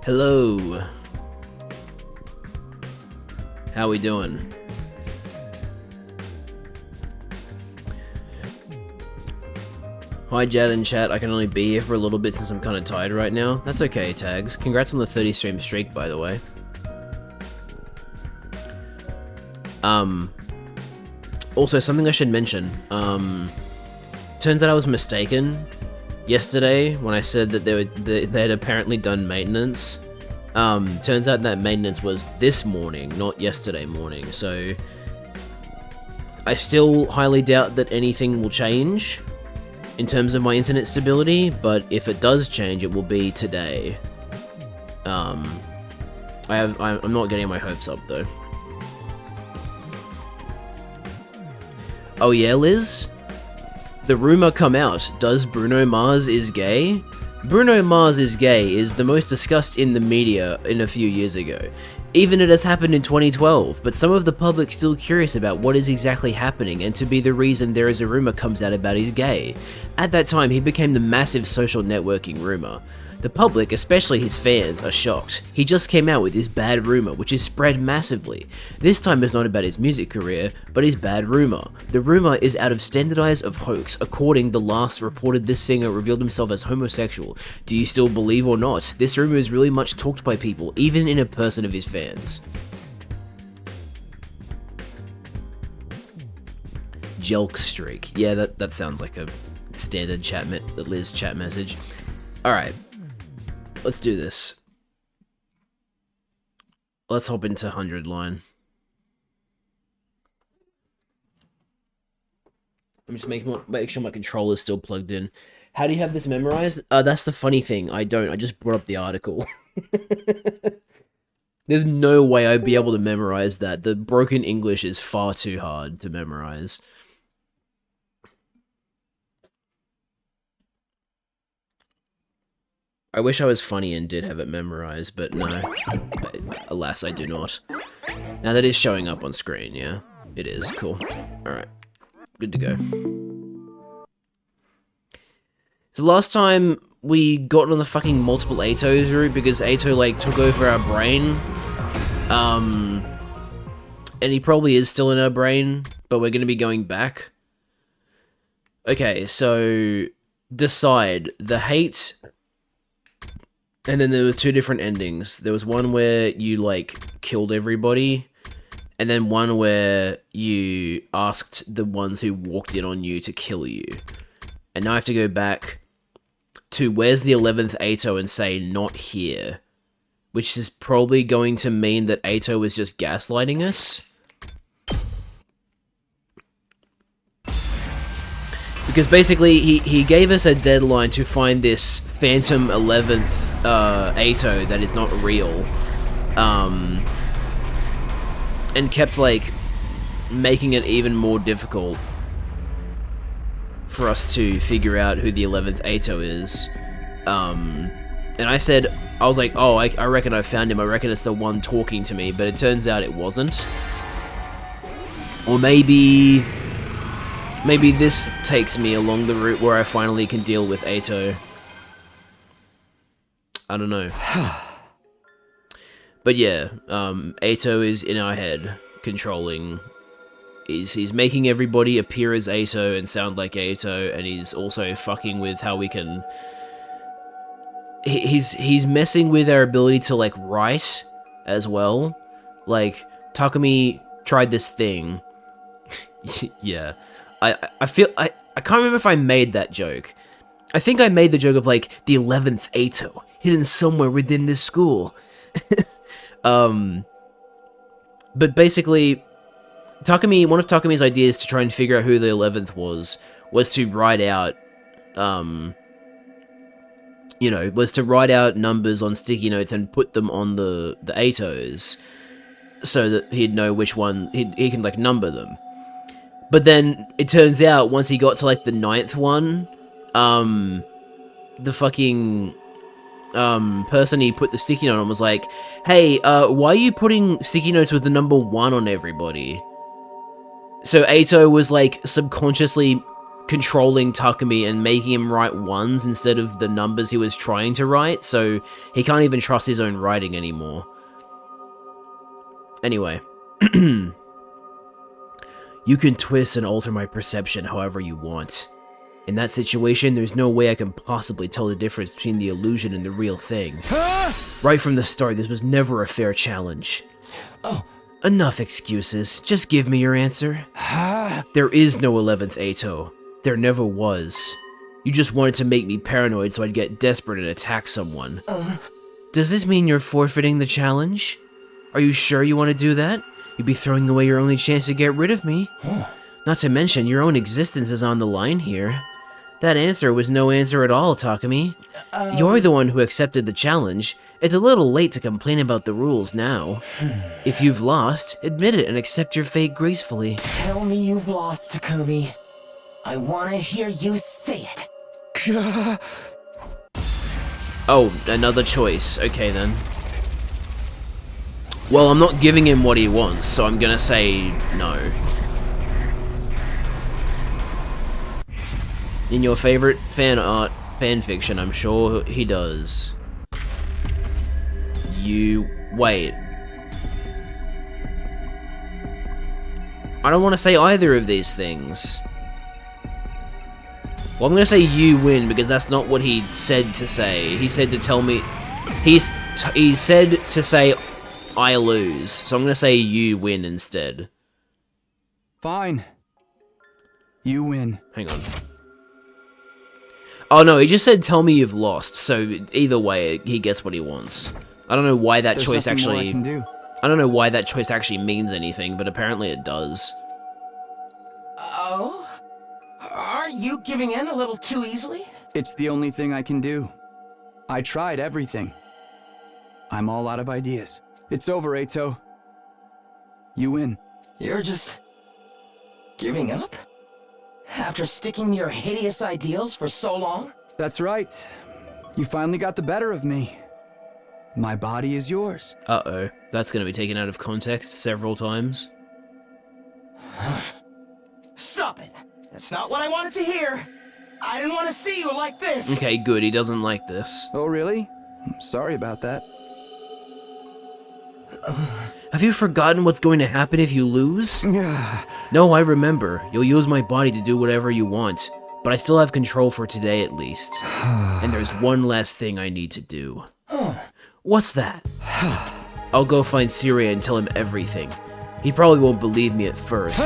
Hello. How we doing? Hi Jad and chat, I can only be here for a little bit since I'm kinda tired right now. That's okay, Tags. Congrats on the 30 stream streak, by the way. Also, something I should mention. Turns out I was mistaken yesterday when I said that they had apparently done maintenance. Turns out that maintenance was this morning, not yesterday morning, so I still highly doubt that anything will change in terms of my internet stability, but if it does change, it will be today. I'm not getting my hopes up though. Oh yeah, Liz? The rumor come out, does Bruno Mars is gay? Bruno Mars is gay is the most discussed in the media in a few years ago. Even it has happened in 2012, but some of the public still curious about what is exactly happening and to be the reason there is a rumor comes out about he's gay. At that time, he became the massive social networking rumor. The public, especially his fans, are shocked. He just came out with his bad rumor, which is spread massively. This time it's not about his music career, but his bad rumor. The rumor is out of standardized of hoax. According the last reported, this singer revealed himself as homosexual. Do you still believe or not? This rumor is really much talked by people, even in a person of his fans. Jelk streak. Yeah, that sounds like a standard Liz chat message. Alright. Let's do this. Let's hop into 100 line. Let me just make sure my controller's still plugged in. How do you have this memorized? That's the funny thing. I don't. I just brought up the article. There's no way I'd be able to memorize that. The broken English is far too hard to memorize. I wish I was funny and did have it memorized, but no. Alas, I do not. Now that is showing up on screen, yeah? It is, cool. Alright. Good to go. So last time, we got on the fucking multiple Atos route because Ato, like, took over our brain. And he probably is still in our brain, but we're gonna be going back. Okay, so... Decide. The hate... And then there were two different endings. There was one where you, like, killed everybody, and then one where you asked the ones who walked in on you to kill you. And now I have to go back to where's the 11th Ato and say, not here. Which is probably going to mean that Ato was just gaslighting us. Because basically, he gave us a deadline to find this Phantom 11th Ato that is not real. And kept, like, making it even more difficult for us to figure out who the 11th Ato is. And I was like, oh, I reckon I found him. I reckon it's the one talking to me. But it turns out it wasn't. Or maybe this takes me along the route where I finally can deal with Ato. I don't know. But yeah, Ato is in our head, controlling. He's making everybody appear as Ato and sound like Ato, and he's also fucking with how we can... He's messing with our ability to, like, write as well. Like, Takumi tried this thing. Yeah. I can't remember if I made that joke. I think I made the joke of, like, the 11th Ato, hidden somewhere within this school. But basically, one of Takumi's ideas to try and figure out who the 11th was to write out, was to write out numbers on sticky notes and put them on the Atos, so that he'd know which one, he can, like, number them. But then, it turns out, once he got to, like, the 9th one, the fucking, person he put the sticky note on was like, hey, why are you putting sticky notes with the number 1 on everybody? So Ato was, like, subconsciously controlling Takumi and making him write ones instead of the numbers he was trying to write, so he can't even trust his own writing anymore. Anyway. You can twist and alter my perception however you want. In that situation, there's no way I can possibly tell the difference between the illusion and the real thing. Right from the start, this was never a fair challenge. Oh. Enough excuses. Just give me your answer. There is no 11th Ato. There never was. You just wanted to make me paranoid so I'd get desperate and attack someone. Does this mean you're forfeiting the challenge? Are you sure you want to do that? You'd be throwing away your only chance to get rid of me. Not to mention, your own existence is on the line here. That answer was no answer at all, Takumi. You're the one who accepted the challenge. It's a little late to complain about the rules now. If you've lost, admit it and accept your fate gracefully. Tell me you've lost, Takumi. I want to hear you say it. Oh, another choice. Okay, then. Well, I'm not giving him what he wants, so I'm gonna say no. In your favorite fan art, fan fiction, I'm sure he does. Wait. I don't want to say either of these things. Well, I'm gonna say you win because that's not what he said to say. He said to tell me... He said to say I lose. So I'm gonna say you win instead. Fine. You win. Hang on. Oh no, he just said tell me you've lost. So either way, he gets what he wants. I don't know why that choice actually... I don't know why that choice actually means anything, but apparently it does. Oh? Are you giving in a little too easily? It's the only thing I can do. I tried everything. I'm all out of ideas. It's over, Ato. You win. You're just... giving up? After sticking to your hideous ideals for so long? That's right. You finally got the better of me. My body is yours. Uh-oh. That's gonna be taken out of context several times. Stop it! That's not what I wanted to hear! I didn't want to see you like this! Okay, good. He doesn't like this. Oh, really? I'm sorry about that. Have you forgotten what's going to happen if you lose? No, I remember. You'll use my body to do whatever you want. But I still have control for today at least. And there's one last thing I need to do. What's that? I'll go find Syria and tell him everything. He probably won't believe me at first,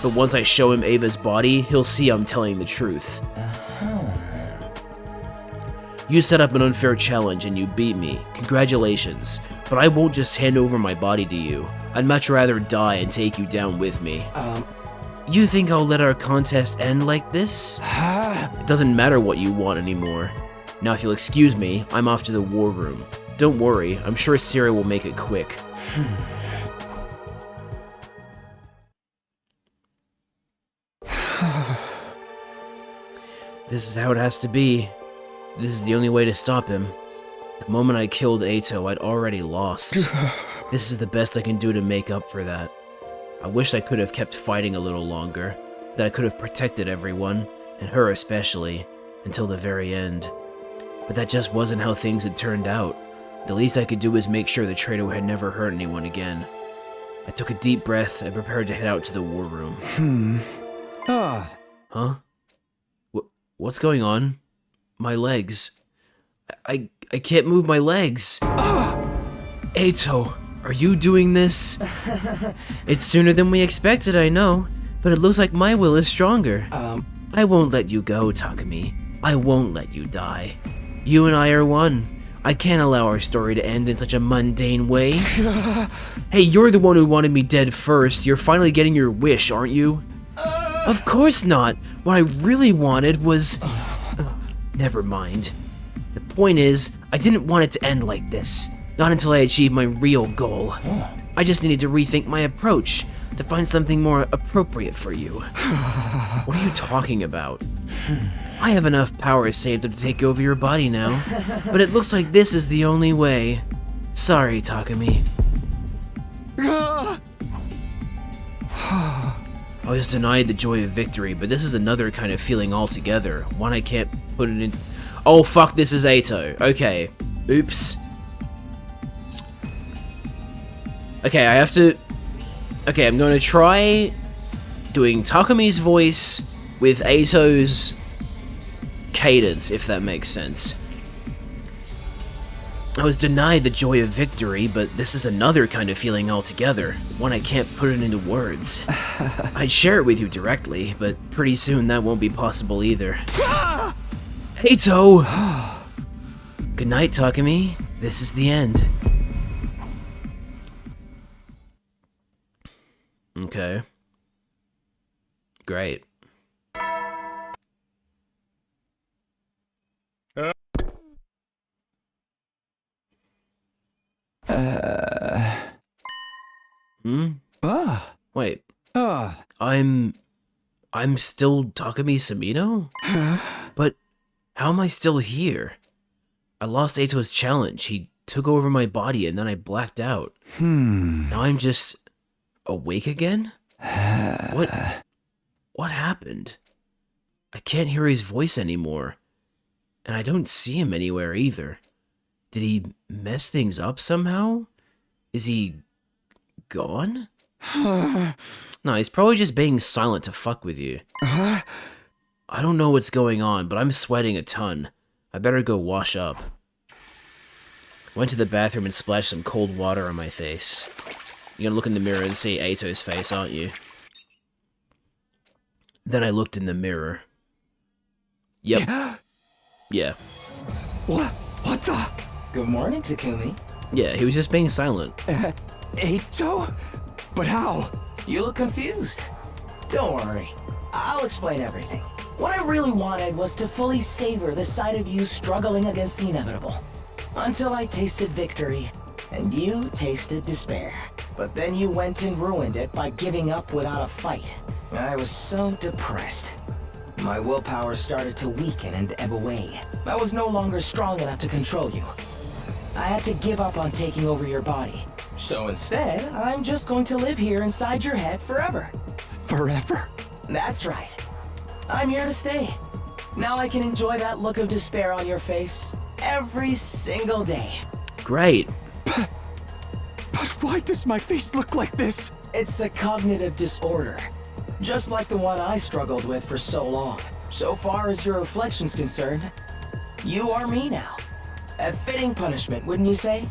but once I show him Ava's body, he'll see I'm telling the truth. You set up an unfair challenge and you beat me. Congratulations. But I won't just hand over my body to you. I'd much rather die and take you down with me. You think I'll let our contest end like this? It doesn't matter what you want anymore. Now if you'll excuse me, I'm off to the war room. Don't worry, I'm sure Syria will make it quick. This is how it has to be. This is the only way to stop him. The moment I killed Ato, I'd already lost. This is the best I can do to make up for that. I wish I could have kept fighting a little longer, that I could have protected everyone, and her especially, until the very end. But that just wasn't how things had turned out. The least I could do was make sure the traitor had never hurt anyone again. I took a deep breath and prepared to head out to the war room. Huh? What's going on? My legs. I can't move my legs. Ato, are you doing this? It's sooner than we expected, I know, but it looks like my will is stronger. I won't let you go, Takumi. I won't let you die. You and I are one. I can't allow our story to end in such a mundane way. Hey, you're the one who wanted me dead first. You're finally getting your wish, aren't you? Of course not. What I really wanted was... never mind. The point is, I didn't want it to end like this. Not until I achieved my real goal. I just needed to rethink my approach, to find something more appropriate for you. What are you talking about? I have enough power saved up to take over your body now, but it looks like this is the only way. Sorry, Takumi. I was denied the joy of victory, but this is another kind of feeling altogether. One I can't put it in... Oh fuck, this is Ato. Okay. Oops. Okay, I have to... Okay, I'm going to try doing Takumi's voice with Ato's cadence, if that makes sense. I was denied the joy of victory, but this is another kind of feeling altogether. One I can't put it into words. I'd share it with you directly, but pretty soon that won't be possible either. Ato! Good night, Takumi. This is the end. Okay. Great. Wait. I'm still Takumi Samino? But how am I still here? I lost Ato's challenge. He took over my body and then I blacked out. Now I'm just awake again? What happened? I can't hear his voice anymore. And I don't see him anywhere either. Did he mess things up somehow? Is he gone? No, he's probably just being silent to fuck with you. I don't know what's going on, but I'm sweating a ton. I better go wash up. Went to the bathroom and splashed some cold water on my face. You're gonna look in the mirror and see Ato's face, aren't you? Then I looked in the mirror. Yep. Yeah. What the? Good morning, Takumi. Yeah, he was just being silent. Ato? But how? You look confused. Don't worry. I'll explain everything. What I really wanted was to fully savor the sight of you struggling against the inevitable. Until I tasted victory, and you tasted despair. But then you went and ruined it by giving up without a fight. I was so depressed. My willpower started to weaken and ebb away. I was no longer strong enough to control you. I had to give up on taking over your body. So instead, I'm just going to live here inside your head forever. Forever? That's right. I'm here to stay. Now I can enjoy that look of despair on your face every single day. Great. But why does my face look like this? It's a cognitive disorder. Just like the one I struggled with for so long. So far as your reflection's concerned, you are me now. A fitting punishment, wouldn't you say?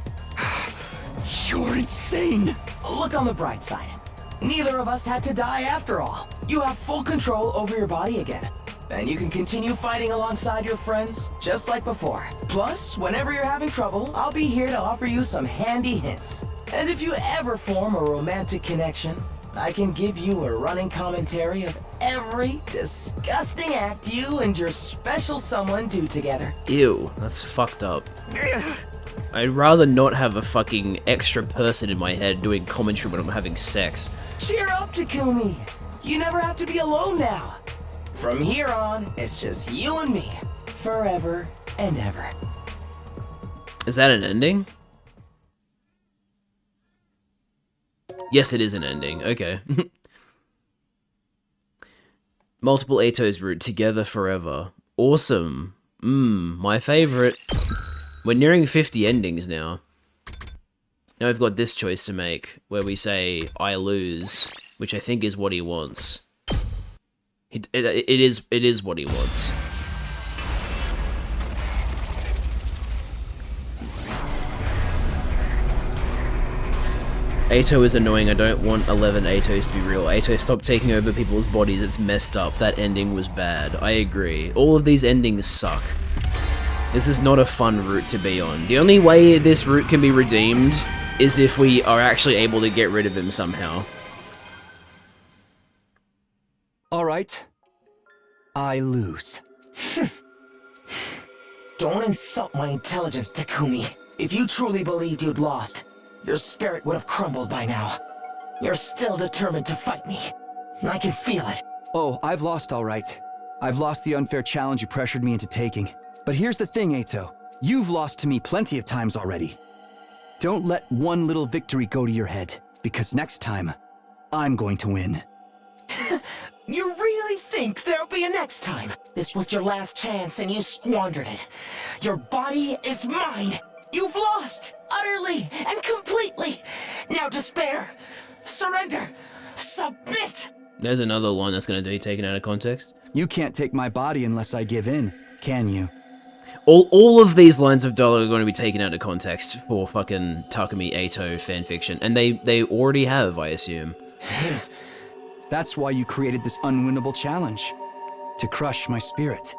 You're insane! Look on the bright side. Neither of us had to die after all. You have full control over your body again. And you can continue fighting alongside your friends, just like before. Plus, whenever you're having trouble, I'll be here to offer you some handy hints. And if you ever form a romantic connection, I can give you a running commentary of every disgusting act you and your special someone do together. Ew, that's fucked up. I'd rather not have a fucking extra person in my head doing commentary when I'm having sex. Cheer up, Takumi! You never have to be alone now. From here on, it's just you and me. Forever and ever. Is that an ending? Yes, it is an ending. Okay. Multiple Atos route together forever. Awesome. My favorite. We're nearing 50 endings now. Now I've got this choice to make, where we say, I lose, which I think is what he wants. It is what he wants. Ato is annoying. I don't want 11 Atos to be real. Ato, stop taking over people's bodies. It's messed up. That ending was bad. I agree. All of these endings suck. This is not a fun route to be on. The only way this route can be redeemed is if we are actually able to get rid of him somehow. Alright. I lose. Don't insult my intelligence, Takumi. If you truly believed you'd lost, your spirit would have crumbled by now. You're still determined to fight me. I can feel it. Oh, I've lost alright. I've lost the unfair challenge you pressured me into taking. But here's the thing, Ato. You've lost to me plenty of times already. Don't let one little victory go to your head, because next time, I'm going to win. think there'll be a next time? This was your last chance and you squandered it. Your body is mine. You've lost, utterly and completely. Now despair, surrender, submit. There's another line that's going to be taken out of context. You can't take my body unless I give in, can you? All of these lines of dialogue are going to be taken out of context for fucking Takumi Eito fanfiction, and they already have, I assume. That's why you created this unwinnable challenge. To crush my spirit.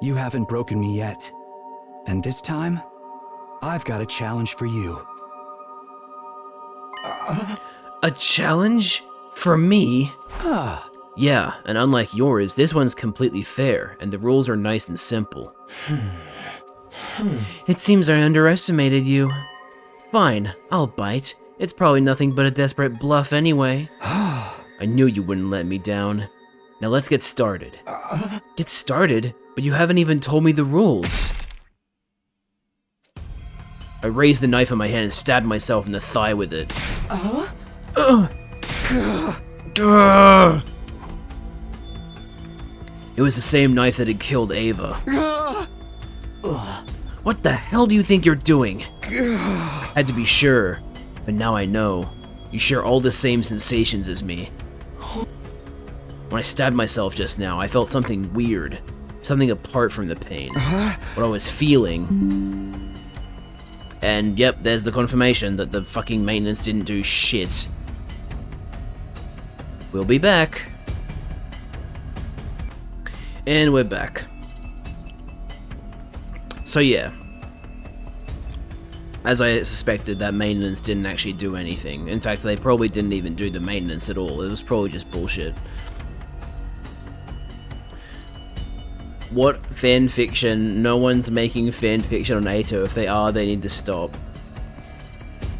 You haven't broken me yet. And this time, I've got a challenge for you. A challenge? For me? Yeah, and unlike yours, this one's completely fair, and the rules are nice and simple. It seems I underestimated you. Fine, I'll bite. It's probably nothing but a desperate bluff anyway. I knew you wouldn't let me down. Now let's get started. Get started? But you haven't even told me the rules. I raised the knife in my hand and stabbed myself in the thigh with it. It was the same knife that had killed Ava. What the hell do you think you're doing? I had to be sure, but now I know. You share all the same sensations as me. When I stabbed myself just now, I felt something weird. Something apart from the pain. What I was feeling. And yep, there's the confirmation that the fucking maintenance didn't do shit. We'll be back. And we're back. So yeah. As I suspected, that maintenance didn't actually do anything. In fact, they probably didn't even do the maintenance at all. It was probably just bullshit. What fanfiction? No one's making fanfiction on Eito. If they are, they need to stop.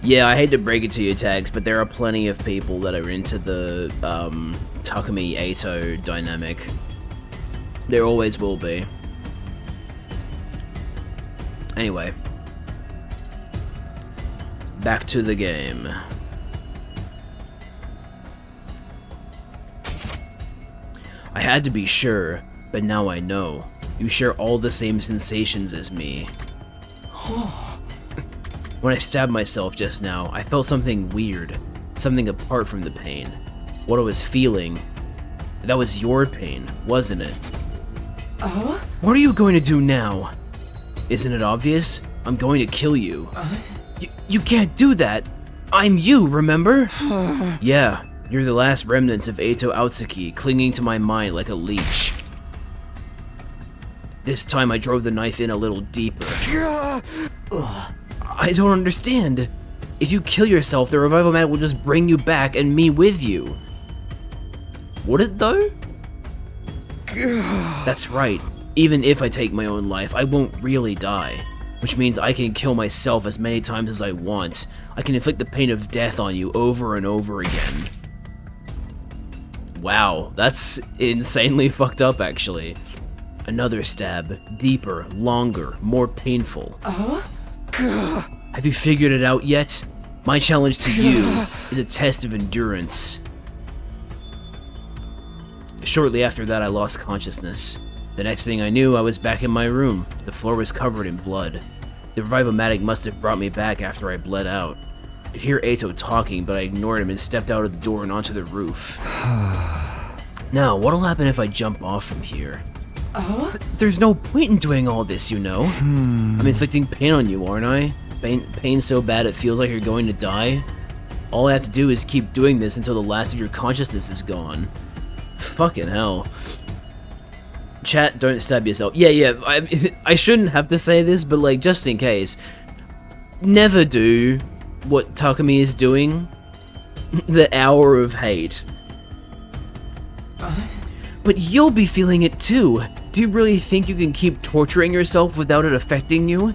Yeah, I hate to break it to you, Tags, but there are plenty of people that are into the Takumi Eito dynamic. There always will be. Anyway. Back to the game. I had to be sure, but now I know. You share all the same sensations as me. When I stabbed myself just now, I felt something weird. Something apart from the pain. What I was feeling. That was your pain, wasn't it? What are you going to do now? Isn't it obvious? I'm going to kill you. You can't do that. I'm you, remember? Yeah, you're the last remnants of Eito Aotsuki clinging to my mind like a leech. This time I drove the knife in a little deeper. I don't understand. If you kill yourself, the revival mat will just bring you back and me with you. Would it though? That's right. Even if I take my own life, I won't really die. Which means I can kill myself as many times as I want. I can inflict the pain of death on you over and over again. Wow, that's insanely fucked up actually. Another stab. Deeper, longer, more painful. Have you figured it out yet? My challenge to you is a test of endurance. Shortly after that, I lost consciousness. The next thing I knew, I was back in my room. The floor was covered in blood. The revivomatic must have brought me back after I bled out. I could hear Eito talking, but I ignored him and stepped out of the door and onto the roof. Now, what'll happen if I jump off from here? There's no point in doing all this, you know. I'm inflicting pain on you, aren't I? Pain so bad it feels like you're going to die? All I have to do is keep doing this until the last of your consciousness is gone. Fucking hell. Chat, don't stab yourself. Yeah, I shouldn't have to say this, but like, just in case. Never do what Takumi is doing. The hour of hate. But you'll be feeling it too. Do you really think you can keep torturing yourself without it affecting you?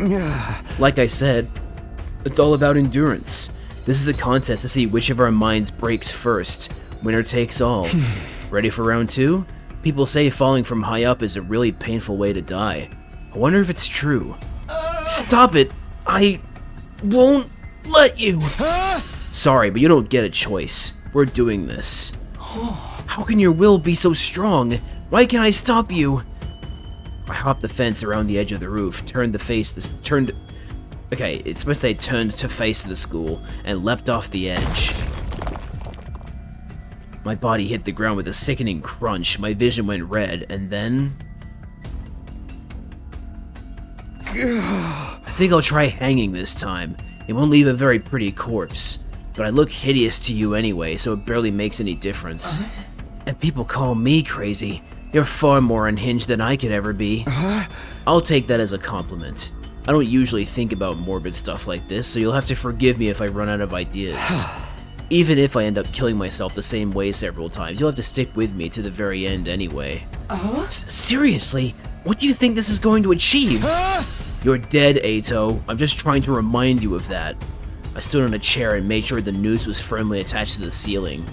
Like I said, it's all about endurance. This is a contest to see which of our minds breaks first. Winner takes all. Ready for round 2? People say falling from high up is a really painful way to die. I wonder if it's true. Stop it! I won't let you! Sorry, but you don't get a choice. We're doing this. How can your will be so strong? Why can't I stop you? I hopped the fence around the edge of the roof, turned to face the school, and leapt off the edge. My body hit the ground with a sickening crunch, my vision went red, and then... I think I'll try hanging this time. It won't leave a very pretty corpse. But I look hideous to you anyway, so it barely makes any difference. And people call me crazy. You're far more unhinged than I could ever be. I'll take that as a compliment. I don't usually think about morbid stuff like this, so you'll have to forgive me if I run out of ideas. Even if I end up killing myself the same way several times, you'll have to stick with me to the very end anyway. Seriously? What do you think this is going to achieve? You're dead, Ato. I'm just trying to remind you of that. I stood on a chair and made sure the noose was firmly attached to the ceiling.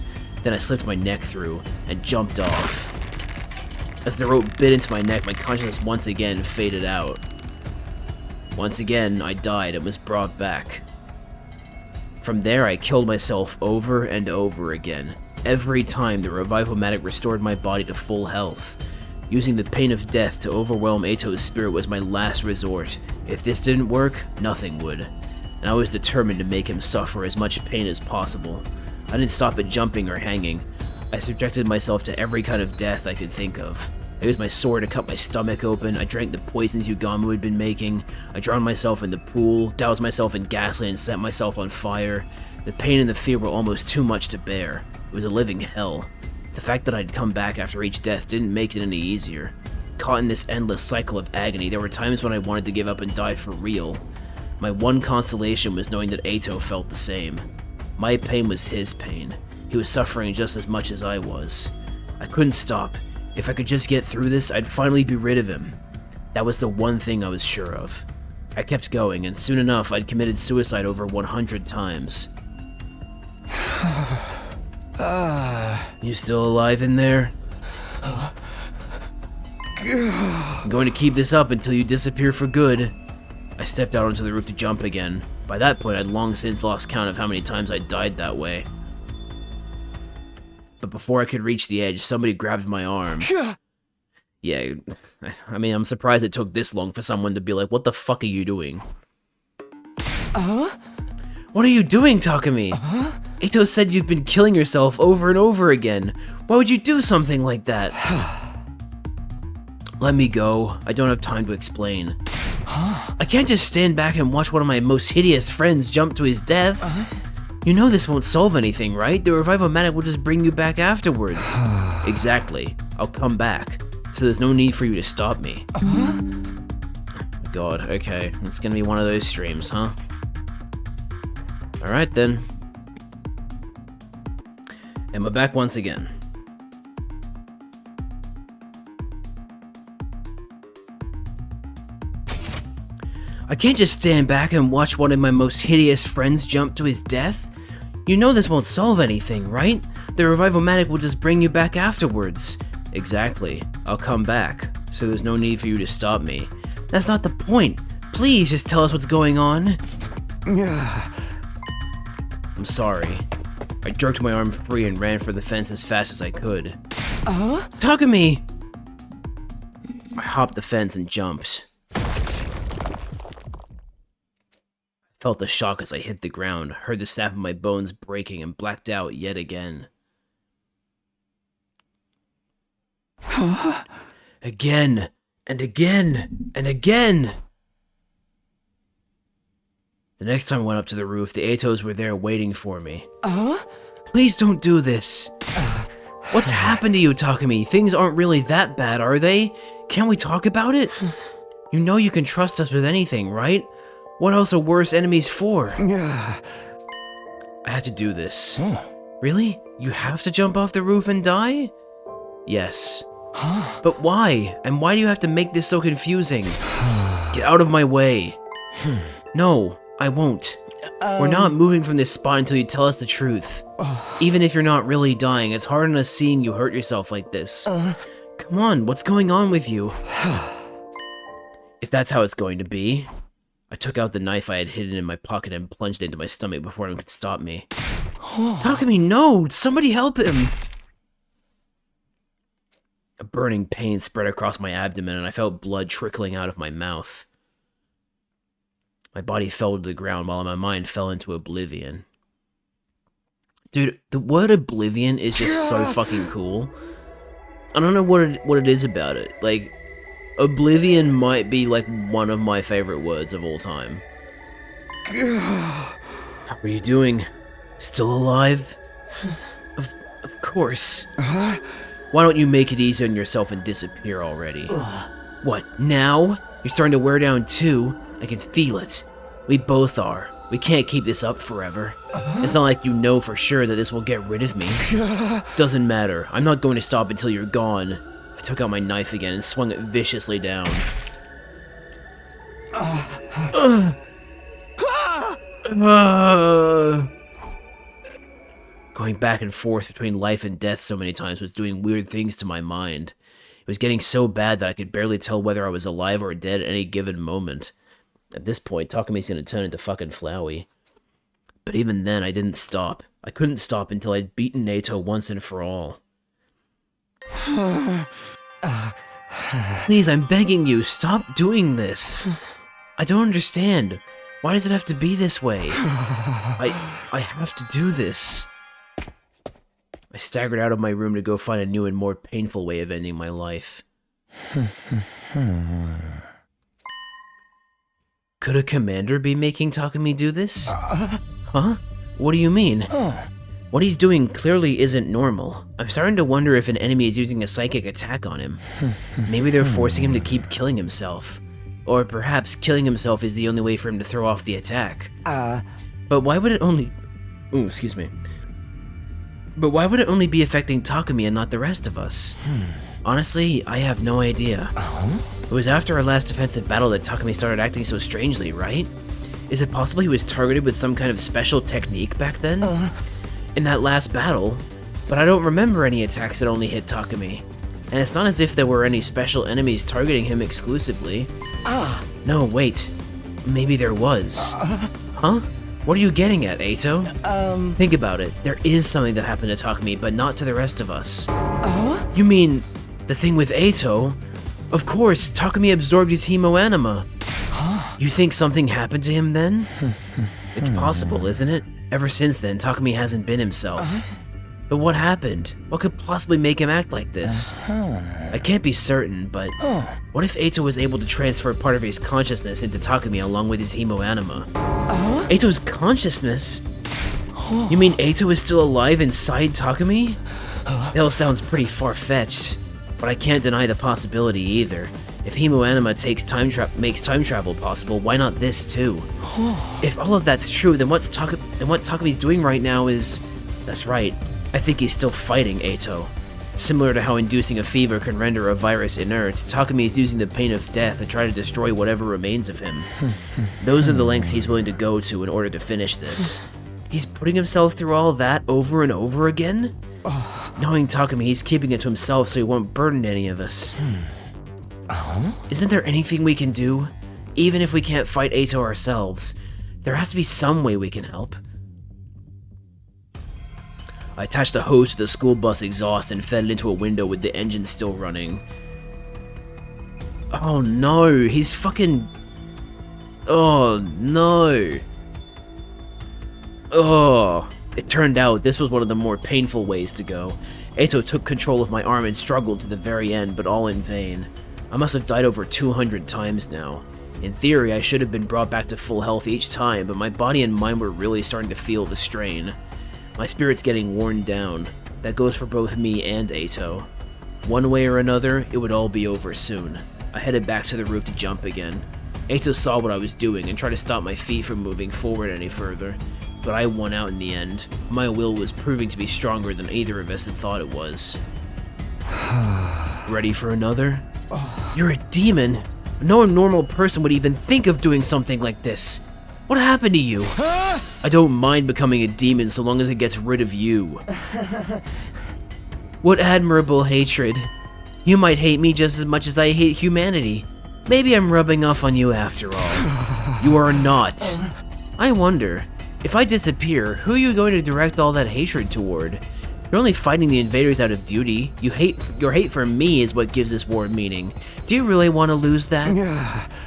Then I slipped my neck through and jumped off. As the rope bit into my neck, my consciousness once again faded out. Once again, I died and was brought back. From there, I killed myself over and over again. Every time the revival-matic restored my body to full health. Using the pain of death to overwhelm Ato's spirit was my last resort. If this didn't work, nothing would. And I was determined to make him suffer as much pain as possible. I didn't stop at jumping or hanging. I subjected myself to every kind of death I could think of. I used my sword to cut my stomach open, I drank the poisons Yugamu had been making, I drowned myself in the pool, doused myself in gasoline and set myself on fire. The pain and the fear were almost too much to bear. It was a living hell. The fact that I'd come back after each death didn't make it any easier. Caught in this endless cycle of agony, there were times when I wanted to give up and die for real. My one consolation was knowing that Ato felt the same. My pain was his pain. He was suffering just as much as I was. I couldn't stop. If I could just get through this, I'd finally be rid of him. That was the one thing I was sure of. I kept going, and soon enough, I'd committed suicide over 100 times. You still alive in there? I'm going to keep this up until you disappear for good. I stepped out onto the roof to jump again. By that point, I'd long since lost count of how many times I'd died that way. But before I could reach the edge, somebody grabbed my arm. Yeah, I mean, I'm surprised it took this long for someone to be like, what the fuck are you doing? What are you doing, Takumi? Ato said you've been killing yourself over and over again. Why would you do something like that? Let me go. I don't have time to explain. I can't just stand back and watch one of my most hideous friends jump to his death. You know this won't solve anything, right? The revival-matic will just bring you back afterwards. Exactly. I'll come back. So there's no need for you to stop me. God, okay. It's gonna be one of those streams, huh? Alright then. And we're back once again. I can't just stand back and watch one of my most hideous friends jump to his death. You know this won't solve anything, right? The revival-matic will just bring you back afterwards. Exactly. I'll come back, so there's no need for you to stop me. That's not the point. Please just tell us what's going on. I'm sorry. I jerked my arm free and ran for the fence as fast as I could. Takumi! I hopped the fence and jumped. I felt the shock as I hit the ground, heard the snap of my bones breaking, and blacked out yet again. Again, and again, and again! The next time I went up to the roof, the Atos were there waiting for me. Please don't do this. What's happened to you, Takumi? Things aren't really that bad, are they? Can't we talk about it? You know you can trust us with anything, right? What else are worse enemies for? I had to do this. Really? You have to jump off the roof and die? Yes. But why? And why do you have to make this so confusing? Get out of my way. No, I won't. We're not moving from this spot until you tell us the truth. Even if you're not really dying, it's hard on us seeing you hurt yourself like this. Come on, what's going on with you? If that's how it's going to be. I took out the knife I had hidden in my pocket and plunged it into my stomach before anyone could stop me. Takumi, no! Somebody help him! A burning pain spread across my abdomen, and I felt blood trickling out of my mouth. My body fell to the ground while my mind fell into oblivion. Dude, the word oblivion is just so fucking cool. I don't know what it is about it. Like, oblivion might be like one of my favorite words of all time. How are you doing? Still alive? Of course. Why don't you make it easy on yourself and disappear already? What, now? You're starting to wear down too? I can feel it. We both are. We can't keep this up forever. It's not like you know for sure that this will get rid of me. Doesn't matter. I'm not going to stop until you're gone. I took out my knife again and swung it viciously down. Going back and forth between life and death so many times was doing weird things to my mind. It was getting so bad that I could barely tell whether I was alive or dead at any given moment. At this point, Takami's gonna turn into fucking Flowey. But even then, I didn't stop. I couldn't stop until I'd beaten Nato once and for all. Please, I'm begging you, stop doing this. I don't understand. Why does it have to be this way? I have to do this. I staggered out of my room to go find a new and more painful way of ending my life. Could a commander be making Takami do this? Huh? What do you mean? What he's doing clearly isn't normal. I'm starting to wonder if an enemy is using a psychic attack on him. Maybe they're forcing him to keep killing himself. Or perhaps killing himself is the only way for him to throw off the attack. But why would it only... Ooh, excuse me. But why would it only be affecting Takami and not the rest of us? Honestly, I have no idea. It was after our last defensive battle that Takami started acting so strangely, right? Is it possible he was targeted with some kind of special technique back then? In that last battle? But I don't remember any attacks that only hit Takami. And it's not as if there were any special enemies targeting him exclusively. No, wait. Maybe there was. Huh? What are you getting at, Eito? Think about it. There is something that happened to Takami, but not to the rest of us. You mean the thing with Eito? Of course, Takami absorbed his hemoanima. You think something happened to him then? It's possible, isn't it? Ever since then, Takami hasn't been himself. But what happened? What could possibly make him act like this? I can't be certain, but what if Eito was able to transfer part of his consciousness into Takami along with his hemoanima? Eito's consciousness? You mean Eito is still alive inside Takami? That all sounds pretty far-fetched, but I can't deny the possibility either. If hemoanima makes time travel possible, why not this too? If all of that's true, then what Takami's doing right now is... That's right. I think he's still fighting Eito. Similar to how inducing a fever can render a virus inert, Takami is using the pain of death to try to destroy whatever remains of him. Those are the lengths he's willing to go to in order to finish this. He's putting himself through all that over and over again? Knowing Takami, he's keeping it to himself so he won't burden any of us. Isn't there anything we can do? Even if we can't fight Eito ourselves, there has to be some way we can help. I attached a hose to the school bus exhaust and fed it into a window with the engine still running. Oh no, he's fucking... Oh no. Oh. It turned out this was one of the more painful ways to go. Eito took control of my arm and struggled to the very end, but all in vain. I must have died over 200 times now. In theory, I should have been brought back to full health each time, but my body and mind were really starting to feel the strain. My spirit's getting worn down. That goes for both me and Eito. One way or another, it would all be over soon. I headed back to the roof to jump again. Eito saw what I was doing and tried to stop my feet from moving forward any further, but I won out in the end. My will was proving to be stronger than either of us had thought it was. Ready for another? You're a demon. No normal person would even think of doing something like this. What happened to you? I don't mind becoming a demon so long as it gets rid of you. What admirable hatred. You might hate me just as much as I hate humanity. Maybe I'm rubbing off on you after all. You are not. I wonder, if I disappear, who are you going to direct all that hatred toward? You're only fighting the invaders out of duty. Your hate for me is what gives this war meaning. Do you really want to lose that?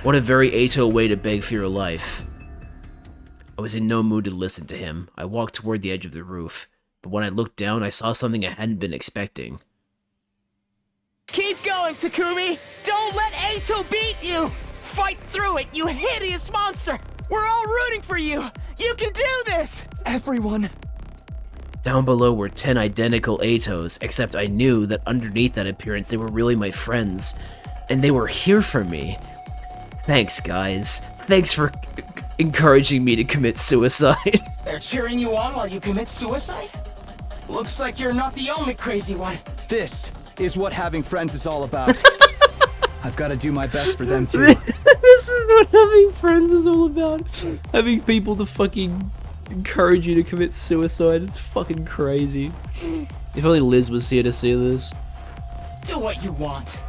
What a very Ato way to beg for your life. I was in no mood to listen to him. I walked toward the edge of the roof, but when I looked down, I saw something I hadn't been expecting. Keep going, Takumi! Don't let Ato beat you! Fight through it, you hideous monster! We're all rooting for you! You can do this! Everyone. Down below were 10 identical Atos, except I knew that underneath that appearance they were really my friends, and they were here for me. Thanks, guys. Thanks for encouraging me to commit suicide. They're cheering you on while you commit suicide? Looks like you're not the only crazy one. This is what having friends is all about. I've got to do my best for them too. This is what having friends is all about. Having people to fucking encourage you to commit suicide. It's fucking crazy. If only Liz was here to see this. Do what you want.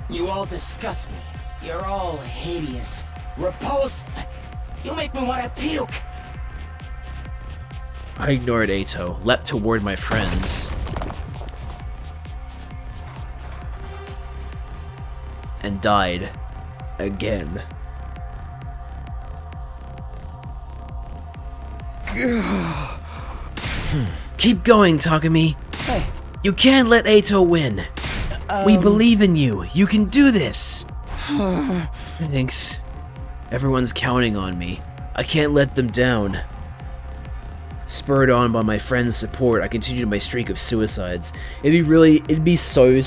You all disgust me. You're all hideous, repulsive. You make me want to puke. I ignored Ato, leapt toward my friends, and died again. Keep going, Takumi. Hey. You can't let Ato win. We believe in you. You can do this. Thanks. Everyone's counting on me. I can't let them down. Spurred on by my friends' support, I continued my streak of suicides. It'd be so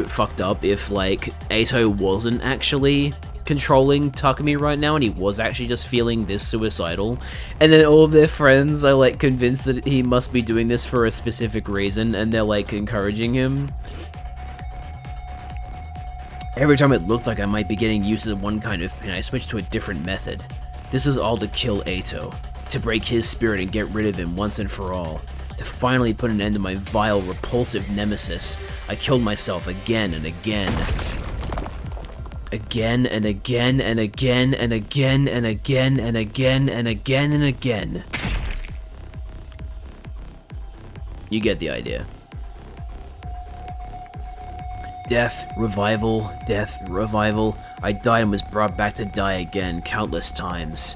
fucked up if, like, Ato wasn't actually controlling Takumi right now and he was actually just feeling this suicidal. And then all of their friends are, like, convinced that he must be doing this for a specific reason and they're, like, encouraging him. Every time it looked like I might be getting used to one kind of pain, I switched to a different method. This was all to kill Ato, to break his spirit and get rid of him once and for all. To finally put an end to my vile, repulsive nemesis, I killed myself again and again. Again and again and again and again and again and again and again and again. You get the idea. Death, revival, death, revival. I died and was brought back to die again countless times.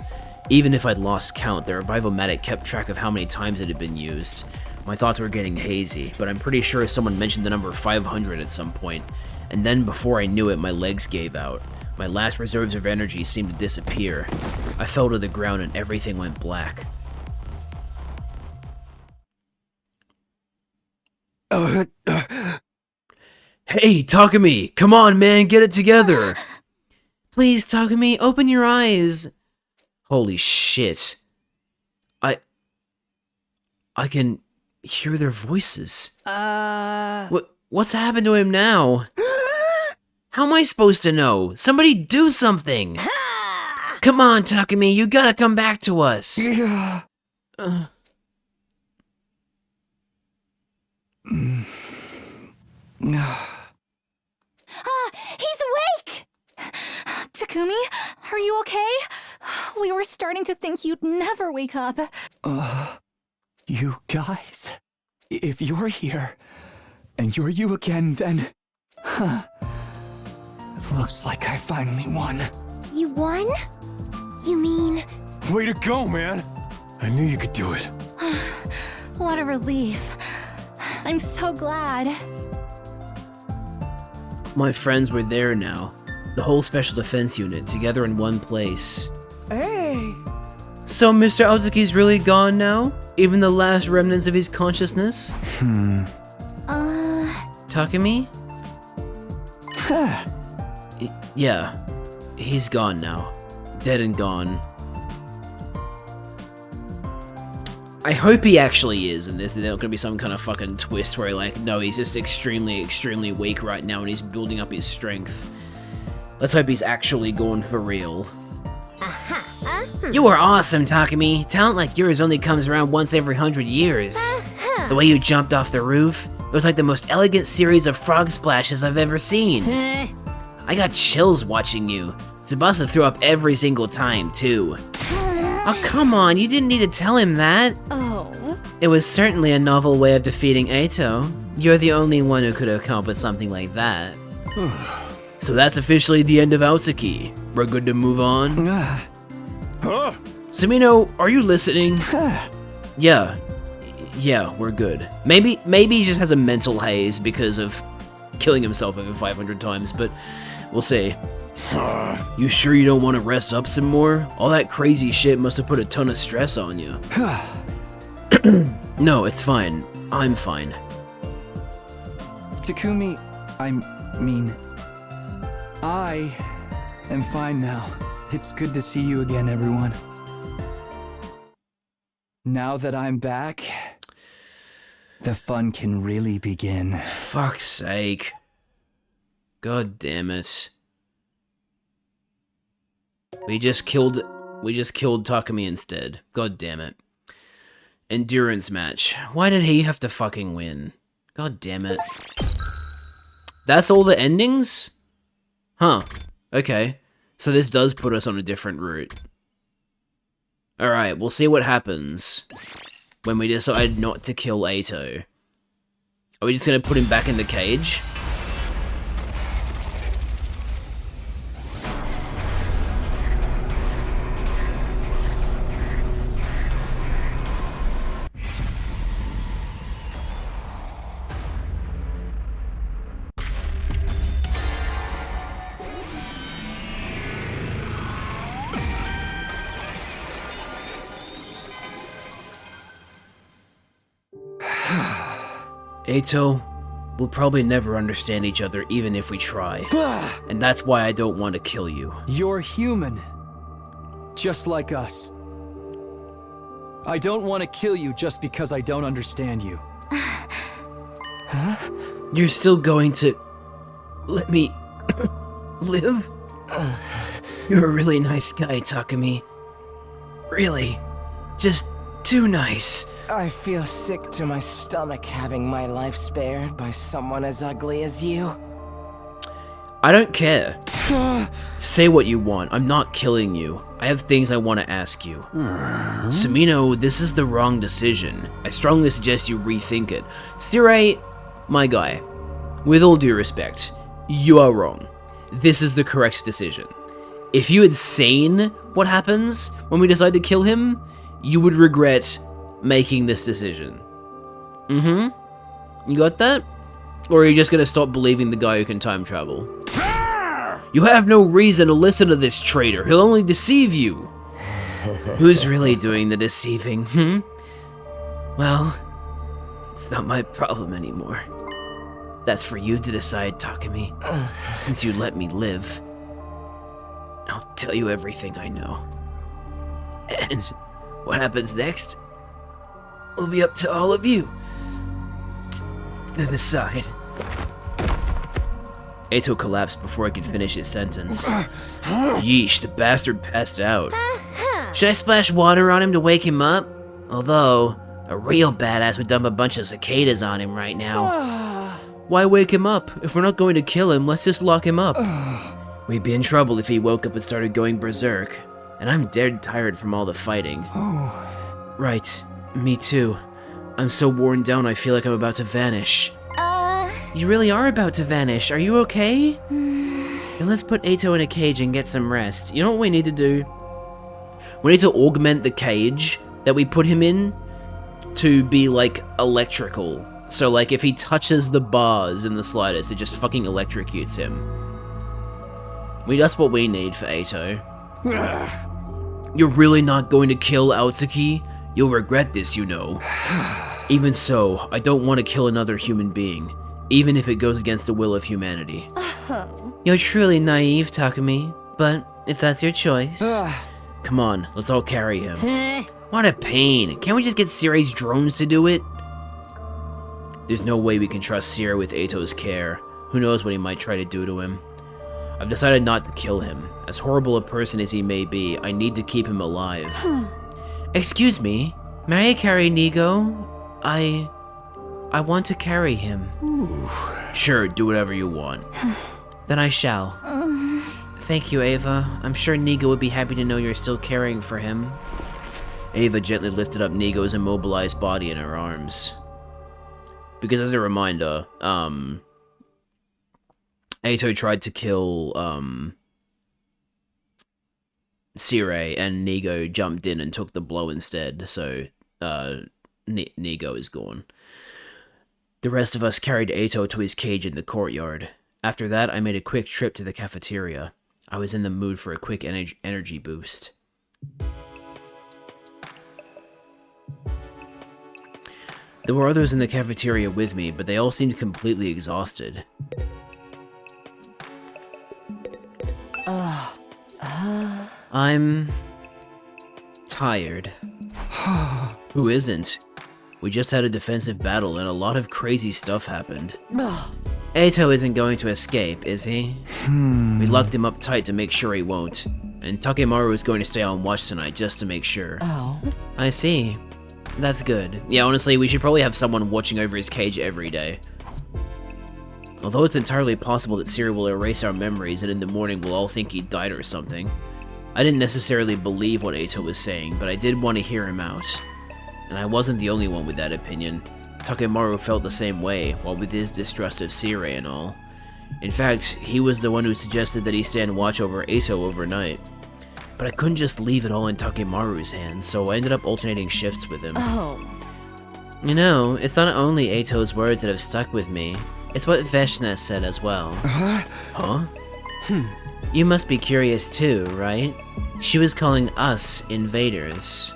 Even if I'd lost count, the revival-matic kept track of how many times it had been used. My thoughts were getting hazy, but I'm pretty sure someone mentioned the number 500 at some point. And then, before I knew it, my legs gave out. My last reserves of energy seemed to disappear. I fell to the ground and everything went black. Hey, Takumi! Come on, man, get it together! Please, Takumi, open your eyes! Holy shit. I can hear their voices. What's happened to him now? How am I supposed to know? Somebody do something! Come on, Takumi, you gotta come back to us! He's awake! Takumi, are you okay? We were starting to think you'd never wake up. You guys, if you're here, and you're you again, then... Looks like I finally won. You won? You mean... Way to go, man! I knew you could do it. What a relief. I'm so glad. My friends were there now. The whole Special Defense Unit, together in one place. Hey! So Mr. Aozuki's really gone now? Even the last remnants of his consciousness? Takumi? Yeah. He's gone now. Dead and gone. I hope he actually is, and there's gonna be some kind of fucking twist where like, no, he's just extremely weak right now and he's building up his strength. Let's hope he's actually gone for real. You were awesome, Takumi. Talent like yours only comes around once every 100 years. The way you jumped off the roof, it was like the most elegant series of frog splashes I've ever seen. I got chills watching you. Tsubasa threw up every single time, too. Oh, come on, you didn't need to tell him that. Oh. It was certainly a novel way of defeating Eito. You're the only one who could have come up with something like that. So that's officially the end of Aotsuki. We're good to move on? Huh? Sumino, are you listening? Yeah, we're good. Maybe he just has a mental haze because of killing himself over 500 times, but we'll see. You sure you don't want to rest up some more? All that crazy shit must have put a ton of stress on you. No, it's fine. I'm fine. Takumi, I am fine now. It's good to see you again, everyone. Now that I'm back, the fun can really begin. Fuck's sake. God damn it. We just killed Takumi instead. God damn it. Endurance match. Why did he have to fucking win? God damn it. That's all the endings? Huh. Okay. So this does put us on a different route. Alright, we'll see what happens when we decide not to kill Eito. Are we just gonna put him back in the cage? Eito, we'll probably never understand each other even if we try. And that's why I don't want to kill you. You're human. Just like us. I don't want to kill you just because I don't understand you. You're still going to let me live? You're a really nice guy, Takumi. Really. Just too nice. I feel sick to my stomach having my life spared by someone as ugly as you. I don't care. Say what you want. I'm not killing you. I have things I want to ask you. Sumino, this is the wrong decision. I strongly suggest you rethink it. Sirei, my guy, with all due respect, you are wrong. This is the correct decision. If you had seen what happens when we decide to kill him, you would regret making this decision. You got that? Or are you just gonna stop believing the guy who can time travel? You have no reason to listen to this traitor. He'll only deceive you. Who's really doing the deceiving, Well, it's not my problem anymore. That's for you to decide, Takumi. Since you let me live, I'll tell you everything I know. And what happens next will be up to all of you to decide. Eito collapsed before I could finish his sentence. Yeesh, the bastard passed out. Should I splash water on him to wake him up? Although, a real badass would dump a bunch of cicadas on him right now. Why wake him up? If we're not going to kill him, let's just lock him up. We'd be in trouble if he woke up and started going berserk. And I'm dead tired from all the fighting. Right. Me too. I'm so worn down I feel like I'm about to vanish. You really are about to vanish. Are you okay? Then let's put Eito in a cage and get some rest. You know what we need to do? We need to augment the cage that we put him in to be like electrical. So like if he touches the bars in the slightest, it just fucking electrocutes him. That's what we need for Eito. You're really not going to kill Aotsuki? You'll regret this, you know. Even so, I don't want to kill another human being, even if it goes against the will of humanity. You're truly naive, Takumi, but if that's your choice... Come on, let's all carry him. What a pain. Can't we just get Sirei's drones to do it? There's no way we can trust Sirei with Eito's care. Who knows what he might try to do to him. I've decided not to kill him. As horrible a person as he may be, I need to keep him alive. Excuse me, may I carry Nigo? I want to carry him. Sure, do whatever you want. Then I shall. Thank you, Ava. I'm sure Nigo would be happy to know you're still caring for him. Ava gently lifted up Nigo's immobilized body in her arms. Because as a reminder, Ato tried to kill, Sirei, and Nigo jumped in and took the blow instead, so, Nigo is gone. The rest of us carried Ato to his cage in the courtyard. After that, I made a quick trip to the cafeteria. I was in the mood for a quick energy boost. There were others in the cafeteria with me, but they all seemed completely exhausted. I'm tired. Who isn't? We just had a defensive battle and a lot of crazy stuff happened. Ato isn't going to escape, is he? We locked him up tight to make sure he won't. And Takemaru is going to stay on watch tonight just to make sure. Oh. I see. That's good. Yeah, honestly, we should probably have someone watching over his cage every day. Although it's entirely possible that Siri will erase our memories and in the morning we'll all think he died or something. I didn't necessarily believe what Ato was saying, but I did want to hear him out. And I wasn't the only one with that opinion. Takemaru felt the same way, while with his distrust of Sirei and all. In fact, he was the one who suggested that he stand watch over Ato overnight. But I couldn't just leave it all in Takemaru's hands, so I ended up alternating shifts with him. Oh. You know, it's not only Ato's words that have stuck with me, it's what Veshna said as well. Huh? You must be curious too, right? She was calling us invaders.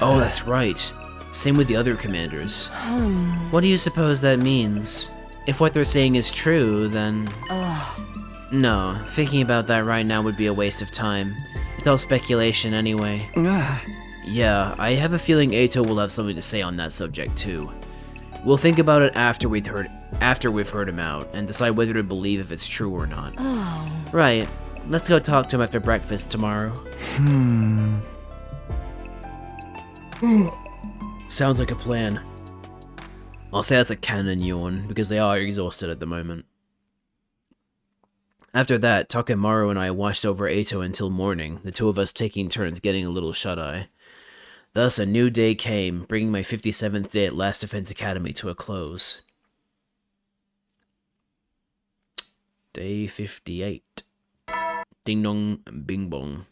Oh, that's right. Same with the other commanders. What do you suppose that means? If what they're saying is true, then... No, thinking about that right now would be a waste of time. It's all speculation anyway. Yeah, I have a feeling Ato will have something to say on that subject too. We'll think about it after we've heard him out, and decide whether to believe if it's true or not. Right. Let's go talk to him after breakfast tomorrow. Sounds like a plan. I'll say that's a canon yawn, because they are exhausted at the moment. After that, Takemaru and I watched over Ato until morning, the two of us taking turns getting a little shut-eye. Thus, a new day came, bringing my 57th day at Last Defense Academy to a close. Day 58. Ding dong, bing bong.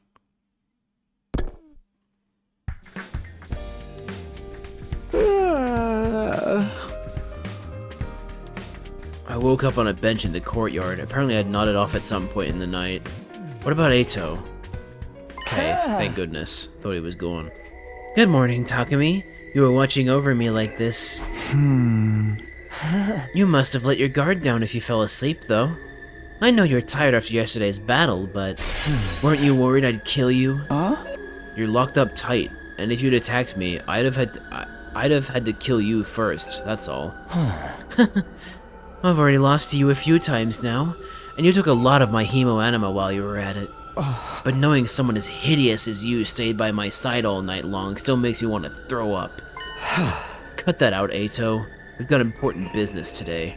I woke up on a bench in the courtyard. Apparently I'd nodded off at some point in the night. What about Ato? Okay, thank goodness. Thought he was gone. Good morning, Takumi. You were watching over me like this. You must have let your guard down if you fell asleep, though. I know you're tired after yesterday's battle, but weren't you worried I'd kill you? You're locked up tight, and if you'd attacked me, I'd have had to kill you first, that's all. I've already lost to you a few times now, and you took a lot of my hemo anima while you were at it. But knowing someone as hideous as you stayed by my side all night long still makes me want to throw up. Cut that out, Ato. We've got important business today.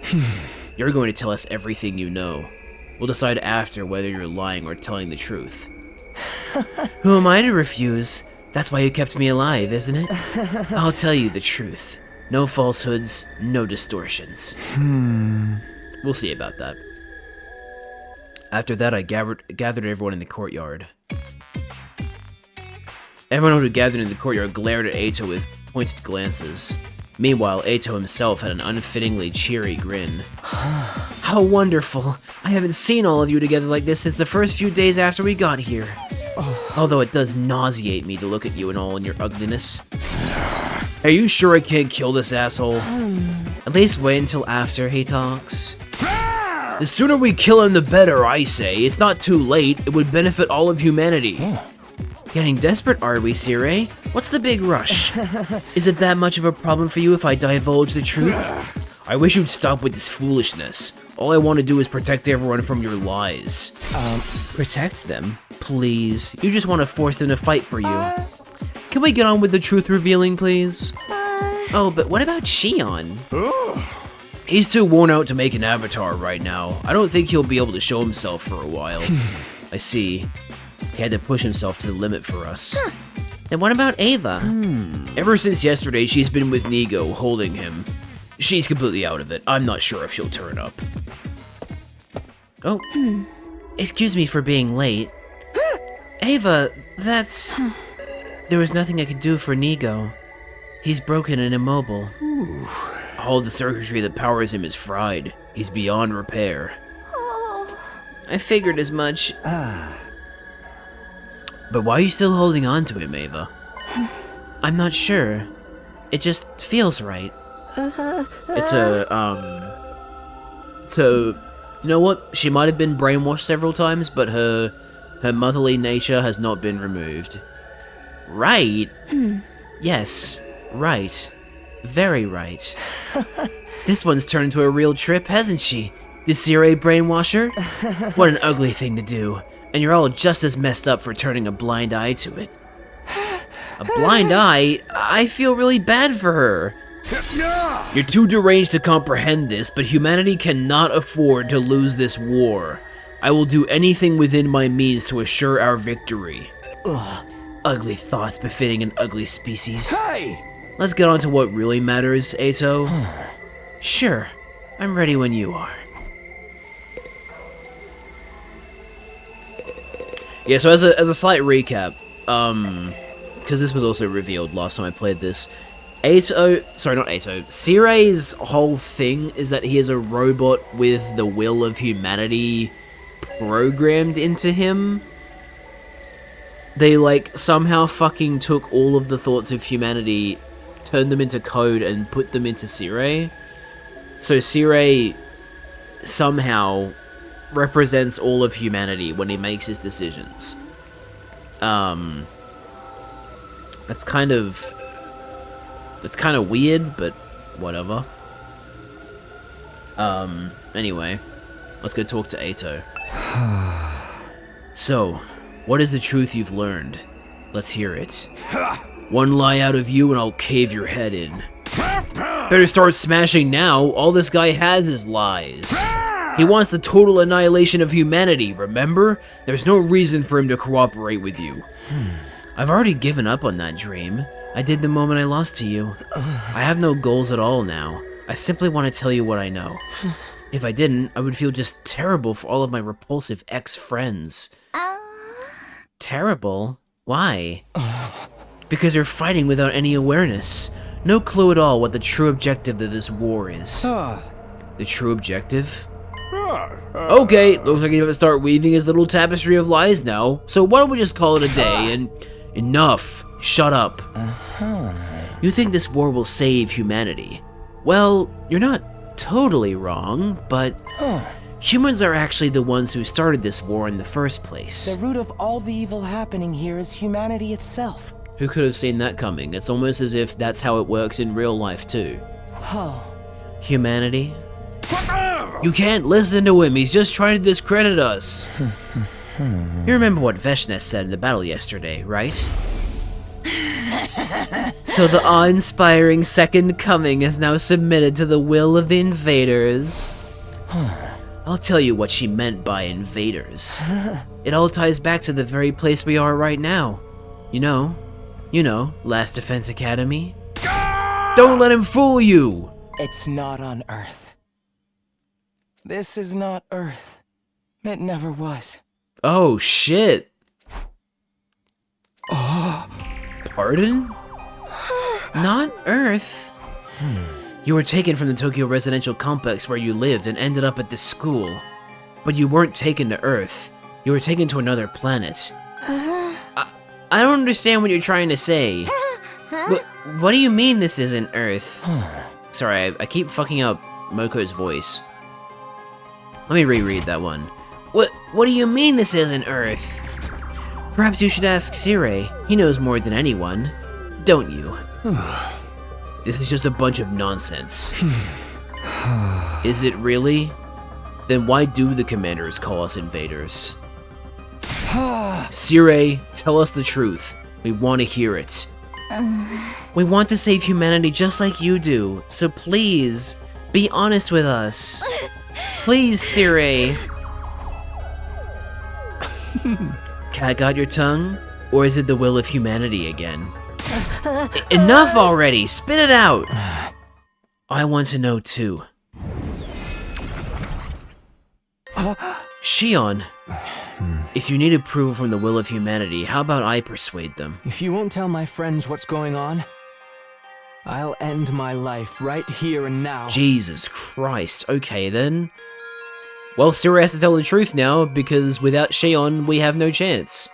You're going to tell us everything you know. We'll decide after whether you're lying or telling the truth. Who am I to refuse? That's why you kept me alive, isn't it? I'll tell you the truth. No falsehoods, no distortions. We'll see about that. After that, I gathered everyone in the courtyard. Everyone who gathered in the courtyard glared at Ato with pointed glances. Meanwhile, Ato himself had an unfittingly cheery grin. How wonderful! I haven't seen all of you together like this since the first few days after we got here. Although it does nauseate me to look at you in all in your ugliness. Are you sure I can't kill this asshole? At least wait until after he talks. The sooner we kill him, the better, I say. It's not too late. It would benefit all of humanity. Getting desperate, are we, Sirei? What's the big rush? Is it that much of a problem for you if I divulge the truth? I wish you'd stop with this foolishness. All I want to do is protect everyone from your lies. Protect them? Please. You just want to force them to fight for you. Can we get on with the truth revealing, please? Oh, but what about Shion? He's too worn out to make an avatar right now. I don't think he'll be able to show himself for a while. I see. He had to push himself to the limit for us. Then what about Ava? Ever since yesterday, she's been with Nigo, holding him. She's completely out of it. I'm not sure if she'll turn up. Oh. Excuse me for being late. Ava, that's... There was nothing I could do for Nigo. He's broken and immobile. All the circuitry that powers him is fried. He's beyond repair. I figured as much. But why are you still holding on to him, Ava? I'm not sure. It just feels right. It's you know what? She might have been brainwashed several times, but her motherly nature has not been removed. Right? Yes, right. Very right. This one's turned into a real trip, hasn't she? Did Sire brainwash her? What an ugly thing to do. And you're all just as messed up for turning a blind eye to it. A blind eye? I feel really bad for her. You're too deranged to comprehend this, but humanity cannot afford to lose this war. I will do anything within my means to assure our victory. Ugh. Ugly thoughts befitting an ugly species. Hey! Let's get on to what really matters, Ato. Sure, I'm ready when you are. Yeah, so as a slight recap, because this was also revealed last time I played this, Sire's whole thing is that he is a robot with the will of humanity programmed into him. They, like, somehow fucking took all of the thoughts of humanity, turned them into code, and put them into Sire. So Sire somehow represents all of humanity when he makes his decisions. That's kind of weird, but whatever. Anyway, let's go talk to Ato. So, what is the truth you've learned? Let's hear it. One lie out of you and I'll cave your head in. Better start smashing now, all this guy has is lies. He wants the total annihilation of humanity, remember? There's no reason for him to cooperate with you. I've already given up on that dream. I did the moment I lost to you. I have no goals at all now. I simply want to tell you what I know. If I didn't, I would feel just terrible for all of my repulsive ex-friends. Terrible? Why? Because you're fighting without any awareness. No clue at all what the true objective of this war is. The true objective? Okay, looks like he's about to start weaving his little tapestry of lies now. So why don't we just call it a day and... Enough! Shut up. You think this war will save humanity? Well, you're not totally wrong, but... Humans are actually the ones who started this war in the first place. The root of all the evil happening here is humanity itself. Who could have seen that coming? It's almost as if that's how it works in real life too. Humanity? You can't listen to him, he's just trying to discredit us. You remember what Veshnes said in the battle yesterday, right? So the awe-inspiring Second Coming has now submitted to the will of the invaders. I'll tell you what she meant by invaders. It all ties back to the very place we are right now. You know, Last Defense Academy. Don't let him fool you! It's not on Earth. This is not Earth. It never was. Oh, shit. Pardon? Not Earth. You were taken from the Tokyo residential complex where you lived and ended up at this school. But you weren't taken to Earth. You were taken to another planet. I don't understand what you're trying to say. What do you mean this isn't Earth? Sorry, I keep fucking up Moko's voice. Let me reread that one. What do you mean this isn't Earth? Perhaps you should ask Sire. He knows more than anyone. Don't you? This is just a bunch of nonsense. Is it really? Then why do the commanders call us invaders? Sire, tell us the truth. We want to hear it. We want to save humanity just like you do, so please, be honest with us. Please, Sire. Cat got your tongue? Or is it the will of humanity again? Enough already! Spit it out! I want to know too. Shion, if you need approval from the will of humanity, how about I persuade them? If you won't tell my friends what's going on, I'll end my life right here and now. Jesus Christ, okay then. Well, Siri has to tell the truth now, because without Shion, we have no chance.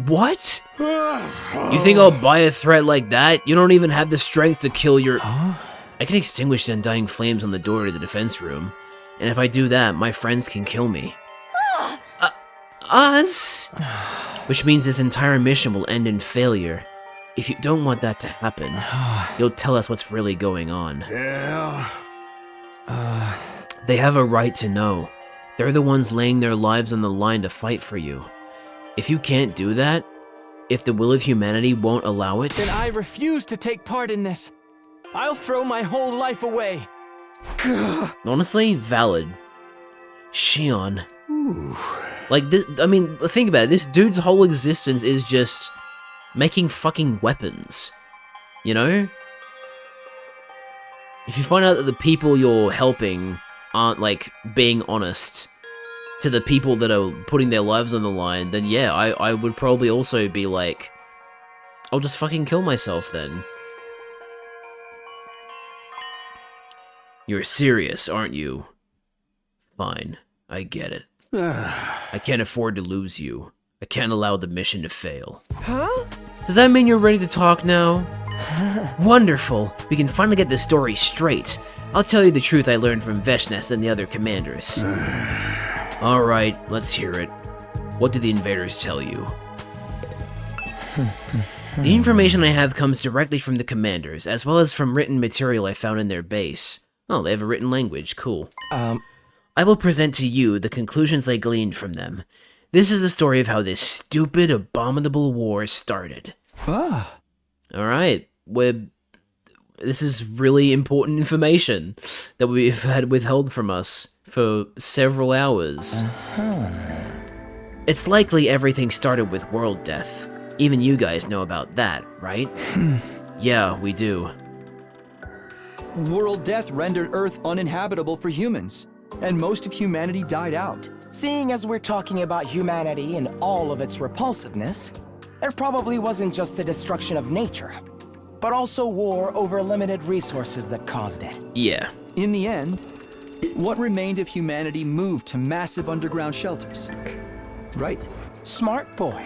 What? You think I'll buy a threat like that? You don't even have the strength to kill your... I can extinguish the undying flames on the door to the defense room, and if I do that, my friends can kill me. Us? Which means this entire mission will end in failure. If you don't want that to happen, you'll tell us what's really going on. Yeah. They have a right to know. They're the ones laying their lives on the line to fight for you. If you can't do that, if the will of humanity won't allow it... Then I refuse to take part in this. I'll throw my whole life away. Honestly, valid. Shion. Like, this, I mean, think about it. This dude's whole existence is just making fucking weapons. You know? If you find out that the people you're helping aren't, like, being honest to the people that are putting their lives on the line, then yeah, I would probably also be like, I'll just fucking kill myself then. You're serious, aren't you? Fine, I get it. I can't afford to lose you. I can't allow the mission to fail. Huh? Does that mean you're ready to talk now? Wonderful! We can finally get this story straight. I'll tell you the truth I learned from Veshnes and the other commanders. Alright, let's hear it. What did the invaders tell you? The information I have comes directly from the commanders, as well as from written material I found in their base. Oh, they have a written language, cool. I will present to you the conclusions I gleaned from them. This is the story of how this stupid, abominable war started. Alright, this is really important information that we've had withheld from us for several hours. It's likely everything started with world death. Even you guys know about that, right? Yeah, we do. World death rendered Earth uninhabitable for humans, and most of humanity died out. Seeing as we're talking about humanity and all of its repulsiveness, it probably wasn't just the destruction of nature, but also war over limited resources that caused it. Yeah. In the end, what remained of humanity moved to massive underground shelters. Right? Smart boy.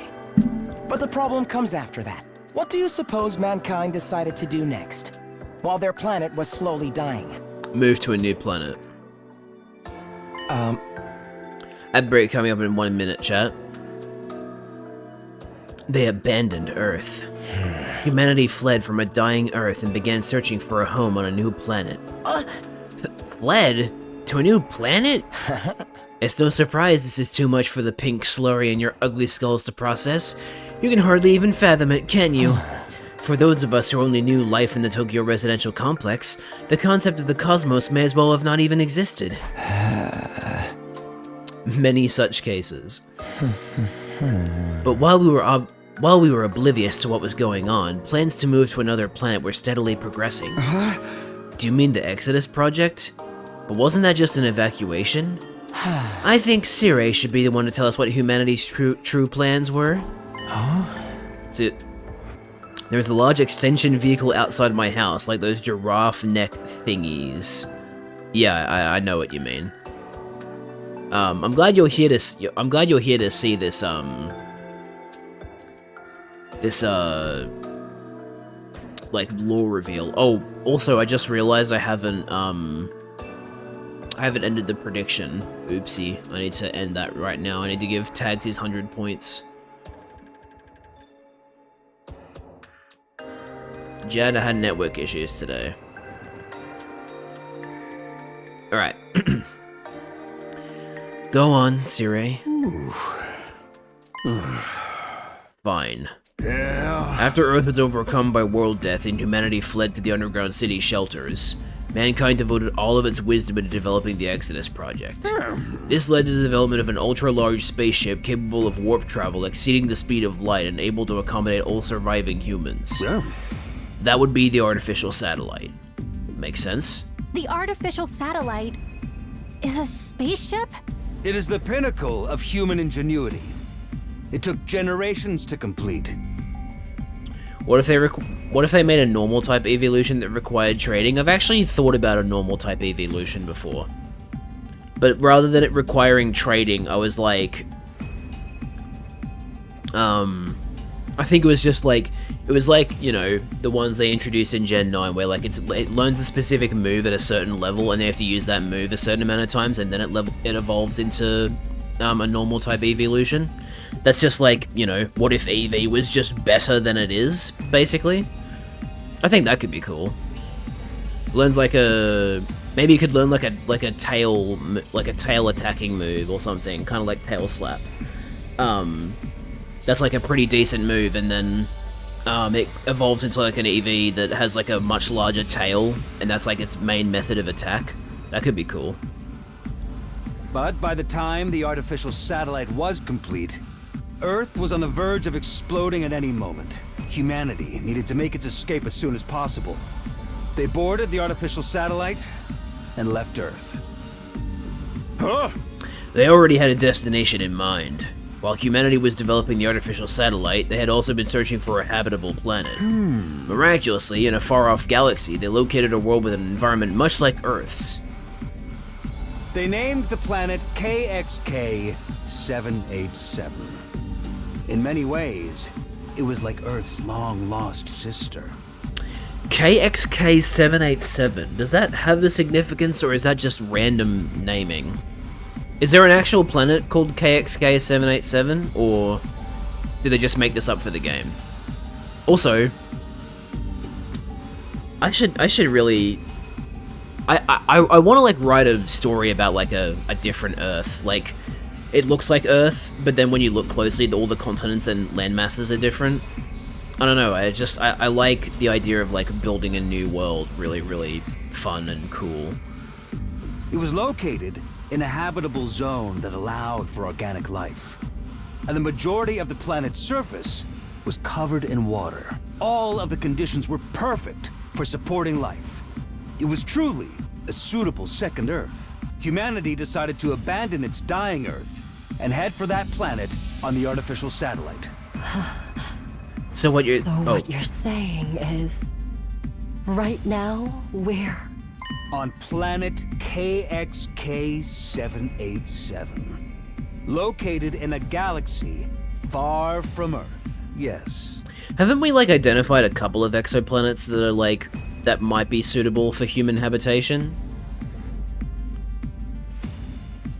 But the problem comes after that. What do you suppose mankind decided to do next, while their planet was slowly dying? Move to a new planet. Ad break coming up in 1 minute, chat. They abandoned Earth. Humanity fled from a dying Earth and began searching for a home on a new planet. Fled? To a new planet? It's no surprise this is too much for the pink slurry in your ugly skulls to process. You can hardly even fathom it, can you? For those of us who only knew life in the Tokyo residential complex, the concept of the cosmos may as well have not even existed. Many such cases. But while we were oblivious to what was going on, plans to move to another planet were steadily progressing. Do you mean the Exodus Project? But wasn't that just an evacuation? I think Sire should be the one to tell us what humanity's true plans were. So, there's a large extension vehicle outside my house, like those giraffe neck thingies. Yeah, I know what you mean. I'm glad you're here to see this like lore reveal. Oh, also I just realized I haven't ended the prediction. Oopsie, I need to end that right now. I need to give Tags his 100 points. Jad, I had network issues today. Alright. Go on, Sire. Fine. Yeah. After Earth was overcome by world death and humanity fled to the underground city shelters, Mankind devoted all of its wisdom into developing the Exodus project. This led to the development of an ultra-large spaceship capable of warp travel exceeding the speed of light and able to accommodate all surviving humans. That would be the artificial satellite. Makes sense? The artificial satellite is a spaceship? It is the pinnacle of human ingenuity. It took generations to complete. What if they made a normal type evolution that required trading? I've actually thought about a normal type evolution before. But rather than it requiring trading, I was like... I think it was just like... It was like, you know, the ones they introduced in Gen 9, where like it learns a specific move at a certain level, and they have to use that move a certain amount of times, and then it evolves into a normal type evolution. That's just like, you know, what if EV was just better than it is, basically? I think that could be cool. Learns like a... Maybe you could learn like a tail attacking move or something, kind of like tail slap. That's like a pretty decent move, and then it evolves into like an EV that has like a much larger tail, and that's like its main method of attack. That could be cool. But by the time the artificial satellite was complete, Earth was on the verge of exploding at any moment. Humanity needed to make its escape as soon as possible. They boarded the artificial satellite and left Earth. Huh? They already had a destination in mind. While humanity was developing the artificial satellite, they had also been searching for a habitable planet. Miraculously, in a far-off galaxy, they located a world with an environment much like Earth's. They named the planet KXK 787. In many ways, it was like Earth's long-lost sister. KXK 787, does that have a significance, or is that just random naming? Is there an actual planet called KXK 787, or did they just make this up for the game? Also, I should really... I want to like write a story about like a different Earth. Like, it looks like Earth, but then when you look closely, all the continents and land masses are different. I don't know, I like the idea of like building a new world. Really, really fun and cool. It was located in a habitable zone that allowed for organic life. And the majority of the planet's surface was covered in water. All of the conditions were perfect for supporting life. It was truly a suitable second Earth. Humanity decided to abandon its dying Earth and head for that planet on the artificial satellite. So what you're... what you're saying is... Right now, we're... On planet KXK 787. Located in a galaxy far from Earth, yes. Haven't we like identified a couple of exoplanets that are like... that might be suitable for human habitation?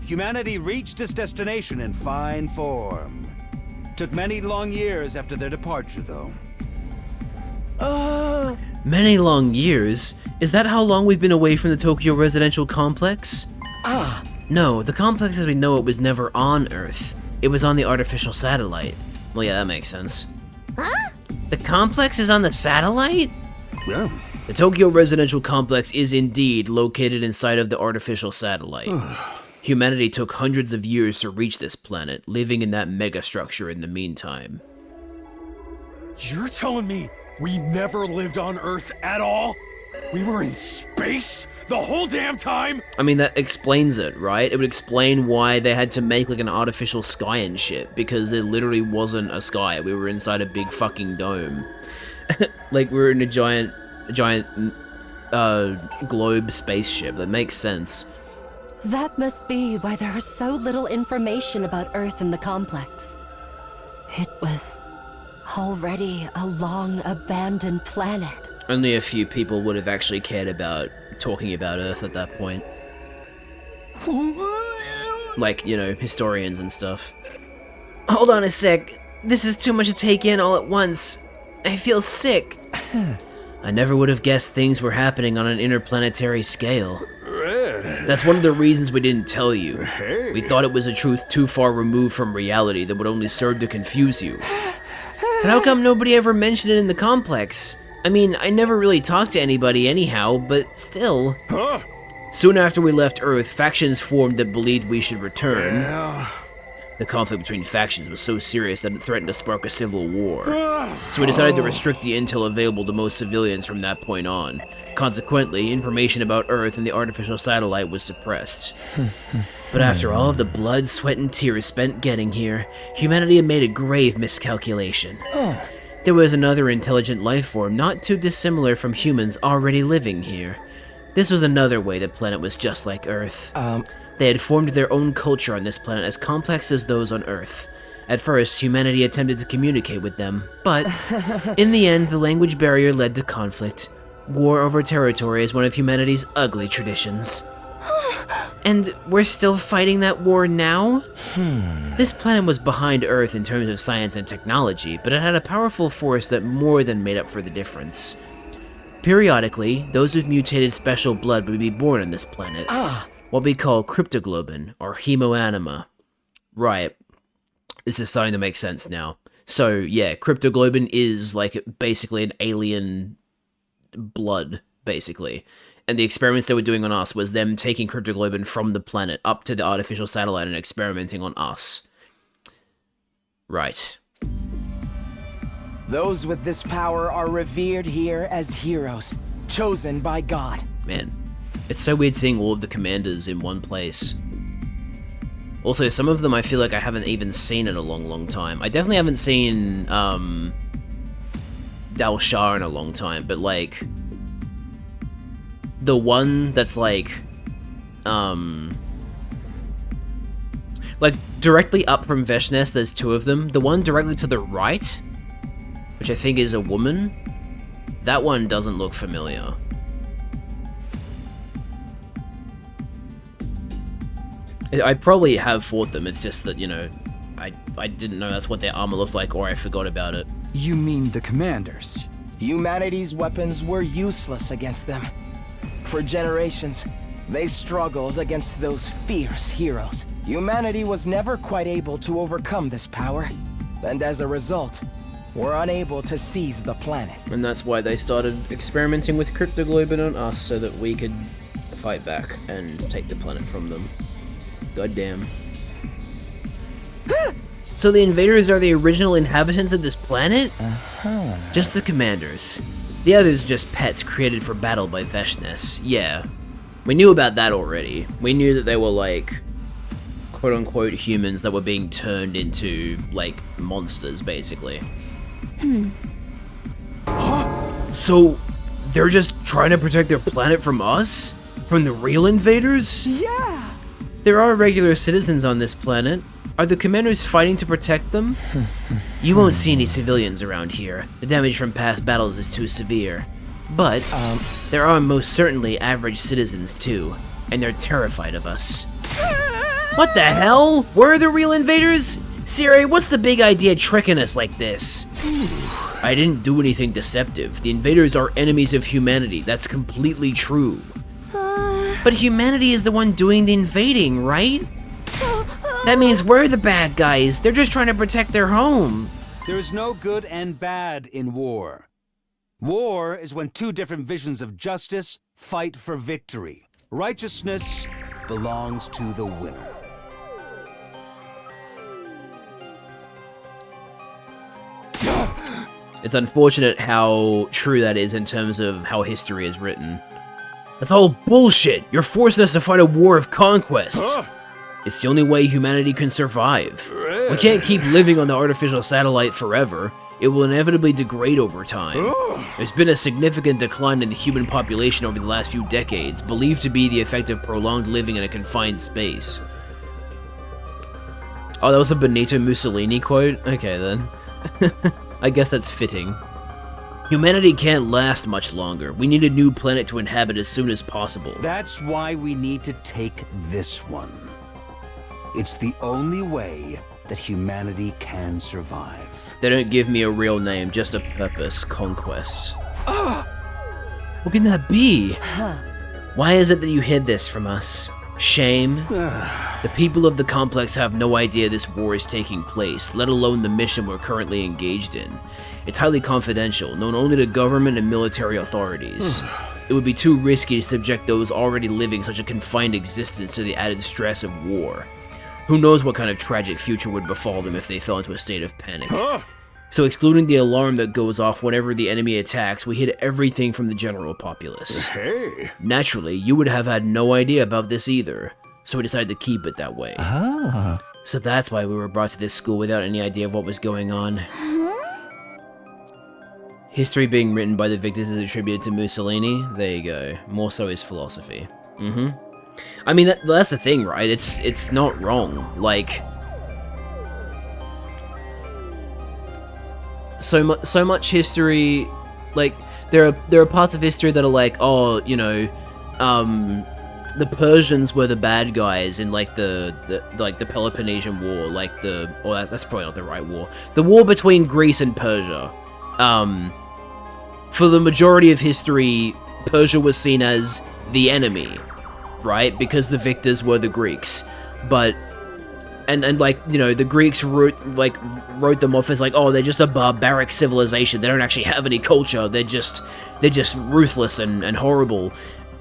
Humanity reached its destination in fine form. Took many long years after their departure, though. Many long years? Is that how long we've been away from the Tokyo residential complex? No, the complex as we know it was never on Earth. It was on the artificial satellite. Well, yeah, that makes sense. Huh? The complex is on the satellite? Yeah. The Tokyo residential complex is indeed located inside of the artificial satellite. Humanity took hundreds of years to reach this planet, living in that megastructure in the meantime. You're telling me we never lived on Earth at all? We were in space the whole damn time? I mean, that explains it, right? It would explain why they had to make like an artificial sky and shit, because there literally wasn't a sky. We were inside a big fucking dome. Like, we were in a giant globe spaceship. That makes sense. That must be why there is so little information about Earth in the complex. It was already a long-abandoned planet. Only a few people would have actually cared about talking about Earth at that point. Like, you know, historians and stuff. Hold on a sec. This is too much to take in all at once. I feel sick. I never would have guessed things were happening on an interplanetary scale. That's one of the reasons we didn't tell you. We thought it was a truth too far removed from reality that would only serve to confuse you. But how come nobody ever mentioned it in the complex? I mean, I never really talked to anybody anyhow, but still. Huh? Soon after we left Earth, factions formed that believed we should return. Yeah. The conflict between factions was so serious that it threatened to spark a civil war. So we decided to restrict the intel available to most civilians from that point on. Consequently, information about Earth and the artificial satellite was suppressed. But after all of the blood, sweat, and tears spent getting here, humanity had made a grave miscalculation. There was another intelligent life form not too dissimilar from humans already living here. This was another way the planet was just like Earth. They had formed their own culture on this planet as complex as those on Earth. At first, humanity attempted to communicate with them, but in the end, the language barrier led to conflict. War over territory is one of humanity's ugly traditions. And we're still fighting that war now? This planet was behind Earth in terms of science and technology, but it had a powerful force that more than made up for the difference. Periodically, those with mutated special blood would be born on this planet. What we call cryptoglobin, or hemoanima. Right. This is starting to make sense now. So, yeah, cryptoglobin is, like, basically an alien blood, basically. And the experiments they were doing on us was them taking cryptoglobin from the planet up to the artificial satellite and experimenting on us. Right. Those with this power are revered here as heroes, chosen by God. Man, it's so weird seeing all of the commanders in one place. Also, some of them I feel like I haven't even seen in a long time. I definitely haven't seen, Dal Shah in a long time, but, like, the one that's, like, directly up from Veshness, there's two of them. The one directly to the right, which I think is a woman, that one doesn't look familiar. I probably have fought them, it's just that, you know, I didn't know that's what their armor looked like, or I forgot about it. You mean the commanders? Humanity's weapons were useless against them. For generations, they struggled against those fierce heroes. Humanity was never quite able to overcome this power, and as a result, were unable to seize the planet. And that's why they started experimenting with cryptoglobin on us, so that we could fight back and take the planet from them. Goddamn. So the invaders are the original inhabitants of this planet? Just the commanders. The others just pets created for battle by Veshness. Yeah. We knew about that already. We knew that they were, like, quote-unquote humans that were being turned into, like, monsters, basically. So, they're just trying to protect their planet from us? From the real invaders? Yeah! There are regular citizens on this planet. Are the commanders fighting to protect them? You won't see any civilians around here. The damage from past battles is too severe. But, there are most certainly average citizens too, and they're terrified of us. What the hell? We're the real invaders? Siri, what's the big idea tricking us like this? I didn't do anything deceptive. The invaders are enemies of humanity. That's completely true. But humanity is the one doing the invading, right? That means we're the bad guys. They're just trying to protect their home. There is no good and bad in war. War is when two different visions of justice fight for victory. Righteousness belongs to the winner. It's unfortunate how true that is in terms of how history is written. That's all bullshit. You're forcing us to fight a war of conquest. It's the only way humanity can survive. We can't keep living on the artificial satellite forever. It will inevitably degrade over time. There's been a significant decline in the human population over the last few decades, believed to be the effect of prolonged living in a confined space. Oh, that was a Benito Mussolini quote? Okay then. I guess that's fitting. Humanity can't last much longer. We need a new planet to inhabit as soon as possible. That's why we need to take this one. It's the only way that humanity can survive. They don't give me a real name, just a purpose, conquest. What can that be? Why is it that you hid this from us? Shame? The people of the complex have no idea this war is taking place, let alone the mission we're currently engaged in. It's highly confidential, known only to government and military authorities. It would be too risky to subject those already living such a confined existence to the added stress of war. Who knows what kind of tragic future would befall them if they fell into a state of panic. So excluding the alarm that goes off whenever the enemy attacks, we hid everything from the general populace. Hey. Naturally, you would have had no idea about this either, so we decided to keep it that way. So that's why we were brought to this school without any idea of what was going on. History being written by the victors is attributed to Mussolini. There you go. More so is philosophy. I mean, that's the thing, right? It's not wrong. Like, so much history, like, there are parts of history that are like, oh, you know, the Persians were the bad guys in like the Peloponnesian War, like that's probably not the right war. The war between Greece and Persia. For the majority of history, Persia was seen as the enemy, right? Because the victors were the Greeks. But and like, you know, the Greeks wrote them off as like, oh, they're just a barbaric civilization. They don't actually have any culture. They're just ruthless and horrible.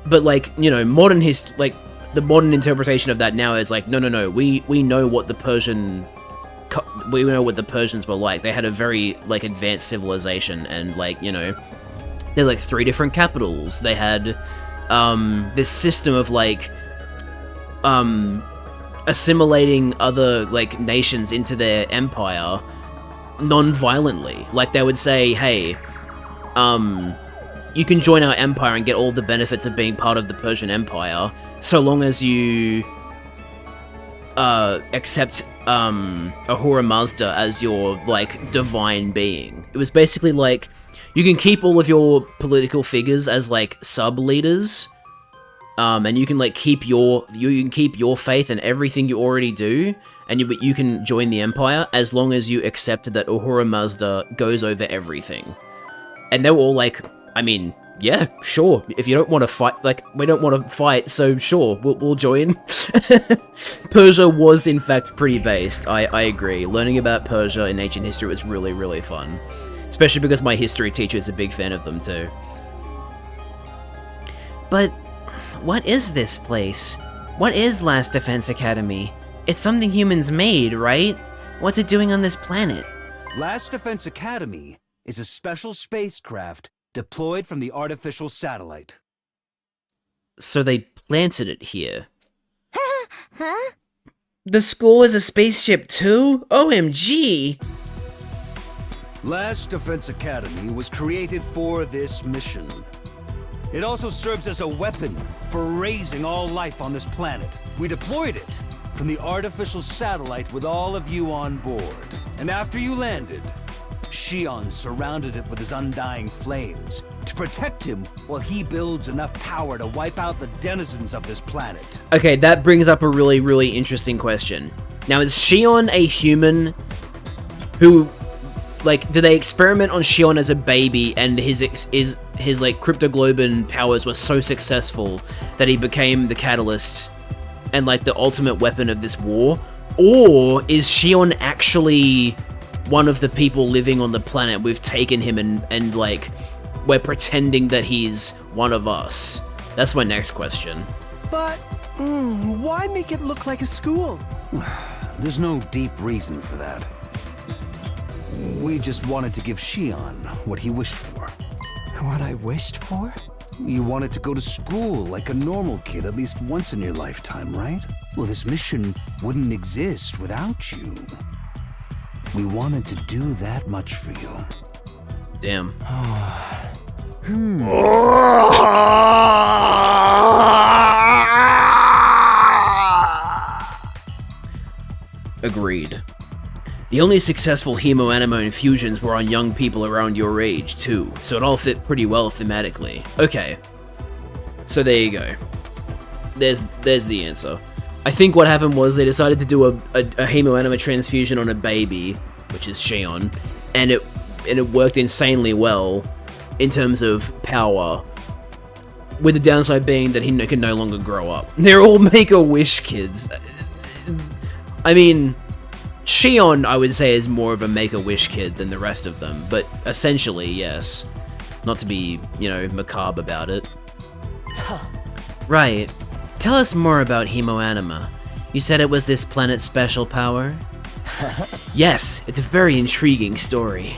But like, you know, the modern interpretation of that now is like, no, we know what the Persians were like. They had a very like advanced civilization, and like, you know, they're like 3 different capitals. They had this system of like assimilating other like nations into their empire non-violently. Like, they would say, hey, you can join our empire and get all the benefits of being part of the Persian Empire, so long as you accept Ahura Mazda as your like divine being. It was basically like, you can keep all of your political figures as like sub-leaders, and you can like keep your faith and everything you already do, and you can join the empire as long as you accept that Ahura Mazda goes over everything. And they were all like, I mean, yeah, sure. If you don't want to fight, like, we don't want to fight, so sure, we'll join. Persia was, in fact, pretty based. I agree. Learning about Persia in ancient history was really, really fun. Especially because my history teacher is a big fan of them, too. But what is this place? What is Last Defense Academy? It's something humans made, right? What's it doing on this planet? Last Defense Academy is a special spacecraft deployed from the artificial satellite. So they planted it here. Huh? The school is a spaceship too? OMG! Last Defense Academy was created for this mission. It also serves as a weapon for raising all life on this planet. We deployed it from the artificial satellite with all of you on board. And after you landed, Shion surrounded it with his undying flames to protect him while he builds enough power to wipe out the denizens of this planet. Okay, that brings up a really, really interesting question. Now, is Shion a human who, like, do they experiment on Shion as a baby and his like cryptoglobin powers were so successful that he became the catalyst and like the ultimate weapon of this war? Or is Shion actually one of the people living on the planet? We've taken him and like, we're pretending that he's one of us. That's my next question. But, why make it look like a school? There's no deep reason for that. We just wanted to give Shion what he wished for. What I wished for? You wanted to go to school like a normal kid at least once in your lifetime, right? Well, this mission wouldn't exist without you. We wanted to do that much for you. Damn. Agreed. The only successful hemo-animo infusions were on young people around your age, too, so it all fit pretty well thematically. Okay. So there you go. There's the answer. I think what happened was they decided to do a hemo-animo transfusion on a baby, which is Shion, and it worked insanely well in terms of power, with the downside being that he can no longer grow up. They're all Make-A-Wish kids. I mean, Shion, I would say, is more of a Make-A-Wish kid than the rest of them, but essentially, yes. Not to be, you know, macabre about it. Right. Tell us more about Hemoanima. You said it was this planet's special power? Yes, it's a very intriguing story.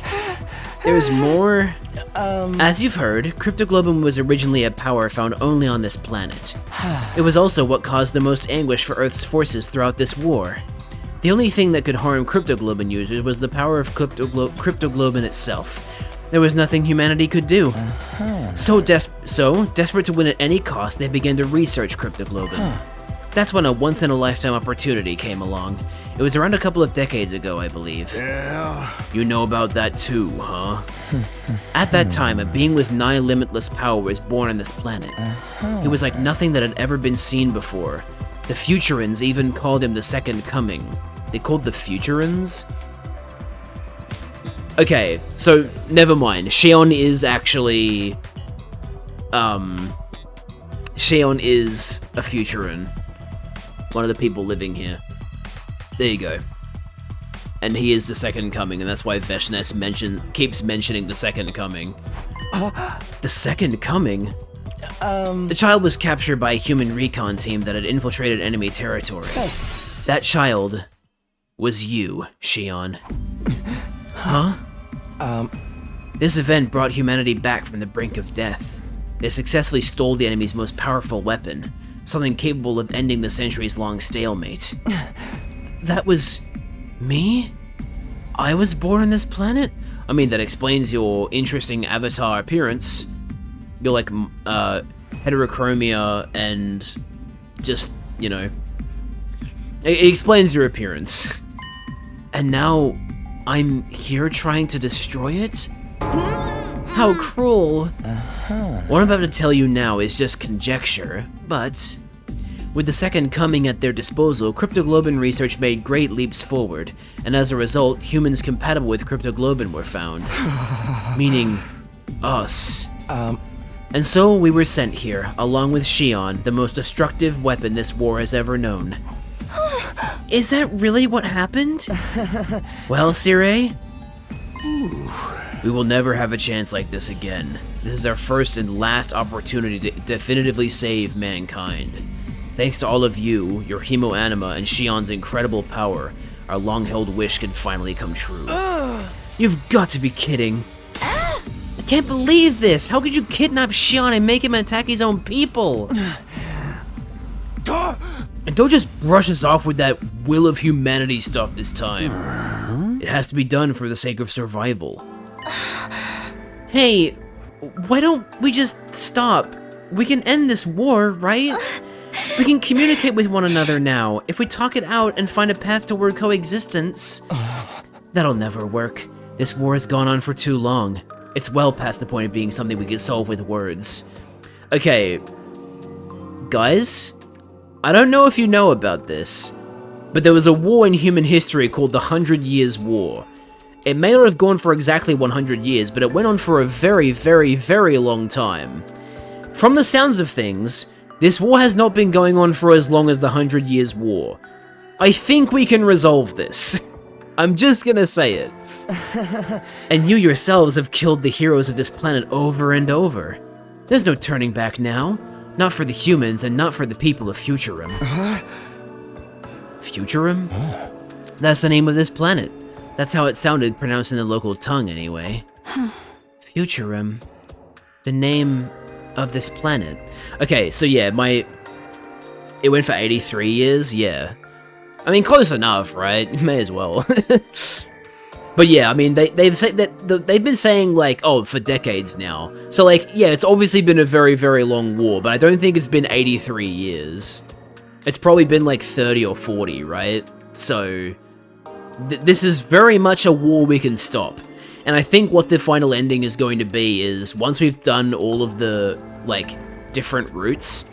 There's more. As you've heard, cryptoglobin was originally a power found only on this planet. It was also what caused the most anguish for Earth's forces throughout this war. The only thing that could harm cryptoglobin users was the power of cryptoglobin itself. There was nothing humanity could do. So desperate to win at any cost, they began to research cryptoglobin. That's when a once-in-a-lifetime opportunity came along. It was around a couple of decades ago, I believe. Yeah. You know about that too, huh? At that time, a being with nigh limitless power was born on this planet. He was like nothing that had ever been seen before. The Futurans even called him the Second Coming. They called the Futurans? Okay, so never mind. Shion is actually... Shion is a Futuran. One of the people living here. There you go. And he is the Second Coming, and that's why Veshnes keeps mentioning the Second Coming. The Second Coming? The child was captured by a human recon team that had infiltrated enemy territory. That child was you, Shion. Huh? This event brought humanity back from the brink of death. They successfully stole the enemy's most powerful weapon, something capable of ending the centuries-long stalemate. That was... me? I was born on this planet? I mean, that explains your interesting avatar appearance. You're like, heterochromia and just, you know... It explains your appearance. And now, I'm here trying to destroy it? How cruel. What I'm about to tell you now is just conjecture, but... with the Second Coming at their disposal, cryptoglobin research made great leaps forward, and as a result, humans compatible with cryptoglobin were found. Meaning, us. And so we were sent here, along with Shion, the most destructive weapon this war has ever known. Is that really what happened? Well, Sirei? We will never have a chance like this again. This is our first and last opportunity to definitively save mankind. Thanks to all of you, your Hemoanima, and Shion's incredible power, our long-held wish can finally come true. You've got to be kidding. I can't believe this! How could you kidnap Shion and make him attack his own people? And don't just brush us off with that will of humanity stuff this time. It has to be done for the sake of survival. Hey, why don't we just stop? We can end this war, right? We can communicate with one another now. If we talk it out and find a path toward coexistence... That'll never work. This war has gone on for too long. It's well past the point of being something we can solve with words. Okay. Guys? I don't know if you know about this, but there was a war in human history called the 100 Years' War. It may not have gone for exactly 100 years, but it went on for a very, very, very long time. From the sounds of things, this war has not been going on for as long as the 100 Years' War. I think we can resolve this. I'm just gonna say it. And you yourselves have killed the heroes of this planet over and over. There's no turning back now. Not for the humans, and not for the people of Futurum. Futurum? That's the name of this planet. That's how it sounded pronounced in the local tongue, anyway. Futurum. The name of this planet. Okay, so yeah, it went for 83 years, yeah. I mean, close enough, right? May as well. But yeah, I mean, they've been saying, like, oh, for decades now. So, like, yeah, it's obviously been a very, very long war, but I don't think it's been 83 years. It's probably been, like, 30 or 40, right? So, this is very much a war we can stop. And I think what the final ending is going to be is, once we've done all of the, like, different routes,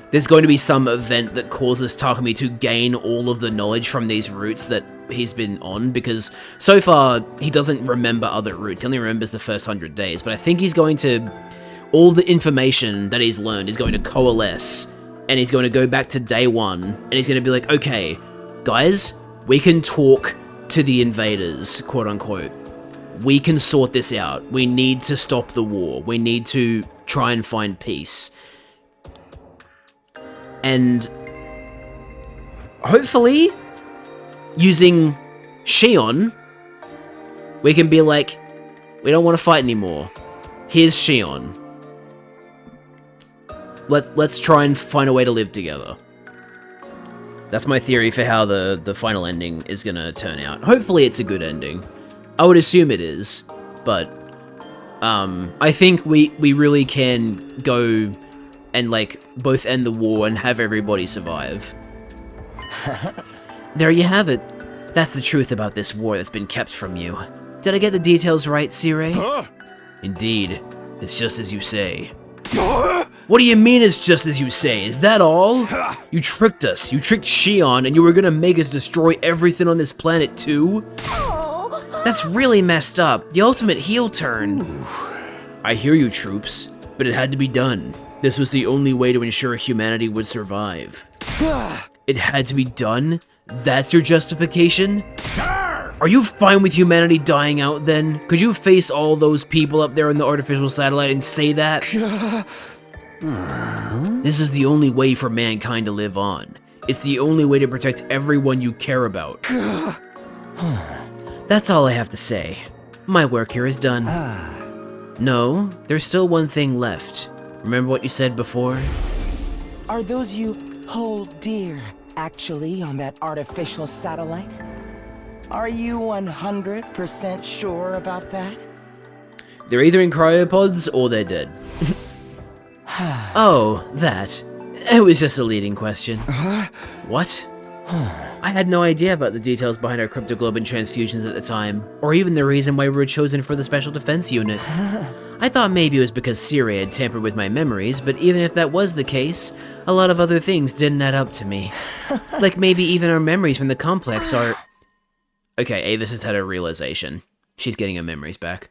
there's going to be some event that causes Takumi to gain all of the knowledge from these routes that he's been on, because so far he doesn't remember other routes. He only remembers the first 100 days, but I think he's going to... all the information that he's learned is going to coalesce, and he's going to go back to day one, and he's going to be like, okay, guys, we can talk to the invaders, quote unquote. We can sort this out. We need to stop the war. We need to try and find peace. And hopefully, using Shion, we can be like, we don't want to fight anymore. Here's Shion. Let's try and find a way to live together. That's my theory for how the final ending is gonna turn out. Hopefully it's a good ending. I would assume it is, but I think we really can go and like both end the war and have everybody survive. There you have it. That's the truth about this war that's been kept from you. Did I get the details right, Sirei? Indeed. It's just as you say. What do you mean it's just as you say? Is that all? You tricked us. You tricked Shion, and you were gonna make us destroy everything on this planet too? That's really messed up. The ultimate heel turn. I hear you, troops, but it had to be done. This was the only way to ensure humanity would survive. It had to be done? That's your justification? Are you fine with humanity dying out then? Could you face all those people up there in the artificial satellite and say that? This is the only way for mankind to live on. It's the only way to protect everyone you care about. That's all I have to say. My work here is done. No, there's still one thing left. Remember what you said before? Are those you hold dear actually on that artificial satellite? Are you 100% sure about that? They're either in cryopods or they're dead. Oh, that. It was just a leading question. What? I had no idea about the details behind our cryptoglobin transfusions at the time, or even the reason why we were chosen for the Special Defense Unit. I thought maybe it was because Sirei had tampered with my memories, but even if that was the case, a lot of other things didn't add up to me. Like maybe even our memories from the complex are... Okay, Avis has had a realization. She's getting her memories back.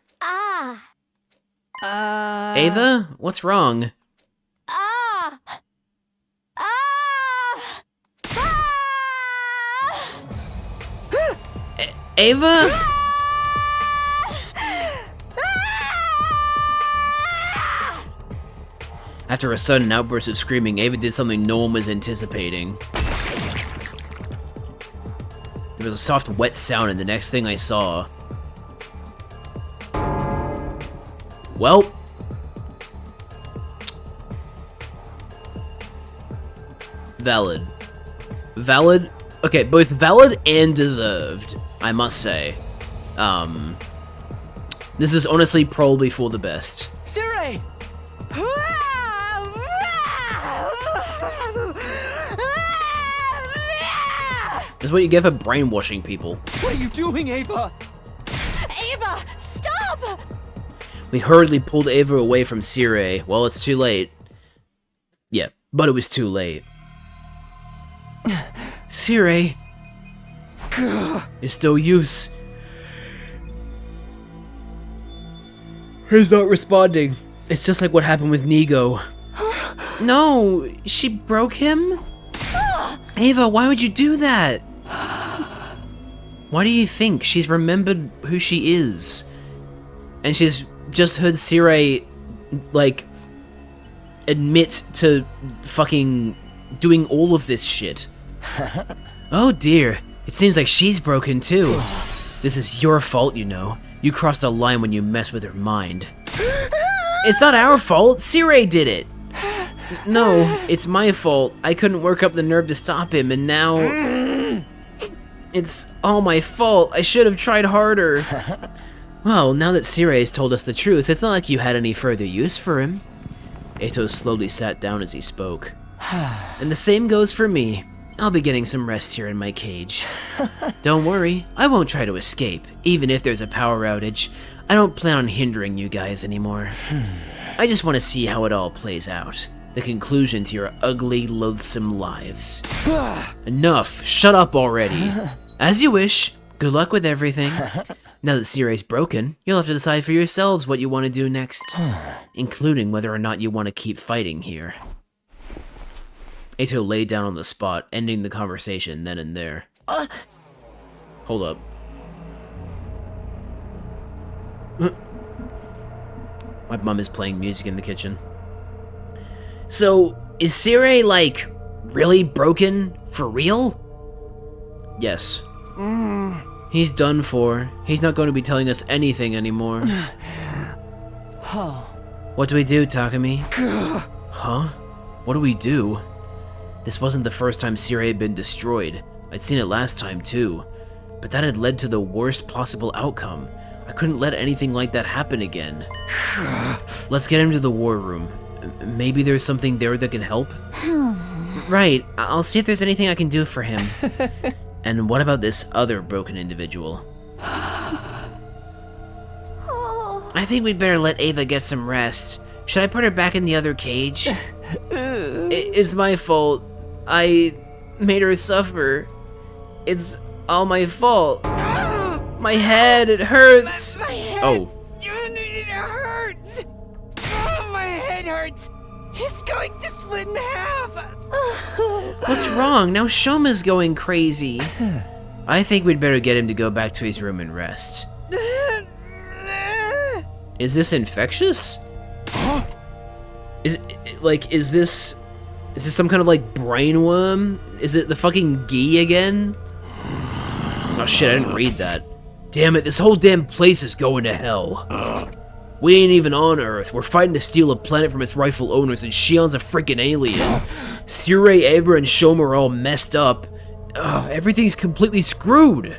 Ava? What's wrong? Ava? After a sudden outburst of screaming, Ava did something no one was anticipating. There was a soft, wet sound, and the next thing I saw... Well... Valid. Valid? Okay, both valid and deserved, I must say. This is honestly probably for the best. Sirei! This is what you get for brainwashing people. What are you doing, Ava? Ava, stop! We hurriedly pulled Ava away from Sirei. Well, it's too late. Yeah, but it was too late. Sirei. It's no use. He's not responding. It's just like what happened with Nigo. No, she broke him? Ava, why would you do that? Why do you think she's remembered who she is? And she's just heard Sirei, like, admit to fucking doing all of this shit. Oh dear, it seems like she's broken too. This is your fault, you know. You crossed a line when you messed with her mind. It's not our fault, Sirei did it. No, it's my fault. I couldn't work up the nerve to stop him, and now... It's all my fault. I should have tried harder. Well, now that Sirei has told us the truth, it's not like you had any further use for him. Eito slowly sat down as he spoke. And the same goes for me. I'll be getting some rest here in my cage. Don't worry, I won't try to escape, even if there's a power outage. I don't plan on hindering you guys anymore. I just want to see how it all plays out. The conclusion to your ugly, loathsome lives. Enough, shut up already. As you wish. Good luck with everything. Now that Sirei's broken, you'll have to decide for yourselves what you want to do next, including whether or not you want to keep fighting here. Eito lay down on the spot, ending the conversation then and there. Hold up. My mom is playing music in the kitchen. So, is Sire, like, really broken for real? Yes. He's done for. He's not going to be telling us anything anymore. What do we do, Takumi? Huh? What do we do? This wasn't the first time Sire had been destroyed. I'd seen it last time, too. But that had led to the worst possible outcome. I couldn't let anything like that happen again. Let's get him to the war room. Maybe there's something there that can help? Right, I'll see if there's anything I can do for him. And what about this other broken individual? I think we'd better let Ava get some rest. Should I put her back in the other cage? It's my fault. I made her suffer. It's all my fault. My head, it hurts. My head. Oh. It hurts. Oh, my head hurts. He's going to split in half. What's wrong? Now Shoma's going crazy. I think we'd better get him to go back to his room and rest. Is this infectious? Is this some kind of like brain worm? Is it the fucking Gi again? Oh shit, I didn't read that. Damn it, this whole damn place is going to hell. We ain't even on Earth. We're fighting to steal a planet from its rightful owners, and Shion's a freaking alien. Sire, Ava, and Shoma are all messed up. Everything's completely screwed.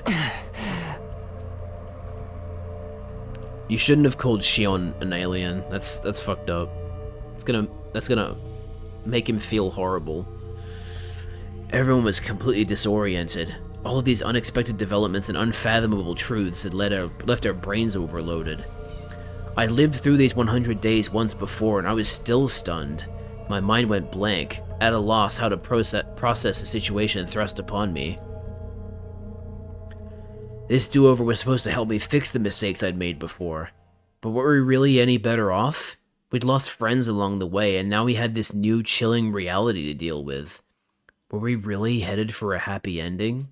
You shouldn't have called Shion an alien. That's fucked up. That's gonna make him feel horrible. Everyone was completely disoriented. All of these unexpected developments and unfathomable truths had left our brains overloaded. I lived through these 100 days once before, and I was still stunned. My mind went blank, at a loss how to process the situation thrust upon me. This do-over was supposed to help me fix the mistakes I'd made before. But were we really any better off? We'd lost friends along the way, and now we had this new chilling reality to deal with. Were we really headed for a happy ending?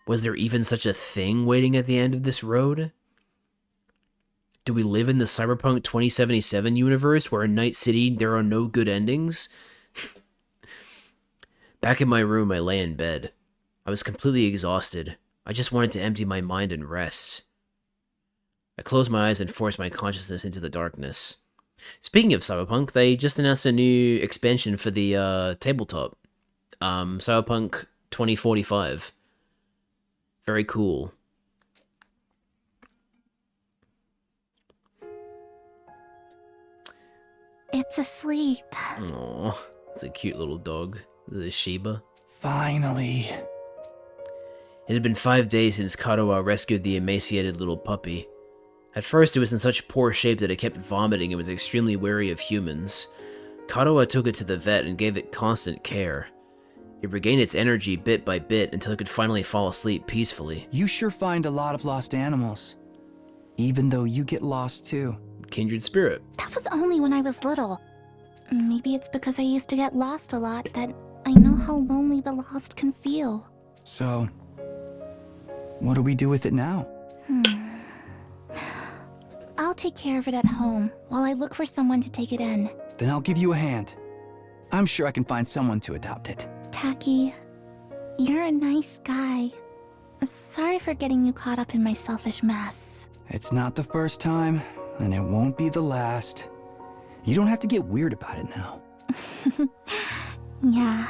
Was there even such a thing waiting at the end of this road? Do we live in the Cyberpunk 2077 universe where in Night City there are no good endings? Back in my room, I lay in bed. I was completely exhausted. I just wanted to empty my mind and rest. I closed my eyes and forced my consciousness into the darkness. Speaking of Cyberpunk, they just announced a new expansion for the tabletop. Cyberpunk 2045. Very cool. It's asleep. Aww, it's a cute little dog. The Shiba. Finally. It had been 5 days since Katawa rescued the emaciated little puppy. At first, it was in such poor shape that it kept vomiting and was extremely wary of humans. Katawa took it to the vet and gave it constant care. It regained its energy bit by bit until it could finally fall asleep peacefully. You sure find a lot of lost animals. Even though you get lost too. Kindred spirit. That was only when I was little. Maybe it's because I used to get lost a lot that I know how lonely the lost can feel. So, what do we do with it now? I'll take care of it at home while I look for someone to take it in. Then I'll give you a hand. I'm sure I can find someone to adopt it. Taki, you're a nice guy. Sorry for getting you caught up in my selfish mess. It's not the first time, and it won't be the last. You don't have to get weird about it now. Yeah,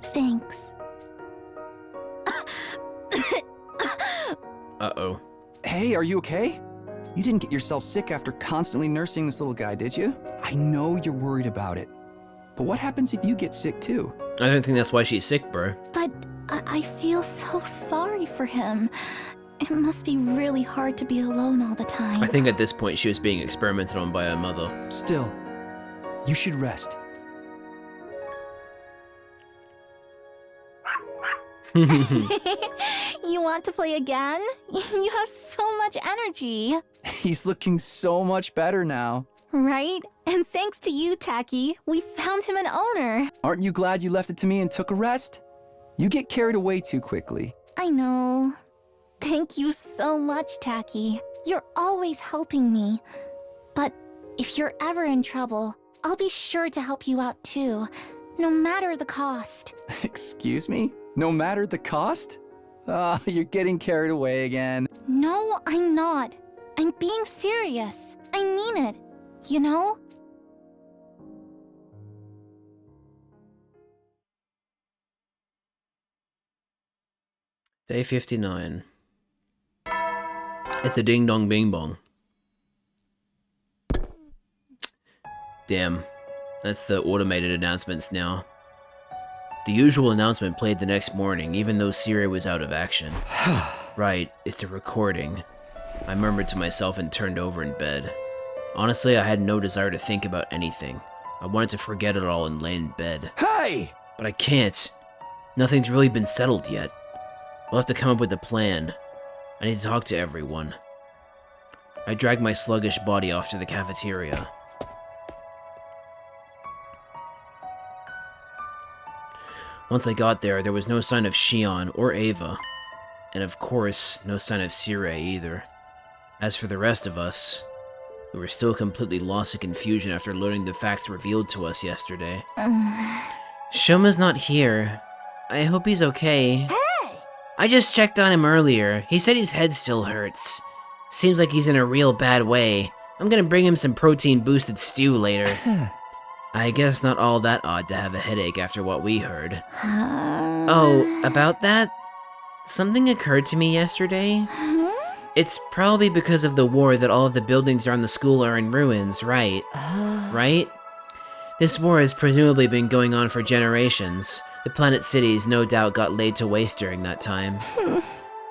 thanks. Uh-oh. Hey, are you okay? You didn't get yourself sick after constantly nursing this little guy, did you? I know you're worried about it. But what happens if you get sick too? I don't think that's why she's sick, bro. But I feel so sorry for him. It must be really hard to be alone all the time. I think at this point she was being experimented on by her mother. Still, you should rest. You want to play again? You have so much energy. He's looking so much better now. Right? And thanks to you, Taki, we found him an owner. Aren't you glad you left it to me and took a rest? You get carried away too quickly. I know. Thank you so much, Tacky. You're always helping me. But if you're ever in trouble, I'll be sure to help you out too, no matter the cost. Excuse me? No matter the cost? Ah, you're getting carried away again. No, I'm not. I'm being serious. I mean it, you know? Day 59. It's a ding dong bing bong. Damn. That's the automated announcements now. The usual announcement played the next morning, even though Siri was out of action. Right, it's a recording. I murmured to myself and turned over in bed. Honestly, I had no desire to think about anything. I wanted to forget it all and lay in bed. Hey! But I can't. Nothing's really been settled yet. We'll have to come up with a plan. I need to talk to everyone. I dragged my sluggish body off to the cafeteria. Once I got there was no sign of Shion or Ava. And of course, no sign of Sirei either. As for the rest of us, we were still completely lost in confusion after learning the facts revealed to us yesterday. Shoma's not here. I hope he's okay. Hey! I just checked on him earlier. He said his head still hurts. Seems like he's in a real bad way. I'm gonna bring him some protein-boosted stew later. I guess not all that odd to have a headache after what we heard. Oh, about that? Something occurred to me yesterday. It's probably because of the war that all of the buildings around the school are in ruins, right? Right? This war has presumably been going on for generations. The planet cities no doubt got laid to waste during that time.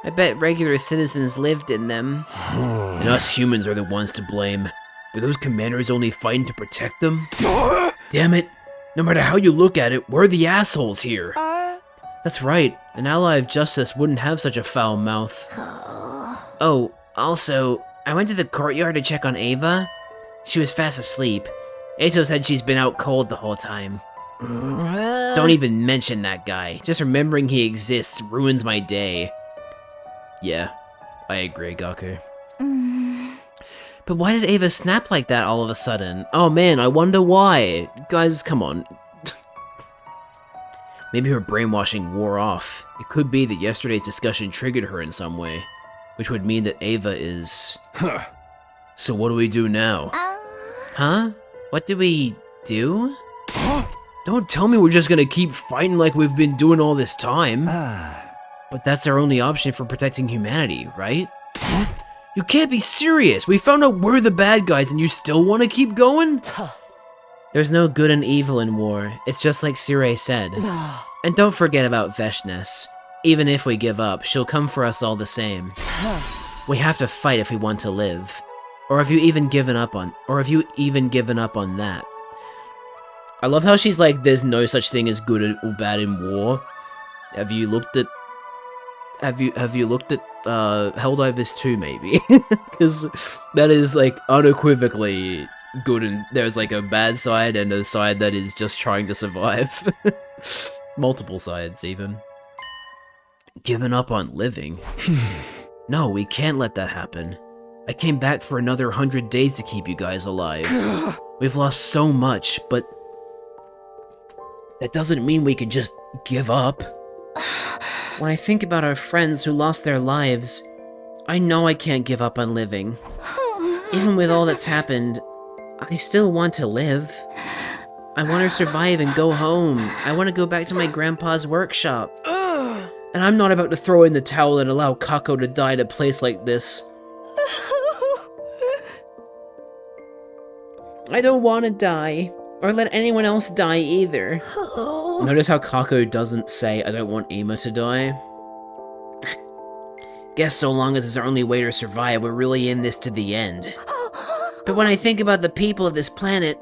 I bet regular citizens lived in them. And us humans are the ones to blame. Were those commanders only fighting to protect them? Damn it. No matter how you look at it, we're the assholes here. That's right. An ally of justice wouldn't have such a foul mouth. Oh, also, I went to the courtyard to check on Ava. She was fast asleep. Eito said she's been out cold the whole time. Don't even mention that guy. Just remembering he exists ruins my day. Yeah, I agree, Gaku. But why did Ava snap like that all of a sudden? Oh man, I wonder why. Guys, come on. Maybe her brainwashing wore off. It could be that yesterday's discussion triggered her in some way, which would mean that Ava is... So what do we do now? Huh? What do we do? Don't tell me we're just gonna keep fighting like we've been doing all this time. But that's our only option for protecting humanity, right? You can't be serious! We found out we're the bad guys and you still want to keep going? There's no good and evil in war. It's just like Sirei said. And don't forget about Veshness. Even if we give up, she'll come for us all the same. We have to fight if we want to live. Or have you even given up on that? I love how she's like, there's no such thing as good or bad in war. Have you looked at Helldivers 2 maybe? Because that is like unequivocally good, and there's like a bad side and a side that is just trying to survive. Multiple sides even. Given up on living? No, we can't let that happen. I came back for another 100 days to keep you guys alive. We've lost so much, but that doesn't mean we can just give up. When I think about our friends who lost their lives, I know I can't give up on living. Even with all that's happened, I still want to live. I want to survive and go home. I want to go back to my grandpa's workshop. And I'm not about to throw in the towel and allow Kako to die in a place like this. I don't want to die, or let anyone else die either. Notice how Kako doesn't say, I don't want Ima to die. Guess so long as it's our only way to survive, we're really in this to the end. But when I think about the people of this planet,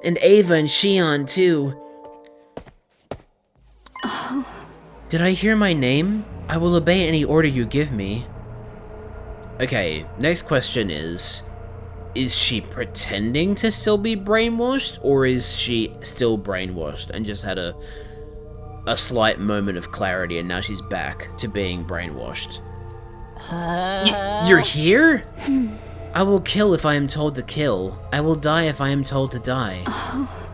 and Ava and Shion too... Did I hear my name? I will obey any order you give me. Okay, next question is she pretending to still be brainwashed, or is she still brainwashed and just had a slight moment of clarity and now she's back to being brainwashed? You're here? I will kill if I am told to kill. I will die if I am told to die.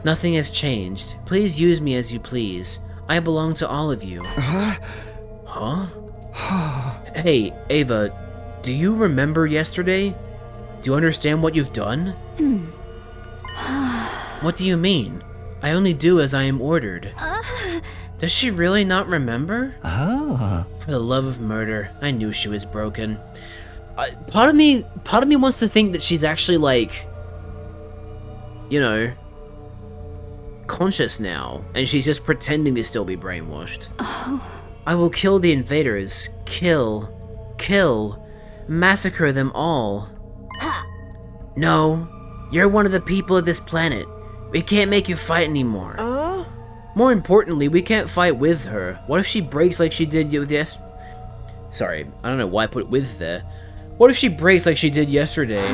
Nothing has changed. Please use me as you please. I belong to all of you. Huh? Hey, Ava, do you remember yesterday? Do you understand what you've done? What do you mean? I only do as I am ordered. Does she really not remember? For the love of murder, I knew she was broken. Part of me wants to think that she's actually like, you know, conscious now, and she's just pretending to still be brainwashed. I will kill the invaders. Kill. Massacre them all. No, you're one of the people of this planet. We can't make you fight anymore. More importantly, we can't fight with her. What if she breaks like she did with Sorry, I don't know why I put with there. What if she breaks like she did yesterday?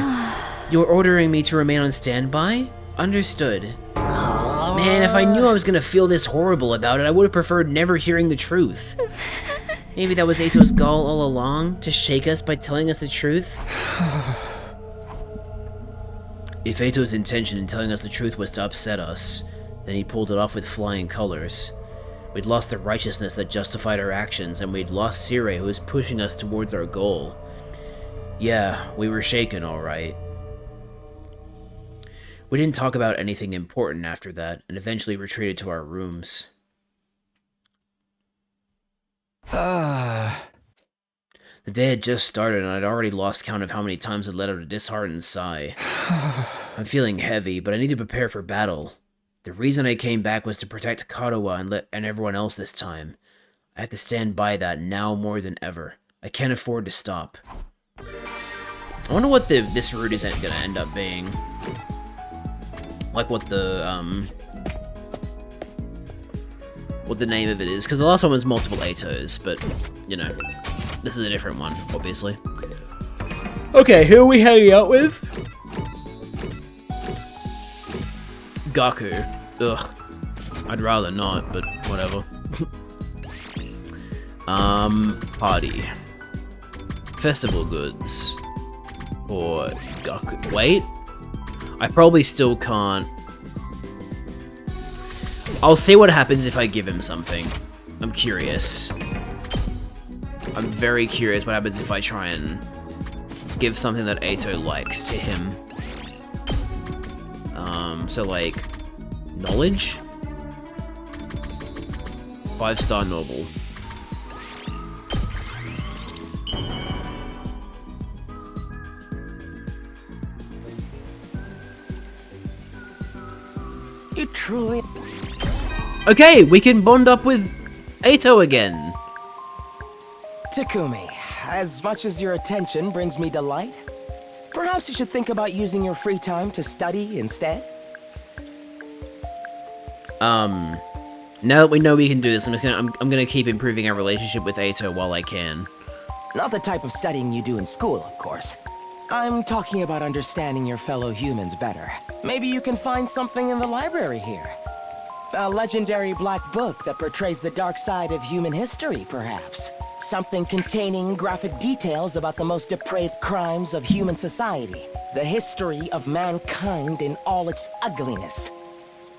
You're ordering me to remain on standby? Understood. Man, if I knew I was gonna feel this horrible about it, I would have preferred never hearing the truth. Maybe that was Ato's goal all along, to shake us by telling us the truth? If Ato's intention in telling us the truth was to upset us, then he pulled it off with flying colors. We'd lost the righteousness that justified our actions, and we'd lost Sire, who was pushing us towards our goal. Yeah, we were shaken, alright. We didn't talk about anything important after that, and eventually retreated to our rooms. The day had just started, and I'd already lost count of how many times I'd let out a disheartened sigh. I'm feeling heavy, but I need to prepare for battle. The reason I came back was to protect Katawa and everyone else this time. I have to stand by that now more than ever. I can't afford to stop. I wonder what this route is gonna end up being. Like what the name of it is, because the last one was multiple Atos, but, you know, this is a different one, obviously. Okay, who are we hanging out with? Gaku. Ugh. I'd rather not, but whatever. Party. Festival goods. Or Gaku. Wait. I probably still can't. I'll see what happens if I give him something. I'm curious. I'm very curious what happens if I try and give something that Ato likes to him. So like, knowledge? 5-star novel. You truly... Okay, we can bond up with Ato again. Takumi, as much as your attention brings me delight, perhaps you should think about using your free time to study instead? Now that we know we can do this, I'm gonna keep improving our relationship with Ato while I can. Not the type of studying you do in school, of course. I'm talking about understanding your fellow humans better. Maybe you can find something in the library here. A legendary black book that portrays the dark side of human history, perhaps. Something containing graphic details about the most depraved crimes of human society. The history of mankind in all its ugliness.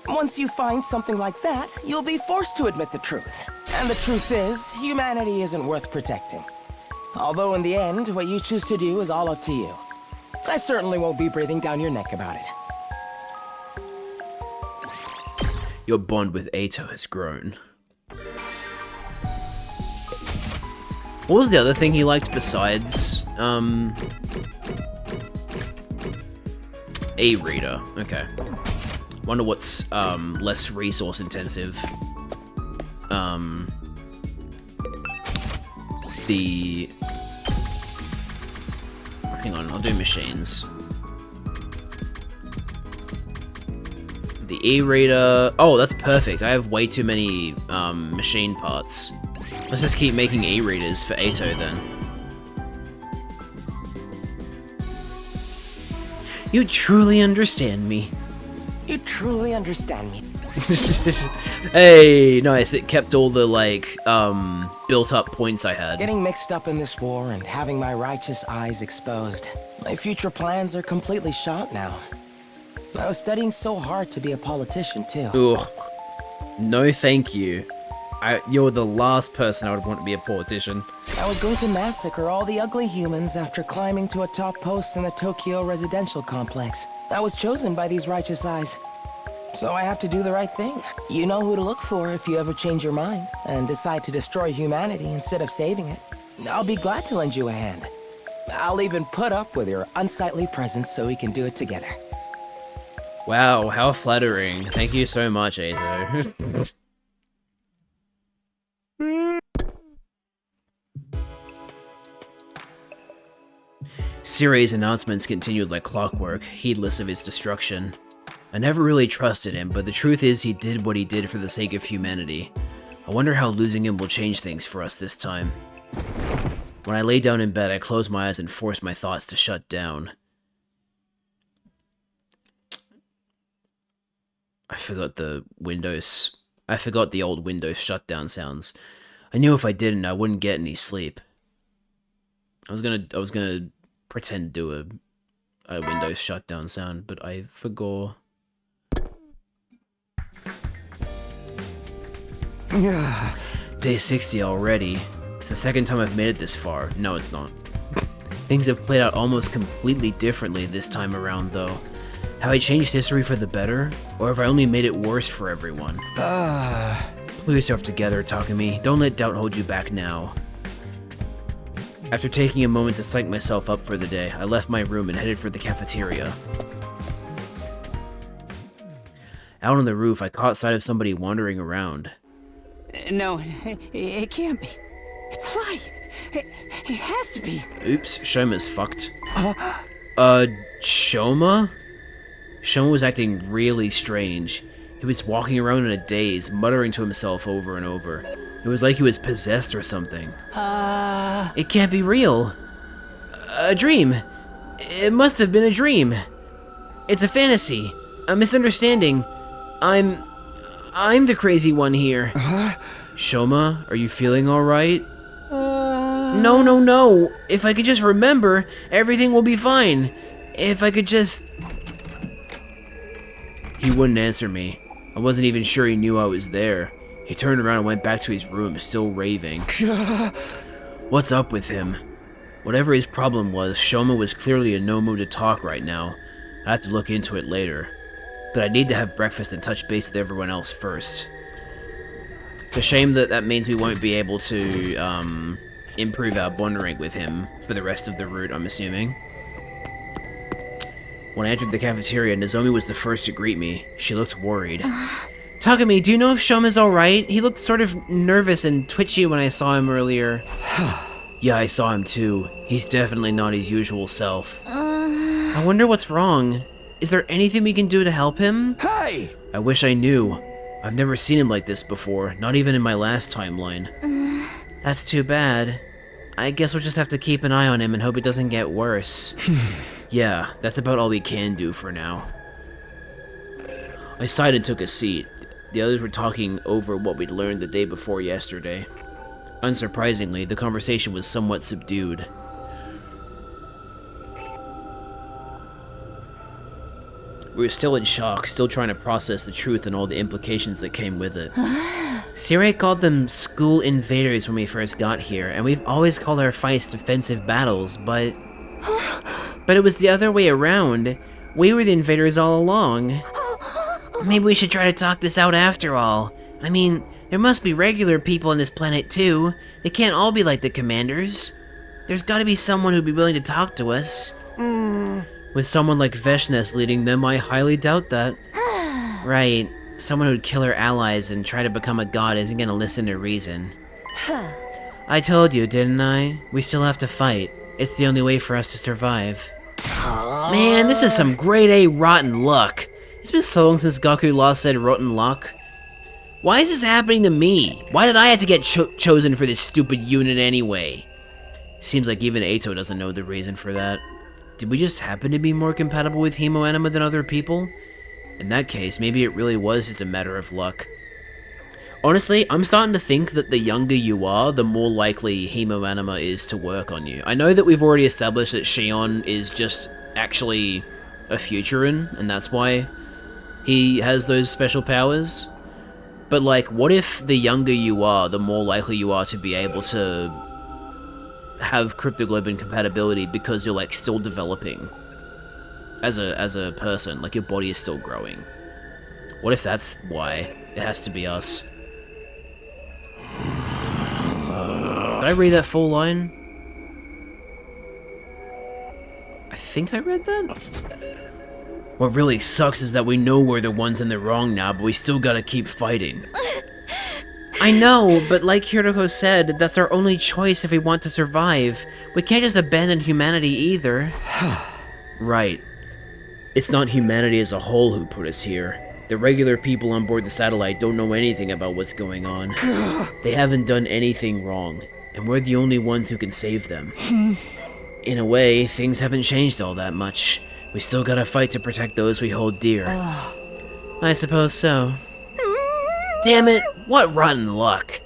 Once you find something like that, you'll be forced to admit the truth. And the truth is, humanity isn't worth protecting. Although in the end, what you choose to do is all up to you. I certainly won't be breathing down your neck about it. Your bond with Ato has grown. What was the other thing he liked besides, A-reader? Okay. Wonder what's, less resource intensive. Hang on, I'll do machines. The E-reader... Oh, that's perfect. I have way too many, machine parts. Let's just keep making E-readers for Ato, then. You truly understand me. You truly understand me. Hey, nice. It kept all the, like, built-up points I had. Getting mixed up in this war and having my righteous eyes exposed. My future plans are completely shot now. I was studying so hard to be a politician, too. Ugh. No thank you. You're the last person I would want to be a politician. I was going to massacre all the ugly humans after climbing to a top post in the Tokyo residential complex. I was chosen by these righteous eyes. So I have to do the right thing. You know who to look for if you ever change your mind and decide to destroy humanity instead of saving it. I'll be glad to lend you a hand. I'll even put up with your unsightly presence so we can do it together. Wow, how flattering. Thank you so much, Ato. Siri's announcements continued like clockwork, heedless of his destruction. I never really trusted him, but the truth is he did what he did for the sake of humanity. I wonder how losing him will change things for us this time. When I lay down in bed, I closed my eyes and forced my thoughts to shut down. I forgot the old Windows shutdown sounds. I knew if I didn't, I wouldn't get any sleep. I was gonna pretend to do a Windows shutdown sound, but I forgot. Day 60 already. It's the second time I've made it this far. No, it's not. Things have played out almost completely differently this time around, though. Have I changed history for the better? Or have I only made it worse for everyone? Pull yourself together, Takumi. Don't let doubt hold you back now. After taking a moment to psych myself up for the day, I left my room and headed for the cafeteria. Out on the roof, I caught sight of somebody wandering around. No, it can't be. It's a lie. It has to be. Oops, Shoma's fucked. Shoma? Shoma was acting really strange. He was walking around in a daze, muttering to himself over and over. It was like he was possessed or something. It can't be real. A dream. It must have been a dream. It's a fantasy. A misunderstanding. I'm the crazy one here. Shoma, are you feeling alright? No. If I could just remember, everything will be fine. If I could just... He wouldn't answer me. I wasn't even sure he knew I was there. He turned around and went back to his room, still raving. What's up with him? Whatever his problem was, Shoma was clearly in no mood to talk right now. I have to look into it later. But I need to have breakfast and touch base with everyone else first. It's a shame that means we won't be able to improve our bond rank with him for the rest of the route, I'm assuming. When I entered the cafeteria, Nozomi was the first to greet me. She looked worried. Takumi, do you know if Shoma's alright? He looked sort of nervous and twitchy when I saw him earlier. Yeah, I saw him too. He's definitely not his usual self. I wonder what's wrong. Is there anything we can do to help him? Hey! I wish I knew. I've never seen him like this before, not even in my last timeline. That's too bad. I guess we'll just have to keep an eye on him and hope it doesn't get worse. Yeah, that's about all we can do for now. I sighed and took a seat. The others were talking over what we'd learned the day before yesterday. Unsurprisingly, the conversation was somewhat subdued. We were still in shock, still trying to process the truth and all the implications that came with it. Siri called them school invaders when we first got here, and we've always called our fights defensive battles, but it was the other way around. We were the invaders all along. Maybe we should try to talk this out after all. I mean, there must be regular people on this planet too. They can't all be like the commanders. There's gotta be someone who'd be willing to talk to us. With someone like Veshnes leading them, I highly doubt that. Right. Someone who'd kill her allies and try to become a god isn't gonna listen to reason. I told you, didn't I? We still have to fight. It's the only way for us to survive. Man, this is some grade A rotten luck. It's been so long since Gaku last said rotten luck. Why is this happening to me? Why did I have to get chosen for this stupid unit anyway? Seems like even Ato doesn't know the reason for that. Did we just happen to be more compatible with Hemo Anima than other people? In that case, maybe it really was just a matter of luck. Honestly, I'm starting to think that the younger you are, the more likely Hemoanima is to work on you. I know that we've already established that Shion is just actually a Futurin, and that's why he has those special powers. But like, what if the younger you are, the more likely you are to be able to have cryptoglobin compatibility because you're like still developing as a person, like your body is still growing. What if that's why it has to be us? Did I read that full line? I think I read that? What really sucks is that we know we're the ones in the wrong now, but we still gotta keep fighting. I know, but like Hiroko said, that's our only choice if we want to survive. We can't just abandon humanity either. Right. It's not humanity as a whole who put us here. The regular people on board the satellite don't know anything about what's going on. They haven't done anything wrong, and we're the only ones who can save them. In a way, things haven't changed all that much. We still gotta fight to protect those we hold dear. I suppose so. Damn it, what rotten luck!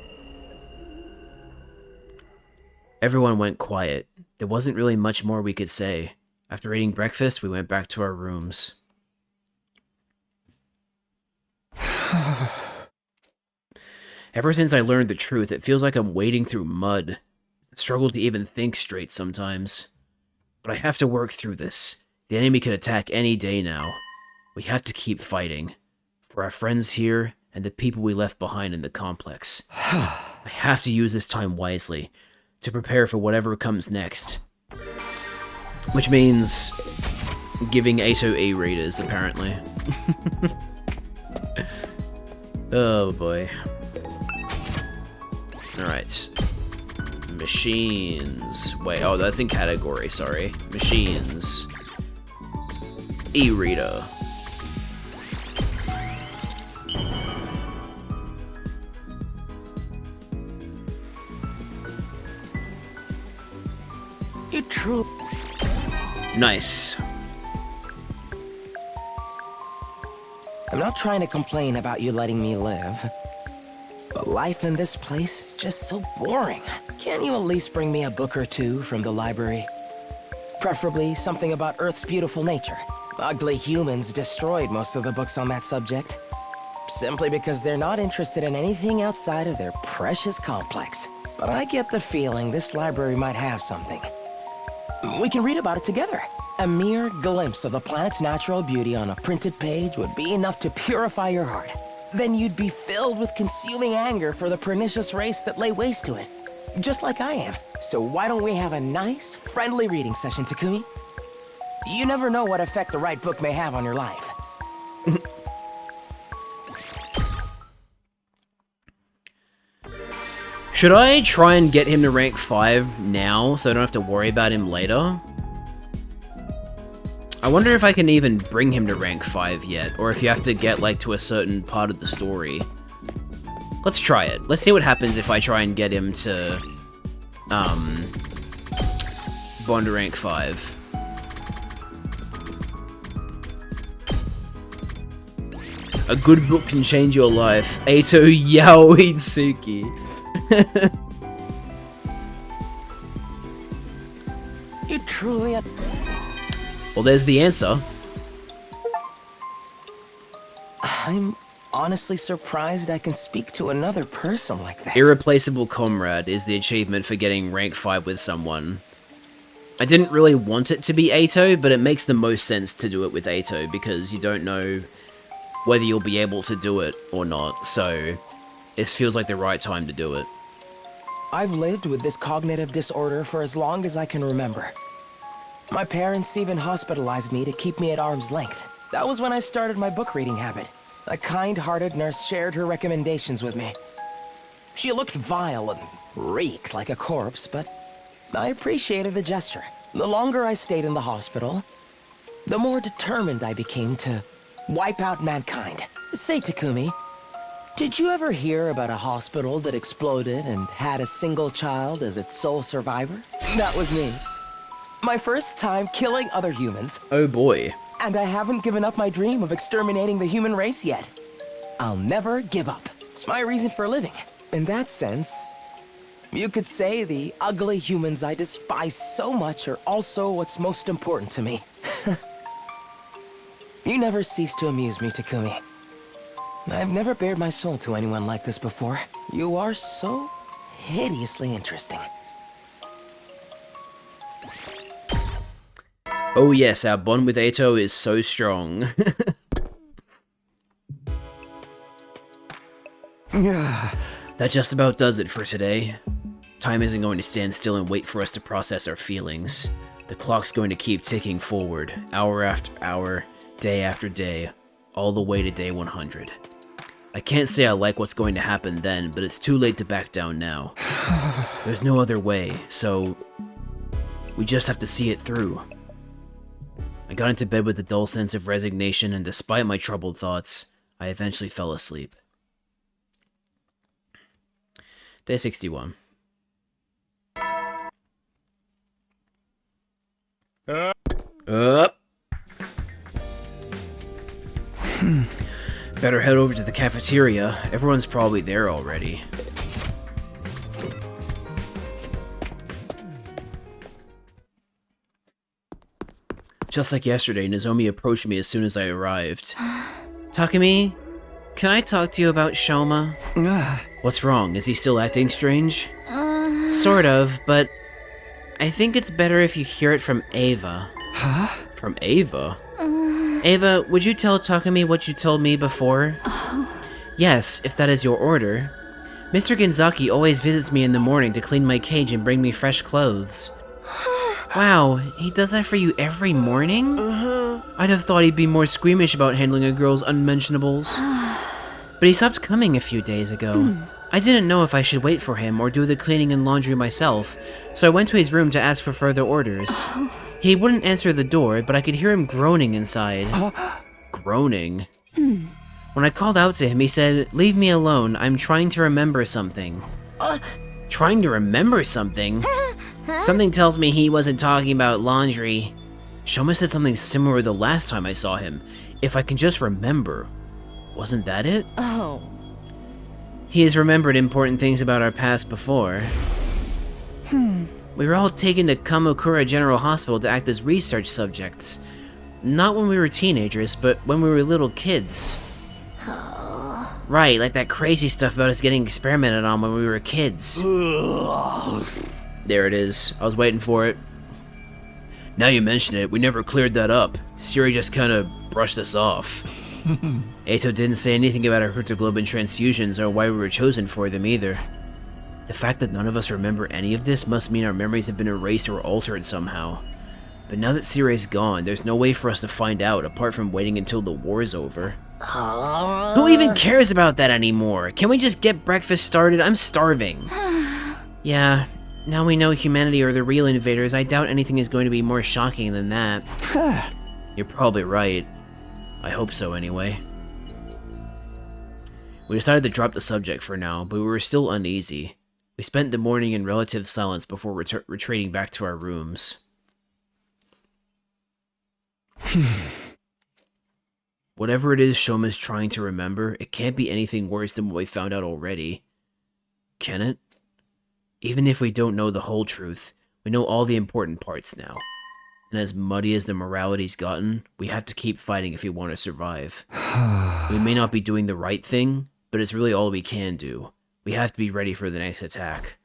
Everyone went quiet. There wasn't really much more we could say. After eating breakfast, we went back to our rooms. Ever since I learned the truth, it feels like I'm wading through mud. I struggle to even think straight sometimes. But I have to work through this. The enemy could attack any day now. We have to keep fighting. For our friends here, and the people we left behind in the complex. I have to use this time wisely, to prepare for whatever comes next. Which means giving Ato E-readers, apparently. Oh boy. Alright. Machines. Wait, oh, that's in category, sorry. Machines. E-reader. You truly... Nice. I'm not trying to complain about you letting me live, but life in this place is just so boring. Can't you at least bring me a book or two from the library? Preferably something about Earth's beautiful nature. Ugly humans destroyed most of the books on that subject, simply because they're not interested in anything outside of their precious complex. But I get the feeling this library might have something. We can read about it together. A mere glimpse of the planet's natural beauty on a printed page would be enough to purify your heart. Then you'd be filled with consuming anger for the pernicious race that lay waste to it. Just like I am. So why don't we have a nice, friendly reading session, Takumi? You never know what effect the right book may have on your life. Should I try and get him to rank 5 now, so I don't have to worry about him later? I wonder if I can even bring him to rank 5 yet, or if you have to get, like, to a certain part of the story. Let's try it. Let's see what happens if I try and get him to, Bond to rank 5. A good book can change your life. Ato Yao Itsuki. You truly... Well, there's the answer. I'm honestly surprised I can speak to another person like this. Irreplaceable Comrade is the achievement for getting rank 5 with someone. I didn't really want it to be Ato, but it makes the most sense to do it with Ato because you don't know whether you'll be able to do it or not, so it feels like the right time to do it. I've lived with this cognitive disorder for as long as I can remember. My parents even hospitalized me to keep me at arm's length. That was when I started my book reading habit. A kind-hearted nurse shared her recommendations with me. She looked vile and reeked like a corpse, but I appreciated the gesture. The longer I stayed in the hospital, the more determined I became to wipe out mankind. Say, Takumi, did you ever hear about a hospital that exploded and had a single child as its sole survivor? That was me. My first time killing other humans. Oh boy. And I haven't given up my dream of exterminating the human race yet. I'll never give up. It's my reason for living. In that sense, you could say the ugly humans I despise so much are also what's most important to me. You never cease to amuse me, Takumi. I've never bared my soul to anyone like this before. You are so hideously interesting. Oh yes, our bond with Eito is so strong. That just about does it for today. Time isn't going to stand still and wait for us to process our feelings. The clock's going to keep ticking forward, hour after hour, day after day, all the way to day 100. I can't say I like what's going to happen then, but it's too late to back down now. There's no other way, so we just have to see it through. I got into bed with a dull sense of resignation, and despite my troubled thoughts, I eventually fell asleep. Day 61. Up. Better head over to the cafeteria. Everyone's probably there already. Just like yesterday, Nozomi approached me as soon as I arrived. Takumi, can I talk to you about Shoma? What's wrong? Is he still acting strange? Sort of, but I think it's better if you hear it from Ava. Huh? From Ava? Ava, would you tell Takumi what you told me before? Yes, if that is your order. Mr. Genzaki always visits me in the morning to clean my cage and bring me fresh clothes. Wow, he does that for you every morning? I'd have thought he'd be more squeamish about handling a girl's unmentionables. But he stopped coming a few days ago. I didn't know if I should wait for him or do the cleaning and laundry myself, so I went to his room to ask for further orders. He wouldn't answer the door, but I could hear him groaning inside. Groaning? When I called out to him, he said, "Leave me alone, I'm trying to remember something." Trying to remember something? Something tells me he wasn't talking about laundry. Shoma said something similar the last time I saw him. If I can just remember. Wasn't that it? Oh. He has remembered important things about our past before. We were all taken to Kamakura General Hospital to act as research subjects. Not when we were teenagers, but when we were little kids. Right, like that crazy stuff about us getting experimented on when we were kids. There it is. I was waiting for it. Now you mention it, we never cleared that up. Siri just kinda brushed us off. Eito didn't say anything about our Hertoglobin transfusions or why we were chosen for them either. The fact that none of us remember any of this must mean our memories have been erased or altered somehow. But now that Siri's gone, there's no way for us to find out apart from waiting until the war's over. Who even cares about that anymore? Can we just get breakfast started? I'm starving. Yeah, now we know humanity are the real invaders, I doubt anything is going to be more shocking than that. You're probably right. I hope so anyway. We decided to drop the subject for now, but we were still uneasy. We spent the morning in relative silence before retreating back to our rooms. Whatever it is Shoma's trying to remember, it can't be anything worse than what we found out already. Can it? Even if we don't know the whole truth, we know all the important parts now. And as muddy as the morality's gotten, we have to keep fighting if we want to survive. We may not be doing the right thing, but it's really all we can do. We have to be ready for the next attack.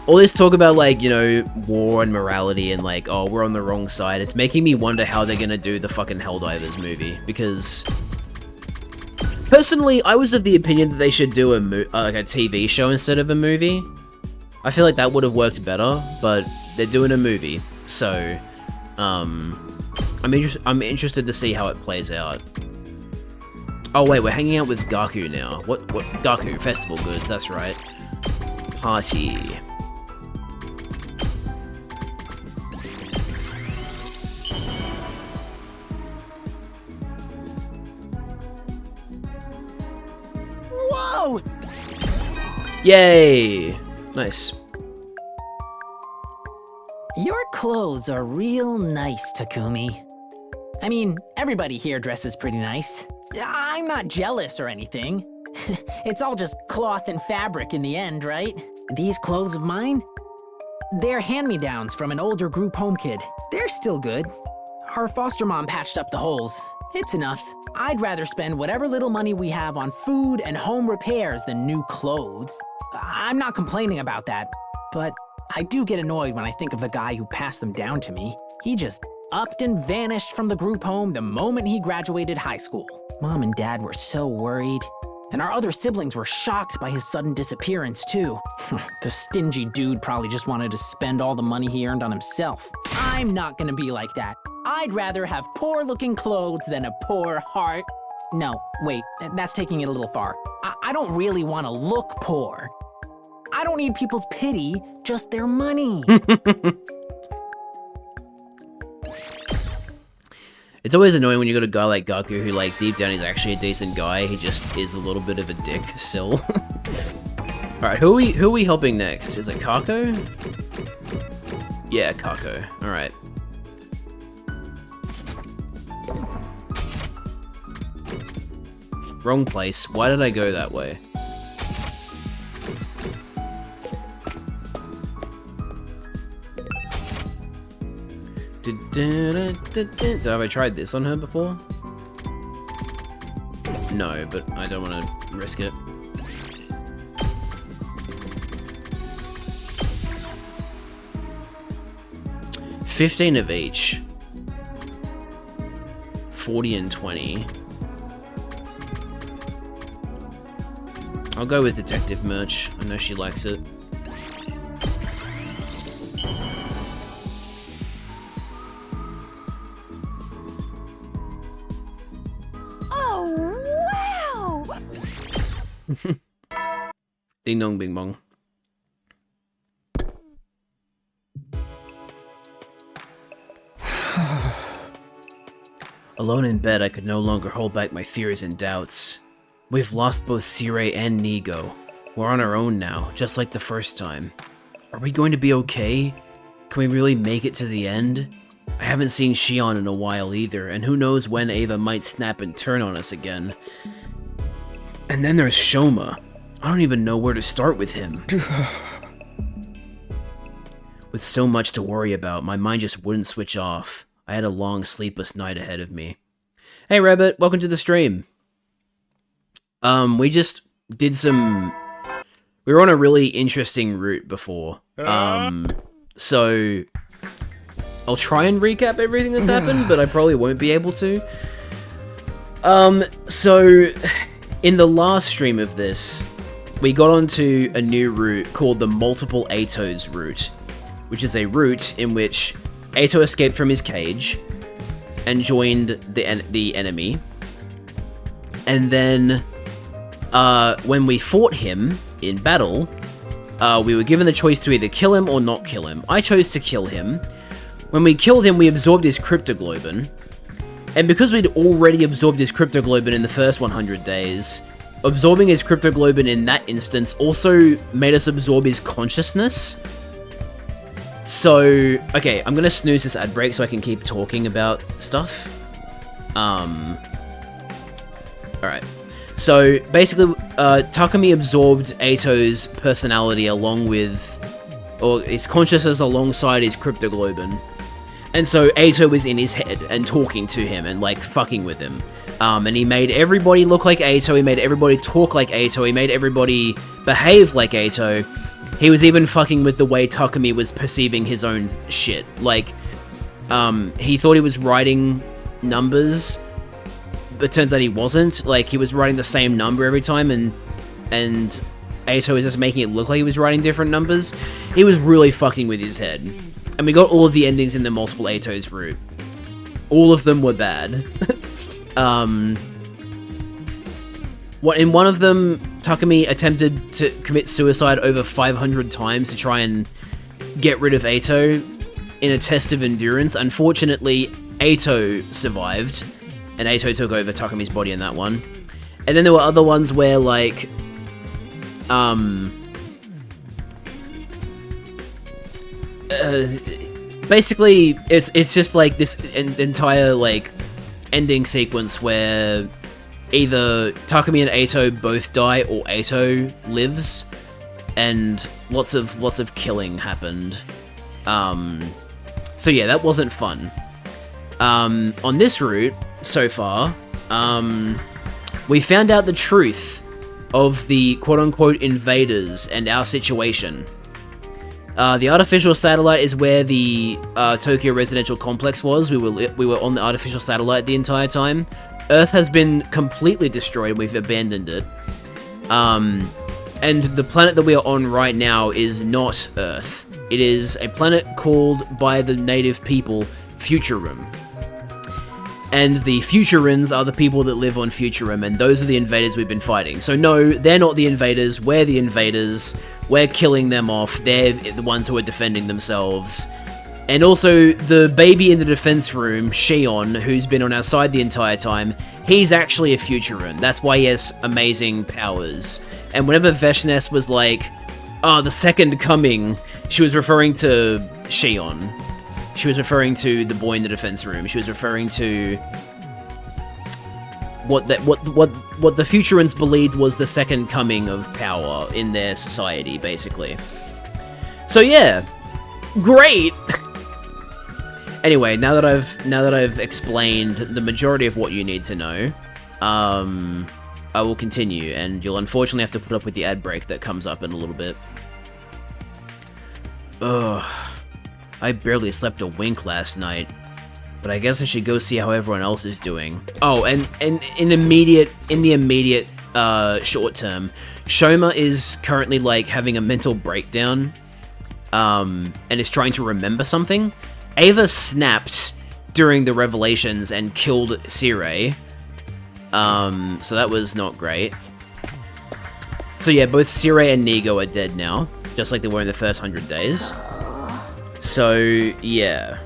All this talk about, like, you know, war and morality and, like, oh, we're on the wrong side, it's making me wonder how they're gonna do the fucking Helldivers movie, because... Personally, I was of the opinion that they should do a like a TV show instead of a movie. I feel like that would have worked better, but they're doing a movie, so... I'm interested to see how it plays out. Oh wait, we're hanging out with Gaku now. What Gaku, festival goods, that's right. Party. Whoa! Yay! Nice. Your clothes are real nice, Takumi. I mean, everybody here dresses pretty nice. I'm not jealous or anything. It's all just cloth and fabric in the end, right? These clothes of mine? They're hand-me-downs from an older group home kid. They're still good. Our foster mom patched up the holes. It's enough. I'd rather spend whatever little money we have on food and home repairs than new clothes. I'm not complaining about that, but I do get annoyed when I think of the guy who passed them down to me. He just upped and vanished from the group home the moment he graduated high school. Mom and Dad were so worried. And our other siblings were shocked by his sudden disappearance, too. The stingy dude probably just wanted to spend all the money he earned on himself. I'm not gonna be like that. I'd rather have poor-looking clothes than a poor heart. No, wait, that's taking it a little far. I don't really want to look poor. I don't need people's pity, just their money. It's always annoying when you got a guy like Gaku who, like, deep down is actually a decent guy. He just is a little bit of a dick still. Alright, who are we helping next? Is it Kako? Yeah, Kako. Alright. Wrong place. Why did I go that way? Have I tried this on her before? No, but I don't want to risk it. $15 of each. 40 and 20. I'll go with detective merch. I know she likes it. Ding dong bing bong. Alone in bed, I could no longer hold back my fears and doubts. We've lost both Sirei and Nigo. We're on our own now, just like the first time. Are we going to be okay? Can we really make it to the end? I haven't seen Shion in a while either, and who knows when Ava might snap and turn on us again. And then there's Shoma. I don't even know where to start with him. With so much to worry about, my mind just wouldn't switch off. I had a long, sleepless night ahead of me. Hey Rabbit, welcome to the stream. We just did some... We were on a really interesting route before. So... I'll try and recap everything that's happened, but I probably won't be able to. So... In the last stream of this, we got onto a new route called the Multiple Atos route, which is a route in which Ato escaped from his cage and joined the enemy. And then, when we fought him in battle, we were given the choice to either kill him or not kill him. I chose to kill him. When we killed him, we absorbed his cryptoglobin. And because we'd already absorbed his cryptoglobin in the first 100 days, absorbing his cryptoglobin in that instance also made us absorb his consciousness. So, okay, I'm gonna snooze this ad break so I can keep talking about stuff. Alright. So, basically, Takumi absorbed Ato's personality along with... or his consciousness alongside his cryptoglobin. And so Ato was in his head and talking to him and, like, fucking with him. And he made everybody look like Ato, he made everybody talk like Ato, he made everybody behave like Ato. He was even fucking with the way Takumi was perceiving his own shit. Like, he thought he was writing numbers, but it turns out he wasn't. Like, he was writing the same number every time, and Ato was just making it look like he was writing different numbers. He was really fucking with his head. And we got all of the endings in the Multiple Atos route. All of them were bad. In one of them, Takumi attempted to commit suicide over 500 times to try and get rid of Ato in a test of endurance. Unfortunately, Ato survived, and Ato took over Takumi's body in that one. And then there were other ones where, like, basically, it's just like this entire like ending sequence where either Takumi and Eito both die or Eito lives, and lots of killing happened. So yeah, that wasn't fun. On this route so far, we found out the truth of the quote-unquote invaders and our situation. The artificial satellite is where the Tokyo residential complex was. We were on the artificial satellite the entire time. Earth has been completely destroyed. We've abandoned it. And the planet that we are on right now is not Earth. It is a planet called by the native people Futurum. And the Futurans are the people that live on Futurum, and those are the invaders we've been fighting. So no, they're not the invaders, we're the invaders. We're killing them off, they're the ones who are defending themselves. And also, the baby in the defense room, Shion, who's been on our side the entire time, he's actually a Futuran. That's why he has amazing powers. And whenever Veshness was like, the second coming, she was referring to Shion. She was referring to the boy in the defense room. She was referring to what the Futurans believed was the second coming of power in their society, basically. So yeah, great. Anyway, now that I've explained the majority of what you need to know, I will continue, and you'll unfortunately have to put up with the ad break that comes up in a little bit. Ugh. I barely slept a wink last night, but I guess I should go see how everyone else is doing. Oh, and in the immediate short term, Shoma is currently like having a mental breakdown, and is trying to remember something. Ava snapped during the revelations and killed Sirei, so that was not great. So yeah, both Sirei and Nigo are dead now, just like they were in the first 100 days. So, yeah.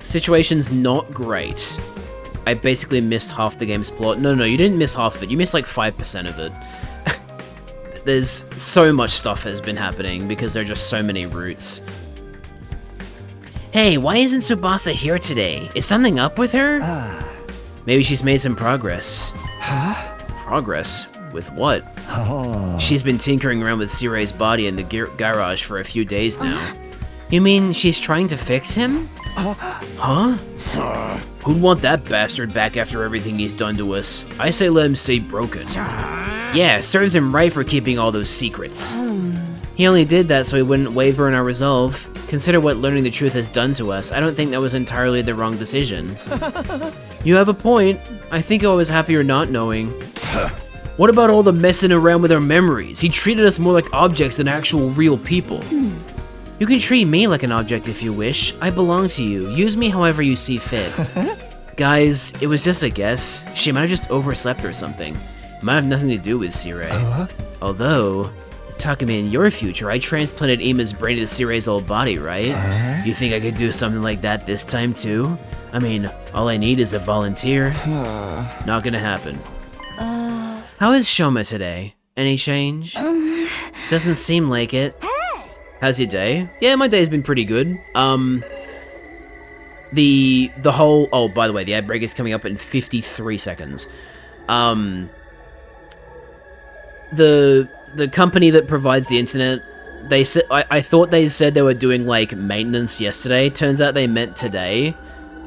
Situation's not great. I basically missed half the game's plot. No, you didn't miss half of it. You missed like 5% of it. There's so much stuff has been happening because there are just so many routes. Hey, why isn't Tsubasa here today? Is something up with her? Maybe she's made some progress. Huh? Progress? With what? Oh. She's been tinkering around with Sirei's body in the garage for a few days now. You mean she's trying to fix him? Huh? Who'd want that bastard back after everything he's done to us? I say let him stay broken. Yeah, serves him right for keeping all those secrets. He only did that so he wouldn't waver in our resolve. Consider what learning the truth has done to us. I don't think that was entirely the wrong decision. You have a point. I think I was happier not knowing. What about all the messing around with our memories? He treated us more like objects than actual real people. You can treat me like an object if you wish. I belong to you. Use me however you see fit. Guys, it was just a guess. She might have just overslept or something. It might have nothing to do with Sirei. Although, Takumi, in your future, I transplanted Ima's brain into Sirei's old body, right? You think I could do something like that this time too? I mean, all I need is a volunteer. Not gonna happen. How is Shoma today? Any change? Doesn't seem like it. How's your day? Yeah, my day's been pretty good. The whole... Oh, by the way, the ad break is coming up in 53 seconds. The company that provides the internet, they said... I thought they said they were doing, like, maintenance yesterday. Turns out they meant today.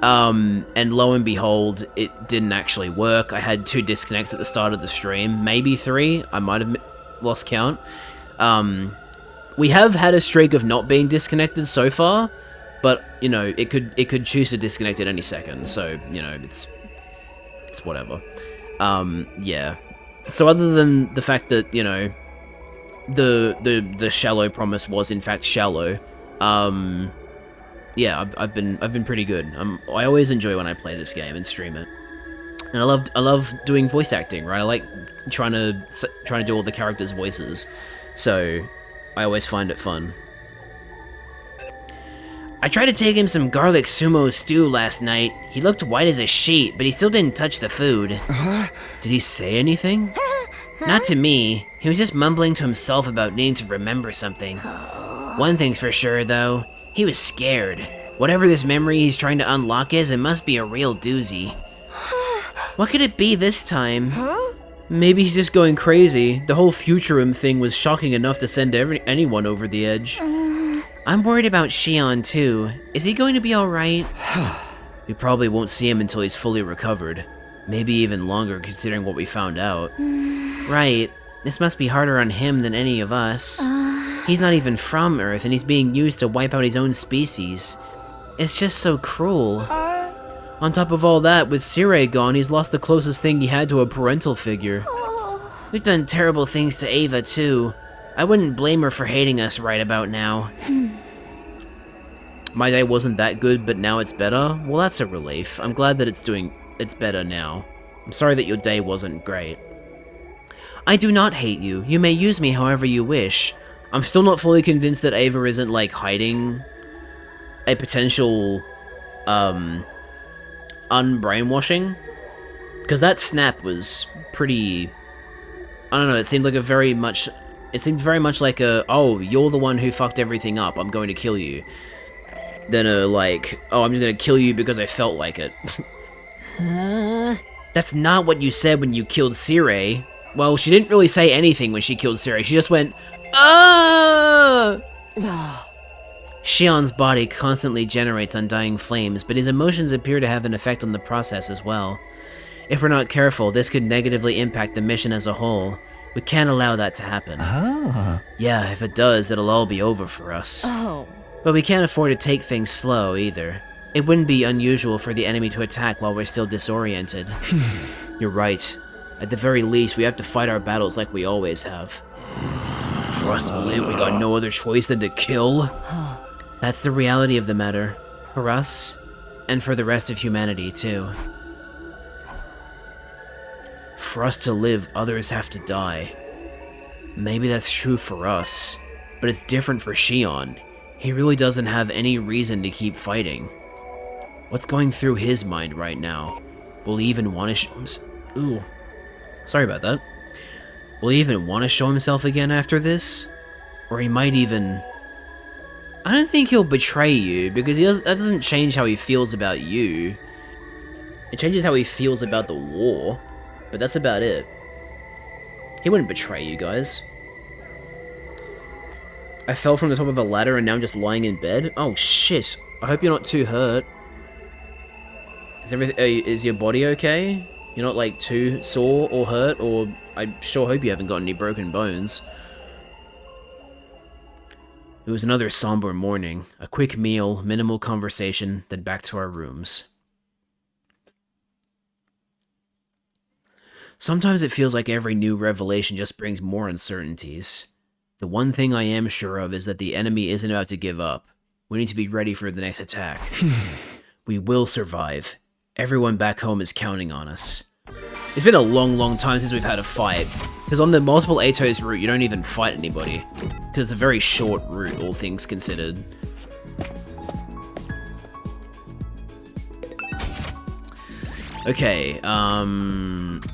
And lo and behold, it didn't actually work. I had 2 disconnects at the start of the stream. Maybe 3. I might have lost count. We have had a streak of not being disconnected so far, but you know, it could choose to disconnect at any second. So you know, it's whatever. Yeah. So other than the fact that you know, the shallow promise was in fact shallow, yeah, I've been pretty good. I always enjoy when I play this game and stream it, and I love doing voice acting. Right, I like trying to do all the characters' voices, so I always find it fun. I tried to take him some garlic sumo stew last night. He looked white as a sheet, but he still didn't touch the food. Did he say anything? Not to me. He was just mumbling to himself about needing to remember something. One thing's for sure, though. He was scared. Whatever this memory he's trying to unlock is, it must be a real doozy. What could it be this time? Maybe he's just going crazy. The whole Futurum thing was shocking enough to send anyone over the edge. I'm worried about Shion too. Is he going to be alright? We probably won't see him until he's fully recovered. Maybe even longer considering what we found out. Right. This must be harder on him than any of us. He's not even from Earth and he's being used to wipe out his own species. It's just so cruel. On top of all that, with Sirei gone, he's lost the closest thing he had to a parental figure. We've done terrible things to Ava too. I wouldn't blame her for hating us right about now. My day wasn't that good, but now it's better? Well, that's a relief. I'm glad that it's better now. I'm sorry that your day wasn't great. I do not hate you. You may use me however you wish. I'm still not fully convinced that Ava isn't, like, hiding a potential, unbrainwashing. Because that snap was pretty... I don't know, it seemed very much like a, oh, you're the one who fucked everything up, I'm going to kill you. Than a, like, oh, I'm just gonna kill you because I felt like it. That's not what you said when you killed Sirei. Well, she didn't really say anything when she killed Sirei, she just went, ah! Shion's body constantly generates undying flames, but his emotions appear to have an effect on the process as well. If we're not careful, this could negatively impact the mission as a whole. We can't allow that to happen. Yeah, if it does, it'll all be over for us. But we can't afford to take things slow, either. It wouldn't be unusual for the enemy to attack while we're still disoriented. You're right. At the very least, we have to fight our battles like we always have. For us to live, we got no other choice than to kill. That's the reality of the matter. For us, and for the rest of humanity, too. For us to live, others have to die. Maybe that's true for us, but it's different for Shion. He really doesn't have any reason to keep fighting. What's going through his mind right now? Will he even want to show himself? Ooh. Sorry about that. Will he even want to show himself again after this? Or he might even... I don't think he'll betray you, because that doesn't change how he feels about you. It changes how he feels about the war, but that's about it. He wouldn't betray you guys. I fell from the top of a ladder and now I'm just lying in bed? Oh shit. I hope you're not too hurt. Is your body okay? You're not like too sore or hurt, or I sure hope you haven't got any broken bones. It was another somber morning. A quick meal, minimal conversation, then back to our rooms. Sometimes it feels like every new revelation just brings more uncertainties. The one thing I am sure of is that the enemy isn't about to give up. We need to be ready for the next attack. We will survive. Everyone back home is counting on us. It's been a long time since we've had a fight. Because on the multiple Atos route, you don't even fight anybody. Because it's a very short route, all things considered. Okay,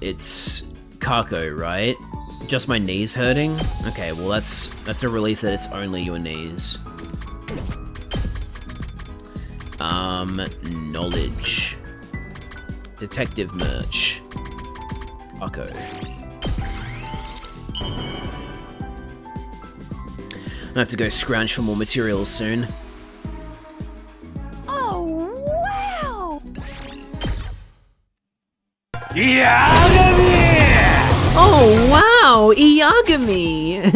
it's Kako, right? Just my knees hurting? Okay, well that's a relief that it's only your knees. Knowledge. Detective merch. Kako. I have to go scrounge for more materials soon. Oh, wow! Oh, wow! Iyagami!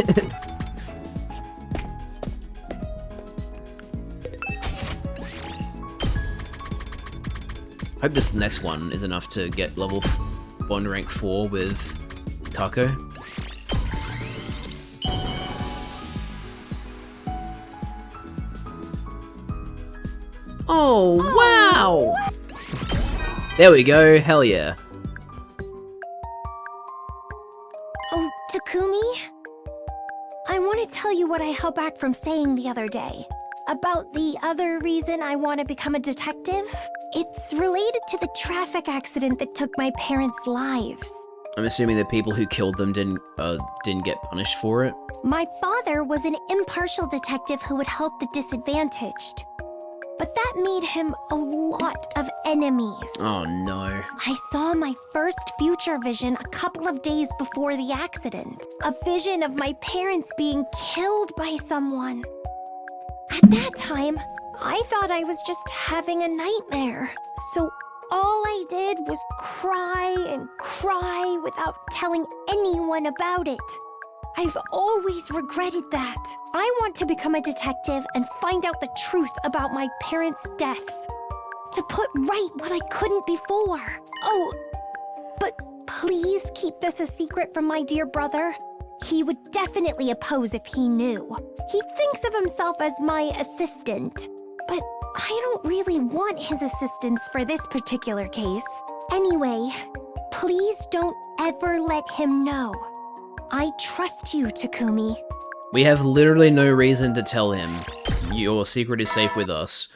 Hope this next one is enough to get level 1 rank 4 with Kako. Oh, wow! There we go, hell yeah. Oh, Takumi? I want to tell you what I held back from saying the other day. About the other reason I want to become a detective. It's related to the traffic accident that took my parents' lives. I'm assuming the people who killed them didn't get punished for it? My father was an impartial detective who would help the disadvantaged. but that made him a lot of enemies. Oh no. I saw my first future vision a couple of days before the accident. A vision of my parents being killed by someone. At that time, I thought I was just having a nightmare. So all I did was cry and cry without telling anyone about it. I've always regretted that. I want to become a detective and find out the truth about my parents' deaths. To put right what I couldn't before. Oh, but please keep this a secret from my dear brother. He would definitely oppose if he knew. He thinks of himself as my assistant. But I don't really want his assistance for this particular case. Anyway, please don't ever let him know. I trust you, Takumi. We have literally no reason to tell him. Your secret is safe with us.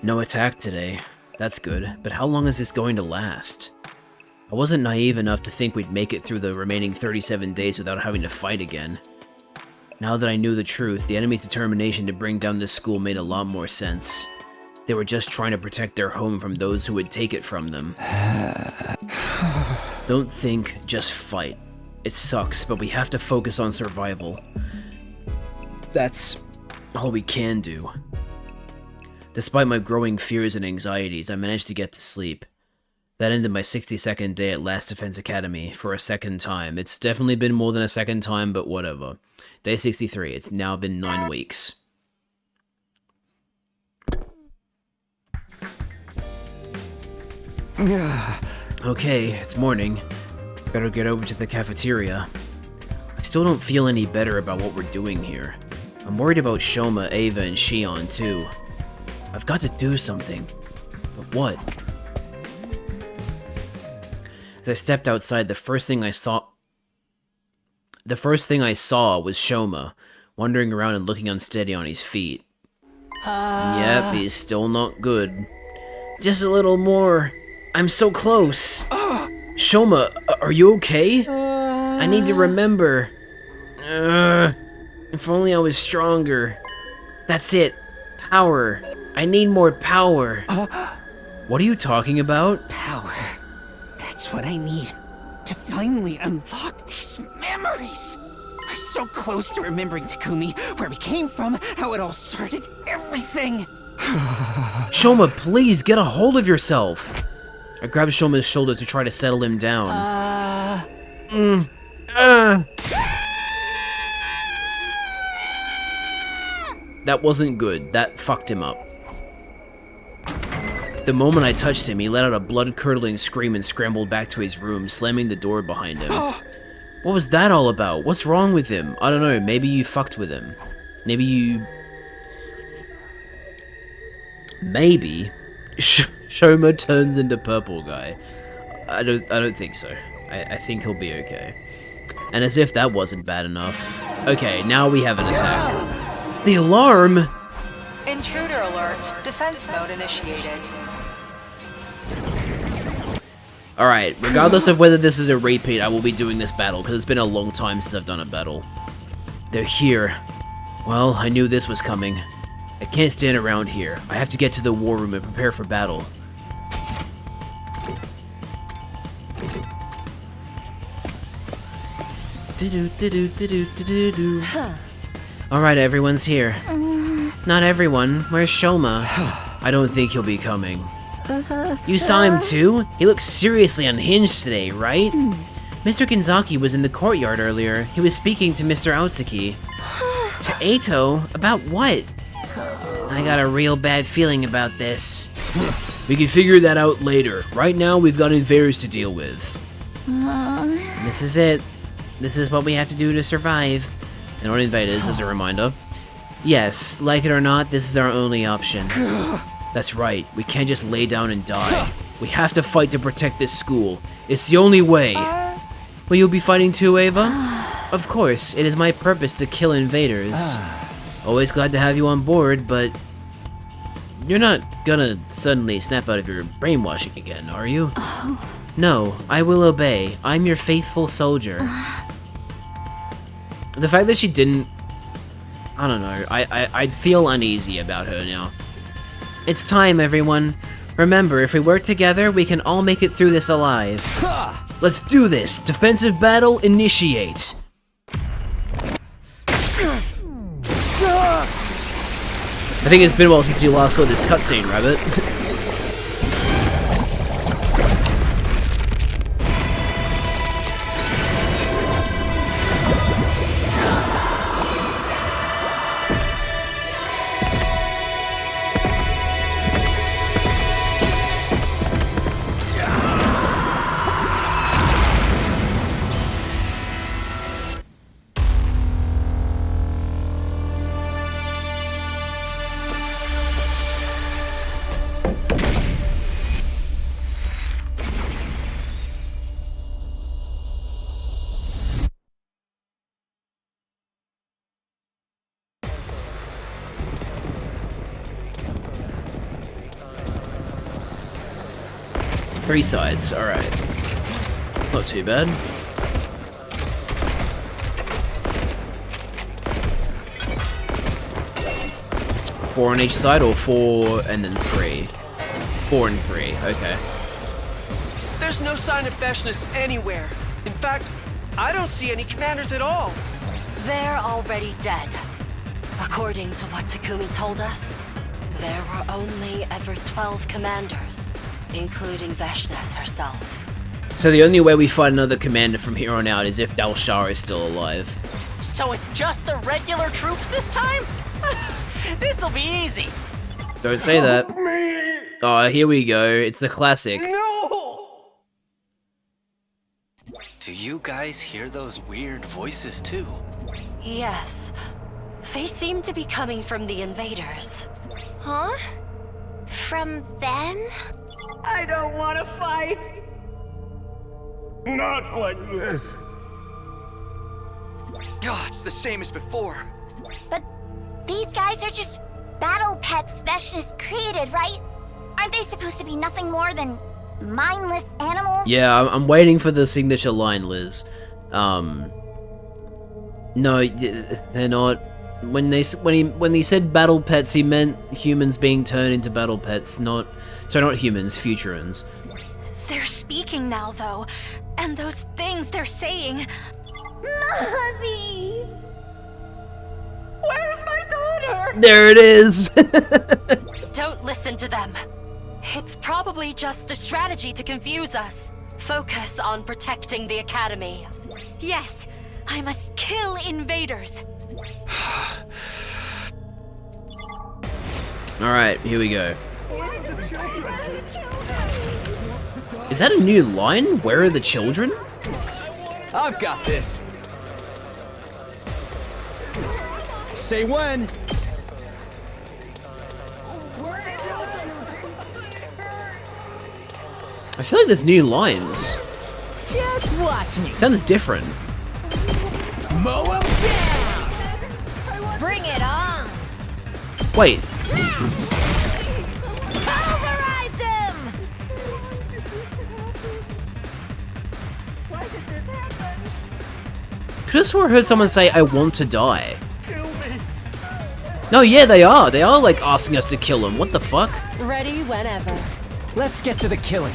No attack today. That's good, but how long is this going to last? I wasn't naive enough to think we'd make it through the remaining 37 days without having to fight again. Now that I knew the truth, the enemy's determination to bring down this school made a lot more sense. They were just trying to protect their home from those who would take it from them. Don't think, just fight. It sucks, but we have to focus on survival. That's all we can do. Despite my growing fears and anxieties, I managed to get to sleep. That ended my 62nd day at Last Defense Academy for a second time. It's definitely been more than a second time, but whatever. Day 63, it's now been 9 weeks. Okay, it's morning. Better get over to the cafeteria. I still don't feel any better about what we're doing here. I'm worried about Shoma, Ava, and Shion too. I've got to do something. But what? As I stepped outside, the first thing I saw was Shoma, wandering around and looking unsteady on his feet. Yep, he's still not good. Just a little more. I'm so close. Shoma, are you okay? I need to remember. If only I was stronger. That's it. Power. I need more power. What are you talking about? Power. That's what I need to finally unlock these memories. I'm so close to remembering Takumi, where we came from, how it all started, everything. Shoma, please get a hold of yourself. I grabbed Shoma's shoulders to try to settle him down. That wasn't good. That fucked him up. The moment I touched him, he let out a blood-curdling scream and scrambled back to his room, slamming the door behind him. What was that all about? What's wrong with him? I don't know, maybe you fucked with him. Maybe Shoma turns into purple guy. I don't think so. I think he'll be okay. And as if that wasn't bad enough. Okay, now we have an attack. The alarm! Intruder alert. Defense mode initiated. Alright, regardless of whether this is a repeat, I will be doing this battle, because it's been a long time since I've done a battle. They're here. Well, I knew this was coming. I can't stand around here. I have to get to the war room and prepare for battle. Alright, everyone's here. Not everyone. Where's Shoma? I don't think he'll be coming. You saw him too? He looks seriously unhinged today, right? Mr. Kinzaki was in the courtyard earlier. He was speaking to Mr. Aotsuki. To Eito? About what? I got a real bad feeling about this. We can figure that out later. Right now, we've got invaders to deal with. This is it. This is what we have to do to survive. And on invaders, as a reminder. Yes, like it or not, this is our only option. That's right, we can't just lay down and die. We have to fight to protect this school. It's the only way. Will you be fighting too, Ava? Of course, it is my purpose to kill invaders. Always glad to have you on board, but you're not gonna suddenly snap out of your brainwashing again, are you? No, I will obey. I'm your faithful soldier. The fact that she didn't... I don't know. I feel uneasy about her now. It's time, everyone. Remember, if we work together, we can all make it through this alive. Let's do this! Defensive battle, initiate! I think it's been a while since you last saw this cutscene, Rabbit. Three sides, alright. It's not too bad. Four on each side, or four and then three? Four and three, okay. There's no sign of Veshness anywhere. In fact, I don't see any commanders at all. They're already dead. According to what Takumi told us, there were only ever 12 commanders, including Veshness herself. So the only way we find another commander from here on out is if Dalshar is still alive. So it's just the regular troops this time? This'll be easy. Don't say that. Oh, here we go. It's the classic. No! Do you guys hear those weird voices too? Yes. They seem to be coming from the invaders. Huh? From them? I don't want to fight. Not like this. God, it's the same as before. But these guys are just battle pets Veshness created, right? Aren't they supposed to be nothing more than mindless animals? Yeah, I'm waiting for the signature line, Liz. No, they're not. When he said battle pets, he meant humans being turned into battle pets, not humans, Futurans. They're speaking now, though, and those things they're saying. Mommy! Where's my daughter? There it is! Don't listen to them. It's probably just a strategy to confuse us. Focus on protecting the Academy. Yes, I must kill invaders. Alright, here we go. Is that a new line? Where are the children? I've got this. Say when. I feel like there's new lines. Just watch me. Sounds different. Mow him down! Bring it on! Wait. Pulverize him! Why did this happen? Could have swore I heard someone say, "I want to die." No, yeah, they are. They are, like, asking us to kill him. What the fuck? Ready whenever. Let's get to the killing.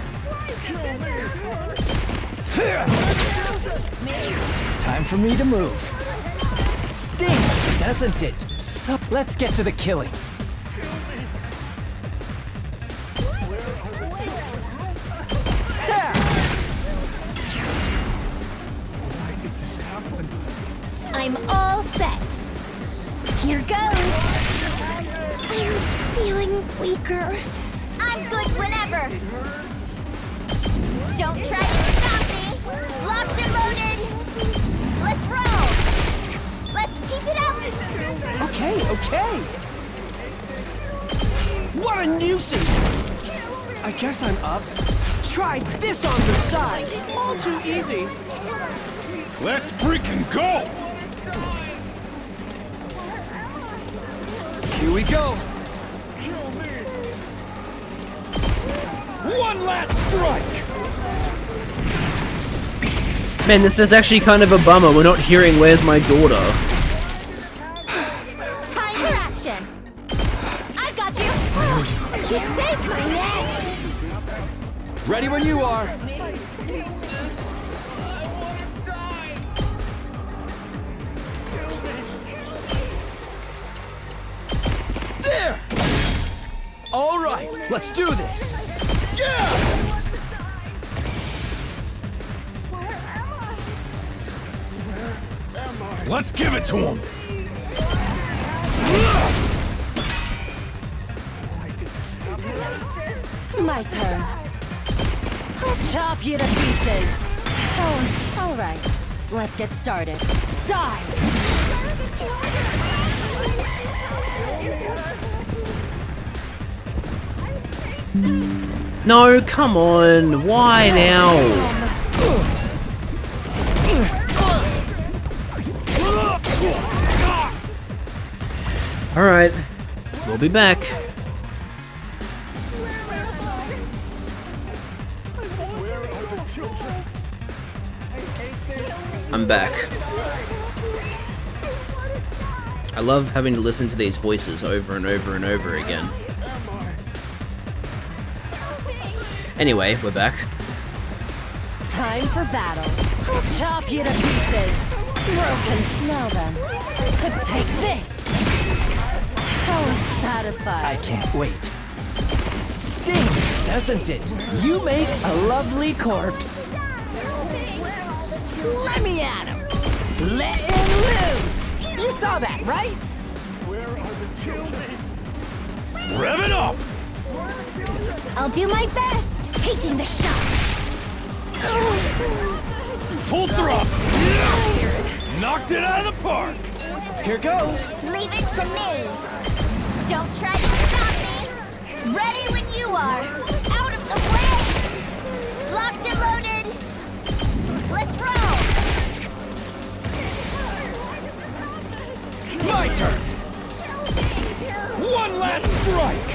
Time for me to move. Stinks, doesn't it? So let's get to the killing. I'm all set. Here goes. I'm feeling weaker. I'm good whenever. Don't try to stop me. Locked and loaded. Let's roll. Let's keep it up. Okay. What a nuisance! I guess I'm up. Try this on the side. All too easy. Let's freaking go! Here we go. One last strike! Man, this is actually kind of a bummer. We're not hearing "Where's my daughter?" Time for action. I've got you. You saved my neck. Ready when you are. There! All right, let's do this. Yeah! Let's give it to him! My turn. I'll chop you to pieces. Oh, all right. Let's get started. Die! No, come on. Why now? Alright, we'll be back. I'm back. I love having to listen to these voices over and over and over again. Anyway, we're back. Time for battle. I'll chop you to pieces. Broken. Now then, to take this. Oh, satisfied. I can't wait. Stings, doesn't it? You make a lovely corpse. Let me at him. Let him loose. You saw that, right? Where are the children? Rev it up! I'll do my best, taking the shot. Full throttle! Knocked it out of the park! Here goes. Leave it to me. Don't try to stop me. Ready when you are. Out of the way. Locked and loaded. Let's roll. My turn! One last strike!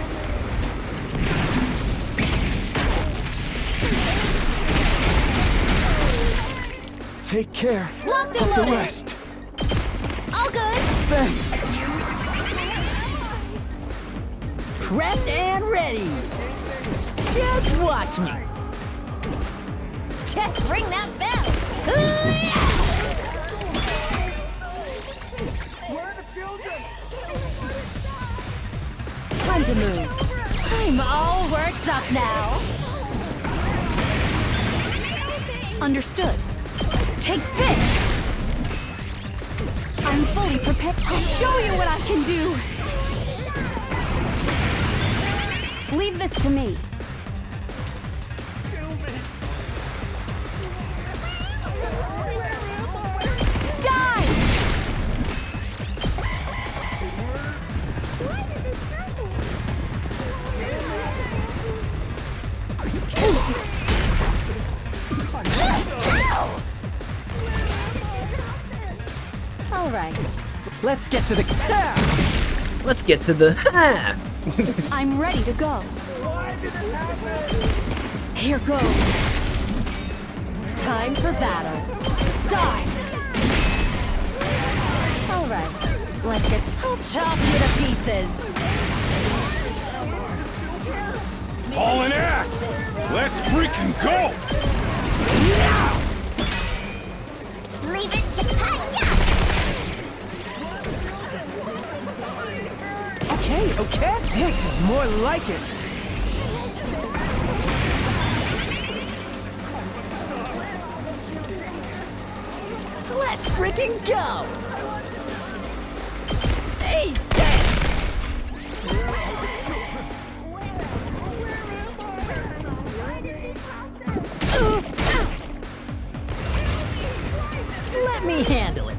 Take care Locked and of the loaded. rest. All good. Thanks. Prepped and ready. Just watch me. Just ring that bell. Where are the children? Time to move. I'm all worked up now. Understood. Take this. I'm fully prepared. I'll show you what I can do. Leave this to me. Die! All right. Let's get to the... Let's get to the... I'm ready to go. Here goes. Time for battle. Die! All right. Let's get... I'll chop you to pieces. Hauling ass! Let's freaking go! Leave it to Panya. Okay. This is more like it. Let's freaking go! Hey, let me handle it.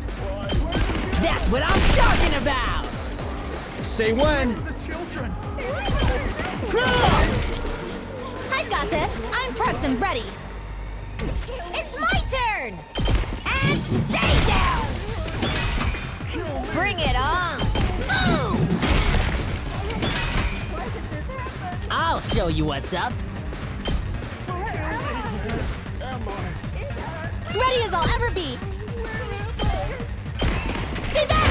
That's what I'm talking about! Say when. I got this. I'm prepped and ready. It's my turn. And stay down. Bring it on. Boom. I'll show you what's up. Ready as I'll ever be! Stay back!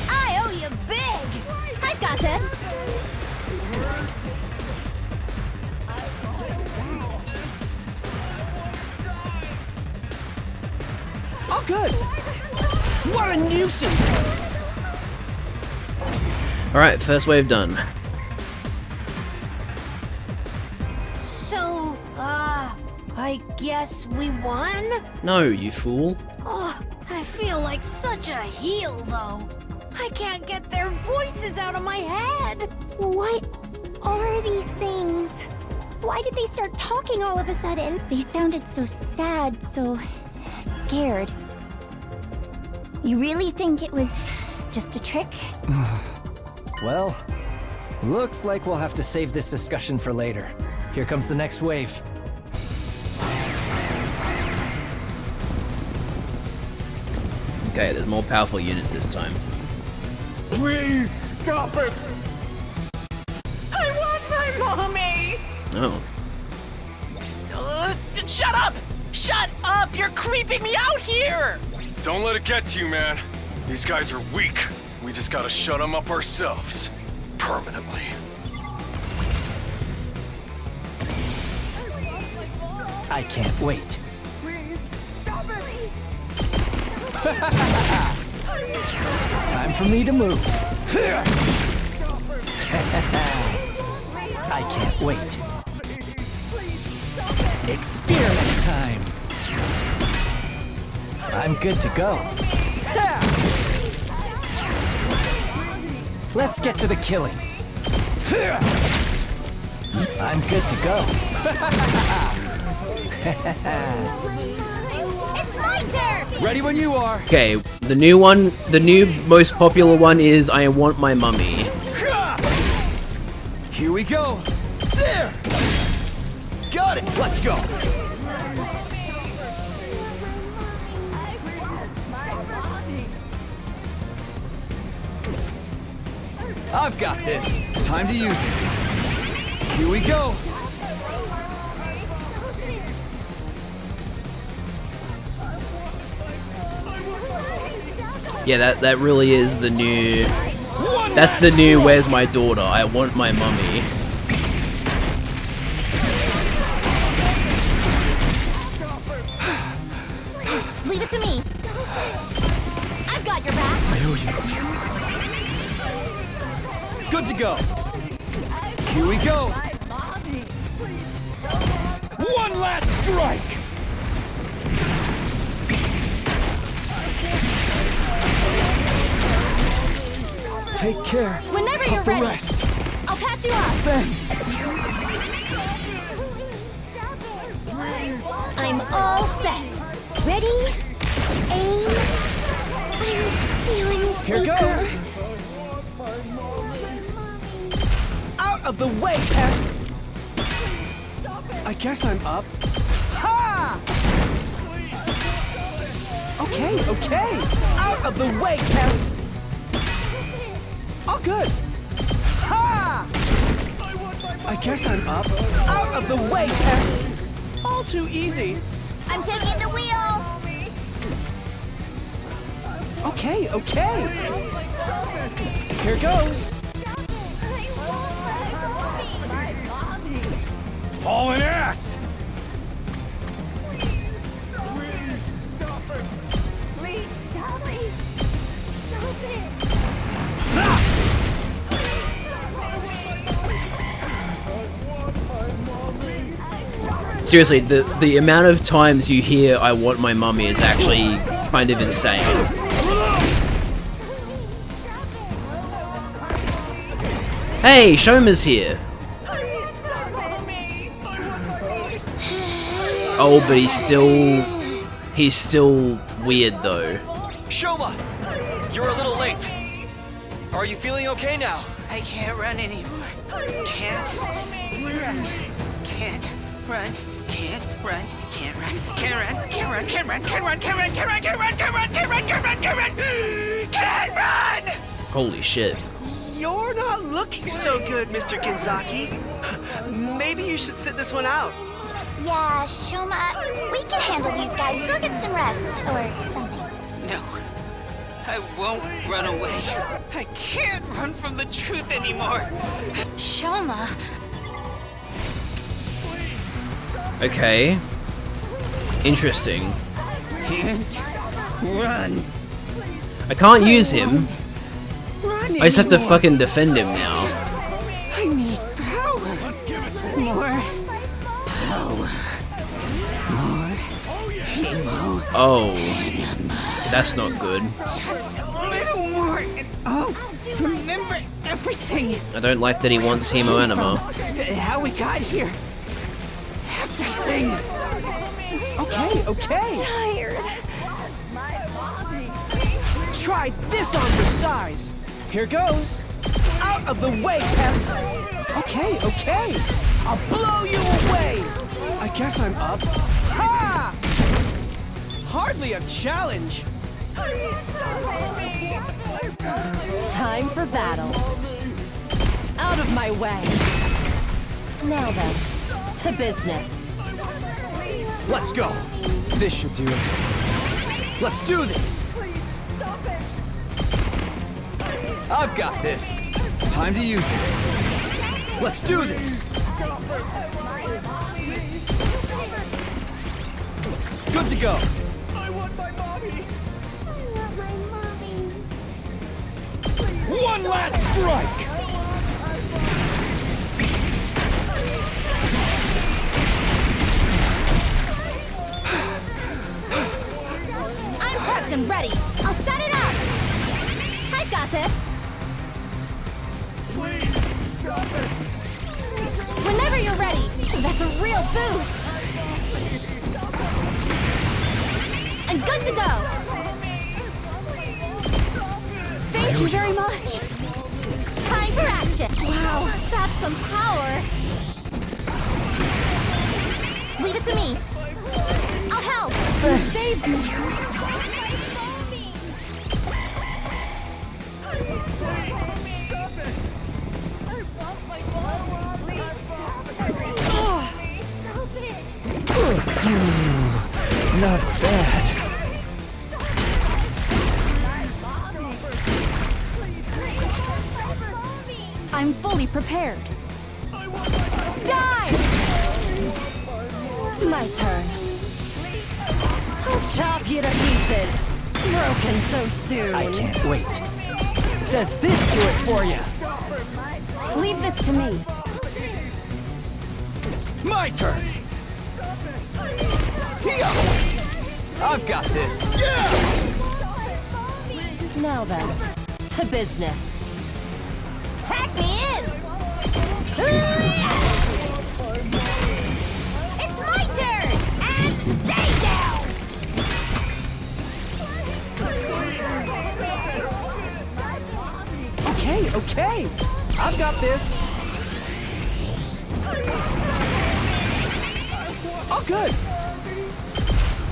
I owe you big! I've got this! Oh, good! What a nuisance! Alright, first wave done. So, I guess we won? No, you fool. Oh, I feel like such a heel, though. I can't get their voices out of my head. What are these things? Why did they start talking all of a sudden? They sounded so sad, so scared. You really think it was just a trick? Well, looks like we'll have to save this discussion for later. Here comes the next wave. Okay, there's more powerful units this time. Please stop it! I want my mommy! Oh. Shut up! Shut up! You're creeping me out here! Don't let it get to you, man. These guys are weak. We just gotta shut them up ourselves. Permanently. I can't wait. Please, stop it! Time for me to move. I can't wait. Experiment time. I'm good to go. Let's get to the killing. I'm good to go. It's my turn! Ready when you are. Okay, the new most popular one is I want my mummy. Here we go. There. Got it. Let's go. I've got this. Time to use it. Here we go. Yeah, that really is the new... That's the new where's my daughter? I want my mummy. Leave it to me. I've got your back. I owe you. Good to go. Here we go. One last strike! Take care. Whenever of you're the ready. rest. I'll patch you up. Thanks. I'm all set. Ready? Aim. I'm feeling Here weaker. goes. Out of the way, pest! I guess I'm up. Ha! Okay, okay. Out of the way, pest! All good. Ha! I guess I'm up. Out of the way, pest! All too easy. I'm taking the wheel. Okay, okay. Here goes. Hauling ass! Please stop it. Please stop it. Stop it. Seriously, the amount of times you hear I want my mummy is actually kind of insane. Hey, Shoma's here. Oh, but he's still weird though. Shoma, you're a little late. Are you feeling okay now? I can't run anymore. Can't run. Can't run. Can't run. Can't run. Can't run. Can't run. Can't run. Can't run. Can't run. Can't run. Can't run. Can't run. Can't run. Can't run. Can't run. Can't run. Holy shit. You're not looking so good, Mr. Ginzaki. Maybe you should sit this one out. Yeah, Shoma, we can rest or something. No, I won't run away. I can't run from the truth anymore. Shoma. Okay. Interesting. Can't run. I can't use him. Run I just have to anymore. fucking defend him now. I need power. More power. More hemo. Oh. That's not good. Just a little more and I'll remember everything. I don't like that he wants hemo anima. How we got here. Everything. Okay. Tired. Try this on for size. Here goes. Out of the way, pest. Okay. I'll blow you away. I guess I'm up. Ha! Hardly a challenge. Time for battle. Out of my way. Now then, to business. Let's go. This should do it. Let's do this. I've got this. Time to use it. Let's do this. Good to go. I want my mommy. One last strike. I'm prepped and ready. I'll set it up. I've got this. Please stop it. Whenever you're ready. That's a real boost. I'm good to go. Thank you very much. Time for action. Wow, that's some power. Leave it to me. I'll help. You saved me. Not bad. I'm fully prepared. Die! My turn. I'll chop you to pieces. Broken so soon. I can't wait. Does this do it for you? Leave this to me. My turn. Here. I've got this. Yeah. Now then, to business. Tag me in. It's my turn. And stay down. Okay. I've got this. Oh, good.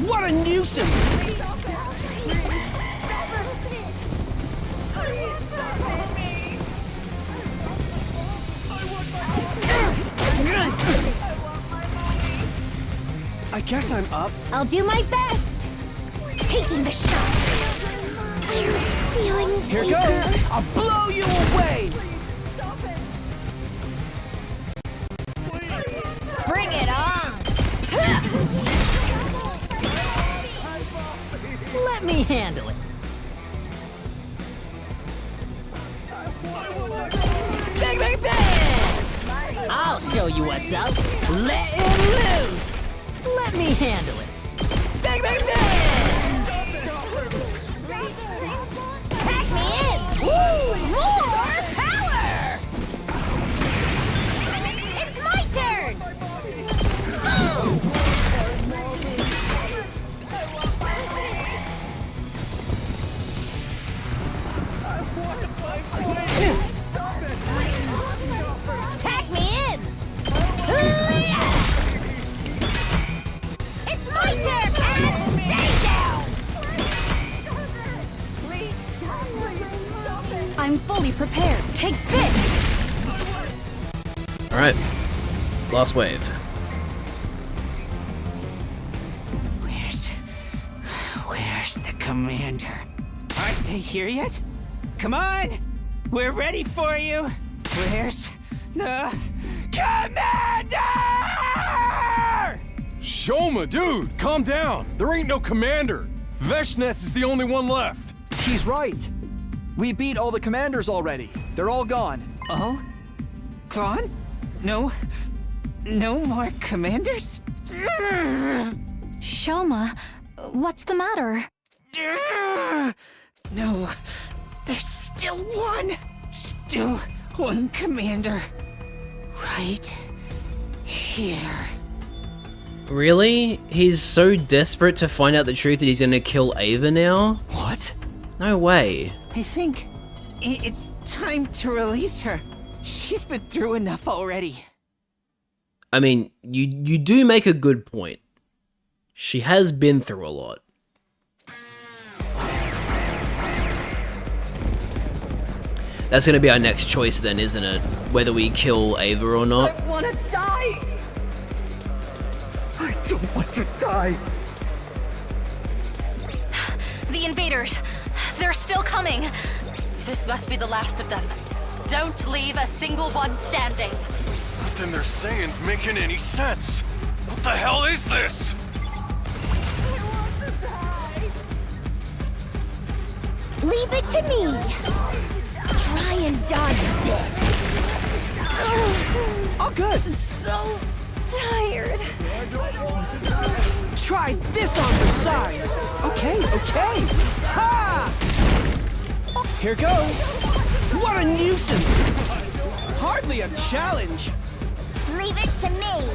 What a nuisance. I guess I'm up. I'll do my best. Taking the shot. I'm feeling Here weaker. goes. I'll blow you away. Bring it on. Let me handle it. Bang, bang, bang! I'll show you what's up. Let it loose. Let me handle it. Bang, bang, bang! Tag me in. Woo! More power. It's my turn. Boom! Tag me in. It's my turn. And stay down. I'm fully prepared. Take this. Alright. Last wave. Where's Where's the commander? Aren't they here yet? Come on! We're ready for you! Where's the commander? Shoma, dude, calm down. There ain't no commander. Veshnes is the only one left. He's right. We beat all the commanders already. They're all gone. Oh? Gone? No more commanders? Shoma, what's the matter? No, there's still one. Still one commander. Right here. Really? He's so desperate to find out the truth that he's gonna kill Ava now? What? No way. I think it's time to release her. She's been through enough already. I mean, you do make a good point. She has been through a lot. That's gonna be our next choice then, isn't it? Whether we kill Ava or not. I wanna die! I don't want to die. The invaders! They're still coming! This must be the last of them. Don't leave a single one standing. Nothing they're saying's making any sense. What the hell is this? Leave it to me. Try and dodge this. Oh, good. So tired. Try this on the sides. Okay. Ha! Here goes. What a nuisance. Hardly a challenge. Leave it to me.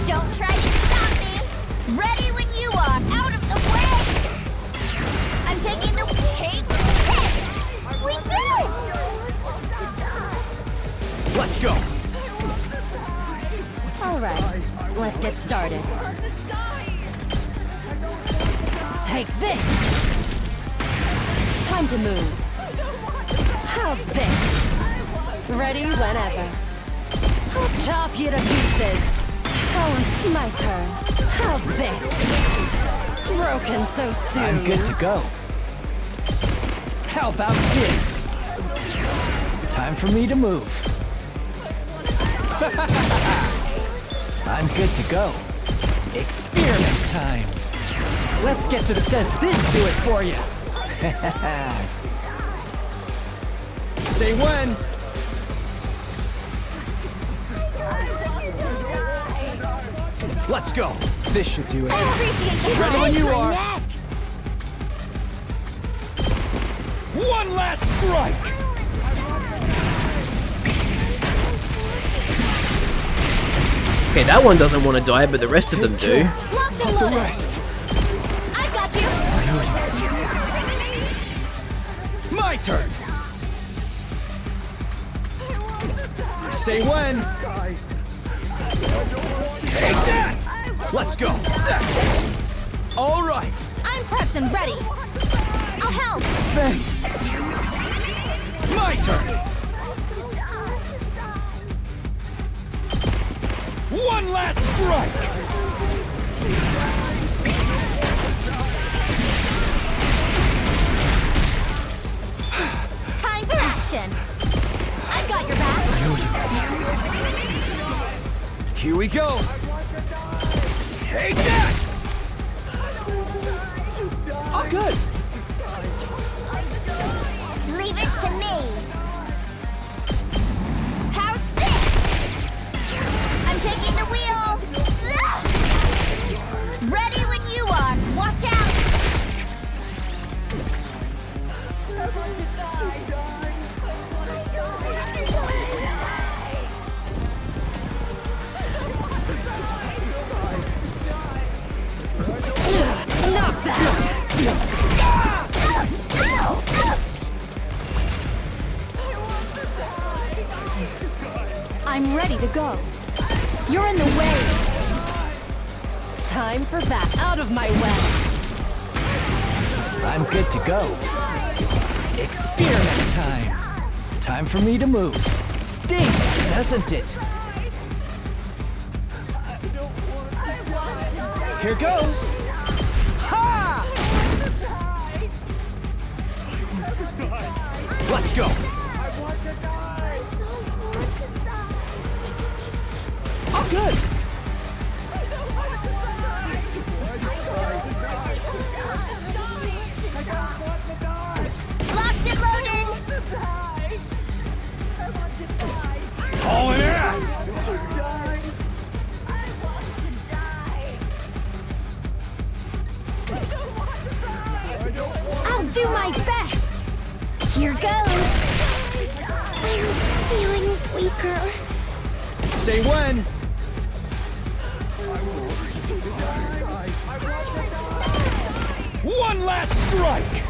Don't try to stop me. Ready when you are. Out of the way. I'm taking the take this. We did it. Let's go. All right, let's get started. Take this. Time to move. How's this? Ready whenever. I'll chop you to pieces. Oh, it's my turn. How's this? Broken so soon. I'm good to go. How about this? Time for me to move. I'm good to go. Experiment time. Let's get to the does this do it for you? Say when. Let's go. This should do it. Ready when you are. One last strike. Okay, that one doesn't want to die, but the rest of them do. Locked and loaded. I've got you. My turn. Say when. Take that. Let's go. All right. I'm prepped and ready. I'll help. Thanks. My turn. One last strike. Time for action. I've got your back. Here we go. Take that. Oh, good. Leave it to me. How's this? I'm taking the wheel. Ready when you are. Watch out. Knock that! I'm ready to go. You're in the way. Time for that. Out of my way. I'm good to go. Experiment time. Time for me to move. Stinks, doesn't it? Here goes. Ha! Let's go! I'm good. Locked and loaded! All an ass! I'll do my best! Here goes! I'm feeling weaker. Say when! One last strike!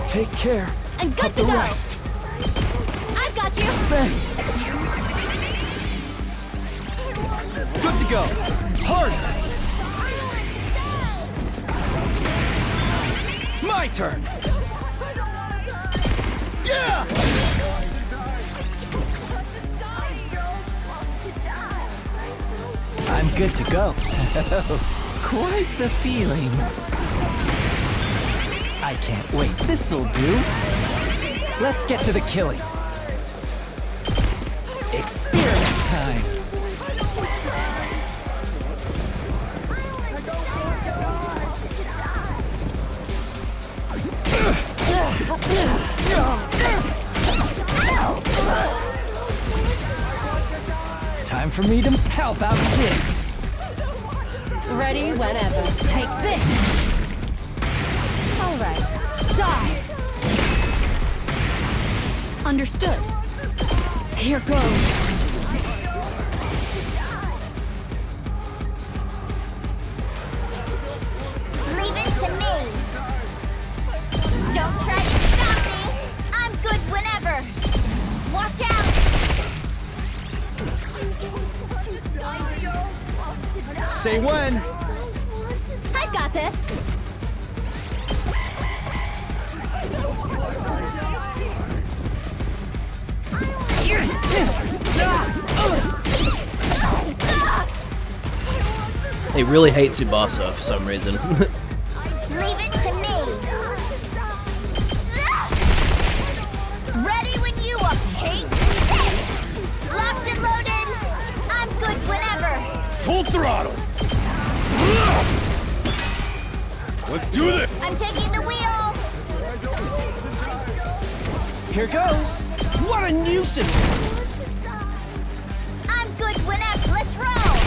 Take care. I'm good of to the go. rest. I've got you. Thanks. Good to go. Hard. My turn. Yeah! I'm good to go. Quite the feeling. I can't wait. This'll do. Let's get to the killing. Experiment time. Time for me to help out this. Ready whenever. Take this! Alright. Die! Understood. Here goes. Leave it to me! Don't try to stop me! I'm good whenever! Watch out! Say when. I've got this. They really hate Tsubasa for some reason. Leave it to me! Ready when you are! Take this! Locked and loaded! I'm good whenever! Full throttle! Let's do this! I'm taking the wheel! Here goes. What a nuisance! I'm good whenever! Let's roll!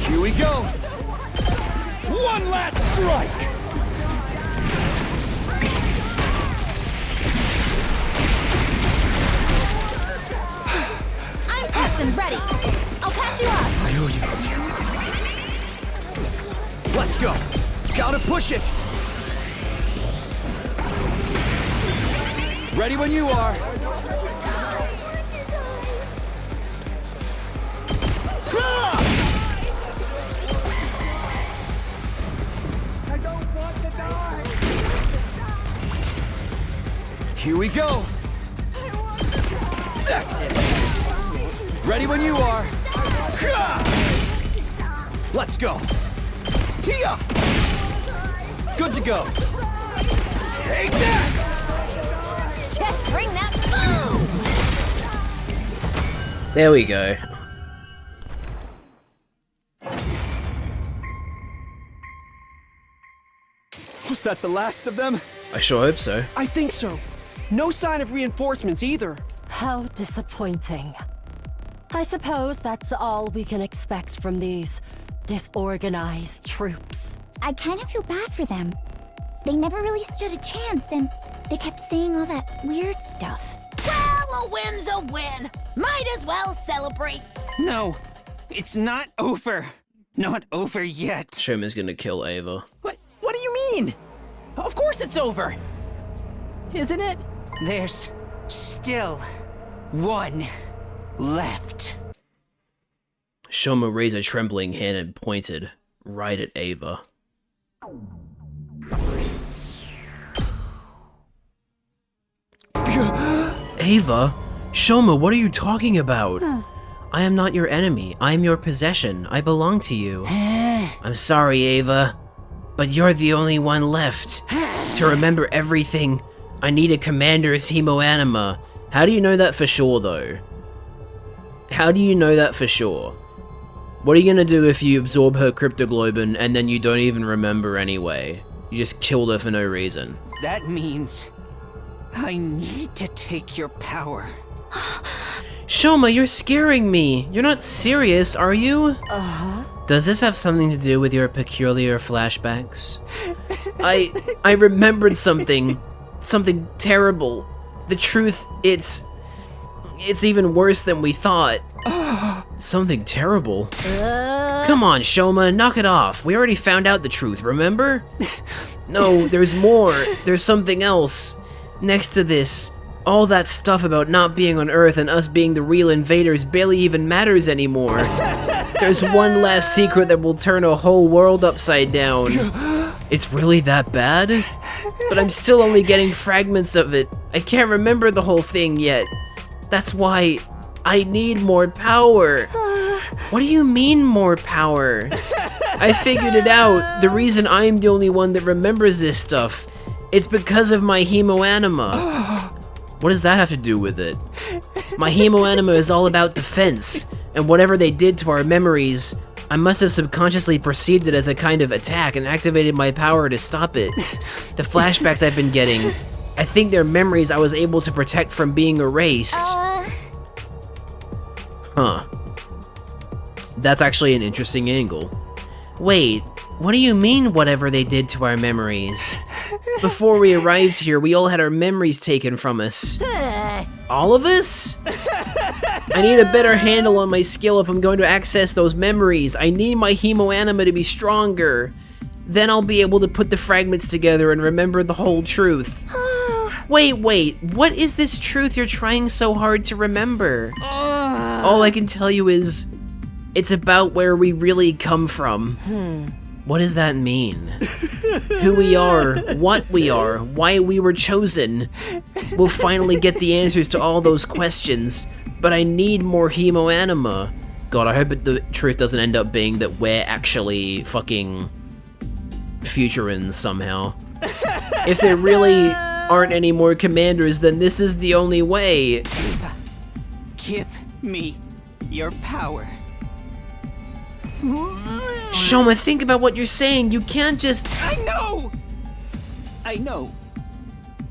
Here we go! One last strike! I'm prepped and ready. I'll catch you up. I owe you. Let's go. Gotta push it. Ready when you are. Here we go. That's it. Ready when you are. Let's go. Here. Good to go. Take that. Just bring that boom! There we go. Was that the last of them? I sure hope so. I think so. No sign of reinforcements either. How disappointing. I suppose that's all we can expect from these disorganized troops. I kind of feel bad for them. They never really stood a chance, and they kept saying all that weird stuff. Well, a win's a win. Might as well celebrate. No, it's not over. Not over yet. Shoma's gonna kill Ava. What do you mean? Of course it's over. Isn't it? There's still one left. Shoma raised a trembling hand and pointed right at Ava. Ava? Shoma, what are you talking about? I am not your enemy. I am your possession. I belong to you. I'm sorry, Ava, but you're the only one left. To remember everything, I need a commander's hemoanima. How do you know that for sure, though? How do you know that for sure? What are you gonna do if you absorb her cryptoglobin and then you don't even remember anyway? You just killed her for no reason. That means I need to take your power. Shoma, you're scaring me. You're not serious, are you? Uh-huh. Does this have something to do with your peculiar flashbacks? I remembered something. Something terrible. The truth, it's even worse than we thought. Something terrible? Come on, Shoma, knock it off. We already found out the truth, remember? No, there's more. There's something else. Next to this, all that stuff about not being on Earth and us being the real invaders barely even matters anymore. There's one last secret that will turn a whole world upside down. It's really that bad? But I'm still only getting fragments of it. I can't remember the whole thing yet. That's why I need more power. What do you mean more power? I figured it out. The reason I'm the only one that remembers this stuff, it's because of my hemoanima. What does that have to do with it? My hemoanima is all about defense, and whatever they did to our memories, I must have subconsciously perceived it as a kind of attack and activated my power to stop it. The flashbacks I've been getting, I think they're memories I was able to protect from being erased. Huh. That's actually an interesting angle. Wait, what do you mean whatever they did to our memories? Before we arrived here, we all had our memories taken from us. All of us? I need a better handle on my skill if I'm going to access those memories. I need my hemoanima to be stronger. Then I'll be able to put the fragments together and remember the whole truth. Wait, what is this truth you're trying so hard to remember? All I can tell you is, it's about where we really come from. What does that mean? Who we are, what we are, why we were chosen. We'll finally get the answers to all those questions, but I need more hemoanima. God, I hope the truth doesn't end up being that we're actually fucking Futurans somehow. If there really aren't any more commanders, then this is the only way. Give me your power. Shoma, think about what you're saying. You can't just... I know.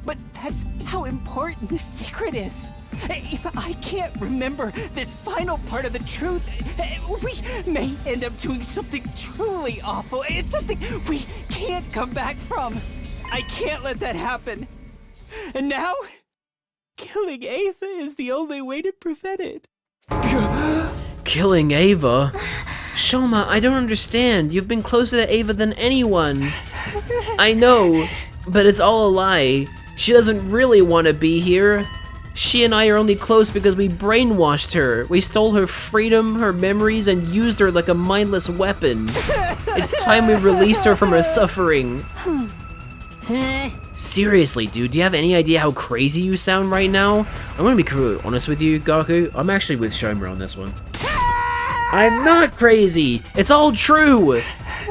But that's how important this secret is. If I can't remember this final part of the truth, we may end up doing something truly awful. It's something we can't come back from. I can't let that happen. And now, killing Ava is the only way to prevent it. Killing Ava? Shoma, I don't understand. You've been closer to Ava than anyone. I know, but it's all a lie. She doesn't really want to be here. She and I are only close because we brainwashed her. We stole her freedom, her memories, and used her like a mindless weapon. It's time we released her from her suffering. Seriously, dude, do you have any idea how crazy you sound right now? I'm gonna be completely honest with you, Gaku. I'm actually with Shoma on this one. I'm not crazy! It's all true!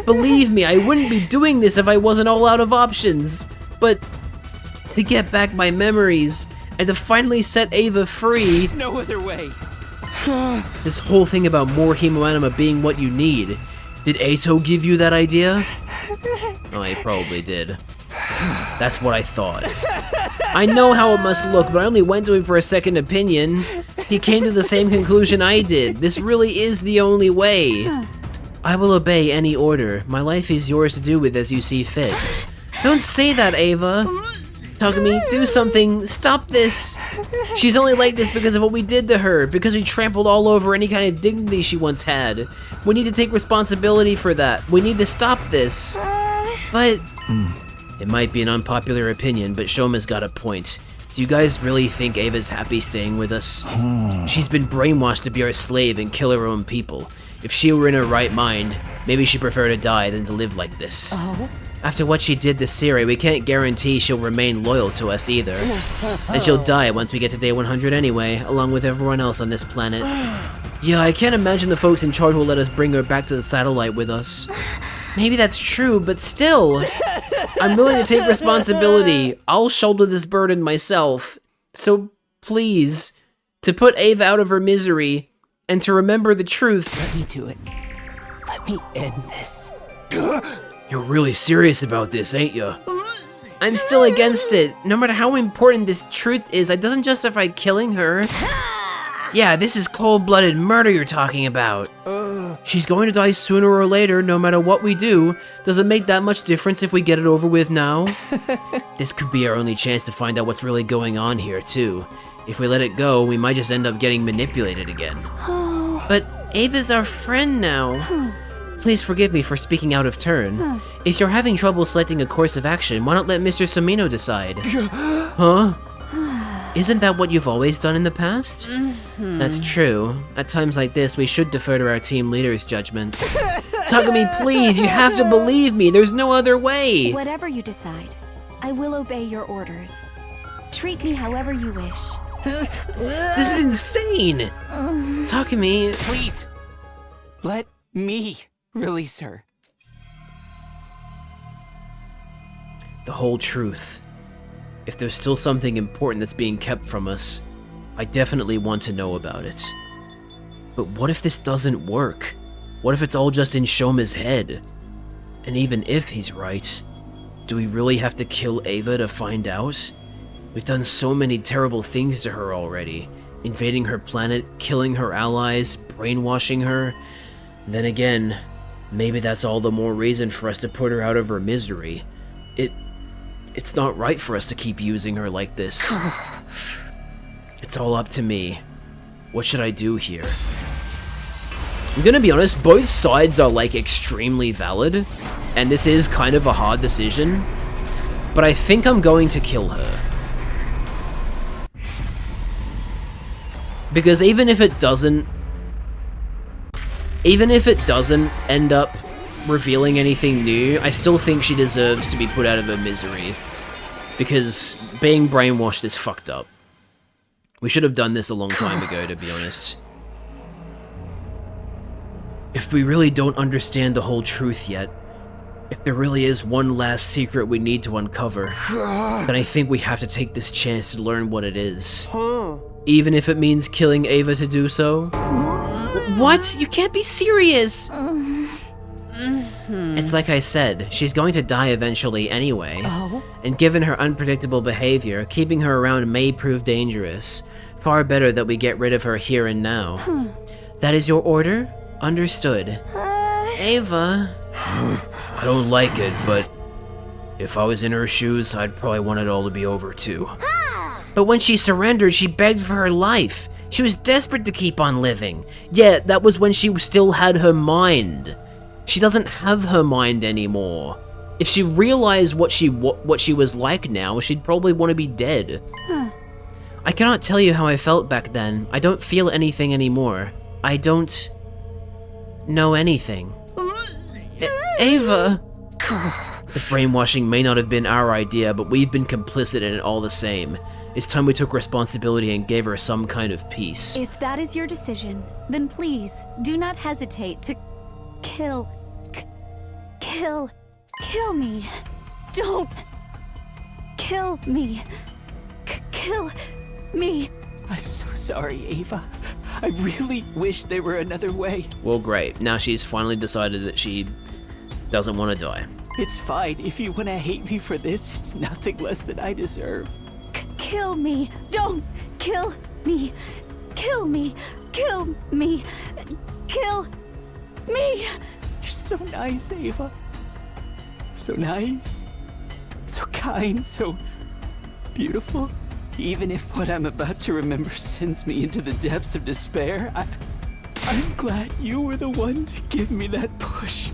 Believe me, I wouldn't be doing this if I wasn't all out of options. But to get back my memories, and to finally set Ava free... There's no other way. This whole thing about more hemoanima being what you need. Did Eito give you that idea? Oh, he probably did. That's what I thought. I know how it must look, but I only went to him for a second opinion. He came to the same conclusion I did. This really is the only way. I will obey any order. My life is yours to do with as you see fit. Don't say that, Ava. Takumi, do something. Stop this. She's only like this because of what we did to her, because we trampled all over any kind of dignity she once had. We need to take responsibility for that. We need to stop this. But... It might be an unpopular opinion, but Shoma's got a point. Do you guys really think Ava's happy staying with us? She's been brainwashed to be our slave and kill her own people. If she were in her right mind, maybe she'd prefer to die than to live like this. After what she did to Siri, we can't guarantee she'll remain loyal to us either. And she'll die once we get to day 100 anyway, along with everyone else on this planet. Yeah, I can't imagine the folks in charge will let us bring her back to the satellite with us. Maybe that's true, but still, I'm willing to take responsibility. I'll shoulder this burden myself. So please, to put Ava out of her misery, and to remember the truth. Let me do it. Let me end this. You're really serious about this, ain't ya? I'm still against it. No matter how important this truth is, it doesn't justify killing her. Yeah, this is cold-blooded murder you're talking about. She's going to die sooner or later, no matter what we do. Does it make that much difference if we get it over with now? This could be our only chance to find out what's really going on here, too. If we let it go, we might just end up getting manipulated again. But Ava's our friend now. Please forgive me for speaking out of turn. If you're having trouble selecting a course of action, why not let Mr. Somino decide? Huh? Isn't that what you've always done in the past? That's true. At times like this, we should defer to our team leader's judgment. Takumi, please, you have to believe me. There's no other way. Whatever you decide, I will obey your orders. Treat me however you wish. This is insane. Takumi, please, let me release her. The whole truth. If there's still something important that's being kept from us, I definitely want to know about it. But what if this doesn't work? What if it's all just in Shoma's head? And even if he's right, do we really have to kill Ava to find out? We've done so many terrible things to her already. Invading her planet, killing her allies, brainwashing her. Then again, maybe that's all the more reason for us to put her out of her misery. It's not right for us to keep using her like this. It's all up to me. What should I do here? I'm gonna be honest, both sides are like extremely valid, and this is kind of a hard decision, but I think I'm going to kill her. Because even if it doesn't end up revealing anything new, I still think she deserves to be put out of her misery. Because being brainwashed is fucked up. We should have done this a long time ago, to be honest. If we really don't understand the whole truth yet, if there really is one last secret we need to uncover, then I think we have to take this chance to learn what it is. Even if it means killing Ava to do so. What? You can't be serious! It's like I said, she's going to die eventually anyway, and given her unpredictable behavior, keeping her around may prove dangerous. Far better that we get rid of her here and now. That is your order? Understood. Ava... I don't like it, but if I was in her shoes, I'd probably want it all to be over too. But when she surrendered, she begged for her life. She was desperate to keep on living. Yeah, that was when she still had her mind. She doesn't have her mind anymore. If she realized what she was like now, she'd probably want to be dead. I cannot tell you how I felt back then. I don't feel anything anymore. I don't know anything. Ava! The brainwashing may not have been our idea, but we've been complicit in it all the same. It's time we took responsibility and gave her some kind of peace. If that is your decision, then please, do not hesitate to kill me. Don't kill me. Kill me. I'm so sorry, Ava. I really wish there were another way. Well, great. Now she's finally decided that she doesn't want to die. It's fine. If you want to hate me for this, it's nothing less than I deserve. Kill me. Don't kill me. Kill me. Kill me. Kill me. You're so nice, Ava. So nice. So kind. So beautiful. Even if what I'm about to remember sends me into the depths of despair, I'm glad you were the one to give me that push.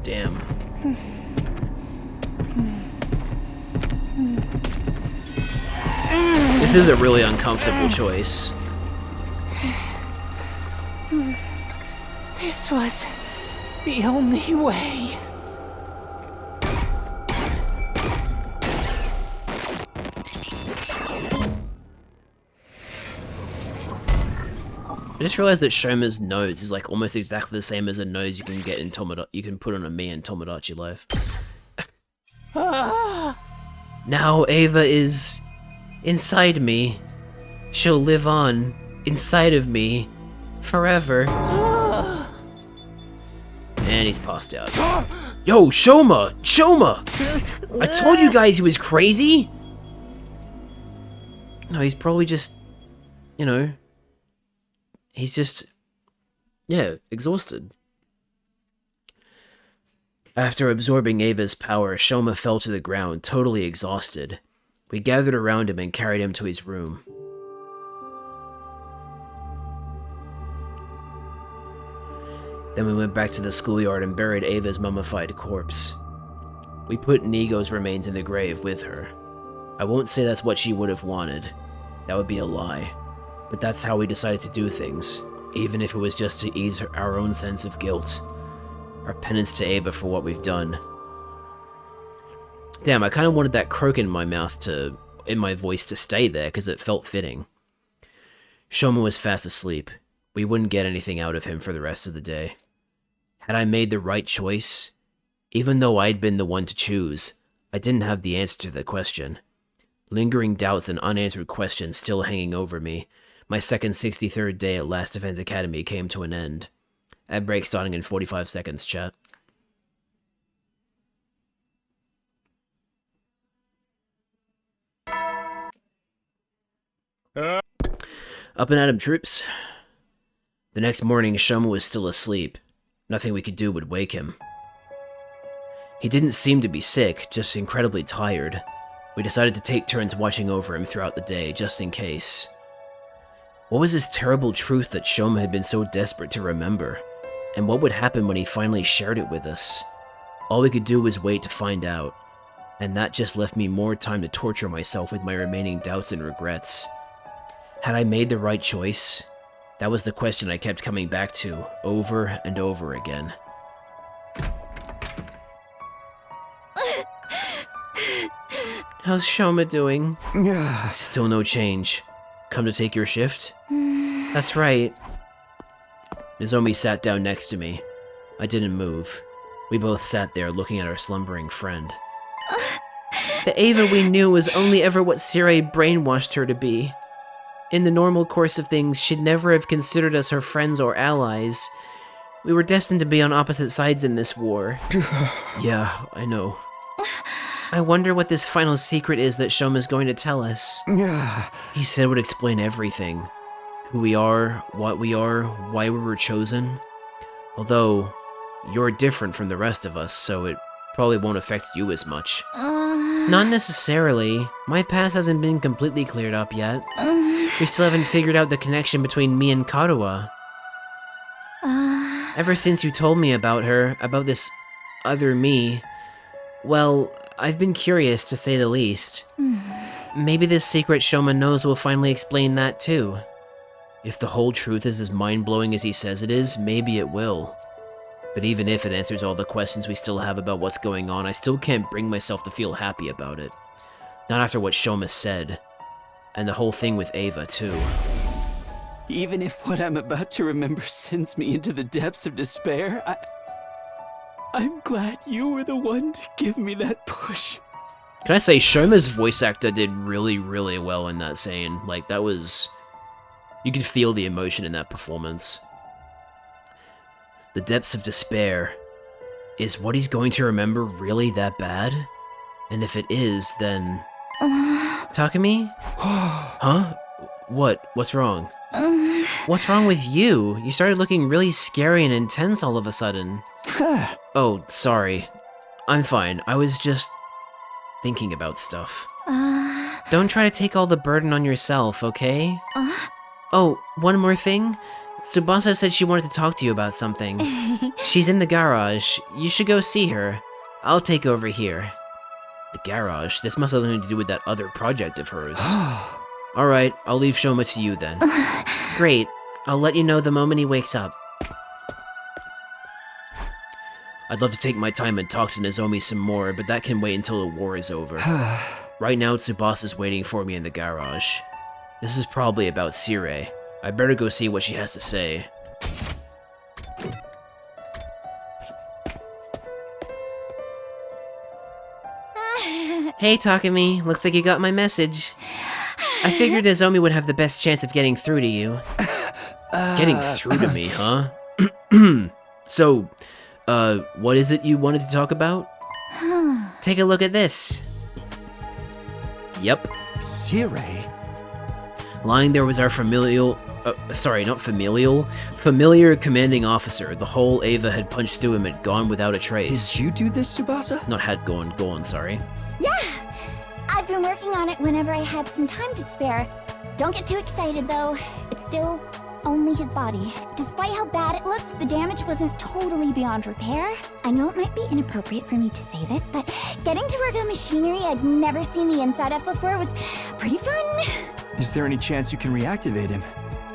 Damn. This is a really uncomfortable choice. This was the only way. I just realized that Shoma's nose is like almost exactly the same as a nose you can get in you can put on a me in Tomodachi Life. Now Ava is inside me. She'll live on inside of me forever. And he's passed out. Yo, Shoma! Shoma! I told you guys he was crazy! No, he's probably just, you know, he's just, yeah, exhausted. After absorbing Ava's power, Shoma fell to the ground, totally exhausted. We gathered around him and carried him to his room. Then we went back to the schoolyard and buried Ava's mummified corpse. We put Nigo's remains in the grave with her. I won't say that's what she would have wanted. That would be a lie. But that's how we decided to do things, even if it was just to ease our own sense of guilt. Our penance to Ava for what we've done. Damn, I kind of wanted that croak in my voice to stay there, because it felt fitting. Shoma was fast asleep. We wouldn't get anything out of him for the rest of the day. Had I made the right choice? Even though I'd been the one to choose, I didn't have the answer to the question. Lingering doubts and unanswered questions still hanging over me, my second 63rd day at Last Defense Academy came to an end. Ad break starting in 45 seconds, chat. Up and at 'em, troops. The next morning, Shoma was still asleep. Nothing we could do would wake him. He didn't seem to be sick, just incredibly tired. We decided to take turns watching over him throughout the day, just in case. What was this terrible truth that Shoma had been so desperate to remember? And what would happen when he finally shared it with us? All we could do was wait to find out, and that just left me more time to torture myself with my remaining doubts and regrets. Had I made the right choice? That was the question I kept coming back to, over and over again. How's Shoma doing? Still no change. Come to take your shift? That's right. Nozomi sat down next to me. I didn't move. We both sat there looking at our slumbering friend. The Ava we knew was only ever what Sirei brainwashed her to be. In the normal course of things, she'd never have considered us her friends or allies. We were destined to be on opposite sides in this war. Yeah, I know. I wonder what this final secret is that Shoma's going to tell us. He said it would explain everything. Who we are, what we are, why we were chosen. Although, you're different from the rest of us, so it probably won't affect you as much. Not necessarily. My past hasn't been completely cleared up yet. We still haven't figured out the connection between me and Karuha. Ever since you told me about her, about this other me, well, I've been curious to say the least. Maybe this secret Shoma knows will finally explain that too. If the whole truth is as mind-blowing as he says it is, maybe it will. But even if it answers all the questions we still have about what's going on, I still can't bring myself to feel happy about it. Not after what Shoma said. And the whole thing with Ava, too. Even if what I'm about to remember sends me into the depths of despair, I'm glad you were the one to give me that push. Can I say, Shoma's voice actor did really, really well in that scene. Like, that was... You could feel the emotion in that performance. The depths of despair. Is what he's going to remember really that bad? And if it is, then... Takumi? Huh? What? What's wrong? What's wrong with you? You started looking really scary and intense all of a sudden. Oh, sorry. I'm fine. I was just... thinking about stuff. Don't try to take all the burden on yourself, okay? Oh, one more thing. Tsubasa said she wanted to talk to you about something. She's in the garage. You should go see her. I'll take over here. The garage? This must have something to do with that other project of hers. Alright, I'll leave Shoma to you then. Great. I'll let you know the moment he wakes up. I'd love to take my time and talk to Nozomi some more, but that can wait until the war is over. Right now, Tsubasa's waiting for me in the garage. This is probably about Sirei. I better go see what she has to say. Hey, Takumi. Looks like you got my message. I figured Nozomi would have the best chance of getting through to you. Getting through to me, huh? So, what is it you wanted to talk about? Take a look at this. Yep. Sirei? Lying there was our familiar commanding officer. The hole Ava had punched through him had gone without a trace. Did you do this, Tsubasa? Not had gone, sorry. Yeah! I've been working on it whenever I had some time to spare. Don't get too excited, though. It's still only his body. Despite how bad it looked, the damage wasn't totally beyond repair. I know it might be inappropriate for me to say this, but getting to work on machinery I'd never seen the inside of before was pretty fun. Is there any chance you can reactivate him?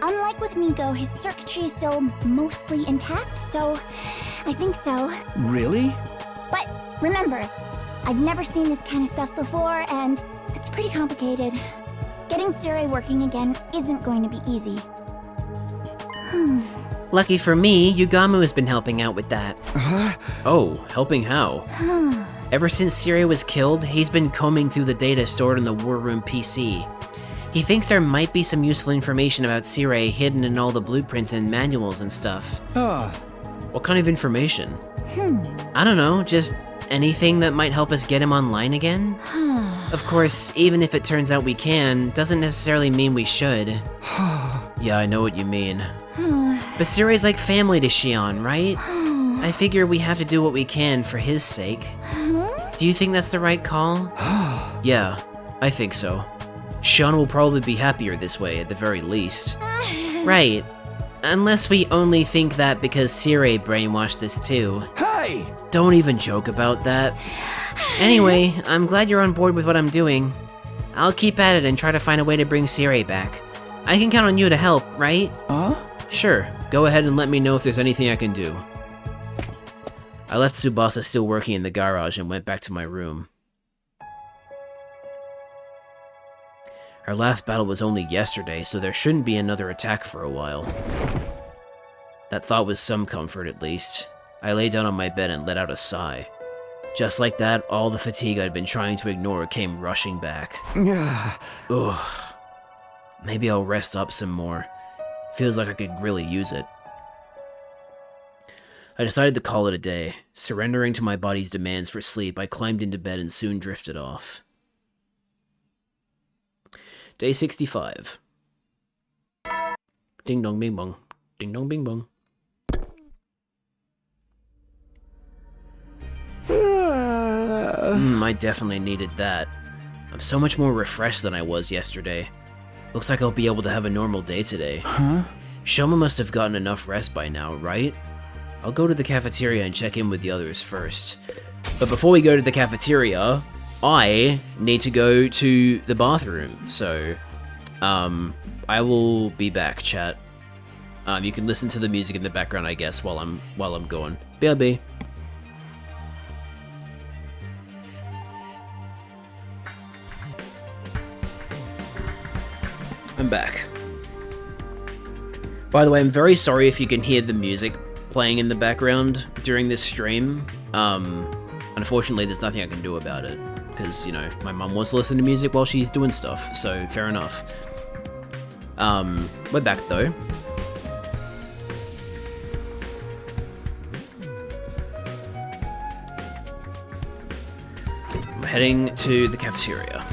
Unlike with Miko, his circuitry is still mostly intact, so I think so. Really? But remember, I've never seen this kind of stuff before, and it's pretty complicated. Getting Sirei working again isn't going to be easy. Lucky for me, Yugamu has been helping out with that. Oh, helping how? Ever since Sirei was killed, he's been combing through the data stored in the War Room PC. He thinks there might be some useful information about Sirei hidden in all the blueprints and manuals and stuff. What kind of information? I don't know, just anything that might help us get him online again? Of course, even if it turns out we can, doesn't necessarily mean we should. Yeah, I know what you mean. But Sirei's like family to Shion, right? I figure we have to do what we can for his sake. Do you think that's the right call? Yeah, I think so. Shion will probably be happier this way, at the very least. Right. Unless we only think that because Sirei brainwashed us too. Hey! Don't even joke about that. Anyway, I'm glad you're on board with what I'm doing. I'll keep at it and try to find a way to bring Sirei back. I can count on you to help, right? Sure. Go ahead and let me know if there's anything I can do. I left Tsubasa still working in the garage and went back to my room. Our last battle was only yesterday, so there shouldn't be another attack for a while. That thought was some comfort, at least. I lay down on my bed and let out a sigh. Just like that, all the fatigue I'd been trying to ignore came rushing back. Ugh. Maybe I'll rest up some more. Feels like I could really use it. I decided to call it a day. Surrendering to my body's demands for sleep, I climbed into bed and soon drifted off. Day 65. Ding dong bing bong. Ding dong bing bong. I definitely needed that. I'm so much more refreshed than I was yesterday. Looks like I'll be able to have a normal day today. Shoma must have gotten enough rest by now, right? I'll go to the cafeteria and check in with the others first. But before we go to the cafeteria, I need to go to the bathroom, so I will be back, chat. You can listen to the music in the background, I guess, while I'm going. BRB. I'm back. By the way, I'm very sorry if you can hear the music playing in the background during this stream. Unfortunately, there's nothing I can do about it, because, you know, my mum wants to listen to music while she's doing stuff, so fair enough. We're back, though. I'm heading to the cafeteria.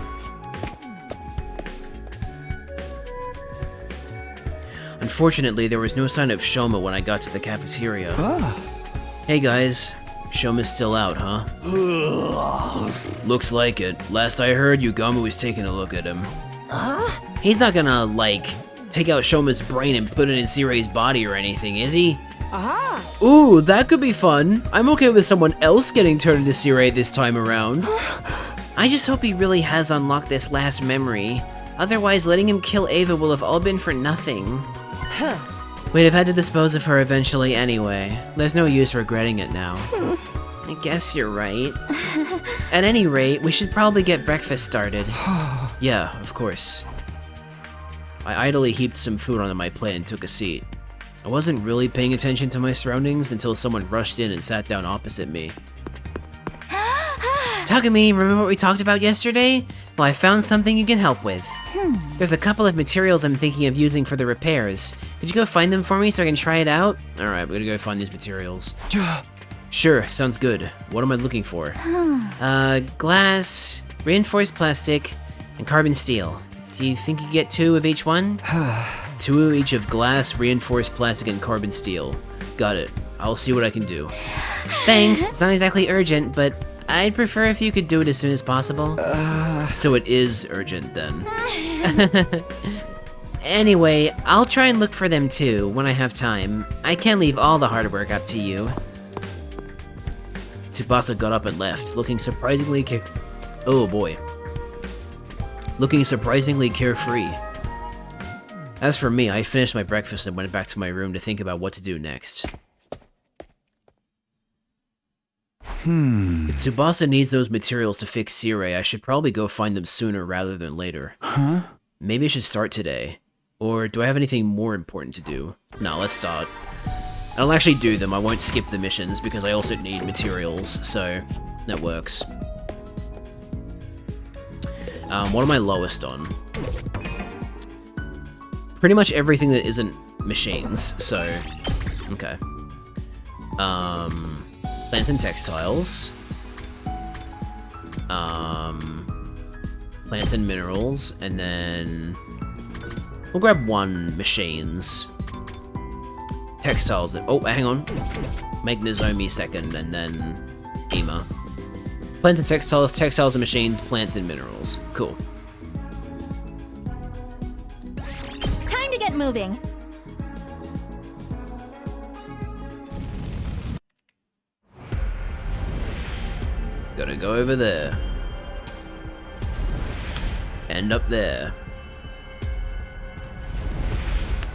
Unfortunately, there was no sign of Shoma when I got to the cafeteria. Hey guys, Shoma's still out, huh? Looks like it. Last I heard, Yugamu was taking a look at him. He's not gonna, like, take out Shoma's brain and put it in Sirei's body or anything, is he? Ooh, that could be fun. I'm okay with someone else getting turned into Sirei this time around. I just hope he really has unlocked this last memory. Otherwise, letting him kill Ava will have all been for nothing. We'd have had to dispose of her eventually anyway. There's no use regretting it now. I guess you're right. At any rate, we should probably get breakfast started. Yeah, of course. I idly heaped some food onto my plate and took a seat. I wasn't really paying attention to my surroundings until someone rushed in and sat down opposite me. Takumi, remember what we talked about yesterday? Well, I found something you can help with. There's a couple of materials I'm thinking of using for the repairs. Could you go find them for me so I can try it out? Alright, we're gonna go find these materials. Sure, sounds good. What am I looking for? Glass, reinforced plastic, and carbon steel. Do you think you get 2 of each one? 2 of each of glass, reinforced plastic, and carbon steel. Got it. I'll see what I can do. Thanks, it's not exactly urgent, but I'd prefer if you could do it as soon as possible. So it is urgent then. Anyway, I'll try and look for them too, when I have time. I can't leave all the hard work up to you. Tsubasa got up and left, looking surprisingly looking surprisingly carefree. As for me, I finished my breakfast and went back to my room to think about what to do next. If Tsubasa needs those materials to fix Sirei, I should probably go find them sooner rather than later. Maybe I should start today. Or do I have anything more important to do? No, let's start. I'll actually do them, I won't skip the missions because I also need materials, so that works. What am I lowest on? Pretty much everything that isn't machines, so, okay. Plants and textiles. Plants and minerals, and then we'll grab 1 machines. Textiles, oh, hang on. Make Nozomi second, and then Ima. Plants and textiles, textiles and machines, plants and minerals. Cool. Time to get moving. Gotta go over there. And up there.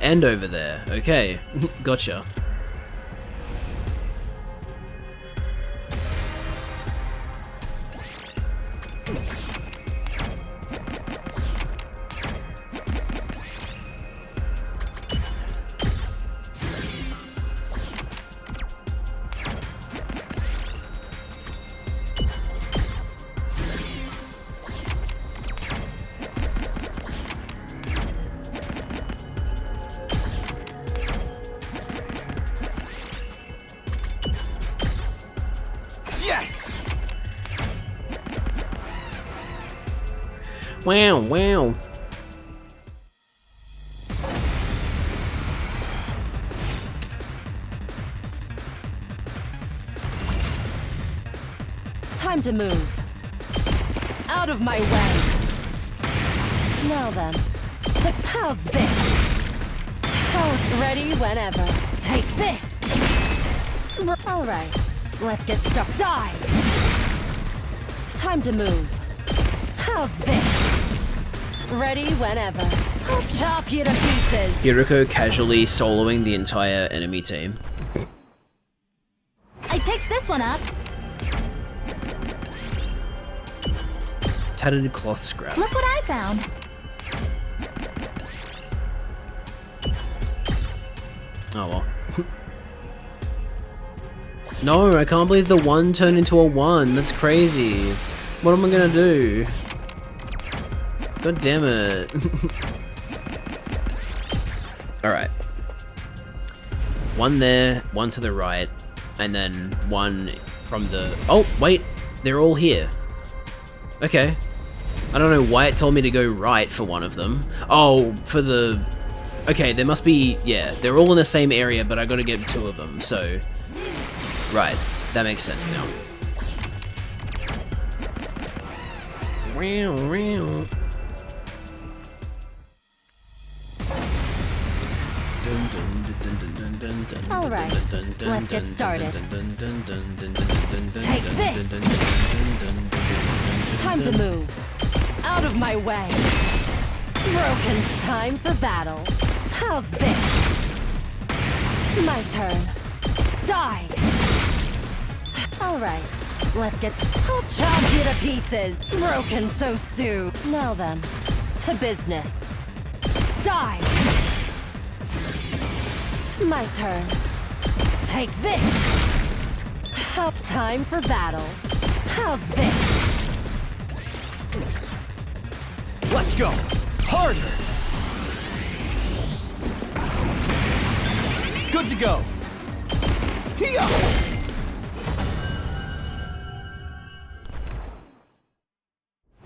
And over there. Okay, gotcha. Yes! Wow, wow. Time to move. Out of my way. Now then, how's this? Ready whenever. Take this. All right, let's get stuck. Die. Time to move. How's this? Ready whenever. I'll chop you to pieces. Hiriko casually soloing the entire enemy team. I picked this one up. Tattered cloth scrap. Look what I found. Oh well. No, I can't believe the 1 turned into a 1. That's crazy. What am I gonna do? God damn it. Alright. 1 there, 1 to the right, and then 1 from the... Oh, wait! They're all here. Okay. I don't know why it told me to go right for one of them. Oh, for the... Okay, there must be... Yeah, they're all in the same area, but I gotta get 2 of them, so... Right, that makes sense now. All right, let's get started. Take this. Time to move. Out of my way. Broken. Time for battle. How's this? My turn. Die. Alright, let's get. I'll chop you to pieces. Broken so soon. Now then, to business. Die! My turn. Take this! Help time for battle. How's this? Let's go! Harder! Good to go! Here!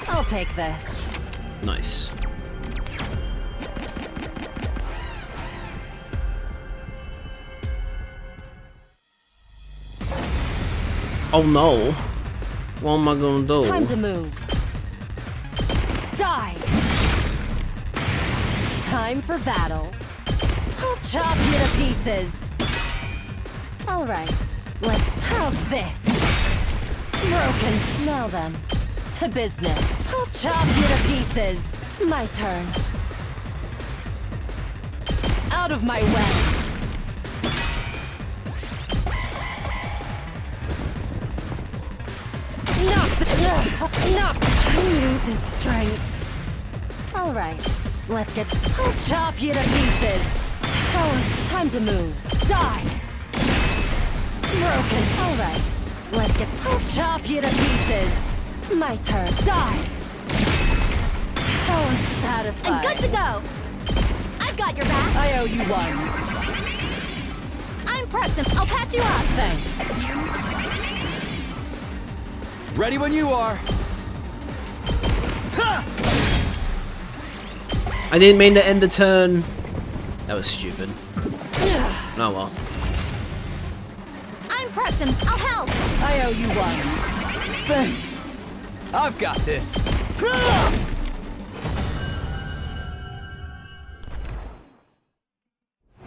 I'll take this. Nice. Oh no. What am I gonna do? Time to move. Die! Time for battle. I'll chop you to pieces. Alright, how's this? Broken. Now then, to business. I'll chop you to pieces. My turn. Out of my way. I'm losing strength. Alright, let's get. I'll chop you to pieces. Oh, time to move. Die! Broken. Alright, let's get. I'll chop you to pieces. My turn. Die! Oh, unsatisfied. I'm good to go. I've got your back. I owe you one. I'm prepped and I'll patch you up. Thanks. Ready when you are. I didn't mean to end the turn. That was stupid. Oh well. I'm prepped and I'll help. I owe you one. Thanks. I've got this.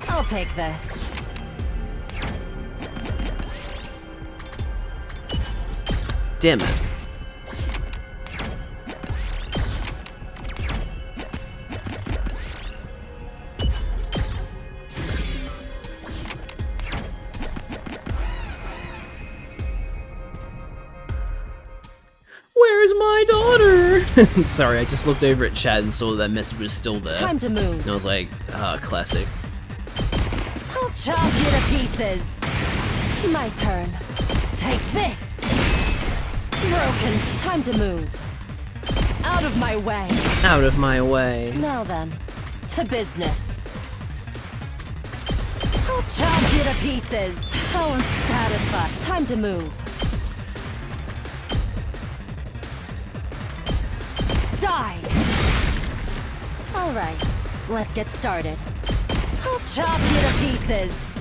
I'll take this. Damn it. Where's my daughter? Sorry, I just looked over at chat and saw that message was still there. Time to move. And I was like, ah, classic. I'll chop you to pieces. My turn. Take this. Broken. Time to move. Out of my way. Out of my way. Now then, to business. I'll chop you to pieces. Oh, unsatisfied. Time to move. Die! Alright, let's get started. I'll chop you to pieces.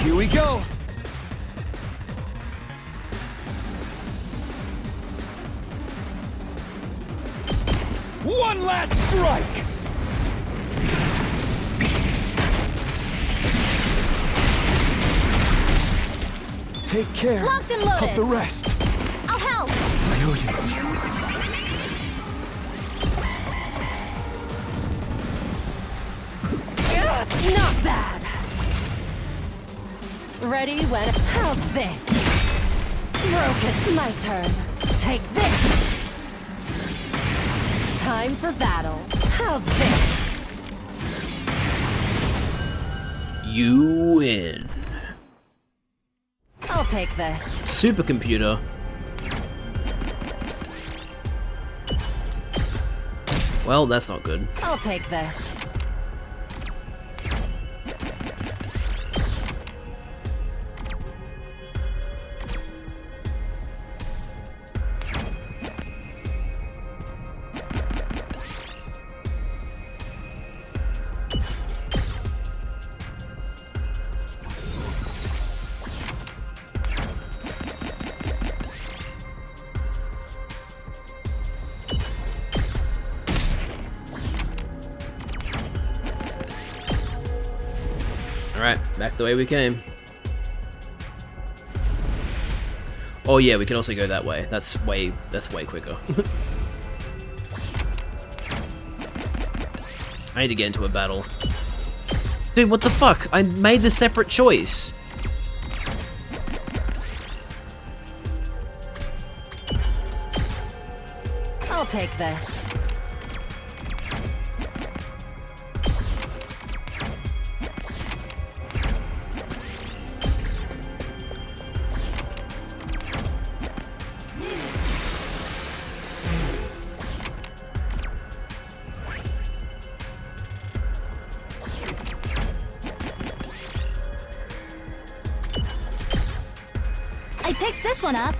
Here we go! One last strike! Take care Locked and loaded. of the rest. I'll help. I owe you. Not bad. Ready when... How's this? Broken. My turn. Take this. Time for battle. How's this? You win. I'll take this. Supercomputer. Well, that's not good. I'll take this. Alright, back the way we came. Oh yeah, we can also go that way. That's way quicker. I need to get into a battle. Dude, what the fuck? I made the separate choice. I'll take this. I picked this one up.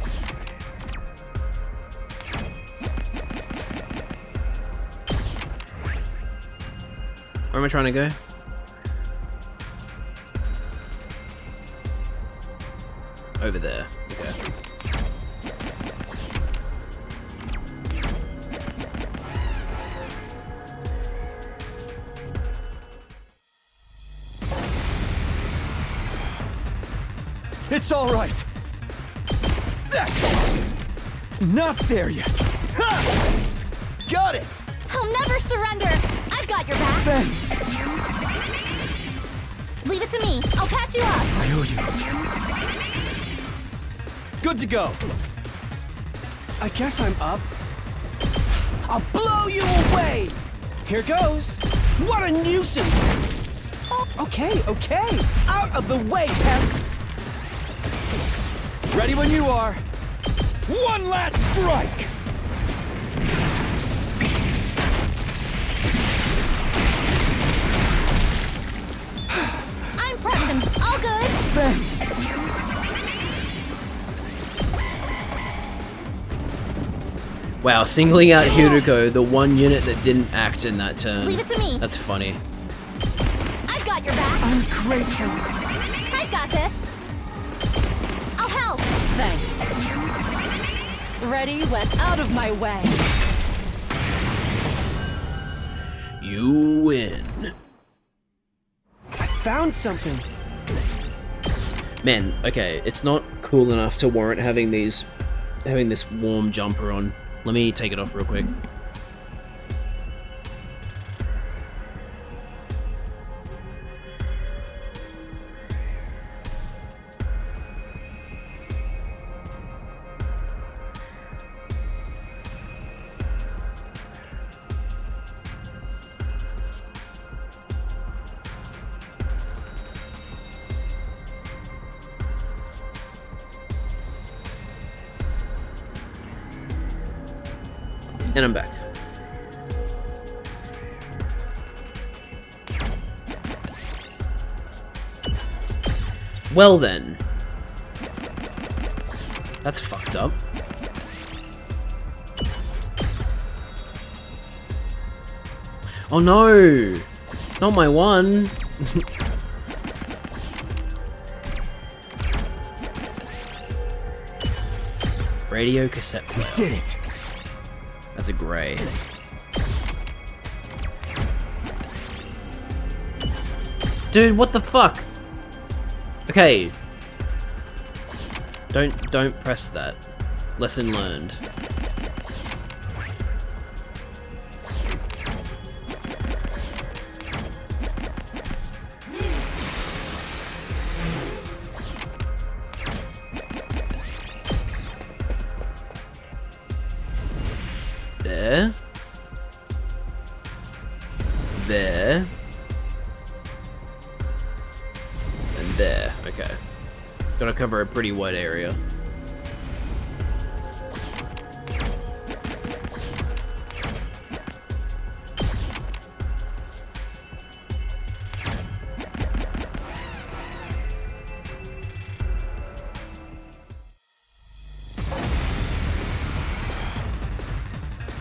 Where am I trying to go? Over there. Okay. It's all right. That's it. Not there yet. Ha! Got it. I'll never surrender. I've got your back. Thanks. Leave it to me. I'll patch you up. I owe you. Good to go. I guess I'm up. I'll blow you away. Here goes. What a nuisance. Okay, okay. Out of the way, pest. Ready when you are. One last strike. I'm prepped and all good. Thanks. Wow, singling out Hiruko, the one unit that didn't act in that turn. Leave it to me. That's funny. I've got your back. I'm grateful. I've got this. I'll help. Thanks. Ready when out of my way. You win. I found something. Man, okay, it's not cool enough to warrant having this warm jumper on. Let me take it off real quick. And I'm back. Well then. That's fucked up. Oh no! Not my one! Radio cassette player. We did it! That's a gray. Dude, what the fuck? Okay. Don't press that. Lesson learned. There. There. And there. Okay. Gotta cover a pretty wide area.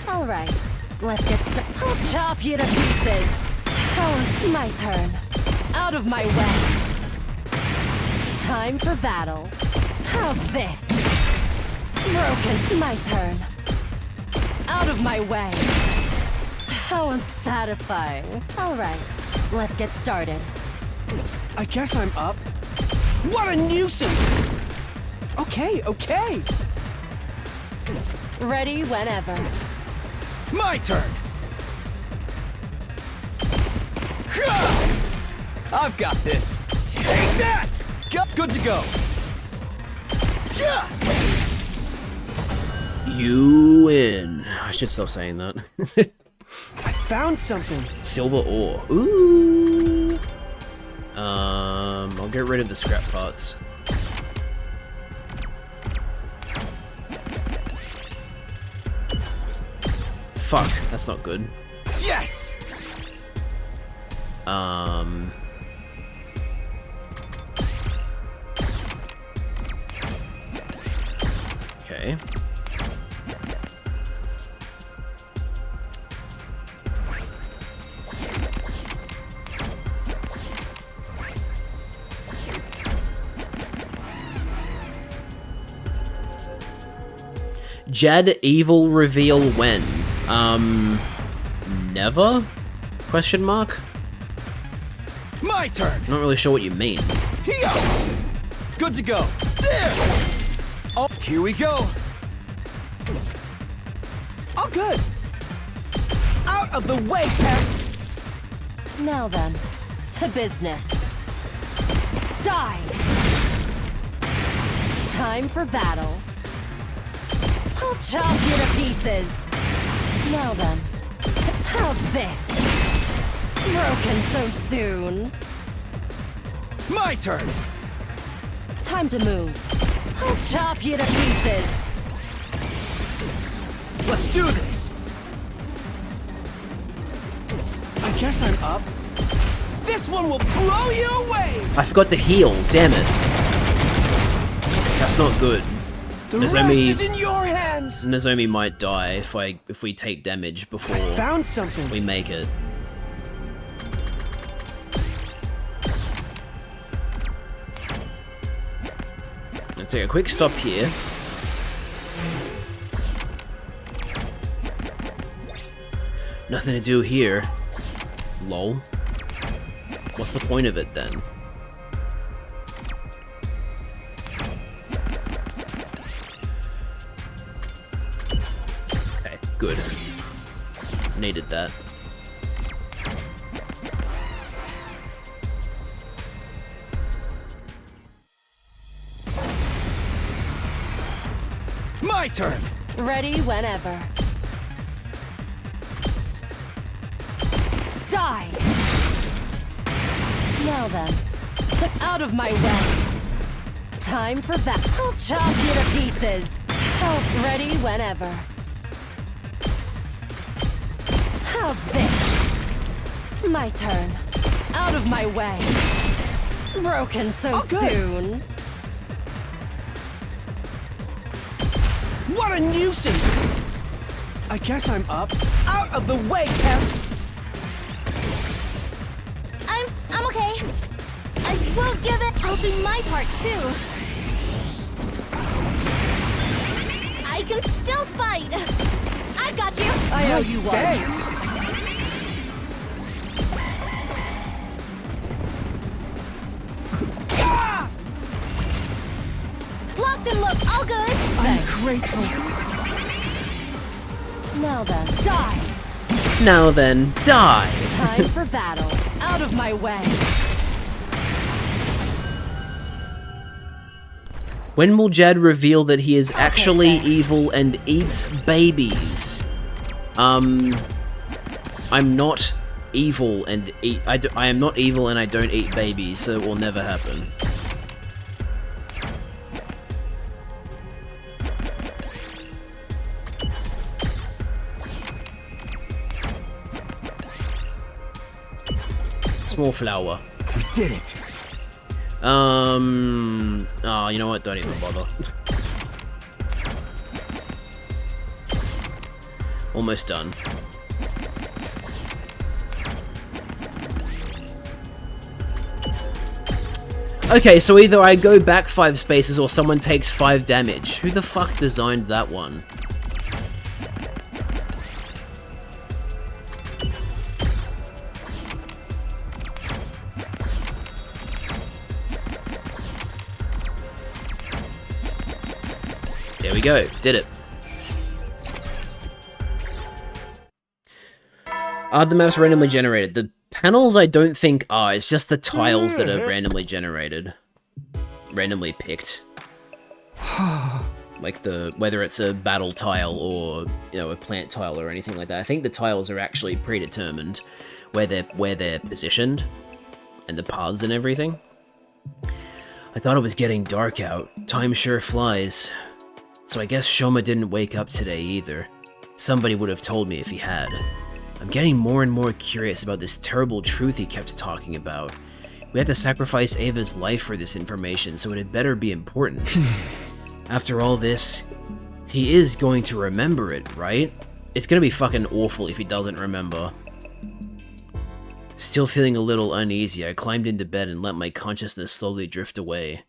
All right, let's get started. I'll chop you to pieces. Oh, my turn. Out of my way. Time for battle. How's this? Broken. My turn. Out of my way. How unsatisfying. All right, let's get started. I guess I'm up. What a nuisance! Okay, okay. Ready whenever. My turn! I've got this! Take that! Good to go! You doing? I should stop saying that. I found something. Silver ore. Ooh. I'll get rid of the scrap parts. Fuck, that's not good. Yes. Okay. Jad evil reveal when? Never? Question mark? My turn. Not really sure what you mean. Here. Good to go. There. Oh, here we go. All good. Out of the way, pest. Now then, to business. Die. Time for battle. I'll chop you to pieces. Now then, how's this? Broken so soon. My turn. Time to move. I'll chop you to pieces. Let's do this. I guess I'm up. This one will blow you away. I forgot to heal, damn it. That's not good. The rest is in your hands. Nozomi might die if we take damage before Found something. we make it. Let's take a quick stop here. Nothing to do here. Lol. What's the point of it then? Okay, good. Needed that. My turn. Ready whenever. Die. Now then, out of my way. Time for that. I'll chop you to pieces. Health ready whenever. How's this? My turn. Out of my way. Broken so soon. What a nuisance! I guess I'm up. Out of the way, pest! I'm okay. I won't give it. I'll do my part too. I can still fight. I got you. I owe you one. Thanks. Locked and look, all good. I'm grateful. Now then, die. Now then, die! Time for battle. Out of my way. When will Jad reveal that he is actually evil and eats babies? I'm not evil and I am not evil and I don't eat babies, so it will never happen. Small flower. We did it. Oh, you know what? Don't even bother. Almost done. Okay, so either I go back 5 spaces or someone takes 5 damage. Who the fuck designed that one? There we go, did it. Are the maps randomly generated? The panels I don't think are, it's just the tiles that are randomly generated. Randomly picked. like whether it's a battle tile or, you know, a plant tile or anything like that. I think the tiles are actually predetermined where they're positioned and the paths and everything. I thought it was getting dark out. Time sure flies. So I guess Shoma didn't wake up today either. Somebody would have told me if he had. I'm getting more and more curious about this terrible truth he kept talking about. We had to sacrifice Ava's life for this information, so it had better be important. After all this, he is going to remember it, right? It's gonna be fucking awful if he doesn't remember. Still feeling a little uneasy, I climbed into bed and let my consciousness slowly drift away.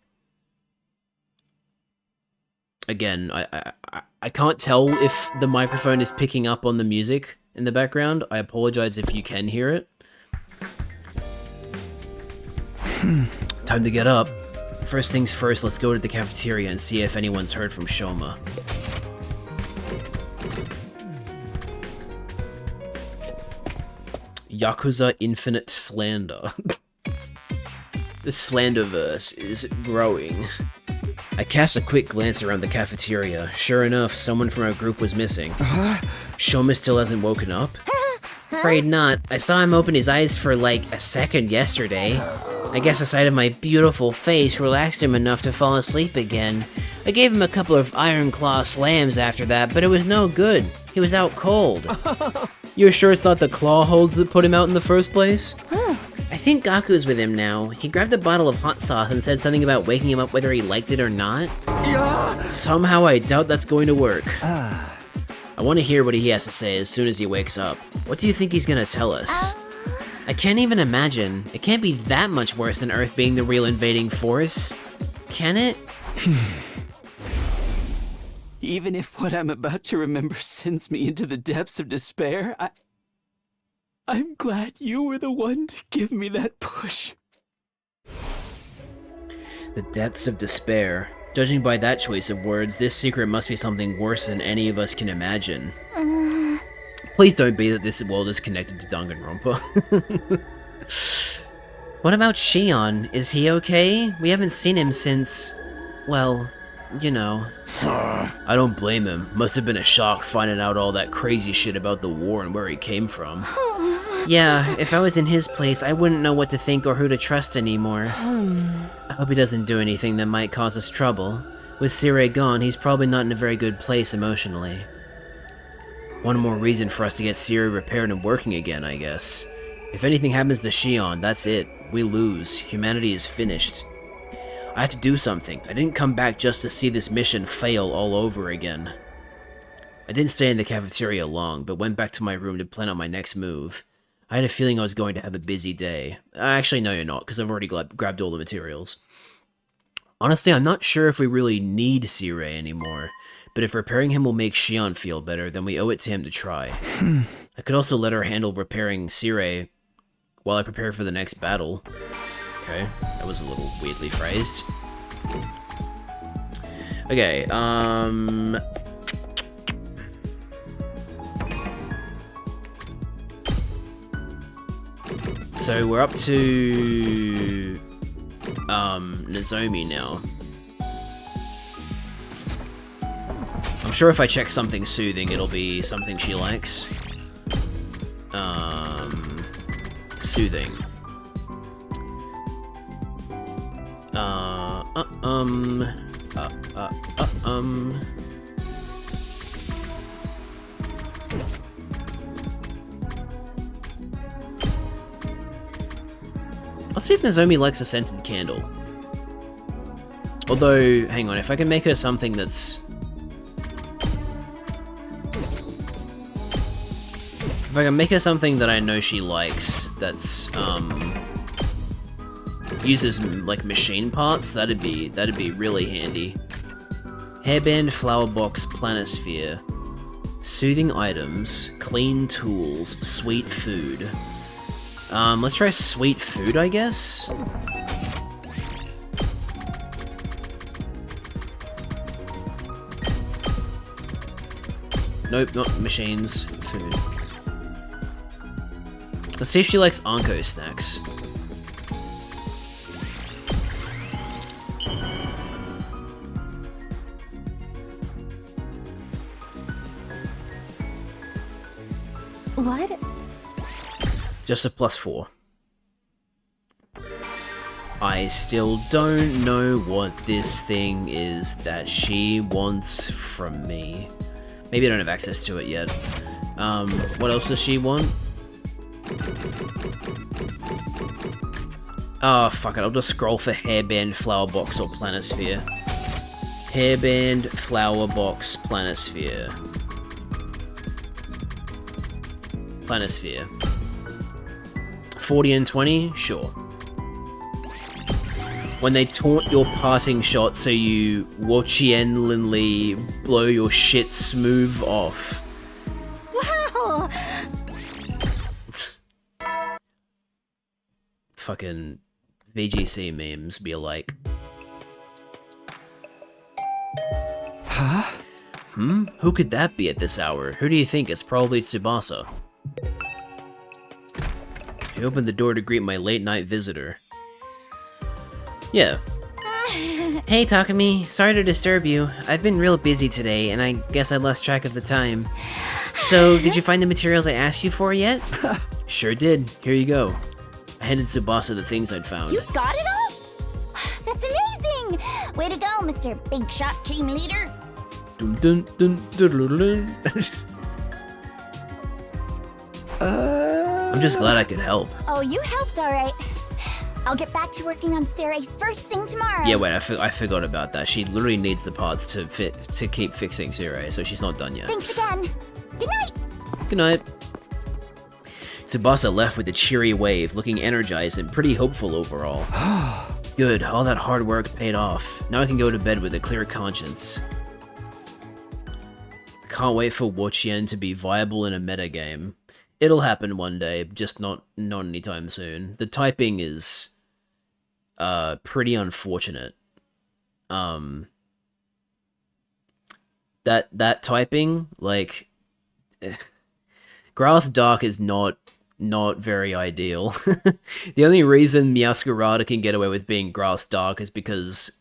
Again, I can't tell if the microphone is picking up on the music in the background. I apologize if you can hear it. Time to get up. First things first, let's go to the cafeteria and see if anyone's heard from Shoma. Yakuza Infinite Slander. The Slanderverse is growing. I cast a quick glance around the cafeteria. Sure enough, someone from our group was missing. Shoma still hasn't woken up? Afraid not. I saw him open his eyes for like a second yesterday. I guess the sight of my beautiful face relaxed him enough to fall asleep again. I gave him a couple of Iron Claw slams after that, but it was no good. He was out cold. You're sure it's not the claw holds that put him out in the first place? I think Gaku's with him now. He grabbed a bottle of hot sauce and said something about waking him up whether he liked it or not. Somehow I doubt that's going to work. I want to hear what he has to say as soon as he wakes up. What do you think he's gonna tell us? I can't even imagine. It can't be that much worse than Earth being the real invading force. Can it? Even if what I'm about to remember sends me into the depths of despair, I'm glad you were the one to give me that push. The depths of despair. Judging by that choice of words, this secret must be something worse than any of us can imagine. Please don't be that this world is connected to Danganronpa. What about Shion? Is he okay? We haven't seen him since... well, you know. I don't blame him. Must have been a shock finding out all that crazy shit about the war and where he came from. Yeah, if I was in his place, I wouldn't know what to think or who to trust anymore. I hope he doesn't do anything that might cause us trouble. With Sirei gone, he's probably not in a very good place emotionally. One more reason for us to get Sirei repaired and working again, I guess. If anything happens to Shion, that's it. We lose. Humanity is finished. I have to do something. I didn't come back just to see this mission fail all over again. I didn't stay in the cafeteria long, but went back to my room to plan out my next move. I had a feeling I was going to have a busy day. Actually, no, you're not, because I've already grabbed all the materials. Honestly, I'm not sure if we really need Sirei anymore, but if repairing him will make Shion feel better, then we owe it to him to try. I could also let her handle repairing Sirei while I prepare for the next battle. Okay, that was a little weirdly phrased. Okay, so we're up to Nozomi now. I'm sure if I check something soothing, it'll be something she likes. Soothing. Let's see if Nozomi likes a scented candle. Although, hang on, if I can make her something that's... if I can make her something that I know she likes, that's, uses, like, machine parts, that'd be really handy. Hairband, flower box, planisphere. Soothing items, clean tools, sweet food. Let's try sweet food, I guess? Nope, not machines. Food. Let's see if she likes Anko snacks. What? Just a +4. I still don't know what this thing is that she wants from me. Maybe I don't have access to it yet. What else does she want? Oh, fuck it. I'll just scroll for hairband, flower box, or planisphere. Hairband, flower box, planisphere. Planisphere. 40 and 20? Sure. When they taunt your parting shot so you Wochienlinly blow your shit smooth off. Wow! Fucking VGC memes be like. Huh? Who could that be at this hour? Who do you think? It's probably Tsubasa. He opened the door to greet my late night visitor. Yeah. Hey, Takumi. Sorry to disturb you. I've been real busy today, and I guess I lost track of the time. So, did you find the materials I asked you for yet? Sure did. Here you go. I handed Tsubasa the things I'd found. You got it all? That's amazing! Way to go, Mr. Big Shot Team Leader. Dun, dun, dun, dun, dun, dun. I'm just glad I could help. Oh, you helped all right. I'll get back to working on Sarai first thing tomorrow. Yeah, wait, I forgot about that. She literally needs the parts to keep fixing Zero, so she's not done yet. Thanks again. Good night. Good night. Tsubasa left with a cheery wave, looking energized and pretty hopeful overall. Good, all that hard work paid off. Now I can go to bed with a clear conscience. Can't wait for Wochien to be viable in a metagame. It'll happen one day, just not anytime soon. The typing is pretty unfortunate. That typing, like, Grass Dark is not very ideal. The only reason Meowscarada can get away with being Grass Dark is because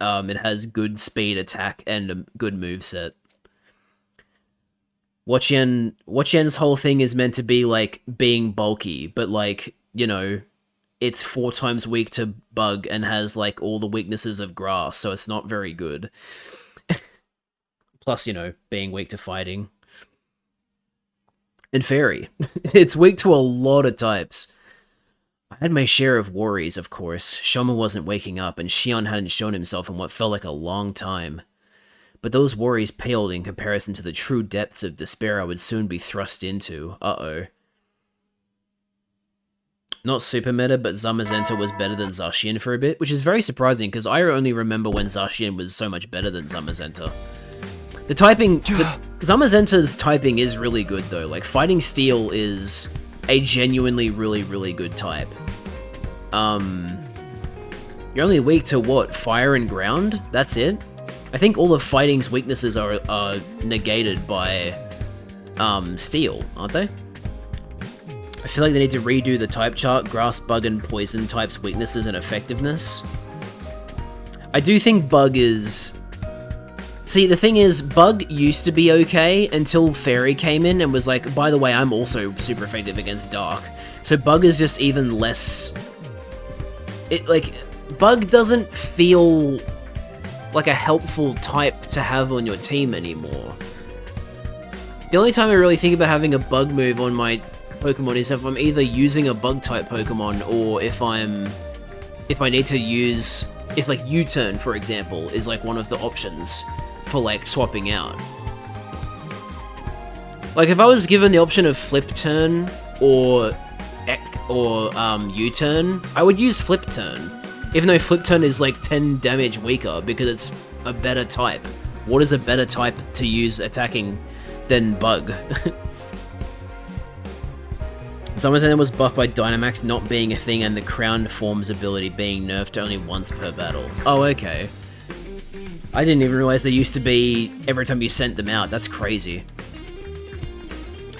it has good speed attack and a good moveset. Wochien's whole thing is meant to be, like, being bulky, but, like, you know, it's 4 times weak to Bug and has, like, all the weaknesses of Grass, so it's not very good. Plus, you know, being weak to fighting. And Fairy. It's weak to a lot of types. I had my share of worries, of course. Shoma wasn't waking up, and Shion hadn't shown himself in what felt like a long time. But those worries paled in comparison to the true depths of despair I would soon be thrust into. Uh-oh. Not super meta, but Zamazenta was better than Zacian for a bit, which is very surprising, because I only remember when Zacian was so much better than Zamazenta. The typing... Zamazenta's typing is really good, though. Like, Fighting Steel is a genuinely really, really good type. You're only weak to, what, Fire and Ground? That's it? I think all of Fighting's weaknesses are negated by Steel, aren't they? I feel like they need to redo the type chart, Grass, Bug, and Poison types' weaknesses and effectiveness. I do think Bug is... See, the thing is, Bug used to be okay until Fairy came in and was like, by the way, I'm also super effective against Dark. So Bug is just even less... Bug doesn't feel like a helpful type to have on your team anymore. The only time I really think about having a Bug move on my Pokemon is if I'm either using a Bug-type Pokemon or if I need to use... If, like, U-turn, for example, is, like, one of the options for, like, swapping out. Like, if I was given the option of Flip Turn or U-turn, I would use Flip Turn. Even though Flip Turn is, like, 10 damage weaker because it's a better type. What is a better type to use attacking than Bug? Zamazenta was buffed by Dynamax not being a thing and the Crowned Form's ability being nerfed only once per battle. Oh, okay. I didn't even realize they used to be every time you sent them out. That's crazy.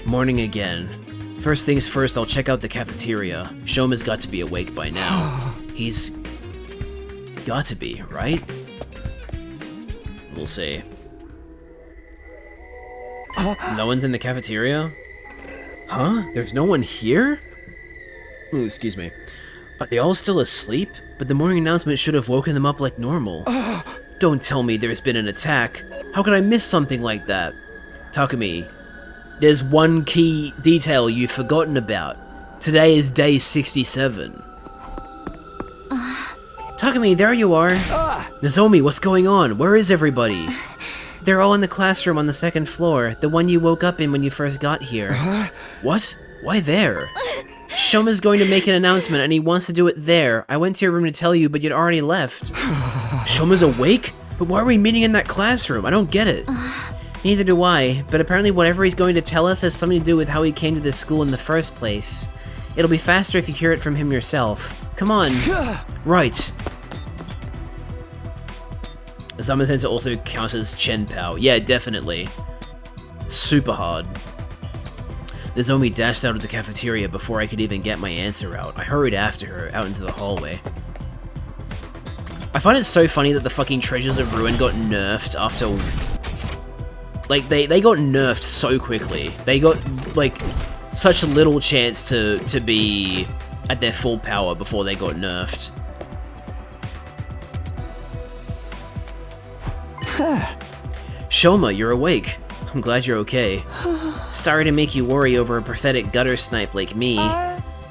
Morning again. First things first, I'll check out the cafeteria. Shoma's got to be awake by now. He's got to be, right? We'll see. No one's in the cafeteria? Huh? There's no one here? Ooh, excuse me. Are they all still asleep? But the morning announcement should have woken them up like normal. Don't tell me there's been an attack. How could I miss something like that? Takumi, there's one key detail you've forgotten about. Today is day 67. Takumi, there you are. Nozomi, what's going on? Where is everybody? They're all in the classroom on the second floor, the one you woke up in when you first got here. What? Why there? Shoma's going to make an announcement and he wants to do it there. I went to your room to tell you, but you'd already left. Shoma's awake? But why are we meeting in that classroom? I don't get it. Neither do I, but apparently whatever he's going to tell us has something to do with how he came to this school in the first place. It'll be faster if you hear it from him yourself. Come on. Right. Asama Sensei also counts as Chenpao. Yeah, definitely. Super hard. Nozomi dashed out of the cafeteria before I could even get my answer out. I hurried after her, out into the hallway. I find it so funny that the fucking Treasures of Ruin got nerfed after... Like, they got nerfed so quickly. They got, like, such little chance to be at their full power before they got nerfed. Shoma, you're awake. I'm glad you're okay. Sorry to make you worry over a pathetic gutter snipe like me.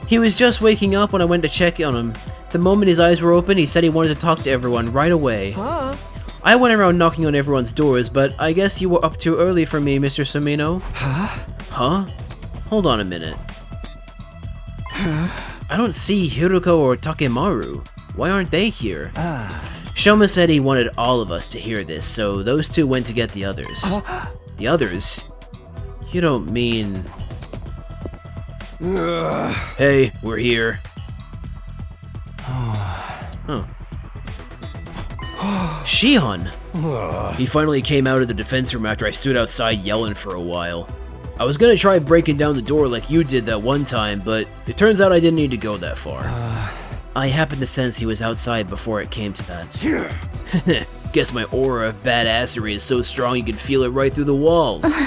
He was just waking up when I went to check on him. The moment his eyes were open, he said he wanted to talk to everyone right away. I went around knocking on everyone's doors, but I guess you were up too early for me, Mr. Sumino. Huh? Hold on a minute. I don't see Hiruko or Takemaru. Why aren't they here? Shoma said he wanted all of us to hear this, so those two went to get the others. The others? You don't mean... Hey, we're here. Huh. Shion! He finally came out of the defense room after I stood outside yelling for a while. I was gonna try breaking down the door like you did that one time, but it turns out I didn't need to go that far. I happened to sense he was outside before it came to that. Guess my aura of badassery is so strong you could feel it right through the walls.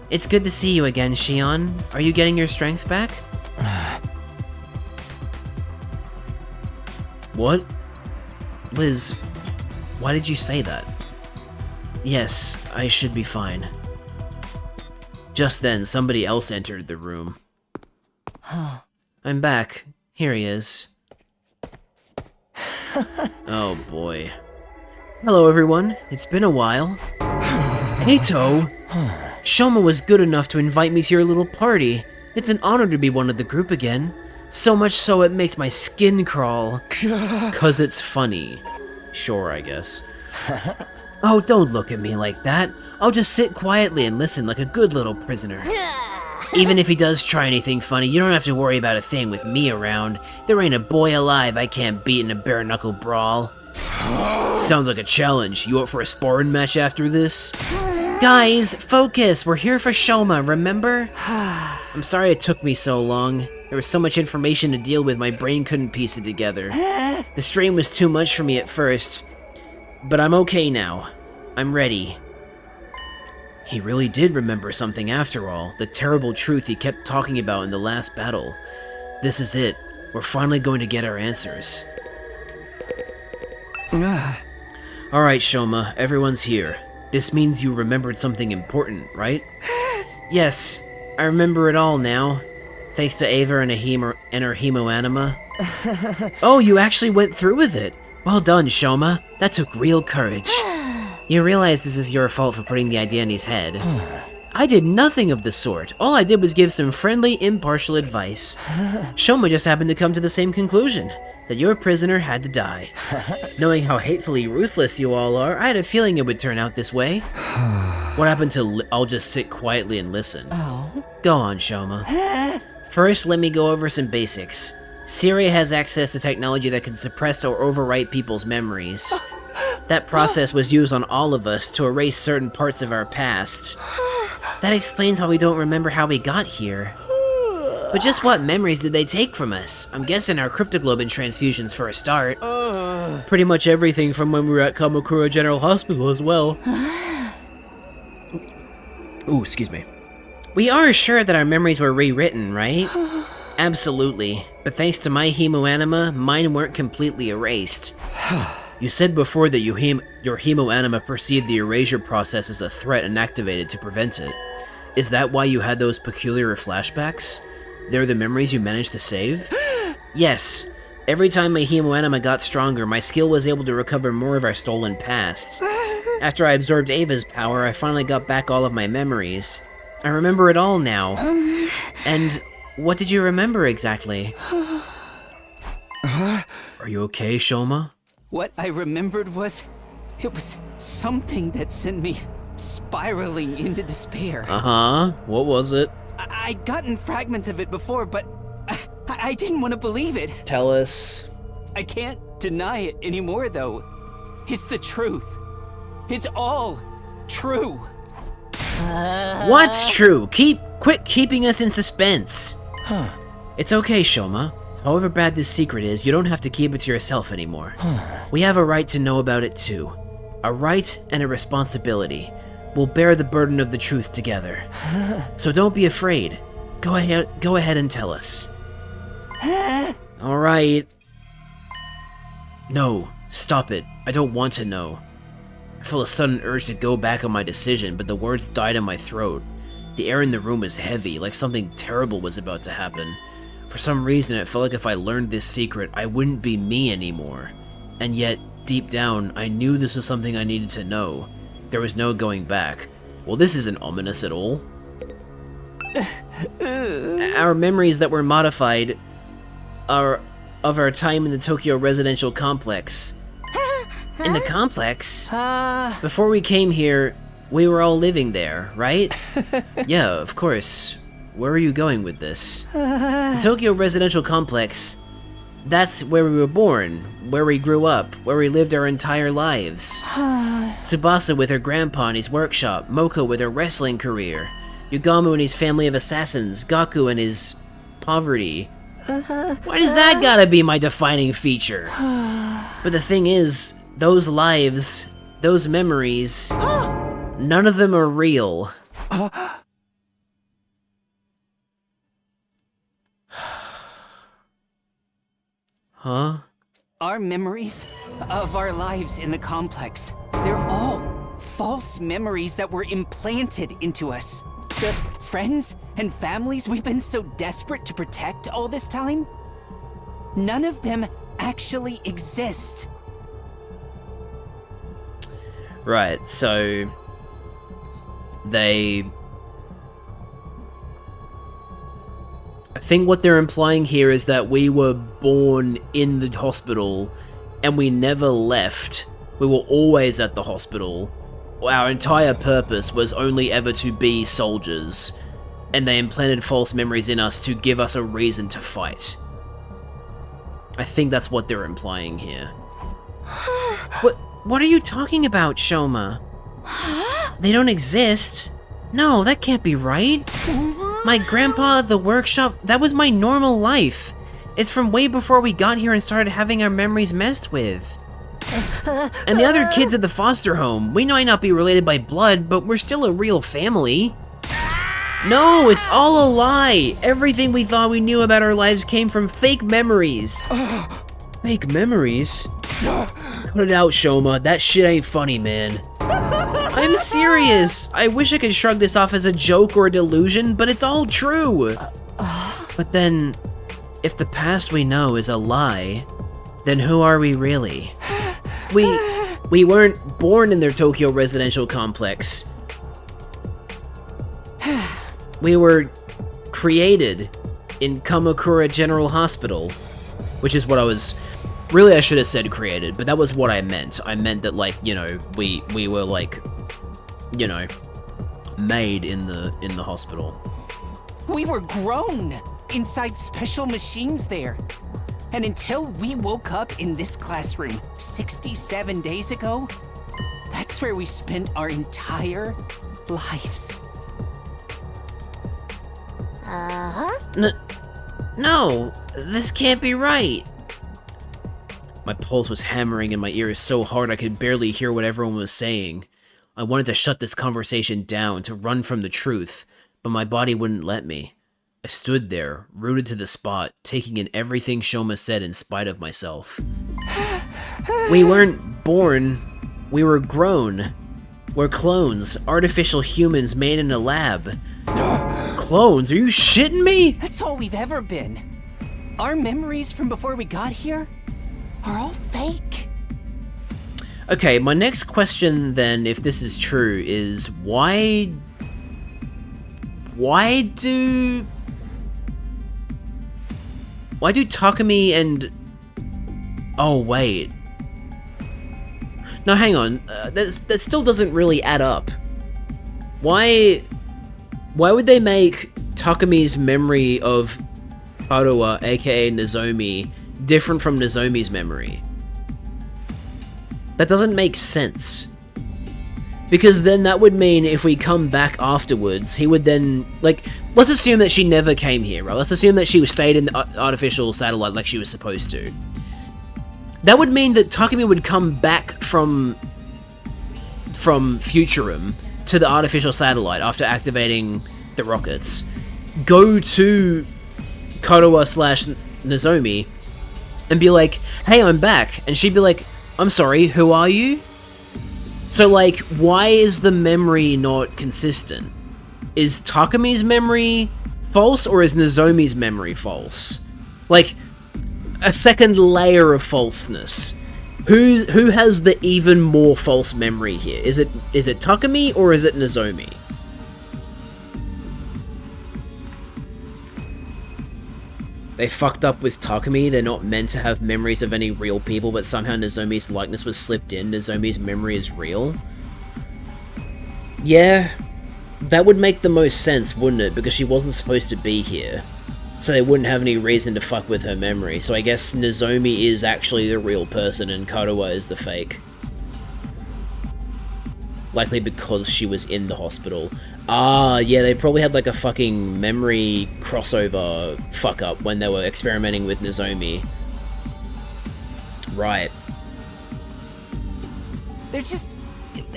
It's good to see you again, Shion. Are you getting your strength back? What? Liz, why did you say that? Yes, I should be fine. Just then, somebody else entered the room. I'm back. Here he is. Oh boy. Hello everyone, it's been a while. Eito! Shoma was good enough to invite me to your little party. It's an honor to be one of the group again. So much so it makes my skin crawl. 'Cause it's funny. Sure, I guess. Oh, don't look at me like that. I'll just sit quietly and listen like a good little prisoner. Even if he does try anything funny, you don't have to worry about a thing with me around. There ain't a boy alive I can't beat in a bare-knuckle brawl. Sounds like a challenge. You up for a sparring match after this? Guys, focus! We're here for Shoma, remember? I'm sorry it took me so long. There was so much information to deal with, my brain couldn't piece it together. The strain was too much for me at first. But I'm okay now. I'm ready. He really did remember something after all, the terrible truth he kept talking about in the last battle. This is it. We're finally going to get our answers. Alright, Shoma, everyone's here. This means you remembered something important, right? Yes, I remember it all now. Thanks to Ava and her hemoanima. Oh, you actually went through with it. Well done, Shoma. That took real courage. You realize this is your fault for putting the idea in his head. I did nothing of the sort. All I did was give some friendly, impartial advice. Shoma just happened to come to the same conclusion, that your prisoner had to die. Knowing how hatefully ruthless you all are, I had a feeling it would turn out this way. What happened to I'll just sit quietly and listen? Go on, Shoma. First, let me go over some basics. Syria has access to technology that can suppress or overwrite people's memories. That process was used on all of us to erase certain parts of our past. That explains why we don't remember how we got here. But just what memories did they take from us? I'm guessing our cryptoglobin transfusions for a start. Pretty much everything from when we were at Kamakura General Hospital as well. Ooh, excuse me. We are sure that our memories were rewritten, right? Absolutely. But thanks to my hemoanima, mine weren't completely erased. You said before that your hemoanima perceived the erasure process as a threat and activated to prevent it. Is that why you had those peculiar flashbacks? They're the memories you managed to save? Yes. Every time my hemoanima got stronger, my skill was able to recover more of our stolen pasts. After I absorbed Ava's power, I finally got back all of my memories. I remember it all now. And what did you remember exactly? Are you okay, Shoma? What I remembered was... it was something that sent me spiraling into despair. Uh-huh. What was it? I'd gotten fragments of it before, but I didn't want to believe it. Tell us. I can't deny it anymore, though. It's the truth. It's all true. What's true? Quit keeping us in suspense. It's okay, Shoma. However bad this secret is, you don't have to keep it to yourself anymore. We have a right to know about it too. A right and a responsibility. We'll bear the burden of the truth together. So don't be afraid. Go ahead and tell us. All right. No, stop it. I don't want to know. I feel a sudden urge to go back on my decision, but the words died in my throat. The air in the room was heavy, like something terrible was about to happen. For some reason, it felt like if I learned this secret, I wouldn't be me anymore. And yet, deep down, I knew this was something I needed to know. There was no going back. Well, this isn't ominous at all. Our memories that were modified are of our time in the Tokyo residential complex. In the complex? Before we came here, we were all living there, right? Yeah, of course. Where are you going with this? The Tokyo residential complex, that's where we were born, where we grew up, where we lived our entire lives. Tsubasa with her grandpa in his workshop, Moko with her wrestling career, Yugamu and his family of assassins, Gaku and his poverty. Why does that gotta be my defining feature? But the thing is, those lives, those memories, none of them are real. Huh? Our memories of our lives in the complex, they're all false memories that were implanted into us. The friends and families we've been so desperate to protect all this time, none of them actually exist. Right, so I think what they're implying here is that we were born in the hospital and we never left. We were always at the hospital. Our entire purpose was only ever to be soldiers, and they implanted false memories in us to give us a reason to fight. I think that's what they're implying here. What are you talking about, Shoma? They don't exist. No, that can't be right. My grandpa, the workshop, that was my normal life. It's from way before we got here and started having our memories messed with. And the other kids at the foster home, we might not be related by blood, but we're still a real family. No, it's all a lie. Everything we thought we knew about our lives came from fake memories. Fake memories? Cut it out, Shoma. That shit ain't funny, man. I'm serious. I wish I could shrug this off as a joke or a delusion, but it's all true. But then, if the past we know is a lie, then who are we really? We weren't born in their Tokyo residential complex. We were created in Kamakura General Hospital, which is what I was... Really, I should have said created, but that was what I meant. I meant that, like, you know, we were, like, you know, made in the hospital. We were grown inside special machines there. And until we woke up in this classroom 67 days ago, that's where we spent our entire lives. No, this can't be right. My pulse was hammering in my ears so hard I could barely hear what everyone was saying. I wanted to shut this conversation down, to run from the truth, but my body wouldn't let me. I stood there, rooted to the spot, taking in everything Shoma said in spite of myself. We weren't born, we were grown. We're clones, artificial humans made in a lab. Clones? Are you shitting me? That's all we've ever been. Our memories from before we got here are all fake. Okay, my next question then, if this is true, is why do Takumi and... Oh, wait. No, hang on. That still doesn't really add up. Why would they make Takumi's memory of Karuha, aka Nozomi, different from Nozomi's memory? That doesn't make sense. Because then that would mean if we come back afterwards, he would then, like, let's assume that she never came here, right? Let's assume that she stayed in the artificial satellite like she was supposed to. That would mean that Takumi would come back from Futurum to the artificial satellite after activating the rockets, go to Karuha / Nozomi, and be like, hey, I'm back. And she'd be like, I'm sorry, who are you? So, like, why is the memory not consistent? Is Takumi's memory false, or is Nozomi's memory false? Like, a second layer of falseness. Who has the even more false memory here? Is it Takumi, or is it Nozomi? They fucked up with Takumi. They're not meant to have memories of any real people, but somehow Nozomi's likeness was slipped in. Nozomi's memory is real. Yeah, that would make the most sense, wouldn't it? Because she wasn't supposed to be here. So they wouldn't have any reason to fuck with her memory. So I guess Nozomi is actually the real person and Karuha is the fake. Likely because she was in the hospital. Ah, yeah, they probably had like a fucking memory crossover fuck up when they were experimenting with Nozomi. Right. They're just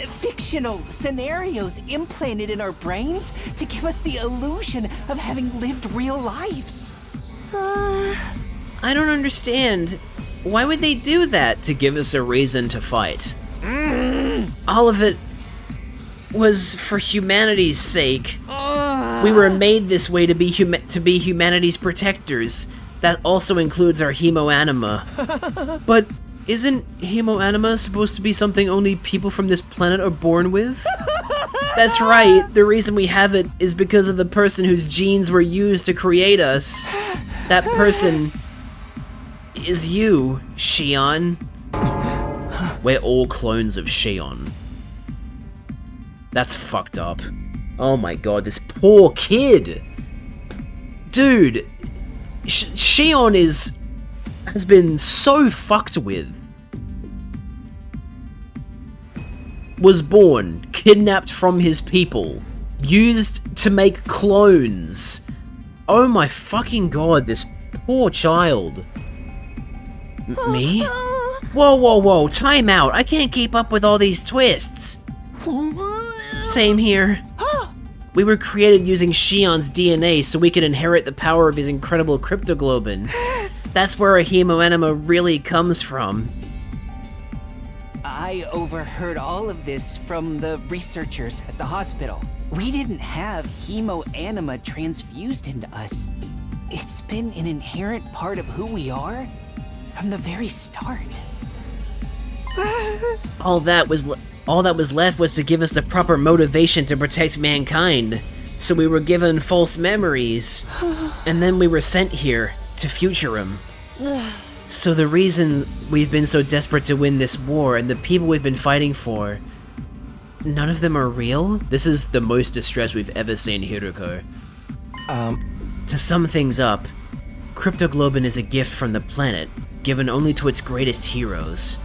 fictional scenarios implanted in our brains to give us the illusion of having lived real lives. I don't understand. Why would they do that to give us a reason to fight? All of it was for humanity's sake. We were made this way to be humanity's protectors. That also includes our hemoanima. But isn't hemoanima supposed to be something only people from this planet are born with? That's right, the reason we have it is because of the person whose genes were used to create us. That person is you, Shion. We're all clones of Shion. That's fucked up. Oh my god, this poor kid! Dude, Shion has been so fucked with. Was born, kidnapped from his people, used to make clones. Oh my fucking god, this poor child. Me? Whoa, whoa, whoa, time out. I can't keep up with all these twists. Same here. We were created using Shion's DNA so we could inherit the power of his incredible cryptoglobin. That's where a hemoanima really comes from. I overheard all of this from the researchers at the hospital. We didn't have hemoanima transfused into us. It's been an inherent part of who we are from the very start. All that was left was to give us the proper motivation to protect mankind. So we were given false memories. And then we were sent here, to Futurum. So the reason we've been so desperate to win this war and the people we've been fighting for, none of them are real? This is the most distress we've ever seen Hiruko. To sum things up, cryptoglobin is a gift from the planet, given only to its greatest heroes.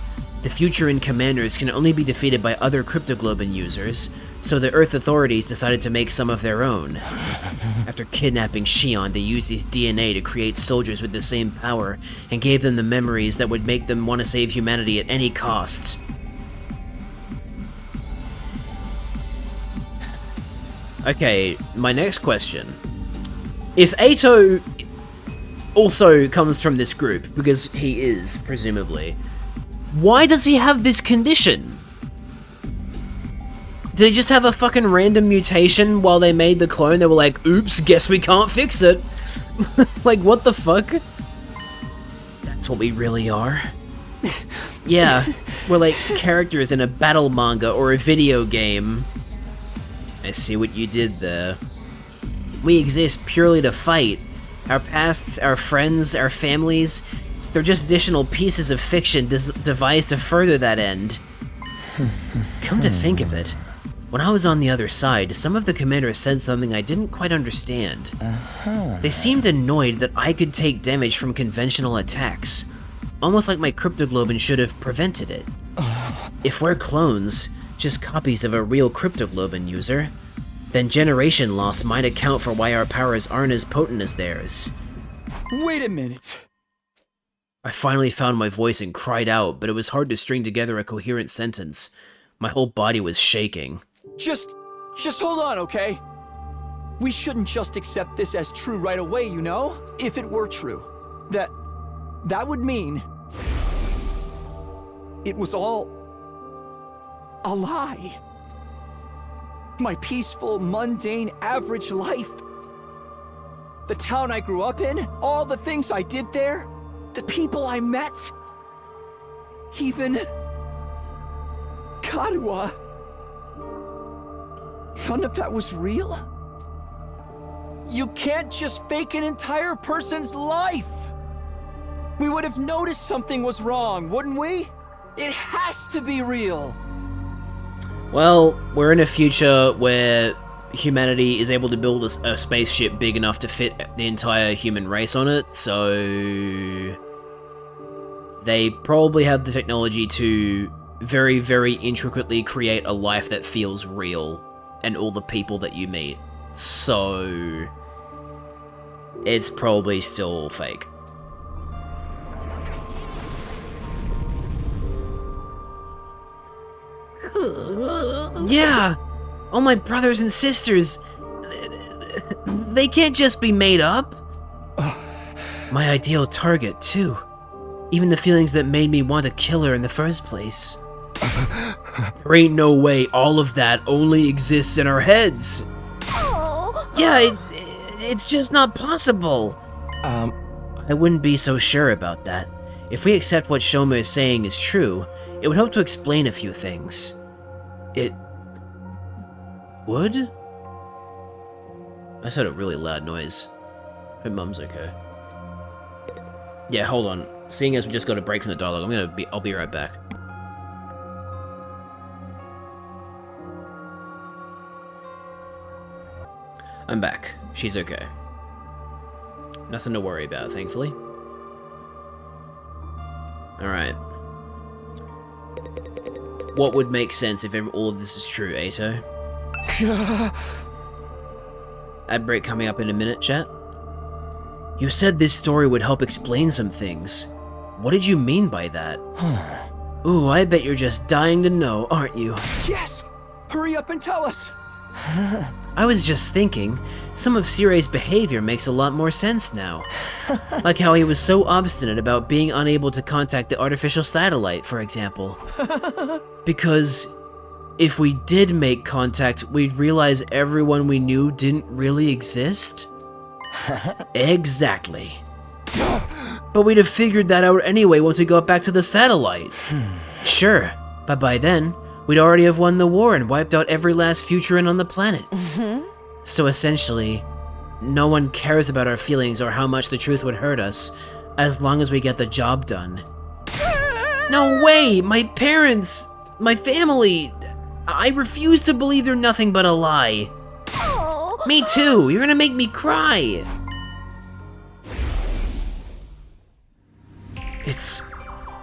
The Futuran commanders can only be defeated by other cryptoglobin users, so the Earth authorities decided to make some of their own. After kidnapping Shion, they used his DNA to create soldiers with the same power, and gave them the memories that would make them want to save humanity at any cost. Okay, my next question. If Ato also comes from this group, because he is, presumably, why does he have this condition? Did he just have a fucking random mutation while they made the clone? They were like, oops, guess we can't fix it. Like, what the fuck? That's what we really are. Yeah, we're like characters in a battle manga or a video game. I see what you did there. We exist purely to fight. Our pasts, our friends, our families, they're just additional pieces of fiction devised to further that end. Come to think of it, when I was on the other side, some of the commanders said something I didn't quite understand. They seemed annoyed that I could take damage from conventional attacks, almost like my cryptoglobin should have prevented it. If we're clones, just copies of a real cryptoglobin user, then generation loss might account for why our powers aren't as potent as theirs. Wait a minute. I finally found my voice and cried out, but it was hard to string together a coherent sentence. My whole body was shaking. Just hold on, okay? We shouldn't just accept this as true right away, you know? If it were true, that would mean it was all a lie. My peaceful, mundane, average life. The town I grew up in, all the things I did there, the people I met, even Karuha. None of that was real. You can't just fake an entire person's life. We would have noticed something was wrong, wouldn't we? It has to be real. Well, we're in a future where humanity is able to build a spaceship big enough to fit the entire human race on it, so they probably have the technology to very, very intricately create a life that feels real and all the people that you meet. So it's probably still fake. Yeah, all my brothers and sisters, they can't just be made up. My ideal target, too. Even the feelings that made me want to kill her in the first place. There ain't no way all of that only exists in our heads. Yeah, it's just not possible. I wouldn't be so sure about that. If we accept what Shoma is saying is true, it would help to explain a few things. It would? I just heard a really loud noise. Her mum's okay. Yeah, hold on. Seeing as we just got a break from the dialogue, I'll be right back. I'm back. She's okay. Nothing to worry about, thankfully. Alright. What would make sense if all of this is true, Ato? Ad break coming up in a minute, chat. You said this story would help explain some things. What did you mean by that? Ooh, I bet you're just dying to know, aren't you? Yes! Hurry up and tell us! I was just thinking, some of Sirei's behavior makes a lot more sense now. Like how he was so obstinate about being unable to contact the artificial satellite, for example. Because if we did make contact, we'd realize everyone we knew didn't really exist? Exactly. But we'd have figured that out anyway once we got back to the satellite. Sure, but by then, we'd already have won the war and wiped out every last Futuran on the planet. So essentially, no one cares about our feelings or how much the truth would hurt us, as long as we get the job done. No way! My parents! My family! I refuse to believe they're nothing but a lie. Me too! You're gonna make me cry! It's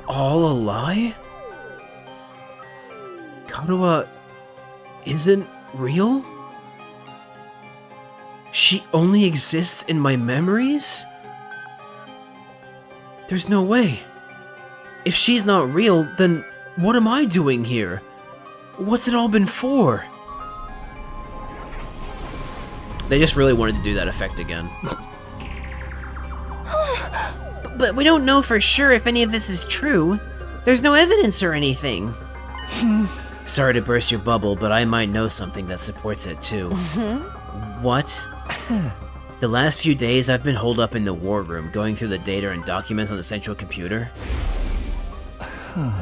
all a lie? Karuha isn't real? She only exists in my memories? There's no way. If she's not real, then what am I doing here? What's it all been for? They just really wanted to do that effect again. But we don't know for sure if any of this is true. There's no evidence or anything. Sorry to burst your bubble, but I might know something that supports it too. What? The last few days I've been holed up in the war room, going through the data and documents on the central computer.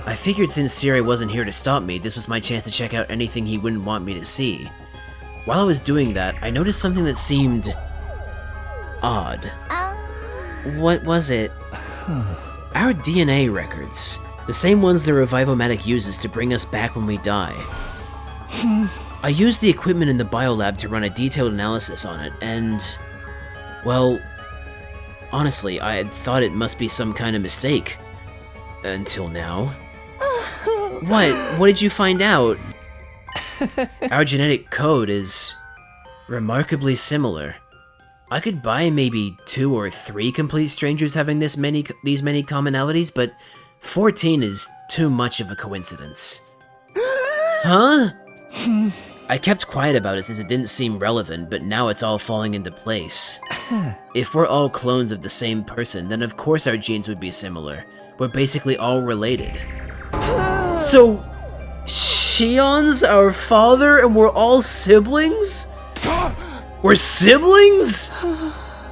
I figured since Siri wasn't here to stop me, this was my chance to check out anything he wouldn't want me to see. While I was doing that, I noticed something that seemed odd. What was it? Our DNA records. The same ones the Revivomatic uses to bring us back when we die. I used the equipment in the biolab to run a detailed analysis on it, and... well... honestly, I had thought it must be some kind of mistake. Until now. What? What did you find out? Our genetic code is... remarkably similar. I could buy maybe 2 or 3 complete strangers having these many commonalities, but 14 is too much of a coincidence. Huh? I kept quiet about it since it didn't seem relevant, but now it's all falling into place. If we're all clones of the same person, then of course our genes would be similar. We're basically all related. So, Shion's our father and we're all siblings? We're siblings?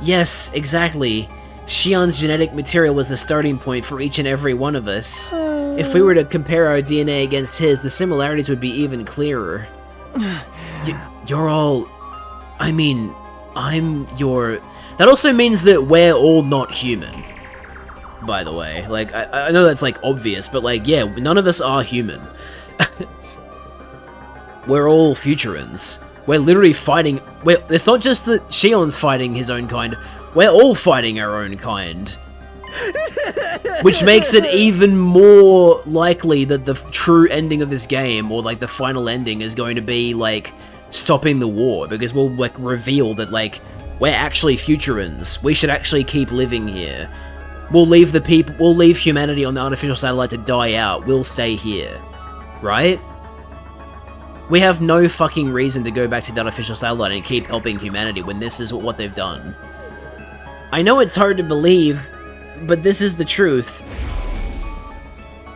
Yes, exactly. Shion's genetic material was the starting point for each and every one of us. If we were to compare our DNA against his, the similarities would be even clearer. You're all... I mean, I'm your... That also means that we're all not human. By the way. Like, I know that's, like, obvious, but, like, yeah, none of us are human. We're all Futurans. We're literally fighting... It's not just that Shion's fighting his own kind. We're all fighting our own kind. Which makes it even more likely that the true ending of this game, or like the final ending, is going to be like stopping the war, because we'll like reveal that like we're actually Futurans. We should actually keep living here. We'll leave humanity on the artificial satellite to die out. We'll stay here. Right? We have no fucking reason to go back to the artificial satellite and keep helping humanity when this is what they've done. I know it's hard to believe, but this is the truth.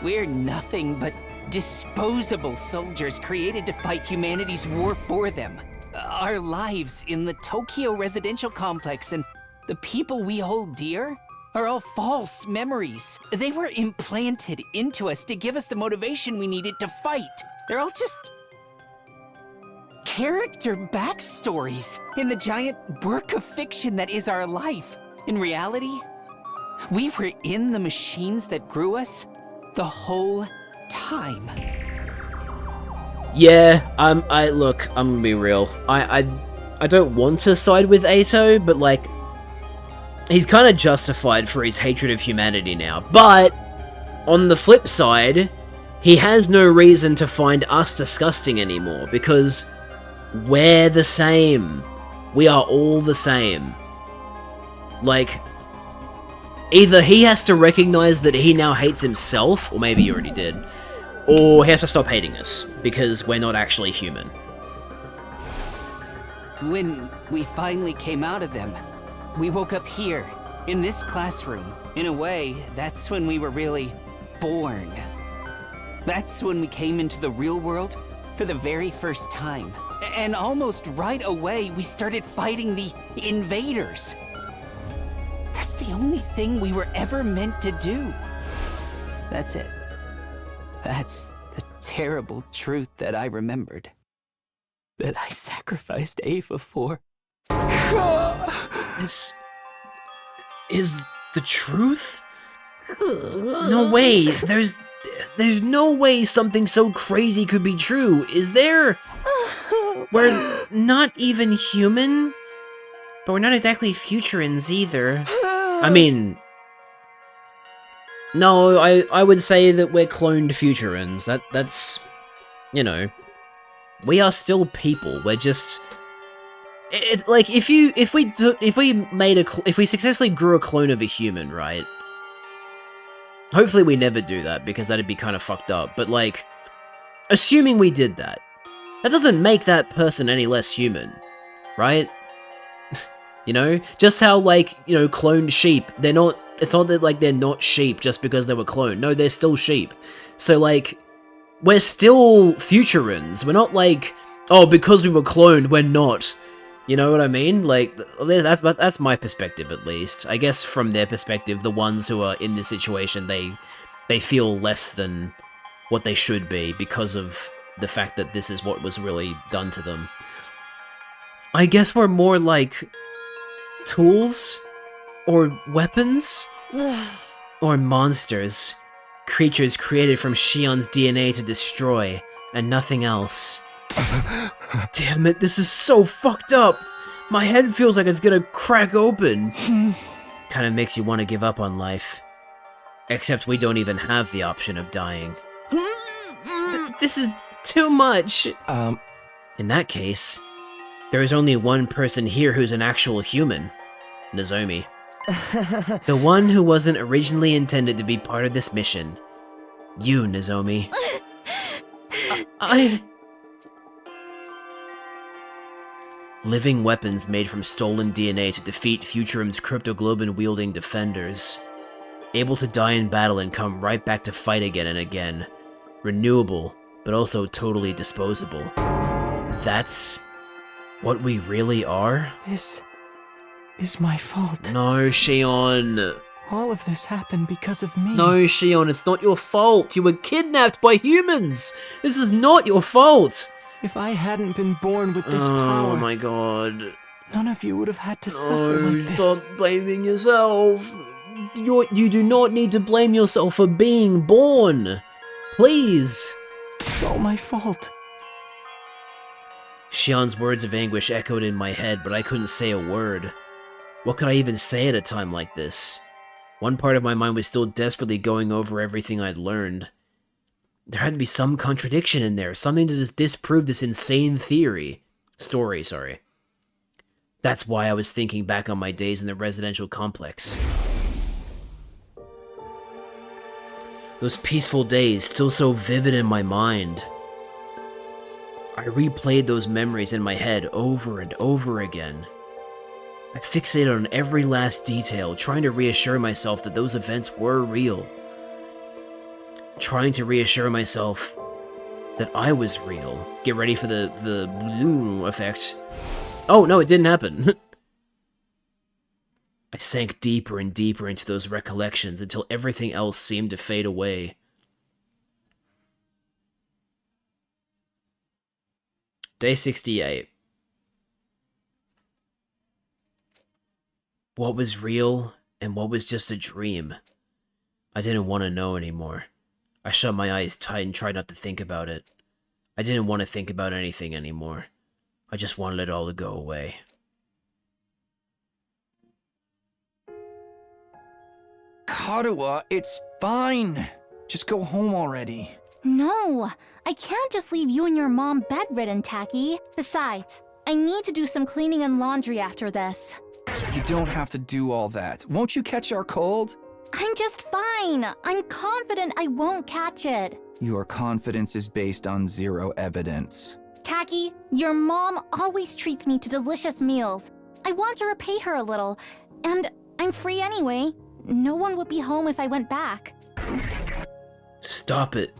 We're nothing but disposable soldiers created to fight humanity's war for them. Our lives in the Tokyo residential complex and the people we hold dear are all false memories. They were implanted into us to give us the motivation we needed to fight. They're all just character backstories in the giant work of fiction that is our life. In reality, we were in the machines that grew us the whole time. Yeah, look, I'm gonna be real. I don't want to side with Ato, but like, he's kind of justified for his hatred of humanity now. But, on the flip side, he has no reason to find us disgusting anymore, because we're the same. We are all the same. Like, either he has to recognize that he now hates himself, or maybe he already did, or he has to stop hating us, because we're not actually human. When we finally came out of them, we woke up here, in this classroom. In a way, that's when we were really born. That's when we came into the real world for the very first time. And almost right away, we started fighting the invaders. That's the only thing we were ever meant to do. That's it. That's the terrible truth that I remembered. That I sacrificed Ava for. This is the truth? No way. There's no way something so crazy could be true, is there? We're not even human, but we're not exactly Futurans either. I mean, no, I would say that we're cloned Futurans. That's, you know, we are still people. We're just, it's like if we successfully grew a clone of a human, right? Hopefully we never do that, because that'd be kind of fucked up. But like, assuming we did that, that doesn't make that person any less human, right? You know? Just how, like, you know, cloned sheep, they're not, it's not that, like, they're not sheep just because they were cloned. No, they're still sheep. So, like, we're still Futurans. We're not like, oh, because we were cloned, we're not. You know what I mean? Like, that's my perspective, at least. I guess from their perspective, the ones who are in this situation, they feel less than what they should be because of the fact that this is what was really done to them. I guess we're more like tools or weapons or monsters. Creatures created from Shion's DNA to destroy, and nothing else. Damn it, this is so fucked up! My head feels like it's gonna crack open. Kinda makes you want to give up on life. Except we don't even have the option of dying. This is too much! In that case, there is only one person here who's an actual human. Nozomi. The one who wasn't originally intended to be part of this mission. You, Nozomi. Living weapons made from stolen DNA to defeat Futurum's cryptoglobin-wielding defenders. Able to die in battle and come right back to fight again and again. Renewable, but also totally disposable. That's what we really are? This is my fault. No, Shion. All of this happened because of me. No, Shion, it's not your fault. You were kidnapped by humans. This is not your fault. If I hadn't been born with this power... Oh my god. None of you would have had to suffer like this. Stop blaming yourself. You do not need to blame yourself for being born. Please. It's all my fault. Shion's words of anguish echoed in my head, but I couldn't say a word. What could I even say at a time like this? One part of my mind was still desperately going over everything I'd learned. There had to be some contradiction in there, something to disprove this insane story. That's why I was thinking back on my days in the residential complex. Those peaceful days, still so vivid in my mind. I replayed those memories in my head over and over again. I fixated on every last detail, trying to reassure myself that those events were real. Trying to reassure myself that I was real. Get ready for the blue effect. Oh, no, it didn't happen. I sank deeper and deeper into those recollections until everything else seemed to fade away. Day 68. What was real and what was just a dream? I didn't want to know anymore. I shut my eyes tight and tried not to think about it. I didn't want to think about anything anymore. I just wanted it all to go away. Karuwa, it's fine. Just go home already. No, I can't just leave you and your mom bedridden, Tacky. Besides, I need to do some cleaning and laundry after this. You don't have to do all that. Won't you catch our cold? I'm just fine. I'm confident I won't catch it. Your confidence is based on zero evidence. Tacky, your mom always treats me to delicious meals. I want to repay her a little, and I'm free anyway. No one would be home if I went back. Stop it.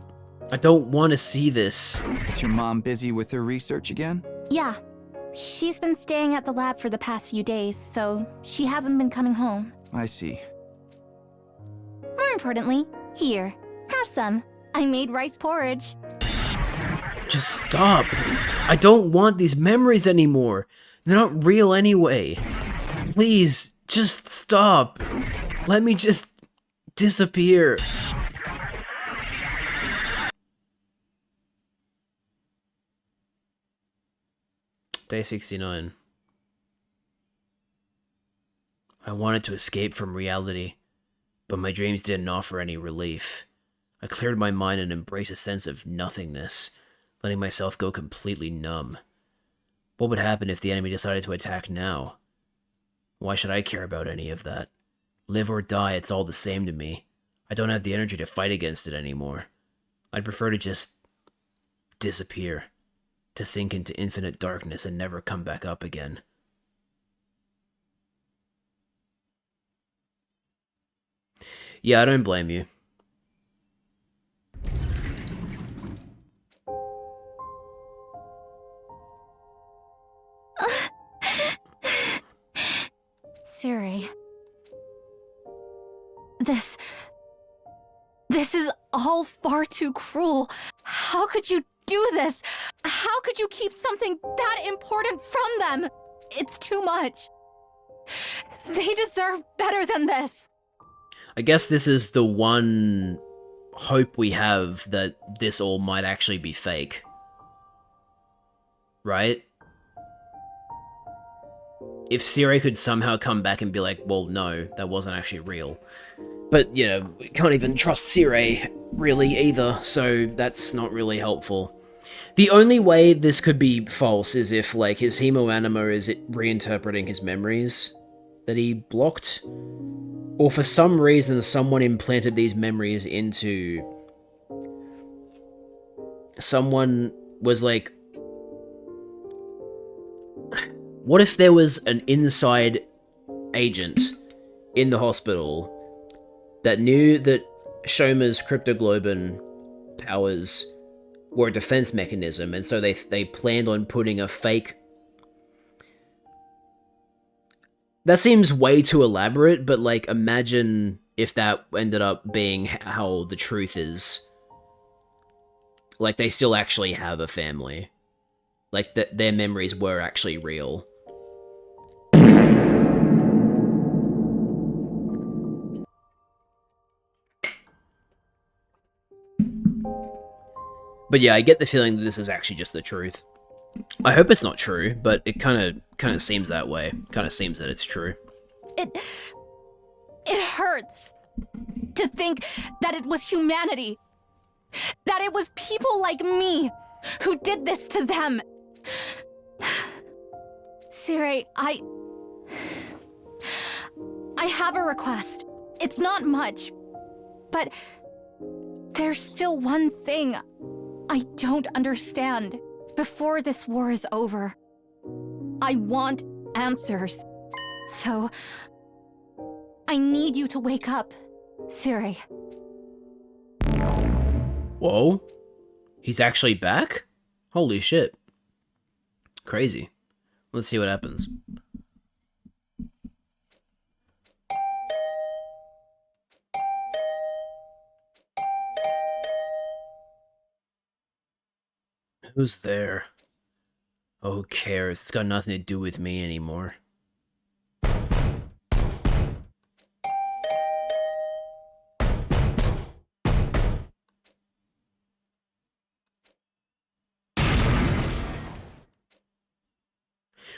I don't want to see this. Is your mom busy with her research again? Yeah. She's been staying at the lab for the past few days, so she hasn't been coming home. I see. More importantly, here, have some. I made rice porridge. Just stop. I don't want these memories anymore. They're not real anyway. Please, just stop. Let me just disappear. Day 69. I wanted to escape from reality, but my dreams didn't offer any relief. I cleared my mind and embraced a sense of nothingness, letting myself go completely numb. What would happen if the enemy decided to attack now? Why should I care about any of that? Live or die, it's all the same to me. I don't have the energy to fight against it anymore. I'd prefer to just disappear, to sink into infinite darkness and never come back up again. Yeah, I don't blame you. Siri. This is all far too cruel. How could you do this? How could you keep something that important from them? It's too much. They deserve better than this. I guess this is the one hope we have that this all might actually be fake. Right? If Siri could somehow come back and be like, well, no, that wasn't actually real. But, you know, we can't even trust Siri, really, either, so that's not really helpful. The only way this could be false is if, like, his hemoanima is reinterpreting his memories that he blocked. Or for some reason, someone implanted these memories into... Someone was like... What if there was an inside agent in the hospital that knew that Shoma's cryptoglobin powers were a defense mechanism, and so they planned on putting a fake... That seems way too elaborate, but, like, imagine if that ended up being how the truth is. Like, they still actually have a family. Like, their memories were actually real. But yeah, I get the feeling that this is actually just the truth. I hope it's not true, but it kind of seems that way. Kind of seems that it's true. It hurts to think that it was humanity. That it was people like me who did this to them. Siri, I have a request. It's not much, but there's still one thing I don't understand. Before this war is over, I want answers. So, I need you to wake up, Siri. Whoa. He's actually back? Holy shit. Crazy. Let's see what happens. Who's there? Oh, who cares? It's got nothing to do with me anymore.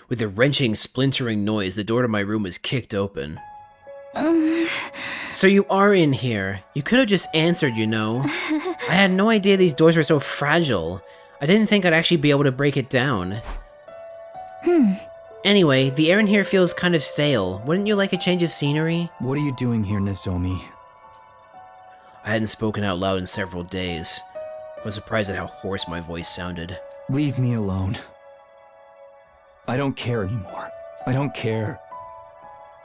With a wrenching, splintering noise, the door to my room was kicked open. So you are in here. You could have just answered, you know. I had no idea these doors were so fragile. I didn't think I'd actually be able to break it down. Anyway, the air in here feels kind of stale. Wouldn't you like a change of scenery? What are you doing here, Nozomi? I hadn't spoken out loud in several days. I was surprised at how hoarse my voice sounded. Leave me alone. I don't care anymore. I don't care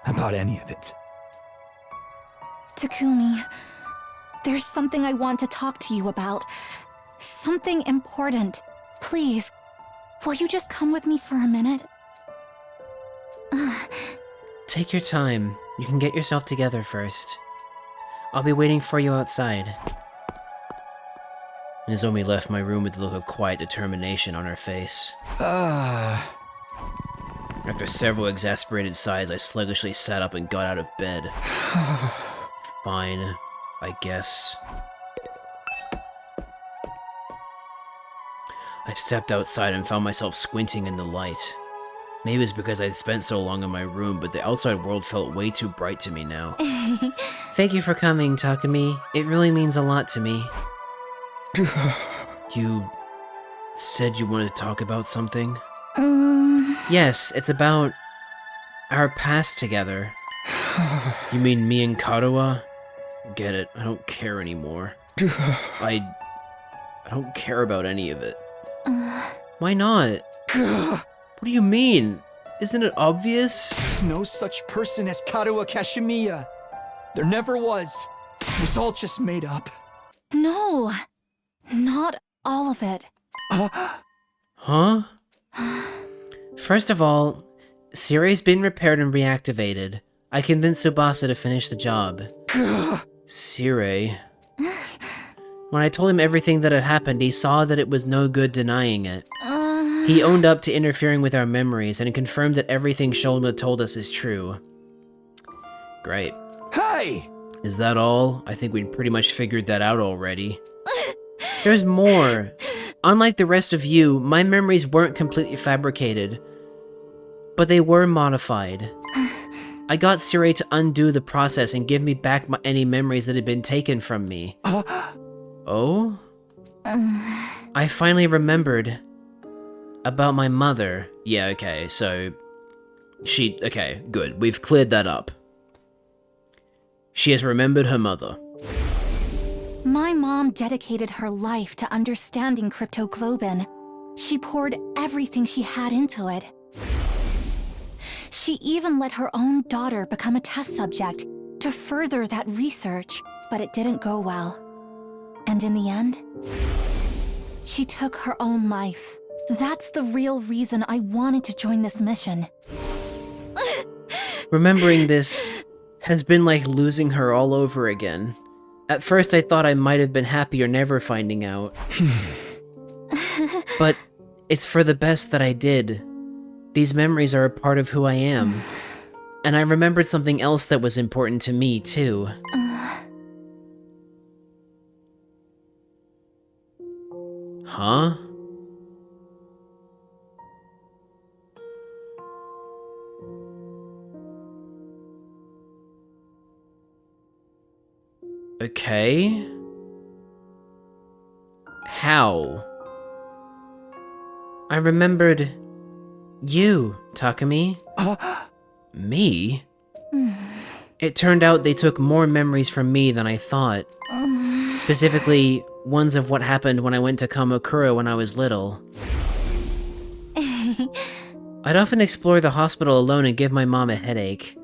about any of it. Takumi, there's something I want to talk to you about. Something important. Please, will you just come with me for a minute? Take your time. You can get yourself together first. I'll be waiting for you outside. Nozomi left my room with a look of quiet determination on her face. After several exasperated sighs, I sluggishly sat up and got out of bed. Fine, I guess. I stepped outside and found myself squinting in the light. Maybe it was because I'd spent so long in my room, but the outside world felt way too bright to me now. Thank you for coming, Takumi. It really means a lot to me. You said you wanted to talk about something? Yes, it's about our past together. You mean me and Kadoa? Forget it, I don't care anymore. I don't care about any of it. Why not? What do you mean? Isn't it obvious? There's no such person as Kadoa Kashimiya. There never was. It was all just made up. No, not all of it. Huh? First of all, Siri's been repaired and reactivated. I convinced Tsubasa to finish the job. Siri. When I told him everything that had happened, he saw that it was no good denying it. He owned up to interfering with our memories and confirmed that everything Shulma told us is true. Great. Hey! Is that all? I think we'd pretty much figured that out already. There's more. Unlike the rest of you, my memories weren't completely fabricated, but they were modified. I got Siri to undo the process and give me back any memories that had been taken from me. Oh? I finally remembered about my mother. Yeah, okay, so... Okay, good. We've cleared that up. She has remembered her mother. My mom dedicated her life to understanding cryptoglobin. She poured everything she had into it. She even let her own daughter become a test subject to further that research, but it didn't go well. And in the end, she took her own life. That's the real reason I wanted to join this mission. Remembering this has been like losing her all over again. At first I thought I might have been happier never finding out. But it's for the best that I did. These memories are a part of who I am. And I remembered something else that was important to me, too. Huh? Okay. How? I remembered you, Takumi. Me? It turned out they took more memories from me than I thought. Specifically, ones of what happened when I went to Kamakura when I was little. I'd often explore the hospital alone and give my mom a headache.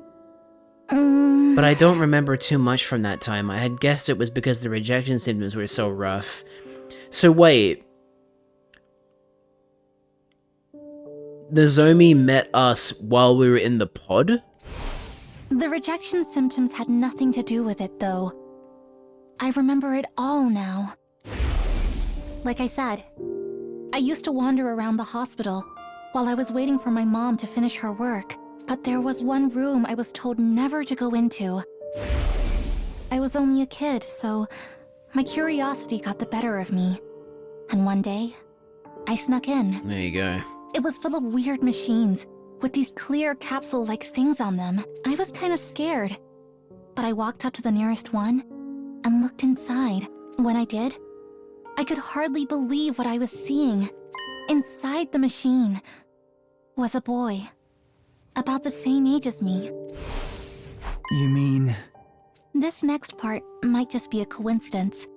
But I don't remember too much from that time. I had guessed it was because the rejection symptoms were so rough. So wait. Nozomi met us while we were in the pod? The rejection symptoms had nothing to do with it, though. I remember it all now. Like I said, I used to wander around the hospital while I was waiting for my mom to finish her work. But there was one room I was told never to go into. I was only a kid, so my curiosity got the better of me. And one day, I snuck in. There you go. It was full of weird machines, with these clear capsule-like things on them. I was kind of scared, but I walked up to the nearest one and looked inside. When I did, I could hardly believe what I was seeing. Inside the machine was a boy. About the same age as me. You mean... This next part might just be a coincidence,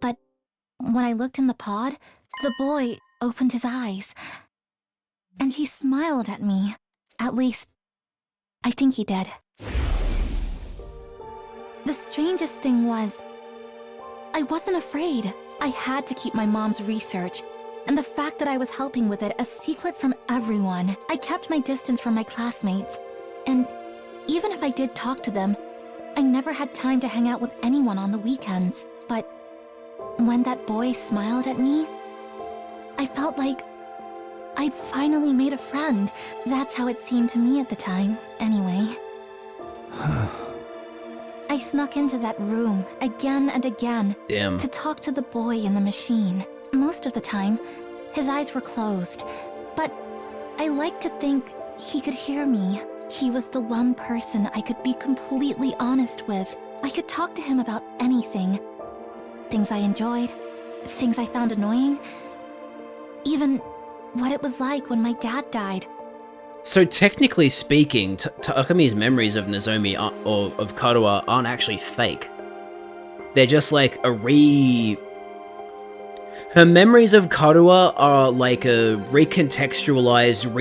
but when I looked in the pod, the boy opened his eyes, and he smiled at me. At least, I think he did. The strangest thing was, I wasn't afraid. I had to keep my mom's research, and the fact that I was helping with it a secret from everyone. I kept my distance from my classmates, and even if I did talk to them, I never had time to hang out with anyone on the weekends. But when that boy smiled at me, I felt like I'd finally made a friend. That's how it seemed to me at the time, anyway. I snuck into that room again and again to talk to the boy in the machine. Most of the time, his eyes were closed, but I like to think he could hear me. He was the one person I could be completely honest with. I could talk to him about anything. Things I enjoyed, things I found annoying, even what it was like when my dad died. So technically speaking, Takumi's memories of Nozomi or of Karuha aren't actually fake. They're just like Her memories of Karuha are like a recontextualized,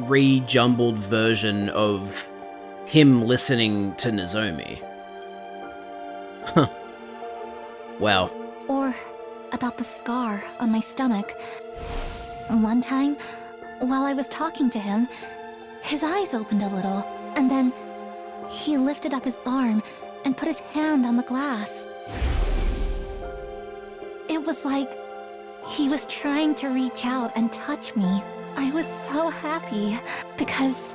re-jumbled version of him listening to Nozomi. Huh. Wow. Or about the scar on my stomach. One time, while I was talking to him, his eyes opened a little, and then he lifted up his arm and put his hand on the glass. It was like he was trying to reach out and touch me. I was so happy because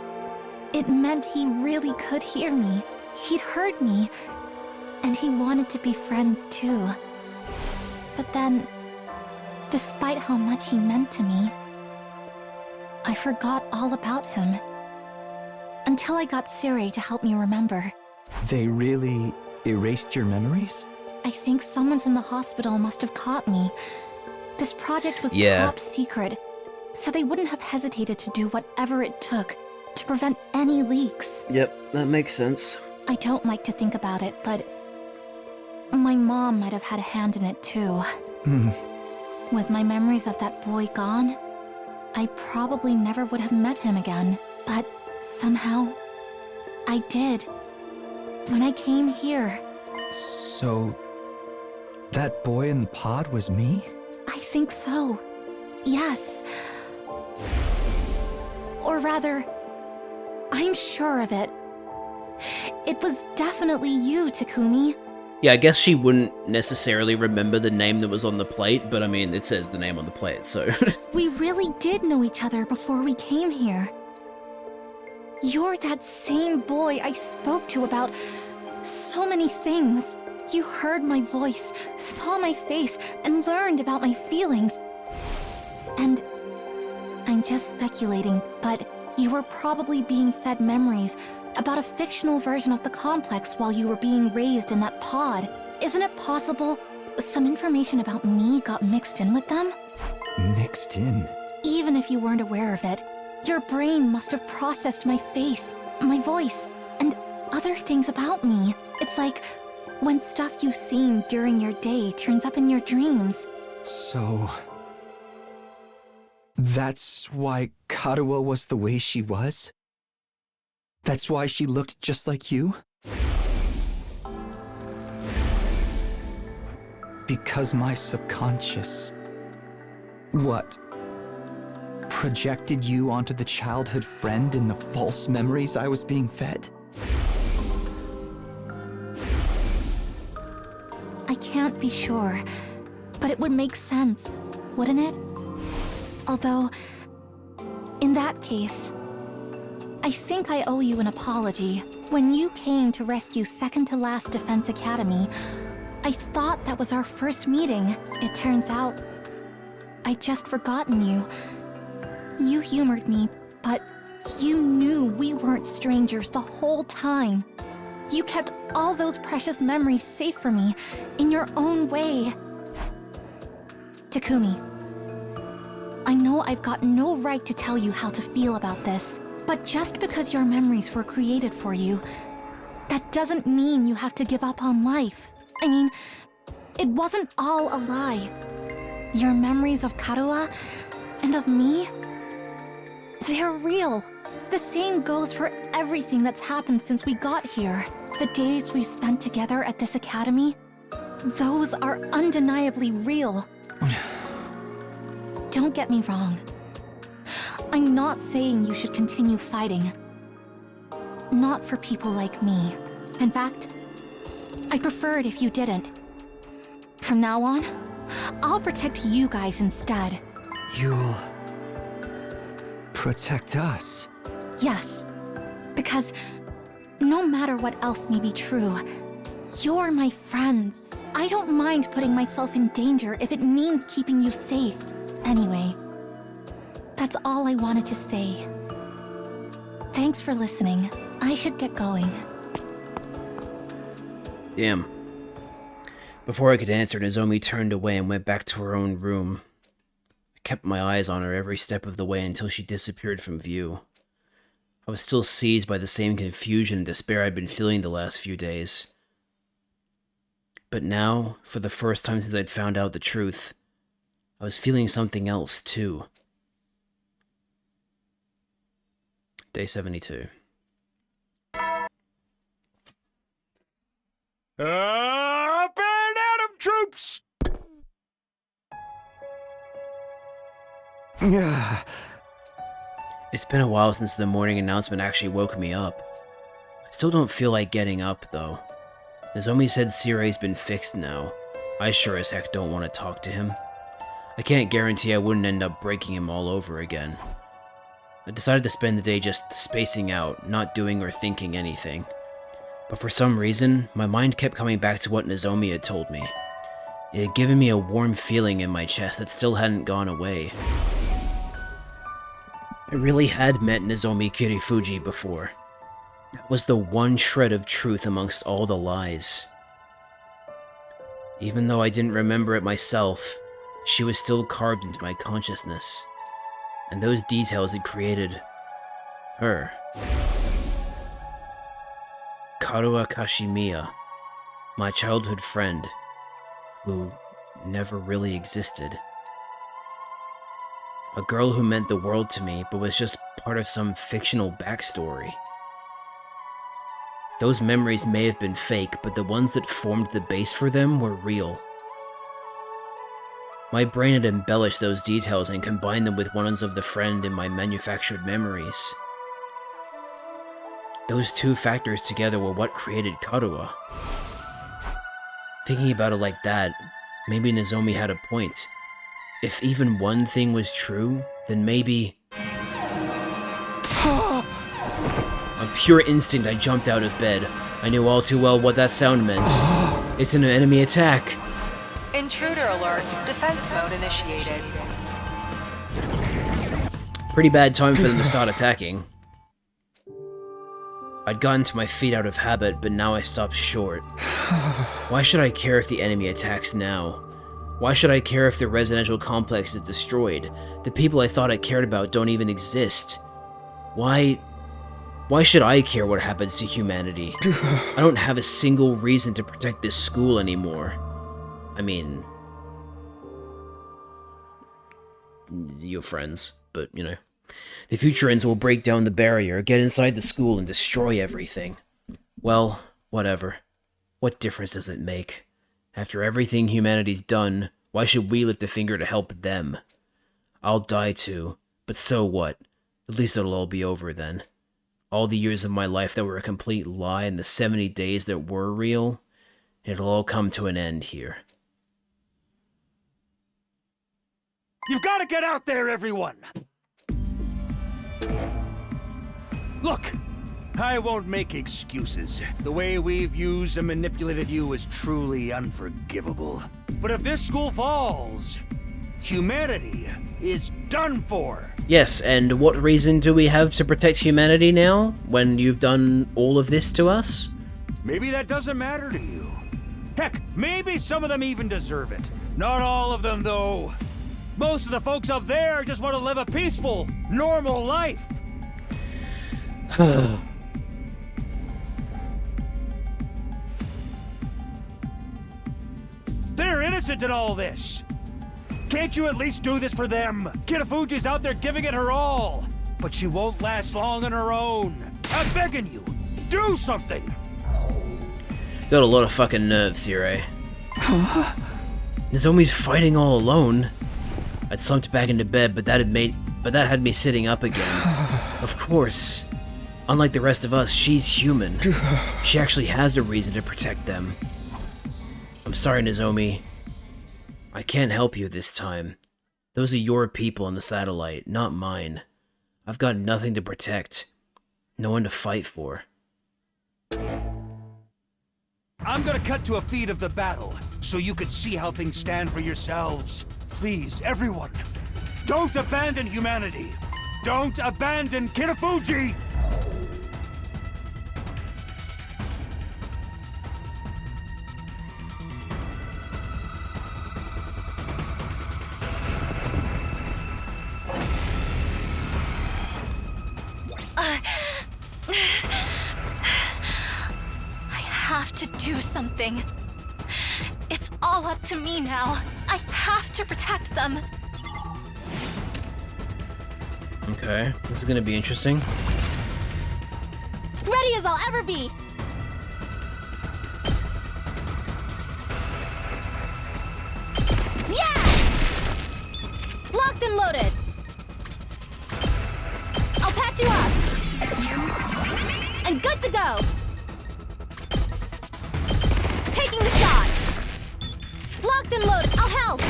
it meant he really could hear me. He'd heard me, and he wanted to be friends too. But then, despite how much he meant to me, I forgot all about him. Until I got Siri to help me remember. They really erased your memories? I think someone from the hospital must have caught me. This project was top secret, so they wouldn't have hesitated to do whatever it took to prevent any leaks. Yep, that makes sense. I don't like to think about it, but my mom might have had a hand in it too. With my memories of that boy gone, I probably never would have met him again. But somehow, I did. When I came here. So, that boy in the pod was me? I think so. Yes. Or rather, I'm sure of it. It was definitely you, Takumi. Yeah, I guess she wouldn't necessarily remember the name that was on the plate, but I mean, it says the name on the plate, so... We really did know each other before we came here. You're that same boy I spoke to about so many things. You heard my voice, saw my face, and learned about my feelings. And I'm just speculating, but you were probably being fed memories about a fictional version of the complex while you were being raised in that pod. Isn't it possible some information about me got mixed in with them? Mixed in? Even if you weren't aware of it, your brain must have processed my face, my voice, and other things about me. It's like when stuff you've seen during your day turns up in your dreams. So... that's why Karuo was the way she was? That's why she looked just like you? Because my subconscious... what? Projected you onto the childhood friend in the false memories I was being fed? I can't be sure, but it would make sense, wouldn't it? Although, in that case, I think I owe you an apology. When you came to rescue Second to Last Defense Academy, I thought that was our first meeting. It turns out, I'd just forgotten you. You humored me, but you knew we weren't strangers the whole time. You kept all those precious memories safe for me, in your own way. Takumi, I know I've got no right to tell you how to feel about this, but just because your memories were created for you, that doesn't mean you have to give up on life. I mean, it wasn't all a lie. Your memories of Karuo and of me, they're real. The same goes for everything that's happened since we got here. The days we've spent together at this academy, those are undeniably real. Don't get me wrong. I'm not saying you should continue fighting. Not for people like me. In fact, I'd prefer it if you didn't. From now on, I'll protect you guys instead. You'll... protect us? Yes, because no matter what else may be true, you're my friends. I don't mind putting myself in danger if it means keeping you safe. Anyway, that's all I wanted to say. Thanks for listening. I should get going. Damn. Before I could answer, Nozomi turned away and went back to her own room. I kept my eyes on her every step of the way until she disappeared from view. I was still seized by the same confusion and despair I'd been feeling the last few days. But now, for the first time since I'd found out the truth, I was feeling something else, too. Day 72. Ah! It's been a while since the morning announcement actually woke me up. I still don't feel like getting up, though. Nozomi said Sirei's been fixed now. I sure as heck don't want to talk to him. I can't guarantee I wouldn't end up breaking him all over again. I decided to spend the day just spacing out, not doing or thinking anything. But for some reason, my mind kept coming back to what Nozomi had told me. It had given me a warm feeling in my chest that still hadn't gone away. I really had met Nozomi Kirifuji before. That was the one shred of truth amongst all the lies. Even though I didn't remember it myself, she was still carved into my consciousness. And those details had created her. Karuha Kashimiya, my childhood friend, who never really existed. A girl who meant the world to me, but was just part of some fictional backstory. Those memories may have been fake, but the ones that formed the base for them were real. My brain had embellished those details and combined them with ones of the friend in my manufactured memories. Those two factors together were what created Karuha. Thinking about it like that, maybe Nozomi had a point. If even one thing was true, then maybe... On pure instinct, I jumped out of bed. I knew all too well what that sound meant. It's an enemy attack. Intruder alert. Defense mode initiated. Pretty bad time for them to start attacking. I'd gotten to my feet out of habit, but now I stopped short. Why should I care if the enemy attacks now? Why should I care if the residential complex is destroyed? The people I thought I cared about don't even exist. Why should I care what happens to humanity? I don't have a single reason to protect this school anymore. I mean... your friends, but, you know. The Futurans will break down the barrier, get inside the school, and destroy everything. Well, whatever. What difference does it make? After everything humanity's done, why should we lift a finger to help them? I'll die too, but so what? At least it'll all be over then. All the years of my life that were a complete lie and the 70 days that were real, it'll all come to an end here. You've got to get out there, everyone! Look, I won't make excuses. The way we've used and manipulated you is truly unforgivable. But if this school falls, humanity is done for. Yes, and what reason do we have to protect humanity now, when you've done all of this to us? Maybe that doesn't matter to you. Heck, maybe some of them even deserve it. Not all of them, though. Most of the folks up there just want to live a peaceful, normal life. They're innocent in all this. Can't you at least do this for them? Kirifuji's out there giving it her all, but she won't last long on her own. I'm begging you, do something. Got a lot of fucking nerves, Sirei. Nozomi's fighting all alone. I'd slumped back into bed, but that had me sitting up again. Of course. Unlike the rest of us, she's human. She actually has a reason to protect them. I'm sorry, Nozomi. I can't help you this time. Those are your people on the satellite, not mine. I've got nothing to protect. No one to fight for. I'm gonna cut to a feed of the battle, so you can see how things stand for yourselves. Please, everyone, don't abandon humanity. Don't abandon Kirifuji! I have to do something. It's all up to me now. I have to protect them. Okay, this is gonna be interesting. Ready as I'll ever be. Yeah! Locked and loaded. you up! And good to go! Taking the shot! Locked and loaded, I'll help!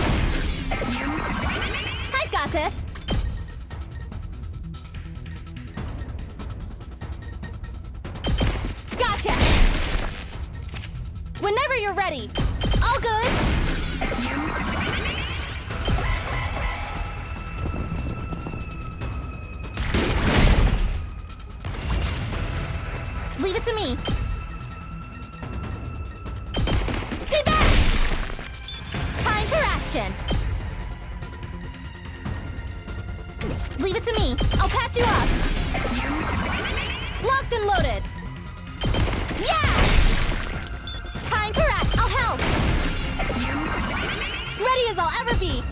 I've got this! Gotcha! Whenever you're ready! All good! Leave it to me! Stay back! Time for action! Leave it to me! I'll patch you up! Locked and loaded! Yeah! Time for act! I'll help! Ready as I'll ever be!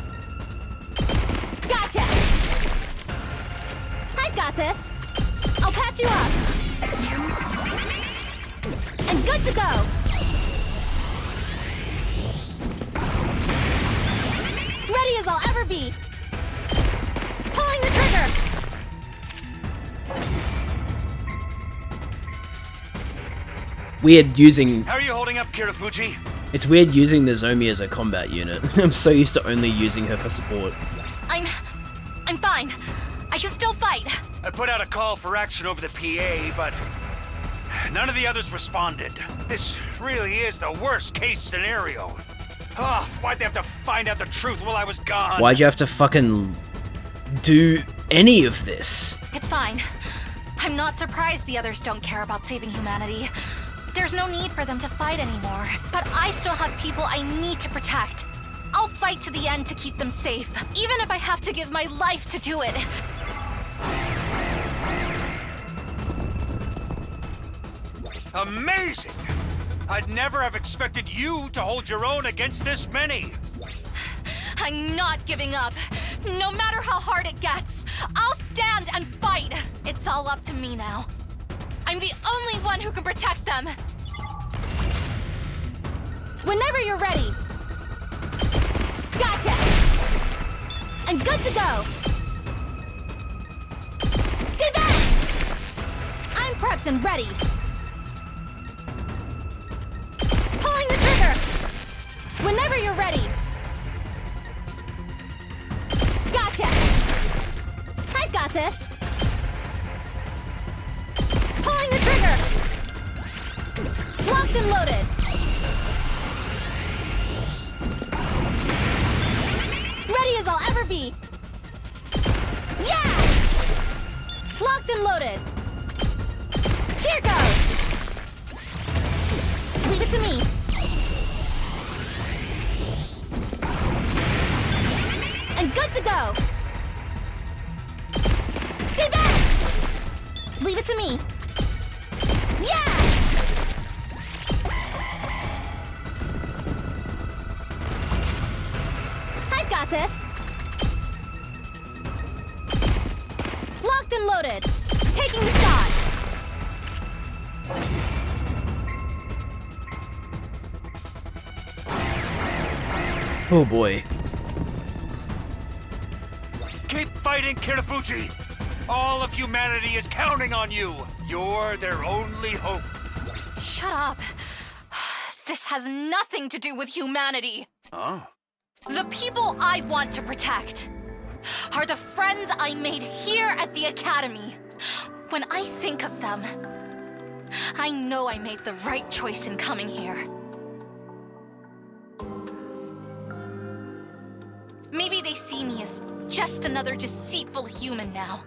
Gotcha! I've got this! I'll patch you up! And good to go! Ready as I'll ever be! Pulling the trigger! Weird using... How are you holding up, Kirafuji? It's weird using Nozomi as a combat unit. I'm so used to only using her for support. I'm fine. I can still fight. I put out a call for action over the PA, but none of the others responded. This really is the worst case scenario. Oh, why'd they have to find out the truth while I was gone? Why'd you have to fucking do any of this? It's fine. I'm not surprised the others don't care about saving humanity. There's no need for them to fight anymore. But I still have people I need to protect. I'll fight to the end to keep them safe, even if I have to give my life to do it. Amazing! I'd never have expected you to hold your own against this many. I'm not giving up. No matter how hard it gets, I'll stand and fight. It's all up to me now. I'm the only one who can protect them. Whenever you're ready. Gotcha! And good to go! Stay back! I'm prepped and ready. Pulling the trigger! Whenever you're ready. Gotcha! I've got this! Pulling the trigger! Locked and loaded! Ready as I'll ever be! Yeah! Locked and loaded! Here goes! Leave it to me! And good to go! Stay back! Leave it to me! Yeah! I've got this! Locked and loaded! Taking the shot! Oh boy. Keep fighting, Kirafuji! All of humanity is counting on you! You're their only hope. Shut up. This has nothing to do with humanity. Oh. The people I want to protect are the friends I made here at the Academy. When I think of them, I know I made the right choice in coming here. Maybe they see me as just another deceitful human now,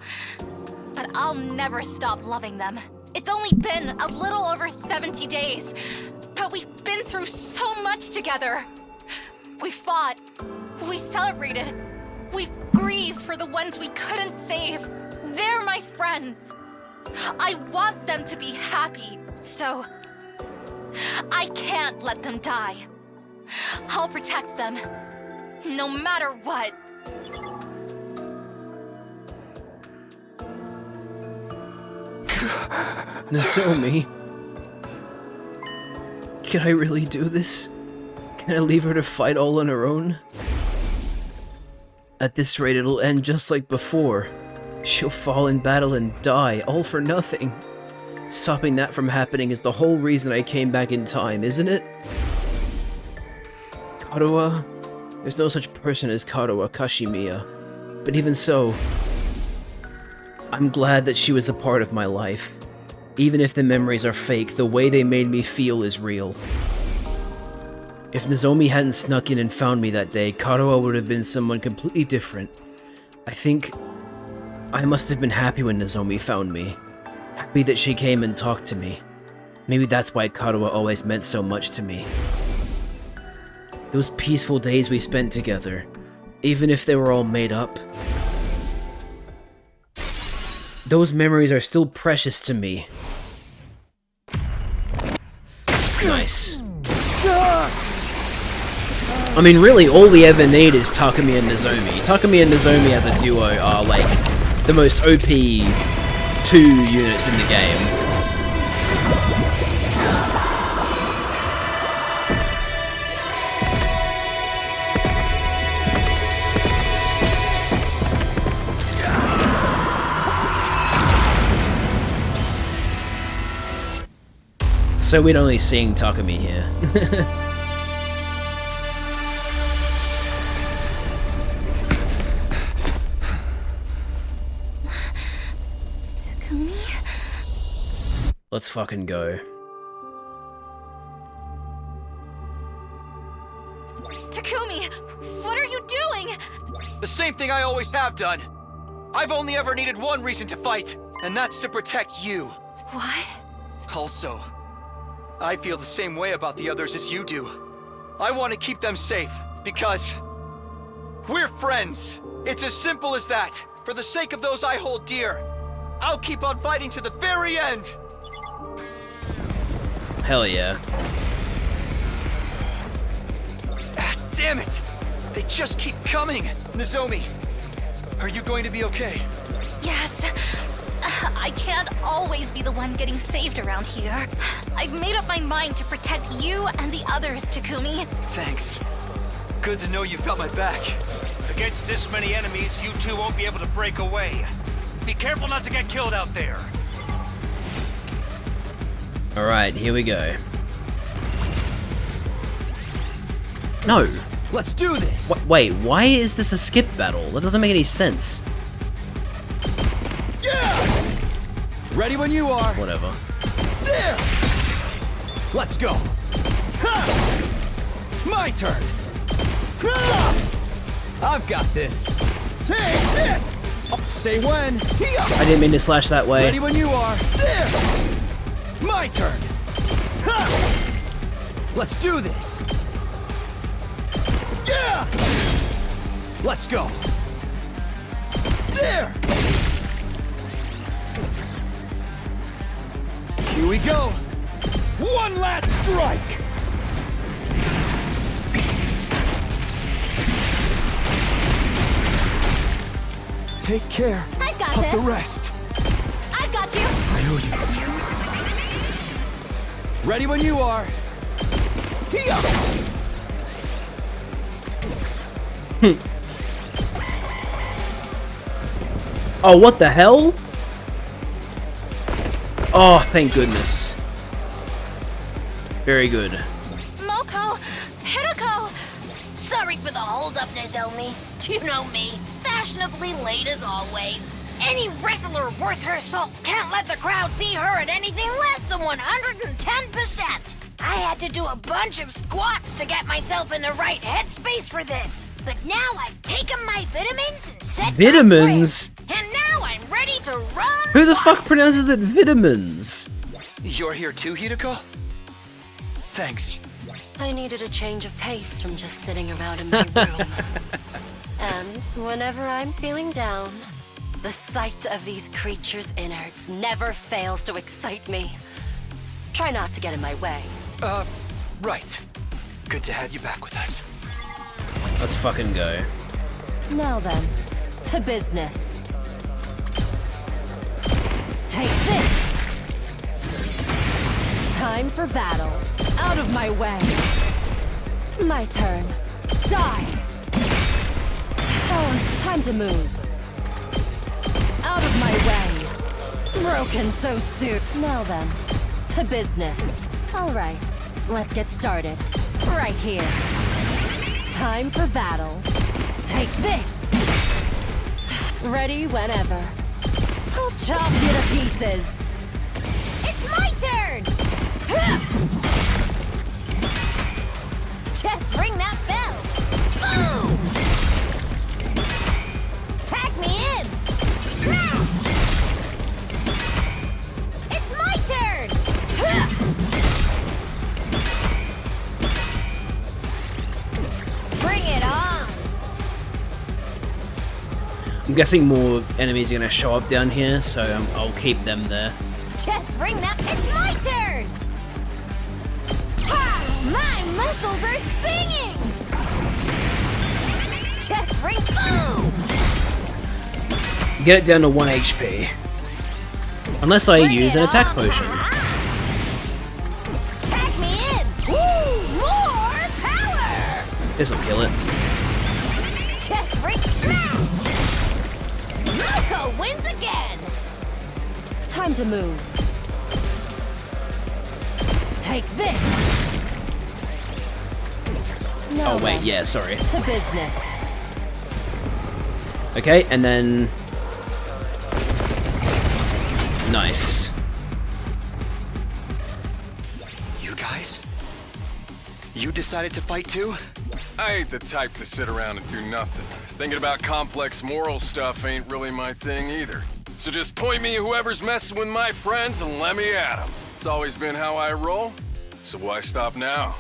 but I'll never stop loving them. It's only been a little over 70 days, but we've been through so much together. We fought, we celebrated, we've grieved for the ones we couldn't save. They're my friends. I want them to be happy, so I can't let them die. I'll protect them, no matter what. Nozomi? Can I really do this? Can I leave her to fight all on her own? At this rate, it'll end just like before. She'll fall in battle and die, all for nothing. Stopping that from happening is the whole reason I came back in time, isn't it? Kadoa? There's no such person as Kadoa Kashimiya. But even so, I'm glad that she was a part of my life. Even if the memories are fake, the way they made me feel is real. If Nozomi hadn't snuck in and found me that day, Kadoa would have been someone completely different. I think I must have been happy when Nozomi found me. Happy that she came and talked to me. Maybe that's why Kadoa always meant so much to me. Those peaceful days we spent together, even if they were all made up, those memories are still precious to me. Nice. I mean, really, all we ever need is Takumi and Nozomi. Takumi and Nozomi as a duo are, like, the most OP 2 units in the game. So we're only seeing Takumi here. Takumi? Let's fucking go. Takumi, what are you doing? The same thing I always have done. I've only ever needed one reason to fight, and that's to protect you. What? Also, I feel the same way about the others as you do. I want to keep them safe, because we're friends. It's as simple as that. For the sake of those I hold dear, I'll keep on fighting to the very end. Hell yeah. Damn it! They just keep coming! Nozomi, are you going to be okay? Yes. I can't always be the one getting saved around here. I've made up my mind to protect you and the others, Takumi. Thanks. Good to know you've got my back. Against this many enemies, you two won't be able to break away. Be careful not to get killed out there. Alright, here we go. No! Let's do this! Wait, why is this a skip battle? That doesn't make any sense. Yeah! Ready when you are. Whatever. There! Let's go. Ha! My turn. I've got this. Take this! Say when. I didn't mean to slash that way. Ready when you are. There! My turn. Ha! Let's do this. Yeah! Let's go. There! Here we go. One last strike. Take care I've got of this. the rest. I've got you. I owe you. Ready when you are. Here. Oh, what the hell? Oh, thank goodness. Very good. Moko! Hideko! Sorry for the holdup, Nozomi. You know me. Fashionably late as always. Any wrestler worth her salt can't let the crowd see her at anything less than 110%. I had to do a bunch of squats to get myself in the right headspace for this. But now I've taken my vitamins and set Vitamins? and now I'm ready to run. Who the fuck pronounces it vitamins? You're here too, Hideko? Thanks. I needed a change of pace from just sitting around in my room. And whenever I'm feeling down, the sight of these creatures' innards never fails to excite me. Try not to get in my way. Right. Good to have you back with us. Let's fucking go. Now then, to business. Take this! Time for battle. Out of my way. My turn. Die! Oh, time to move. Out of my way! Broken so soon. Now then, to business. Alright, let's get started. Right here. Time for battle. Take this! Ready whenever. I'll chop you to pieces. It's my turn! Just ring that bell! Boom! Tag me in! Smash! It's my turn! Bring it on! I'm guessing more enemies are going to show up down here, so I'll keep them there. Just ring that. It's my turn! Ha! My muscles are singing! Just ring. Boom! Get it down to 1 HP. Unless I use an attack potion. Tag me in! Woo! More power! This'll kill it. Just ring. Smash! Loco wins again! Time to move. Take this! Now Oh wait, then, yeah, sorry. to business. Okay, and then... Nice. You guys? You decided to fight too? I ain't the type to sit around and do nothing. Thinking about complex moral stuff ain't really my thing either. So just point me at whoever's messing with my friends and let me at them. It's always been how I roll, so why stop now?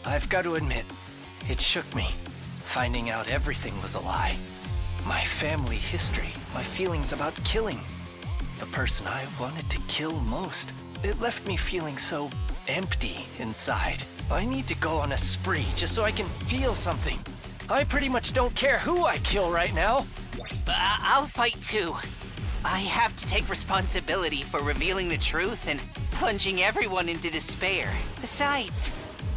I've got to admit, it shook me, finding out everything was a lie. My family history, my feelings about killing. The person I wanted to kill most. It left me feeling so empty inside. I need to go on a spree just so I can feel something. I pretty much don't care who I kill right now. I'll fight too. I have to take responsibility for revealing the truth and plunging everyone into despair. Besides,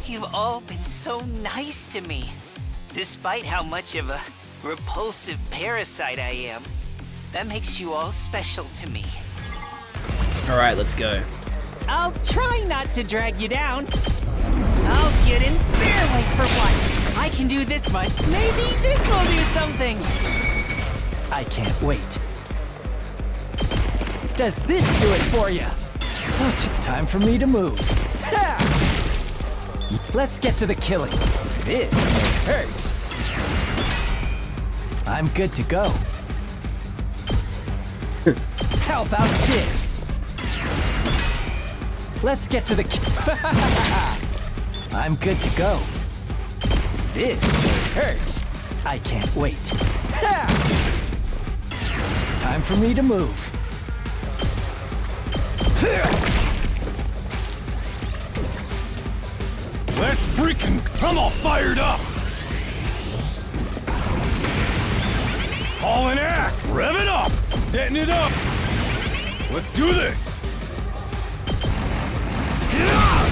you've all been so nice to me. Despite how much of a repulsive parasite I am, that makes you all special to me. Alright, let's go. I'll try not to drag you down. I'll get in their way for once. I can do this much. Maybe this will do something. I can't wait. Does this do it for you? Such a time for me to move. Ha! Let's get to the killing. This hurts. I'm good to go. How about this? Let's get to the I'm good to go. This hurts. I can't wait. Ha! Time for me to move. Let's freaking... I'm all fired up! Hauling ass! Rev it up! Setting it up! Let's do this! Yeah!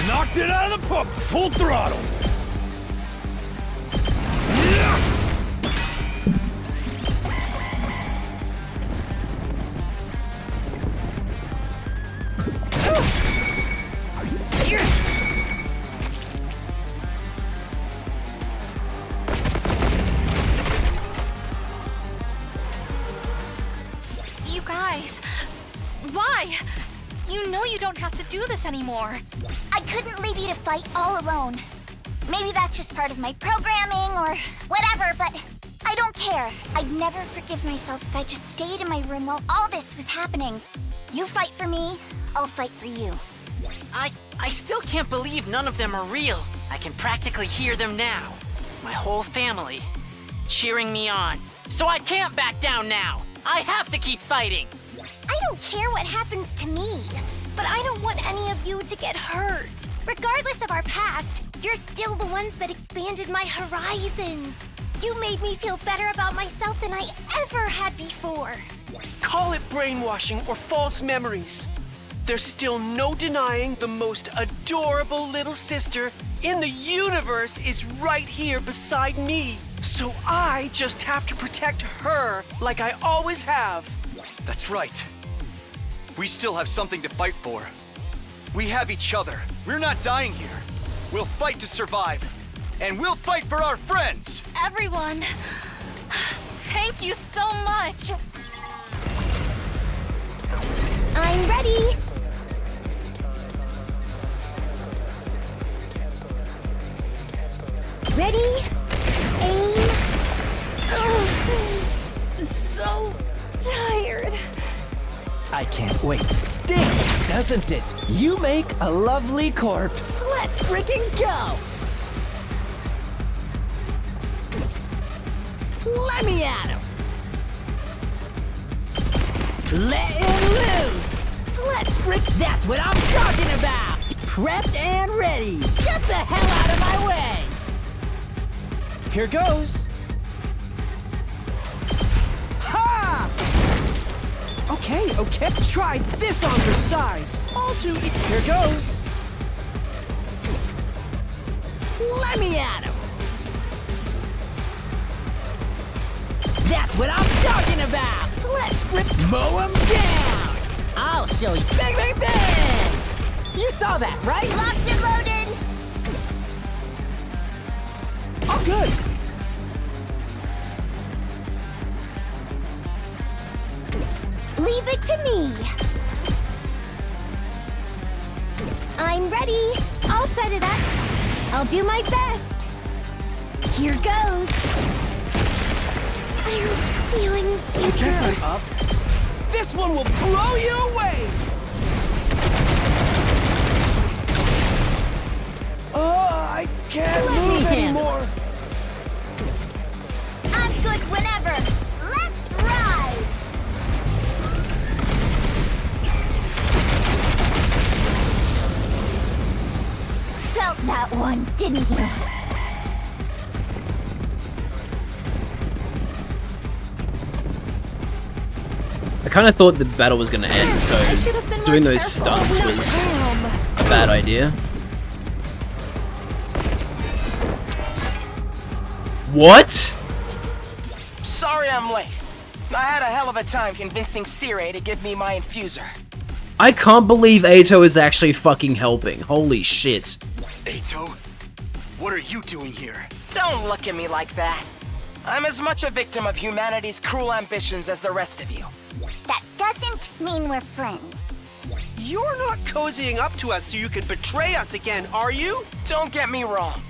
Knocked it out of the pup! Full throttle! Yeah! You guys, why? You know you don't have to do this anymore. I couldn't leave you to fight all alone. Maybe that's just part of my programming or whatever, but I don't care. I'd never forgive myself if I just stayed in my room while all this was happening. You fight for me, I'll fight for you. I still can't believe none of them are real. I can practically hear them now. My whole family cheering me on. So I can't back down now. I have to keep fighting. I don't care what happens to me, but I don't want any of you to get hurt. Regardless of our past, you're still the ones that expanded my horizons. You made me feel better about myself than I ever had before. Call it brainwashing or false memories. There's still no denying the most adorable little sister in the universe is right here beside me. So I just have to protect her like I always have. That's right. We still have something to fight for. We have each other. We're not dying here. We'll fight to survive. And we'll fight for our friends! Everyone, thank you so much. I'm ready. Ready? Aim. Oh, so tired. I can't wait. Stinks, doesn't it? You make a lovely corpse. Let's freaking go! Let me at him! Let him loose! Let's freak. That's what I'm talking about! Prepped and ready! Get the hell out of my way! Here goes. Ha! Okay, okay. Try this on for size. All too easy. Here goes. Let me at him! That's what I'm talking about! Let's mow him down! I'll show you. Bang, bang, bang! You saw that, right? Locked and loaded! Oh, good. Leave it to me. I'm ready. I'll set it up. I'll do my best. Here goes. I'm feeling I guess I'm up. This one will blow you away! Oh, I can't move anymore. I'm good whenever. Let's ride! Felt that one, didn't you? I kind of thought the battle was going to end, so doing those stunts was a bad idea. What? Sorry I'm late. I had a hell of a time convincing Sire to give me my infuser. I can't believe Ato is actually fucking helping. Holy shit. Ato, what are you doing here? Don't look at me like that. I'm as much a victim of humanity's cruel ambitions as the rest of you. That doesn't mean we're friends. You're not cozying up to us so you can betray us again, are you? Don't get me wrong.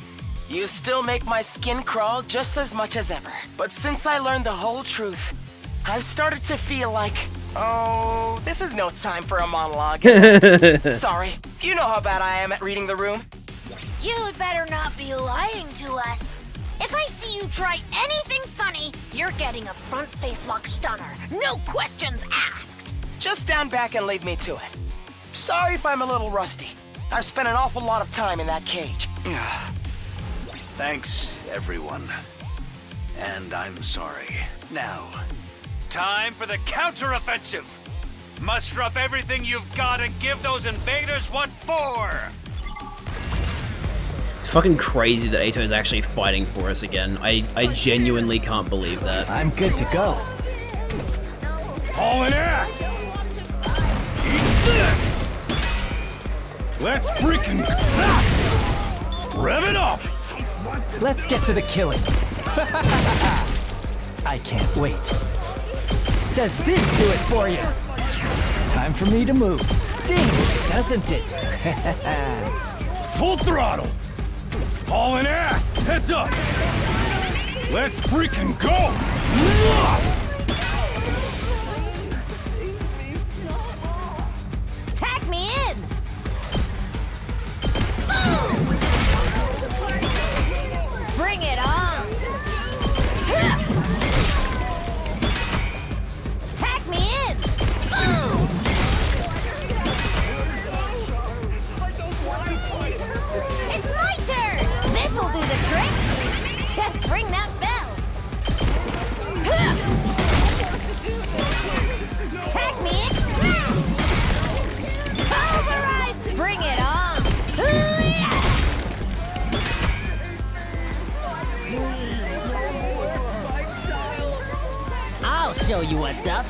You still make my skin crawl just as much as ever. But since I learned the whole truth, I've started to feel like, oh, this is no time for a monologue. Sorry, you know how bad I am at reading the room. You'd better not be lying to us. If I see you try anything funny, you're getting a front face lock stunner. No questions asked. Just stand back and leave me to it. Sorry if I'm a little rusty. I've spent an awful lot of time in that cage. Thanks, everyone. And I'm sorry. Now, time for the counteroffensive. Muster up everything you've got and give those invaders what for! It's fucking crazy that Ato is actually fighting for us again. I genuinely can't believe that. I'm good to go. Hauling ass! Eat this! Let's freaking... Rev it up! Let's get to the killing. I can't wait. Does this do it for you? Time for me to move. Stinks, doesn't it? Full throttle! Hauling ass! Heads up! Let's freaking go! Tag me in! Bring it on! Tag me in! It's my turn! This'll do the trick! Just ring that bell! Tag me in! Smash! Pulverize! Bring it on! I'll show you what's up.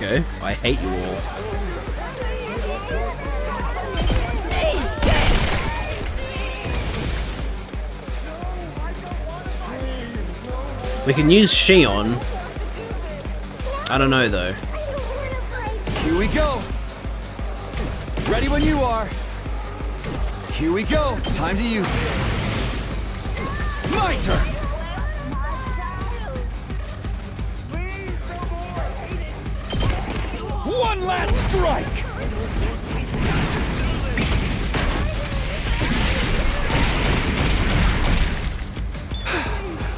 Okay, I hate you all. We can use Shion. I don't know though. Here we go. Ready when you are. Here we go. Time to use it. My turn. One last strike.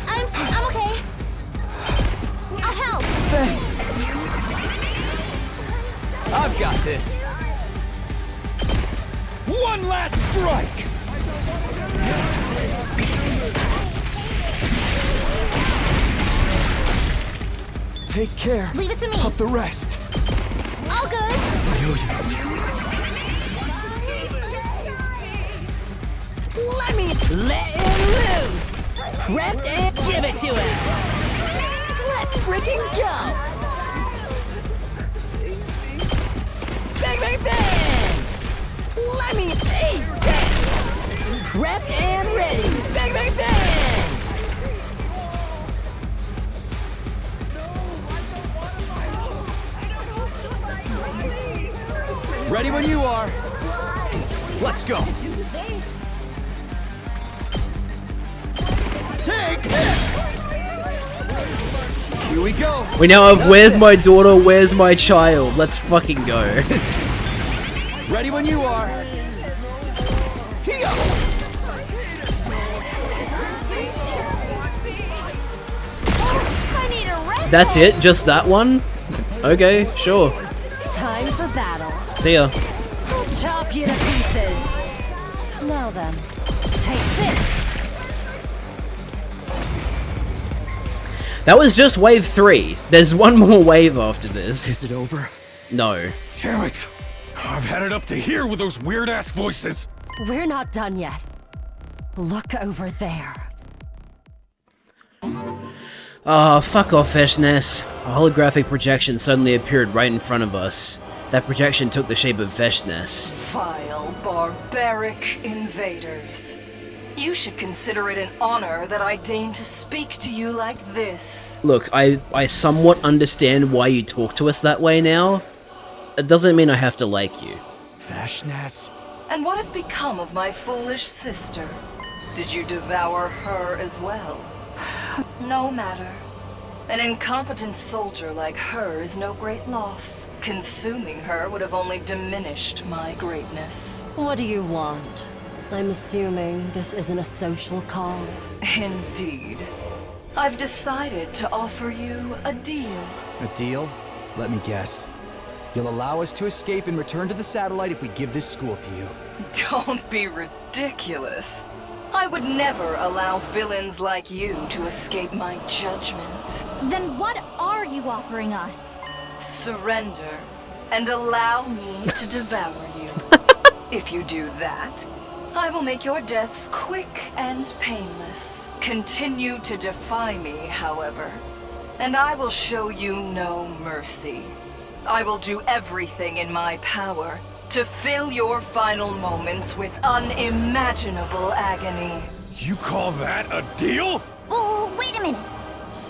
I'm okay. I'll help. Thanks. I've got this. One last strike. Take care. Leave it to me. Of the rest. All good. Let him loose! Prepped and give it to him! Let's freaking go! Bang, bang, bang! Let me eat this! Prepped and ready! Bang, bang, bang! Ready when you are. Let's go. Take this! Here we go. We now have Where's My Daughter, Where's My Child? Let's fucking go. Ready when you are. Here. I need a rest. That's it? Just that one? Okay, sure. Time for battle. See ya. I'll chop you to pieces. Now then, take this. That was just wave 3. There's one more wave after this. Is it over? No. Damn it! I've had it up to here with those weird-ass voices. We're not done yet. Look over there. Ah, fuck off, Veshness. A holographic projection suddenly appeared right in front of us. That projection took the shape of Veshness. Vile, barbaric invaders. You should consider it an honor that I deign to speak to you like this. Look, I somewhat understand why you talk to us that way now. It doesn't mean I have to like you. Veshness. And what has become of my foolish sister? Did you devour her as well? No matter. An incompetent soldier like her is no great loss. Consuming her would have only diminished my greatness. What do you want? I'm assuming this isn't a social call. Indeed. I've decided to offer you a deal. A deal? Let me guess. You'll allow us to escape and return to the satellite if we give this school to you. Don't be ridiculous. I would never allow villains like you to escape my judgment. Then what are you offering us? Surrender and allow me to devour you. If you do that, I will make your deaths quick and painless. Continue to defy me, however, and I will show you no mercy. I will do everything in my power to fill your final moments with unimaginable agony. You call that a deal? Oh, wait a minute.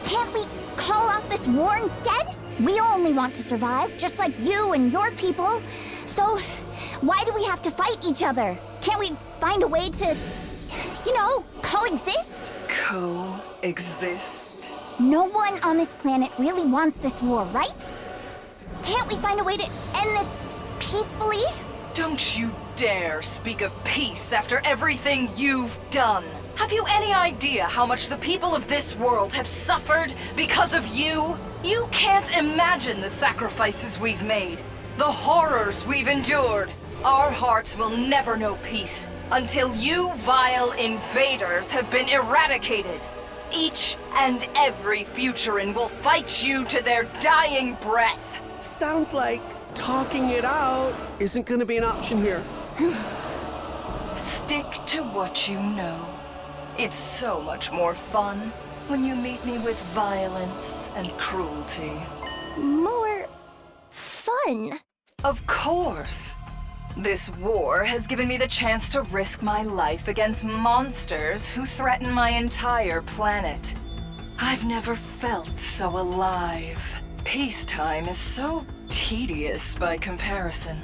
Can't we call off this war instead? We only want to survive, just like you and your people. So, why do we have to fight each other? Can't we find a way to, you know, coexist? Coexist? No one on this planet really wants this war, right? Can't we find a way to end this peacefully? Don't you dare speak of peace after everything you've done. Have you any idea how much the people of this world have suffered because of you? You can't imagine the sacrifices we've made, the horrors we've endured. Our hearts will never know peace until you vile invaders have been eradicated. Each and every Futuran will fight you to their dying breath. Sounds like talking it out isn't gonna be an option here. Stick to what you know. It's so much more fun when you meet me with violence and cruelty. More fun. Of course. This war has given me the chance to risk my life against monsters who threaten my entire planet. I've never felt so alive. Peacetime is so tedious by comparison.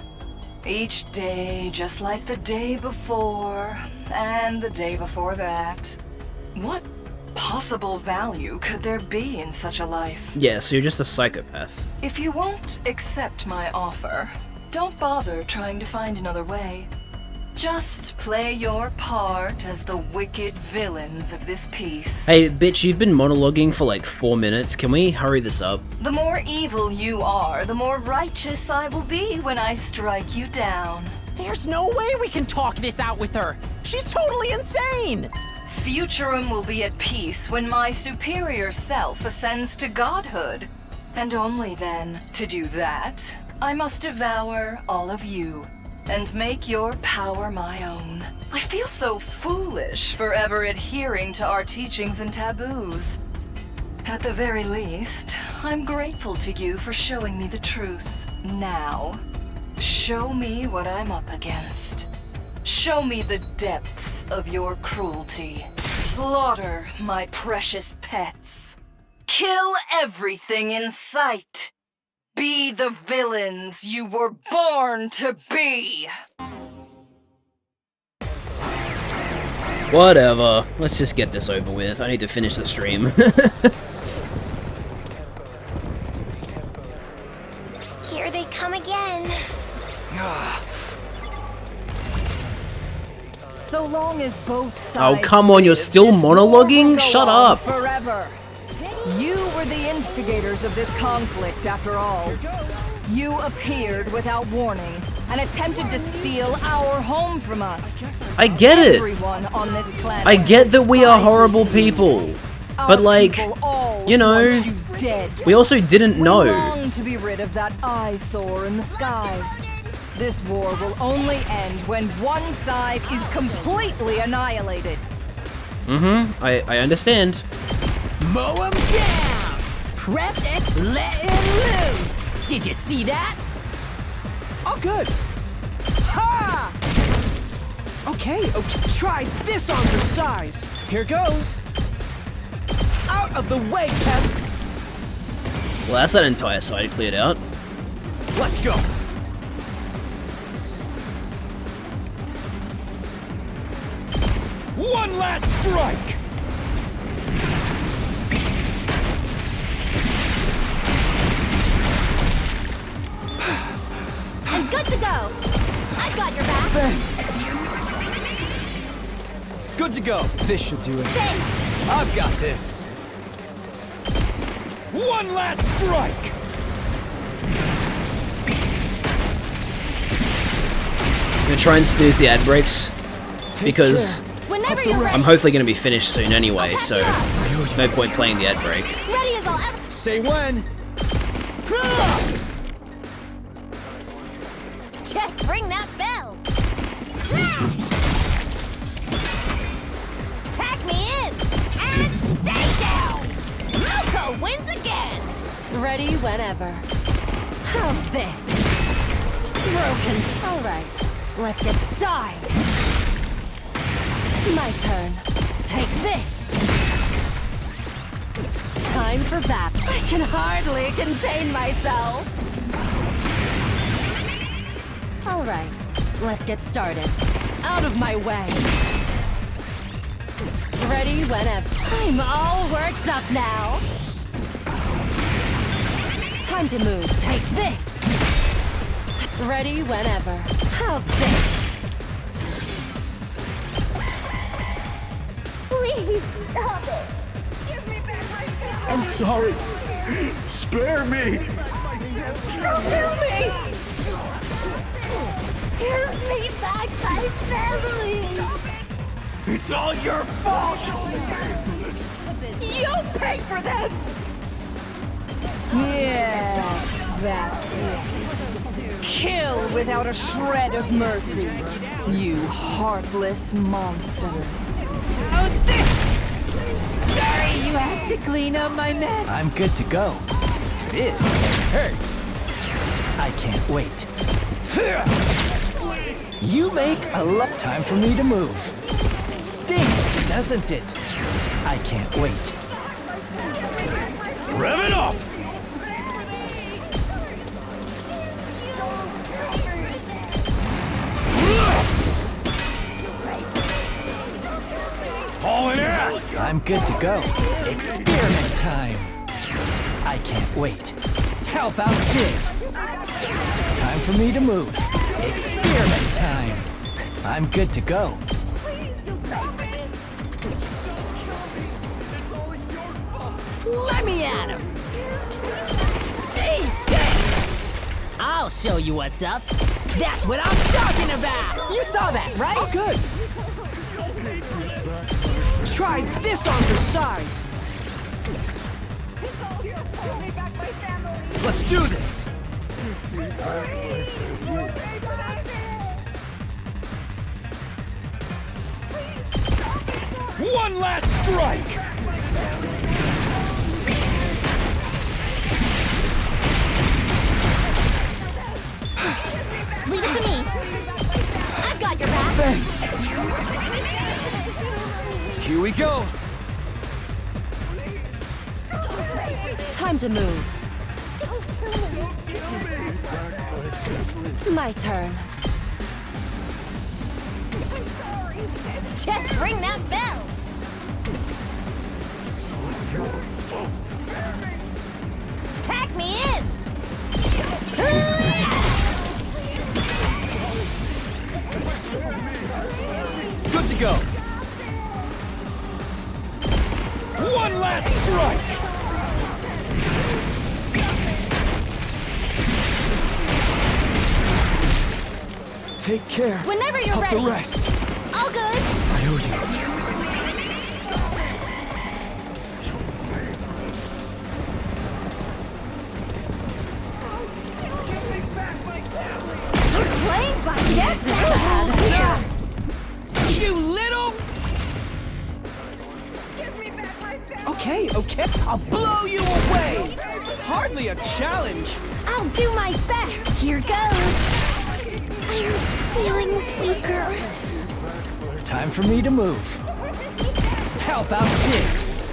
Each day just like the day before, and the day before that. What possible value could there be in such a life? Yeah, so you're just a psychopath. If you won't accept my offer, don't bother trying to find another way. Just play your part as the wicked villains of this piece. Hey, bitch, you've been monologuing for like 4 minutes. Can we hurry this up? The more evil you are, the more righteous I will be when I strike you down. There's no way we can talk this out with her. She's totally insane. Futurum will be at peace when my superior self ascends to godhood. And only then, to do that, I must devour all of you and make your power my own. I feel so foolish forever adhering to our teachings and taboos. At the very least, I'm grateful to you for showing me the truth. Now, show me what I'm up against. Show me the depths of your cruelty. Slaughter my precious pets. Kill everything in sight. Be the villains you were born to be! Whatever. Let's just get this over with. I need to finish the stream. Here they come again. So long as both sides. Oh, come on, you're still monologuing? Shut up. Forever. You were the instigators of this conflict, after all. You appeared without warning and attempted to steal our home from us. I get it. Everyone on this planet. I get that we are horrible people. But like, you know, we also didn't know. We long to be rid of that eyesore in the sky. This war will only end when one side is completely annihilated. I understand. Mow him down! Prepped and let him loose! Did you see that? Oh, good. Ha! Okay, try this on your size. Here goes. Out of the way, pest! Well, that's that entire side cleared out. Let's go. One last strike! I'm good to go. I've got your back. Thanks. Good to go. This should do it. Thanks. I've got this. One last strike. I'm gonna try and snooze the ad breaks because Whenever you're ready. I'm hopefully gonna be finished soon anyway, so no point playing the ad break. Ready as I'll ever. Say when. Just ring that bell. Smash! Tag me in and stay down. Loco wins again. Ready whenever. How's this? Broken's all right. Let's get started. My turn. Take this. Time for battle. I can hardly contain myself. All right, let's get started. Out of my way. Ready whenever. I'm all worked up now. Time to move. Take this. Ready whenever. How's this? Please stop it. Give me back my sister. I'm sorry. Spare me. Don't kill me. Give me back my family. It's all your fault. You'll pay for this. Yes, that's it. Kill without a shred of mercy. You heartless monsters. How's this? Sorry you have to clean up my mess. I'm good to go. This hurts. I can't wait. You make a lot. Time for me to move. Stinks, doesn't it? I can't wait. Rev it up! Hauling ass! I'm good to go. Experiment time. I can't wait. How about this? Time for me to move. Experiment time. I'm good to go. Let me at him! Hey! I'll show you what's up. That's what I'm talking about! You saw that, right? Oh, good. Try this on for size. Let's do this! One last strike! Leave it to me. I've got your back. Thanks. Here we go. Time to move. My turn. Just ring that bell. Tag me in. Good to go. One last strike! Take care. Whenever you're of ready. the rest. All good. I owe you. Playing by guess is bad. You little... Okay, okay. I'll blow you away. Hardly a challenge. I'll do my best. Here goes. I'm feeling weaker. Time for me to move. How about this?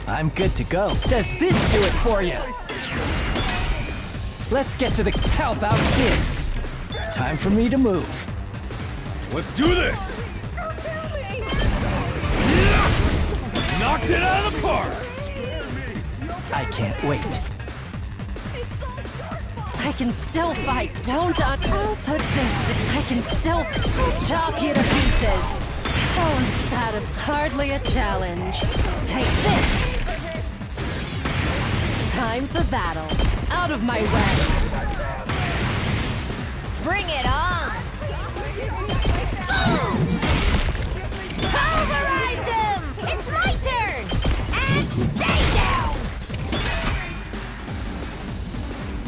I'm good to go. Does this do it for you? Let's get to the... How about this? Time for me to move. Let's do this! Knocked it out of the park! I can't wait. I can still fight. Don't I'll put this to... I can still chop you to pieces. Oh, inside of hardly a challenge. Take this. Time for battle. Out of my way. Bring it on. Boom! Pulverize him! It's my turn! And stay down!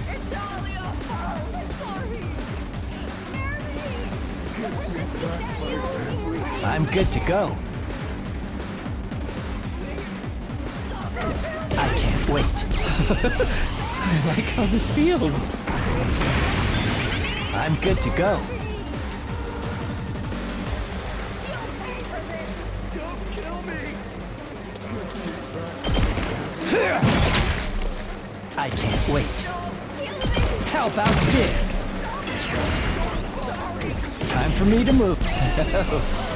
It's all your fault. Sorry. I'm good to go. I can't wait. I like how this feels. I'm good to go. I can't wait. How about this? Time for me to move.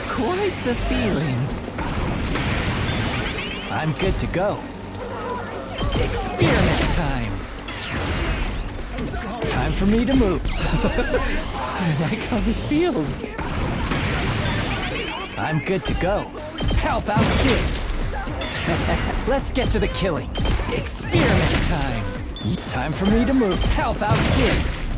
Quite the feeling. I'm good to go. Experiment time. Time for me to move. I like how this feels. I'm good to go. How about this? Let's get to the killing. Experiment time. Time for me to move. How about this?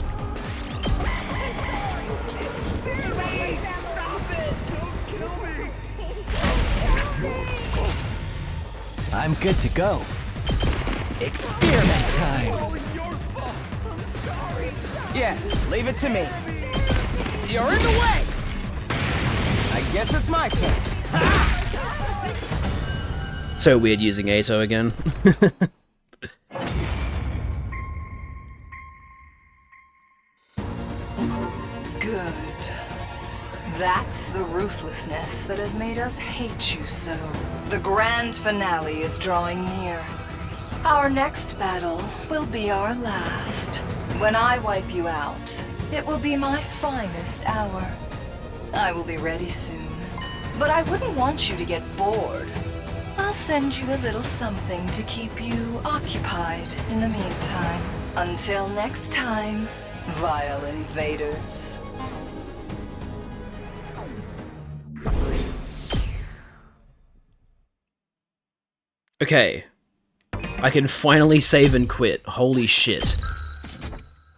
I'm good to go. Experiment time. Yes, leave it to me. You're in the way. I guess it's my turn. So weird using Ato again. Good. That's the ruthlessness that has made us hate you so. The grand finale is drawing near. Our next battle will be our last. When I wipe you out, it will be my finest hour. I will be ready soon. But I wouldn't want you to get bored. I'll send you a little something to keep you occupied in the meantime. Until next time, vile invaders. Okay. I can finally save and quit. Holy shit.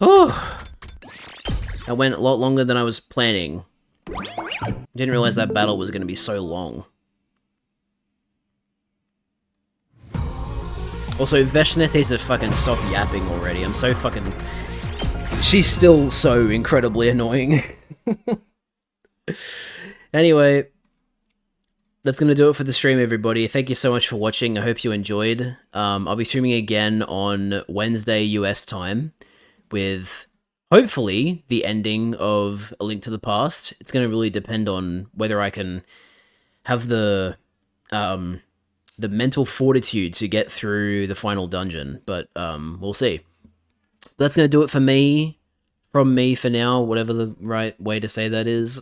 Oh! That went a lot longer than I was planning. Didn't realize that battle was going to be so long. Also, Veshnet needs to fucking stop yapping already. I'm so fucking... She's still so incredibly annoying. Anyway, that's going to do it for the stream, everybody. Thank you so much for watching. I hope you enjoyed. I'll be streaming again on Wednesday US time with, hopefully, the ending of A Link to the Past. It's going to really depend on whether I can have the mental fortitude to get through the final dungeon, but we'll see. That's going to do it for me, from me for now, whatever the right way to say that is.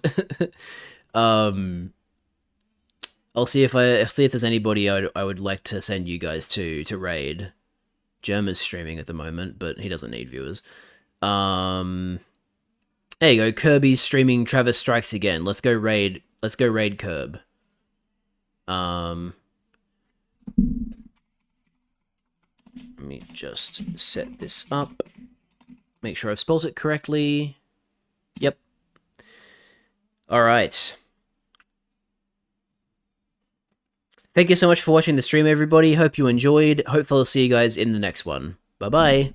I'll see if there's anybody I would like to send you guys to raid. Germa's streaming at the moment, but he doesn't need viewers. There you go. Kirby's streaming Travis Strikes Again. Let's go raid Kirb. Let me just set this up. Make sure I've spelled it correctly. Yep. Alright. Thank you so much for watching the stream, everybody. Hope you enjoyed. Hopefully I'll see you guys in the next one. Bye-bye.